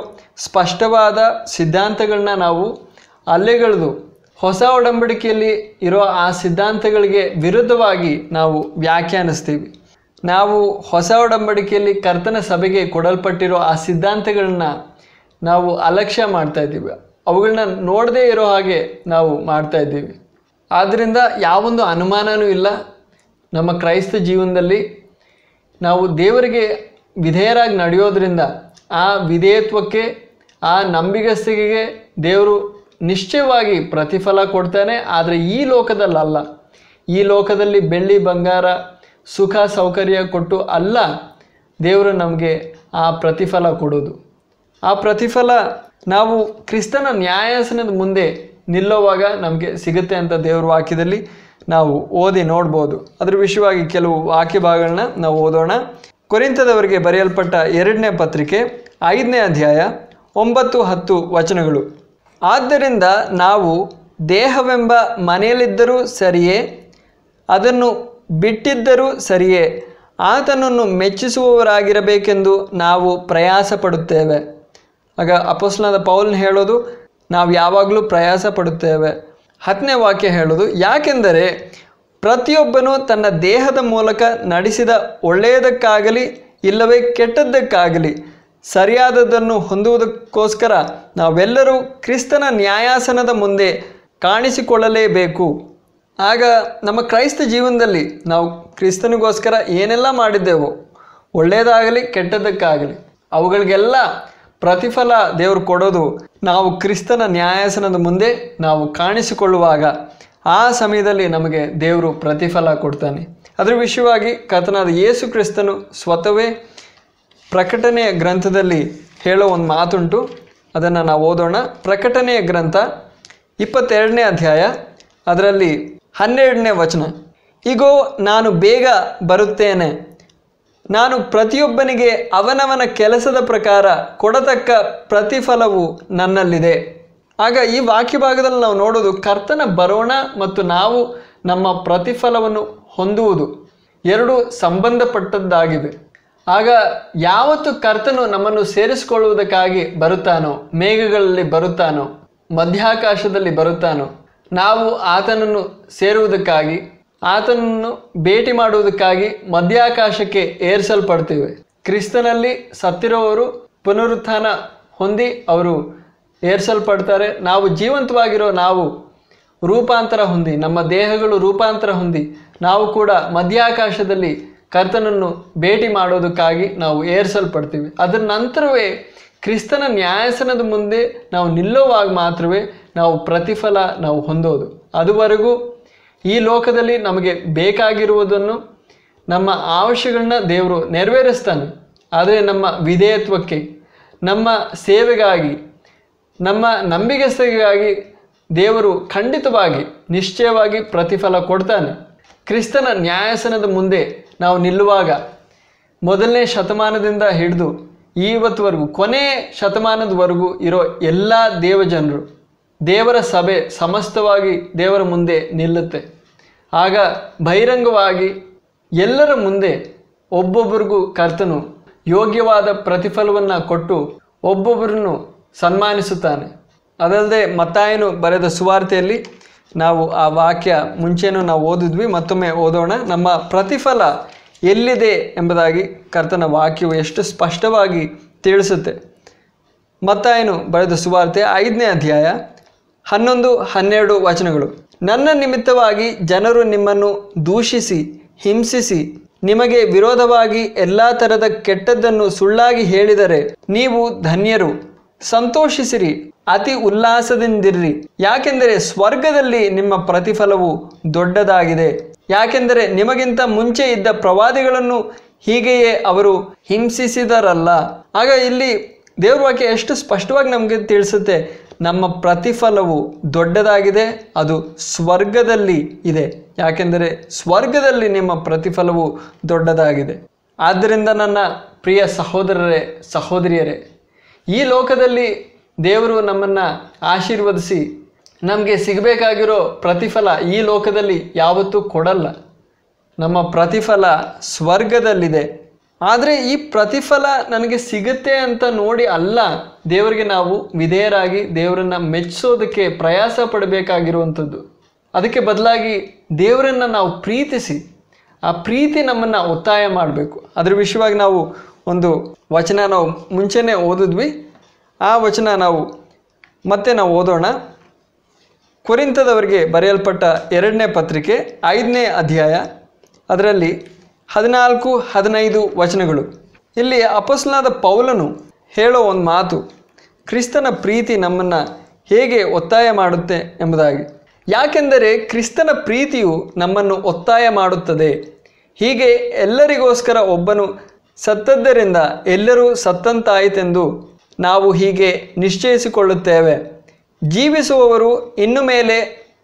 ಸ್ಪಷ್ಟವಾದ ಸಿದ್ಧಾಂತಗಳನ್ನ ನಾವು ಅಲ್ಲೆಗೆಳೆದು ಹೊಸ ಒಡಂಬಡಿಕೆಯಲ್ಲಿ ಇರೋ ಆ ಸಿದ್ಧಾಂತಗಳಿಗೆ ವಿರುದ್ಧವಾಗಿ ನಾವು ವ್ಯಾಖ್ಯಾನಿಸ್ತೀವಿ. ನಾವು ಹೊಸ ಒಡಂಬಡಿಕೆಯಲ್ಲಿ ಕರ್ತನ ಸಭೆಗೆ ಕೊಡಲ್ಪಟ್ಟಿರೋ ಆ ಸಿದ್ಧಾಂತಗಳನ್ನ ನಾವು ಅಲಕ್ಷ್ಯ ಮಾಡ್ತಾ ಇದ್ದೀವಿ, ಅವುಗಳನ್ನ ನೋಡದೇ ಇರೋ ಹಾಗೆ ನಾವು ಮಾಡ್ತಾ ಇದ್ದೀವಿ. ಆದ್ದರಿಂದ ಯಾವೊಂದು ಅನುಮಾನವೂ ಇಲ್ಲ, ನಮ್ಮ ಕ್ರೈಸ್ತ ಜೀವನದಲ್ಲಿ ನಾವು ದೇವರಿಗೆ ವಿಧೇಯರಾಗಿ ನಡೆಯೋದ್ರಿಂದ ಆ ವಿಧೇಯತ್ವಕ್ಕೆ, ಆ ನಂಬಿಗಸ್ತಿಕೆಗೆ ದೇವರು ನಿಶ್ಚಯವಾಗಿ ಪ್ರತಿಫಲ ಕೊಡ್ತಾನೆ. ಆದರೆ ಈ ಲೋಕದಲ್ಲ, ಈ ಲೋಕದಲ್ಲಿ ಬೆಳ್ಳಿ ಬಂಗಾರ ಸುಖ ಸೌಕರ್ಯ ಕೊಟ್ಟು ಅಲ್ಲ ದೇವರು ನಮಗೆ ಆ ಪ್ರತಿಫಲ ಕೊಡೋದು. ಆ ಪ್ರತಿಫಲ ನಾವು ಕ್ರಿಸ್ತನ ನ್ಯಾಯಾಸನದ ಮುಂದೆ ನಿಲ್ಲುವಾಗ ನಮಗೆ ಸಿಗುತ್ತೆ ಅಂತ ದೇವ್ರ ವಾಕ್ಯದಲ್ಲಿ ನಾವು ಓದಿ ನೋಡ್ಬೋದು. ಅದರ ವಿಷಯವಾಗಿ ಕೆಲವು ವಾಕ್ಯ ಭಾಗಗಳನ್ನ ನಾವು ಓದೋಣ. ಕೊರಿಂಥದವರಿಗೆ ಬರೆಯಲ್ಪಟ್ಟ 2ನೇ ಪತ್ರಿಕೆ 5ನೇ ಅಧ್ಯಾಯ 9-10 ವಚನಗಳು. ಆದ್ದರಿಂದ ನಾವು ದೇಹವೆಂಬ ಮನೆಯಲ್ಲಿದ್ದರೂ ಸರಿಯೇ, ಅದನ್ನು ಬಿಟ್ಟಿದ್ದರೂ ಸರಿಯೇ, ಆತನನ್ನು ಮೆಚ್ಚಿಸುವವರಾಗಿರಬೇಕೆಂದು ನಾವು ಪ್ರಯಾಸ ಪಡುತ್ತೇವೆ. ಆಗ ಅಪೊಸ್ತಲನಾದ ಪೌಲನು ಹೇಳೋದು, ನಾವು ಯಾವಾಗಲೂ ಪ್ರಯಾಸ ಪಡುತ್ತೇವೆ. 10ನೇ ವಾಕ್ಯ ಹೇಳೋದು, ಯಾಕೆಂದರೆ ಪ್ರತಿಯೊಬ್ಬನು ತನ್ನ ದೇಹದ ಮೂಲಕ ನಡೆಸಿದ ಒಳ್ಳೆಯದಕ್ಕಾಗಲಿ ಇಲ್ಲವೇ ಕೆಟ್ಟದ್ದಕ್ಕಾಗಲಿ ಸರಿಯಾದದನ್ನು ಹೊಂದುವುದಕ್ಕೋಸ್ಕರ ನಾವೆಲ್ಲರೂ ಕ್ರಿಸ್ತನ ನ್ಯಾಯಾಸನದ ಮುಂದೆ ಕಾಣಿಸಿಕೊಳ್ಳಲೇಬೇಕು. ಆಗ ನಮ್ಮ ಕ್ರೈಸ್ತ ಜೀವನದಲ್ಲಿ ನಾವು ಕ್ರಿಸ್ತನಿಗೋಸ್ಕರ ಏನೆಲ್ಲ ಮಾಡಿದ್ದೇವೋ, ಒಳ್ಳೆಯದಾಗಲಿ ಕೆಟ್ಟದ್ದಕ್ಕಾಗಲಿ, ಅವುಗಳಿಗೆಲ್ಲ ಪ್ರತಿಫಲ ದೇವರು ಕೊಡೋದು ನಾವು ಕ್ರಿಸ್ತನ ನ್ಯಾಯಾಸನದ ಮುಂದೆ ನಾವು ಕಾಣಿಸಿಕೊಳ್ಳುವಾಗ. ಆ ಸಮಯದಲ್ಲಿ ನಮಗೆ ದೇವರು ಪ್ರತಿಫಲ ಕೊಡ್ತಾನೆ. ಅದರ ವಿಷಯವಾಗಿ ಕರ್ತನಾದ ಯೇಸು ಕ್ರಿಸ್ತನು ಸ್ವತವೇ ಪ್ರಕಟಣೆಯ ಗ್ರಂಥದಲ್ಲಿ ಹೇಳೋ ಒಂದು ಮಾತುಂಟು, ಅದನ್ನು ನಾವು ಓದೋಣ. ಪ್ರಕಟಣೆಯ ಗ್ರಂಥ 22ನೇ ಅಧ್ಯಾಯ ಅದರಲ್ಲಿ 12ನೇ ವಚನ. ಈಗೋ ನಾನು ಬೇಗ ಬರುತ್ತೇನೆ, ನಾನು ಪ್ರತಿಯೊಬ್ಬನಿಗೆ ಅವನವನ ಕೆಲಸದ ಪ್ರಕಾರ ಕೊಡತಕ್ಕ ಪ್ರತಿಫಲವು ನನ್ನಲ್ಲಿದೆ. ಆಗ ಈ ವಾಕ್ಯ ಭಾಗದಲ್ಲಿ ನಾವು ನೋಡೋದು, ಕರ್ತನ ಬರೋಣ ಮತ್ತು ನಾವು ನಮ್ಮ ಪ್ರತಿಫಲವನ್ನು ಹೊಂದುವುದು ಎರಡು ಸಂಬಂಧಪಟ್ಟದ್ದಾಗಿವೆ. ಆಗ ಯಾವತ್ತು ಕರ್ತನು ನಮ್ಮನ್ನು ಸೇರಿಸಿಕೊಳ್ಳುವುದಕ್ಕಾಗಿ ಬರುತ್ತಾನೋ, ಮೇಘಗಳಲ್ಲಿ ಬರುತ್ತಾನೋ, ಮಧ್ಯಾಕಾಶದಲ್ಲಿ ಬರುತ್ತಾನೋ, ನಾವು ಆತನನ್ನು ಸೇರುವುದಕ್ಕಾಗಿ, ಆತನನ್ನು ಭೇಟಿ ಮಾಡುವುದಕ್ಕಾಗಿ ಮಧ್ಯಾಕಾಶಕ್ಕೆ ಏರಿಸಲ್ಪಡ್ತೇವೆ. ಕ್ರಿಸ್ತನಲ್ಲಿ ಸತ್ತಿರೋವರು ಪುನರುತ್ಥಾನ ಹೊಂದಿ ಅವರು ಏರಿಸಲ್ಪಡ್ತಾರೆ. ನಾವು ಜೀವಂತವಾಗಿರೋ ನಾವು ರೂಪಾಂತರ ಹೊಂದಿ, ನಮ್ಮ ದೇಹಗಳು ರೂಪಾಂತರ ಹೊಂದಿ ನಾವು ಕೂಡ ಮಧ್ಯಾಕಾಶದಲ್ಲಿ ಕರ್ತನನ್ನು ಭೇಟಿ ಮಾಡೋದಕ್ಕಾಗಿ ನಾವು ಏರಿಸಲ್ಪಡ್ತೀವಿ. ಅದರ ನಂತರವೇ ಕ್ರಿಸ್ತನ ನ್ಯಾಯಾಸನದ ಮುಂದೆ ನಾವು ನಿಲ್ಲುವಾಗ ಮಾತ್ರವೇ ನಾವು ಪ್ರತಿಫಲ ನಾವು ಹೊಂದೋದು. ಅದುವರೆಗೂ ಈ ಲೋಕದಲ್ಲಿ ನಮಗೆ ಬೇಕಾಗಿರುವುದನ್ನು, ನಮ್ಮ ಅವಶ್ಯಗಳನ್ನ ದೇವರು ನೆರವೇರಿಸ್ತಾನೆ. ಆದರೆ ನಮ್ಮ ವಿಧೇಯತ್ವಕ್ಕೆ, ನಮ್ಮ ಸೇವೆಗಾಗಿ, ನಮ್ಮ ನಂಬಿಕೆಗಾಗಿ ದೇವರು ಖಂಡಿತವಾಗಿ ನಿಶ್ಚಯವಾಗಿ ಪ್ರತಿಫಲ ಕೊಡ್ತಾನೆ. ಕ್ರಿಸ್ತನ ನ್ಯಾಯಾಸನದ ಮುಂದೆ ನಾವು ನಿಲ್ಲುವಾಗ ಮೊದಲನೇ ಶತಮಾನದಿಂದ ಹಿಡಿದು ಇವತ್ತುವರೆಗೂ ಕೊನೆಯ ಶತಮಾನದವರೆಗೂ ಇರೋ ಎಲ್ಲ ದೇವಜನರು, ದೇವರ ಸಭೆ ಸಮಸ್ತವಾಗಿ ದೇವರ ಮುಂದೆ ನಿಲ್ಲುತ್ತೆ. ಆಗ ಬಹಿರಂಗವಾಗಿ ಎಲ್ಲರ ಮುಂದೆ ಒಬ್ಬೊಬ್ಬರಿಗೂ ಕರ್ತನು ಯೋಗ್ಯವಾದ ಪ್ರತಿಫಲವನ್ನು ಕೊಟ್ಟು ಒಬ್ಬೊಬ್ಬರನ್ನು ಸನ್ಮಾನಿಸುತ್ತಾನೆ. ಅದಲ್ಲದೆ ಮತ್ತಾಯನು ಬರೆದ ಸುವಾರ್ತೆಯಲ್ಲಿ ನಾವು ಆ ವಾಕ್ಯ ಮುಂಚೆನೂ ನಾವು ಓದಿದ್ವಿ, ಮತ್ತೊಮ್ಮೆ ಓದೋಣ. ನಮ್ಮ ಪ್ರತಿಫಲ ಎಲ್ಲಿದೆ ಎಂಬುದಾಗಿ ಕರ್ತನ ವಾಕ್ಯವು ಎಷ್ಟು ಸ್ಪಷ್ಟವಾಗಿ ತಿಳಿಸುತ್ತೆ. ಮತ್ತಾಯನು ಬರೆದ ಸುವಾರ್ತೆ 5ನೇ ಅಧ್ಯಾಯ 11-12 ವಚನಗಳು. ನನ್ನ ನಿಮಿತ್ತವಾಗಿ ಜನರು ನಿಮ್ಮನ್ನು ದೂಷಿಸಿ ಹಿಂಸಿಸಿ ನಿಮಗೆ ವಿರೋಧವಾಗಿ ಎಲ್ಲ ಥರದ ಕೆಟ್ಟದ್ದನ್ನು ಸುಳ್ಳಾಗಿ ಹೇಳಿದರೆ ನೀವು ಧನ್ಯರು, ಸಂತೋಷಿಸಿರಿ, ಅತಿ ಉಲ್ಲಾಸದಿಂದಿರ್ರಿ, ಯಾಕೆಂದರೆ ಸ್ವರ್ಗದಲ್ಲಿ ನಿಮ್ಮ ಪ್ರತಿಫಲವು ದೊಡ್ಡದಾಗಿದೆ. ಯಾಕೆಂದರೆ ನಿಮಗಿಂತ ಮುಂಚೆ ಇದ್ದ ಪ್ರವಾದಿಗಳನ್ನು ಹೀಗೆಯೇ ಅವರು ಹಿಂಸಿಸಿದರಲ್ಲ. ಆಗ ಇಲ್ಲಿ ದೇವ್ರ ವಾಕ್ಯ ಎಷ್ಟು ಸ್ಪಷ್ಟವಾಗಿ ನಮಗೆ ತಿಳಿಸುತ್ತೆ, ನಮ್ಮ ಪ್ರತಿಫಲವು ದೊಡ್ಡದಾಗಿದೆ, ಅದು ಸ್ವರ್ಗದಲ್ಲಿ ಇದೆ. ಯಾಕೆಂದರೆ ಸ್ವರ್ಗದಲ್ಲಿ ನಿಮ್ಮ ಪ್ರತಿಫಲವು ದೊಡ್ಡದಾಗಿದೆ. ಆದ್ದರಿಂದ ನನ್ನ ಪ್ರಿಯ ಸಹೋದರರೇ ಸಹೋದರಿಯರೇ, ಈ ಲೋಕದಲ್ಲಿ ದೇವರು ನಮ್ಮನ್ನು ಆಶೀರ್ವದಿಸಿ ನಮಗೆ ಸಿಗಬೇಕಾಗಿರೋ ಪ್ರತಿಫಲ ಈ ಲೋಕದಲ್ಲಿ ಯಾವತ್ತೂ ಕೊಡಲ್ಲ. ನಮ್ಮ ಪ್ರತಿಫಲ ಸ್ವರ್ಗದಲ್ಲಿದೆ. ಆದರೆ ಈ ಪ್ರತಿಫಲ ನನಗೆ ಸಿಗುತ್ತೆ ಅಂತ ನೋಡಿ ಅಲ್ಲ ದೇವರಿಗೆ ನಾವು ವಿಧೇಯರಾಗಿ ದೇವರನ್ನು ಮೆಚ್ಚಿಸೋದಕ್ಕೆ ಪ್ರಯಾಸ ಪಡಬೇಕಾಗಿರುವಂಥದ್ದು. ಅದಕ್ಕೆ ಬದಲಾಗಿ ದೇವರನ್ನು ನಾವು ಪ್ರೀತಿಸಿ ಆ ಪ್ರೀತಿ ನಮ್ಮನ್ನು ಒತ್ತಾಯ ಮಾಡಬೇಕು. ಅದರ ವಿಷಯವಾಗಿ ನಾವು ಒಂದು ವಚನ ನಾವು ಮುಂಚೆನೇ ಓದಿದ್ವಿ. ಆ ವಚನ ಮತ್ತೆ ನಾವು ಓದೋಣ. ಕೊರಿಂಥದವರಿಗೆ ಬರೆಯಲ್ಪಟ್ಟ 2ನೇ ಪತ್ರಿಕೆ 5ನೇ ಅಧ್ಯಾಯ ಅದರಲ್ಲಿ 14-15 ವಚನಗಳು. ಇಲ್ಲಿ ಅಪೊಸ್ತಲನಾದ ಪೌಲನು ಹೇಳೋ ಒಂದು ಮಾತು ಕ್ರಿಸ್ತನ ಪ್ರೀತಿ ನಮ್ಮನ್ನು ಹೇಗೆ ಒತ್ತಾಯ ಮಾಡುತ್ತೆ ಎಂಬುದಾಗಿ. ಯಾಕೆಂದರೆ ಕ್ರಿಸ್ತನ ಪ್ರೀತಿಯು ನಮ್ಮನ್ನು ಒತ್ತಾಯ ಮಾಡುತ್ತದೆ. ಹೀಗೆ ಎಲ್ಲರಿಗೋಸ್ಕರ ಒಬ್ಬನು ಸತ್ತದ್ದರಿಂದ ಎಲ್ಲರೂ ಸತ್ತಂತಾಯಿತೆಂದು ನಾವು ಹೀಗೆ ನಿಶ್ಚಯಿಸಿಕೊಳ್ಳುತ್ತೇವೆ. ಜೀವಿಸುವವರು ಇನ್ನು ಮೇಲೆ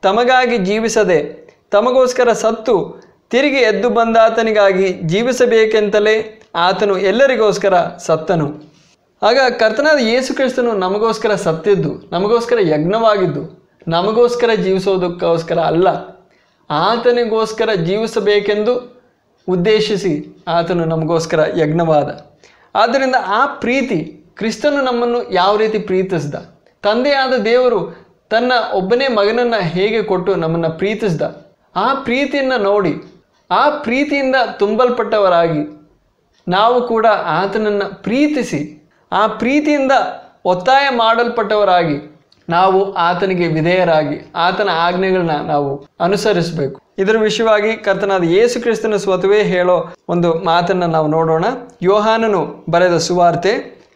ತಮಗಾಗಿ ಜೀವಿಸದೆ ತಮಗೋಸ್ಕರ ಸತ್ತು ತಿರುಗಿ ಎದ್ದು ಬಂದಾತನಿಗಾಗಿ ಜೀವಿಸಬೇಕೆಂತಲೇ ಆತನು ಎಲ್ಲರಿಗೋಸ್ಕರ ಸತ್ತನು. ಆಗ ಕರ್ತನಾದ ಯೇಸು ಕ್ರಿಸ್ತನು ನಮಗೋಸ್ಕರ ಸತ್ತಿದ್ದು, ನಮಗೋಸ್ಕರ ಯಜ್ಞವಾಗಿದ್ದು, ನಮಗೋಸ್ಕರ ಜೀವಿಸೋದಕ್ಕೋಸ್ಕರ ಅಲ್ಲ, ಆತನಿಗೋಸ್ಕರ ಜೀವಿಸಬೇಕೆಂದು ಉದ್ದೇಶಿಸಿ ಆತನು ನಮಗೋಸ್ಕರ ಯಜ್ಞವಾದ. ಆದ್ದರಿಂದ ಆ ಪ್ರೀತಿ ಕ್ರಿಸ್ತನು ನಮ್ಮನ್ನು ಯಾವ ರೀತಿ ಪ್ರೀತಿಸ್ದ, ತಂದೆಯಾದ ದೇವರು ತನ್ನ ಒಬ್ಬನೇ ಮಗನನ್ನು ಹೇಗೆ ಕೊಟ್ಟು ನಮ್ಮನ್ನು ಪ್ರೀತಿಸ್ದ, ಆ ಪ್ರೀತಿಯನ್ನು ನೋಡಿ ಆ ಪ್ರೀತಿಯಿಂದ ತುಂಬಲ್ಪಟ್ಟವರಾಗಿ ನಾವು ಕೂಡ ಆತನನ್ನು ಪ್ರೀತಿಸಿ ಆ ಪ್ರೀತಿಯಿಂದ ಒತ್ತಾಯ ಮಾಡಲ್ಪಟ್ಟವರಾಗಿ ನಾವು ಆತನಿಗೆ ವಿಧೇಯರಾಗಿ ಆತನ ಆಜ್ಞೆಗಳನ್ನ ನಾವು ಅನುಸರಿಸಬೇಕು. ಇದರ ವಿಷಯವಾಗಿ ಕರ್ತನಾದ ಯೇಸು ಕ್ರಿಸ್ತನ ಸ್ವತವೇ ಹೇಳೋ ಒಂದು ಮಾತನ್ನು ನಾವು ನೋಡೋಣ. ಯೋಹಾನನು ಬರೆದ ಸುವಾರ್ತೆ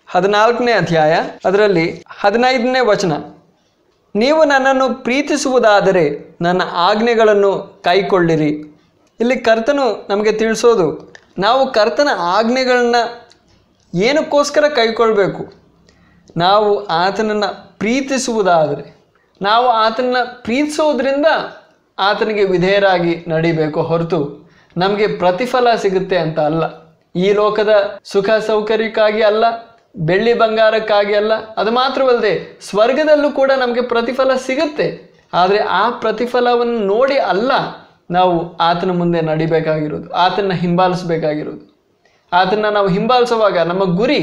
14ನೇ ಅಧ್ಯಾಯ ಅದರಲ್ಲಿ 15ನೇ ವಚನ. ನೀವು ನನ್ನನ್ನು ಪ್ರೀತಿಸುವುದಾದರೆ ನನ್ನ ಆಜ್ಞೆಗಳನ್ನು ಕೈಕೊಳ್ಳಿರಿ. ಇಲ್ಲಿ ಕರ್ತನು ನಮಗೆ ತಿಳಿಸೋದು ನಾವು ಕರ್ತನ ಆಜ್ಞೆಗಳನ್ನ ಏನಕ್ಕೋಸ್ಕರ ಕೈಕೊಳ್ಬೇಕು. ನಾವು ಆತನನ್ನು ಪ್ರೀತಿಸುವುದಾದರೆ, ನಾವು ಆತನನ್ನು ಪ್ರೀತಿಸೋದ್ರಿಂದ ಆತನಿಗೆ ವಿಧೇಯರಾಗಿ ನಡಿಬೇಕು ಹೊರತು ನಮಗೆ ಪ್ರತಿಫಲ ಸಿಗುತ್ತೆ ಅಂತ ಅಲ್ಲ. ಈ ಲೋಕದ ಸುಖ ಸೌಕರ್ಯಕ್ಕಾಗಿ ಅಲ್ಲ, ಬೆಳ್ಳಿ ಬಂಗಾರಕ್ಕಾಗಿ ಅಲ್ಲ. ಅದು ಮಾತ್ರವಲ್ಲದೆ ಸ್ವರ್ಗದಲ್ಲೂ ಕೂಡ ನಮಗೆ ಪ್ರತಿಫಲ ಸಿಗುತ್ತೆ. ಆದರೆ ಆ ಪ್ರತಿಫಲವನ್ನು ನೋಡಿ ಅಲ್ಲ ನಾವು ಆತನ ಮುಂದೆ ನಡಿಬೇಕಾಗಿರೋದು, ಆತನ ಹಿಂಬಾಲಿಸಬೇಕಾಗಿರೋದು. ಆತನ ನಾವು ಹಿಂಬಾಲಿಸುವಾಗ ನಮ್ಮ ಗುರಿ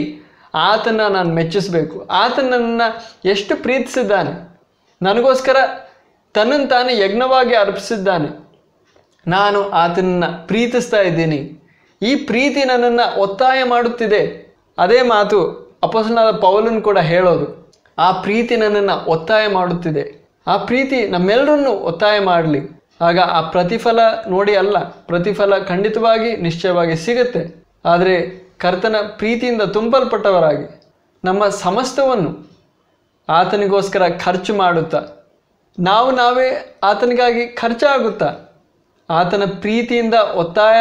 ಆತನ ನಾನು ಮೆಚ್ಚಿಸಬೇಕು. ಆತನನ್ನು ಎಷ್ಟು ಪ್ರೀತಿಸಿದ್ದಾನೆ, ನನಗೋಸ್ಕರ ತನ್ನನ್ನು ತಾನೇ ಯಜ್ಞವಾಗಿ ಅರ್ಪಿಸಿದ್ದಾನೆ. ನಾನು ಆತನನ್ನು ಪ್ರೀತಿಸ್ತಾ ಇದ್ದೀನಿ. ಈ ಪ್ರೀತಿ ನನ್ನನ್ನು ಒತ್ತಾಯ ಮಾಡುತ್ತಿದೆ. ಅದೇ ಮಾತು ಅಪೊಸ್ತಲನಾದ ಪೌಲನು ಕೂಡ ಹೇಳೋದು, ಆ ಪ್ರೀತಿ ನನ್ನನ್ನು ಒತ್ತಾಯ ಮಾಡುತ್ತಿದೆ. ಆ ಪ್ರೀತಿ ನಮ್ಮೆಲ್ಲರನ್ನು ಒತ್ತಾಯ ಮಾಡಲಿ. ಆಗ ಆ ಪ್ರತಿಫಲ ನೋಡಿ ಅಲ್ಲ, ಪ್ರತಿಫಲ ಖಂಡಿತವಾಗಿ ನಿಶ್ಚಯವಾಗಿ ಸಿಗುತ್ತೆ. ಆದರೆ ಕರ್ತನ ಪ್ರೀತಿಯಿಂದ ತುಂಬಲ್ಪಟ್ಟವರಾಗಿ ನಮ್ಮ ಸಮಸ್ತವನ್ನು ಆತನಿಗೋಸ್ಕರ ಖರ್ಚು ಮಾಡುತ್ತಾ ನಾವೇ ಆತನಿಗಾಗಿ ಖರ್ಚಾಗುತ್ತಾ ಆತನ ಪ್ರೀತಿಯಿಂದ ಒತ್ತಾಯ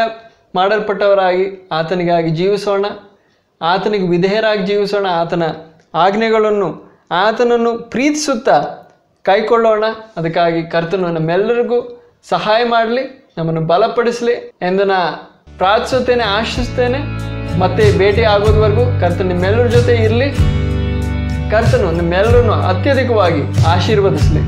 ಮಾಡಲ್ಪಟ್ಟವರಾಗಿ ಆತನಿಗಾಗಿ ಜೀವಿಸೋಣ, ಆತನಿಗೆ ವಿಧೇಯರಾಗಿ ಜೀವಿಸೋಣ. ಆತನ ಆಜ್ಞೆಗಳನ್ನು ಆತನನ್ನು ಪ್ರೀತಿಸುತ್ತಾ ಕೈಕೊಳ್ಳೋಣ. ಅದಕ್ಕಾಗಿ ಕರ್ತನು ನಮ್ಮೆಲ್ಲರಿಗೂ ಸಹಾಯ ಮಾಡಲಿ, ನಮ್ಮನ್ನು ಬಲಪಡಿಸಲಿ ಎಂದು ನಾ ಪ್ರಾರ್ಥಿಸುತ್ತೇನೆ, ಆಶಿಸ್ತೇನೆ. ಮತ್ತೆ ಭೇಟಿ ಆಗೋದ್ವರೆಗೂ ಕರ್ತನು ನಿಮ್ಮೆಲ್ಲರ ಜೊತೆ ಇರಲಿ. ಕರ್ತನು ನಿಮ್ಮೆಲ್ಲರನ್ನು ಅತ್ಯಧಿಕವಾಗಿ ಆಶೀರ್ವದಿಸಲಿ.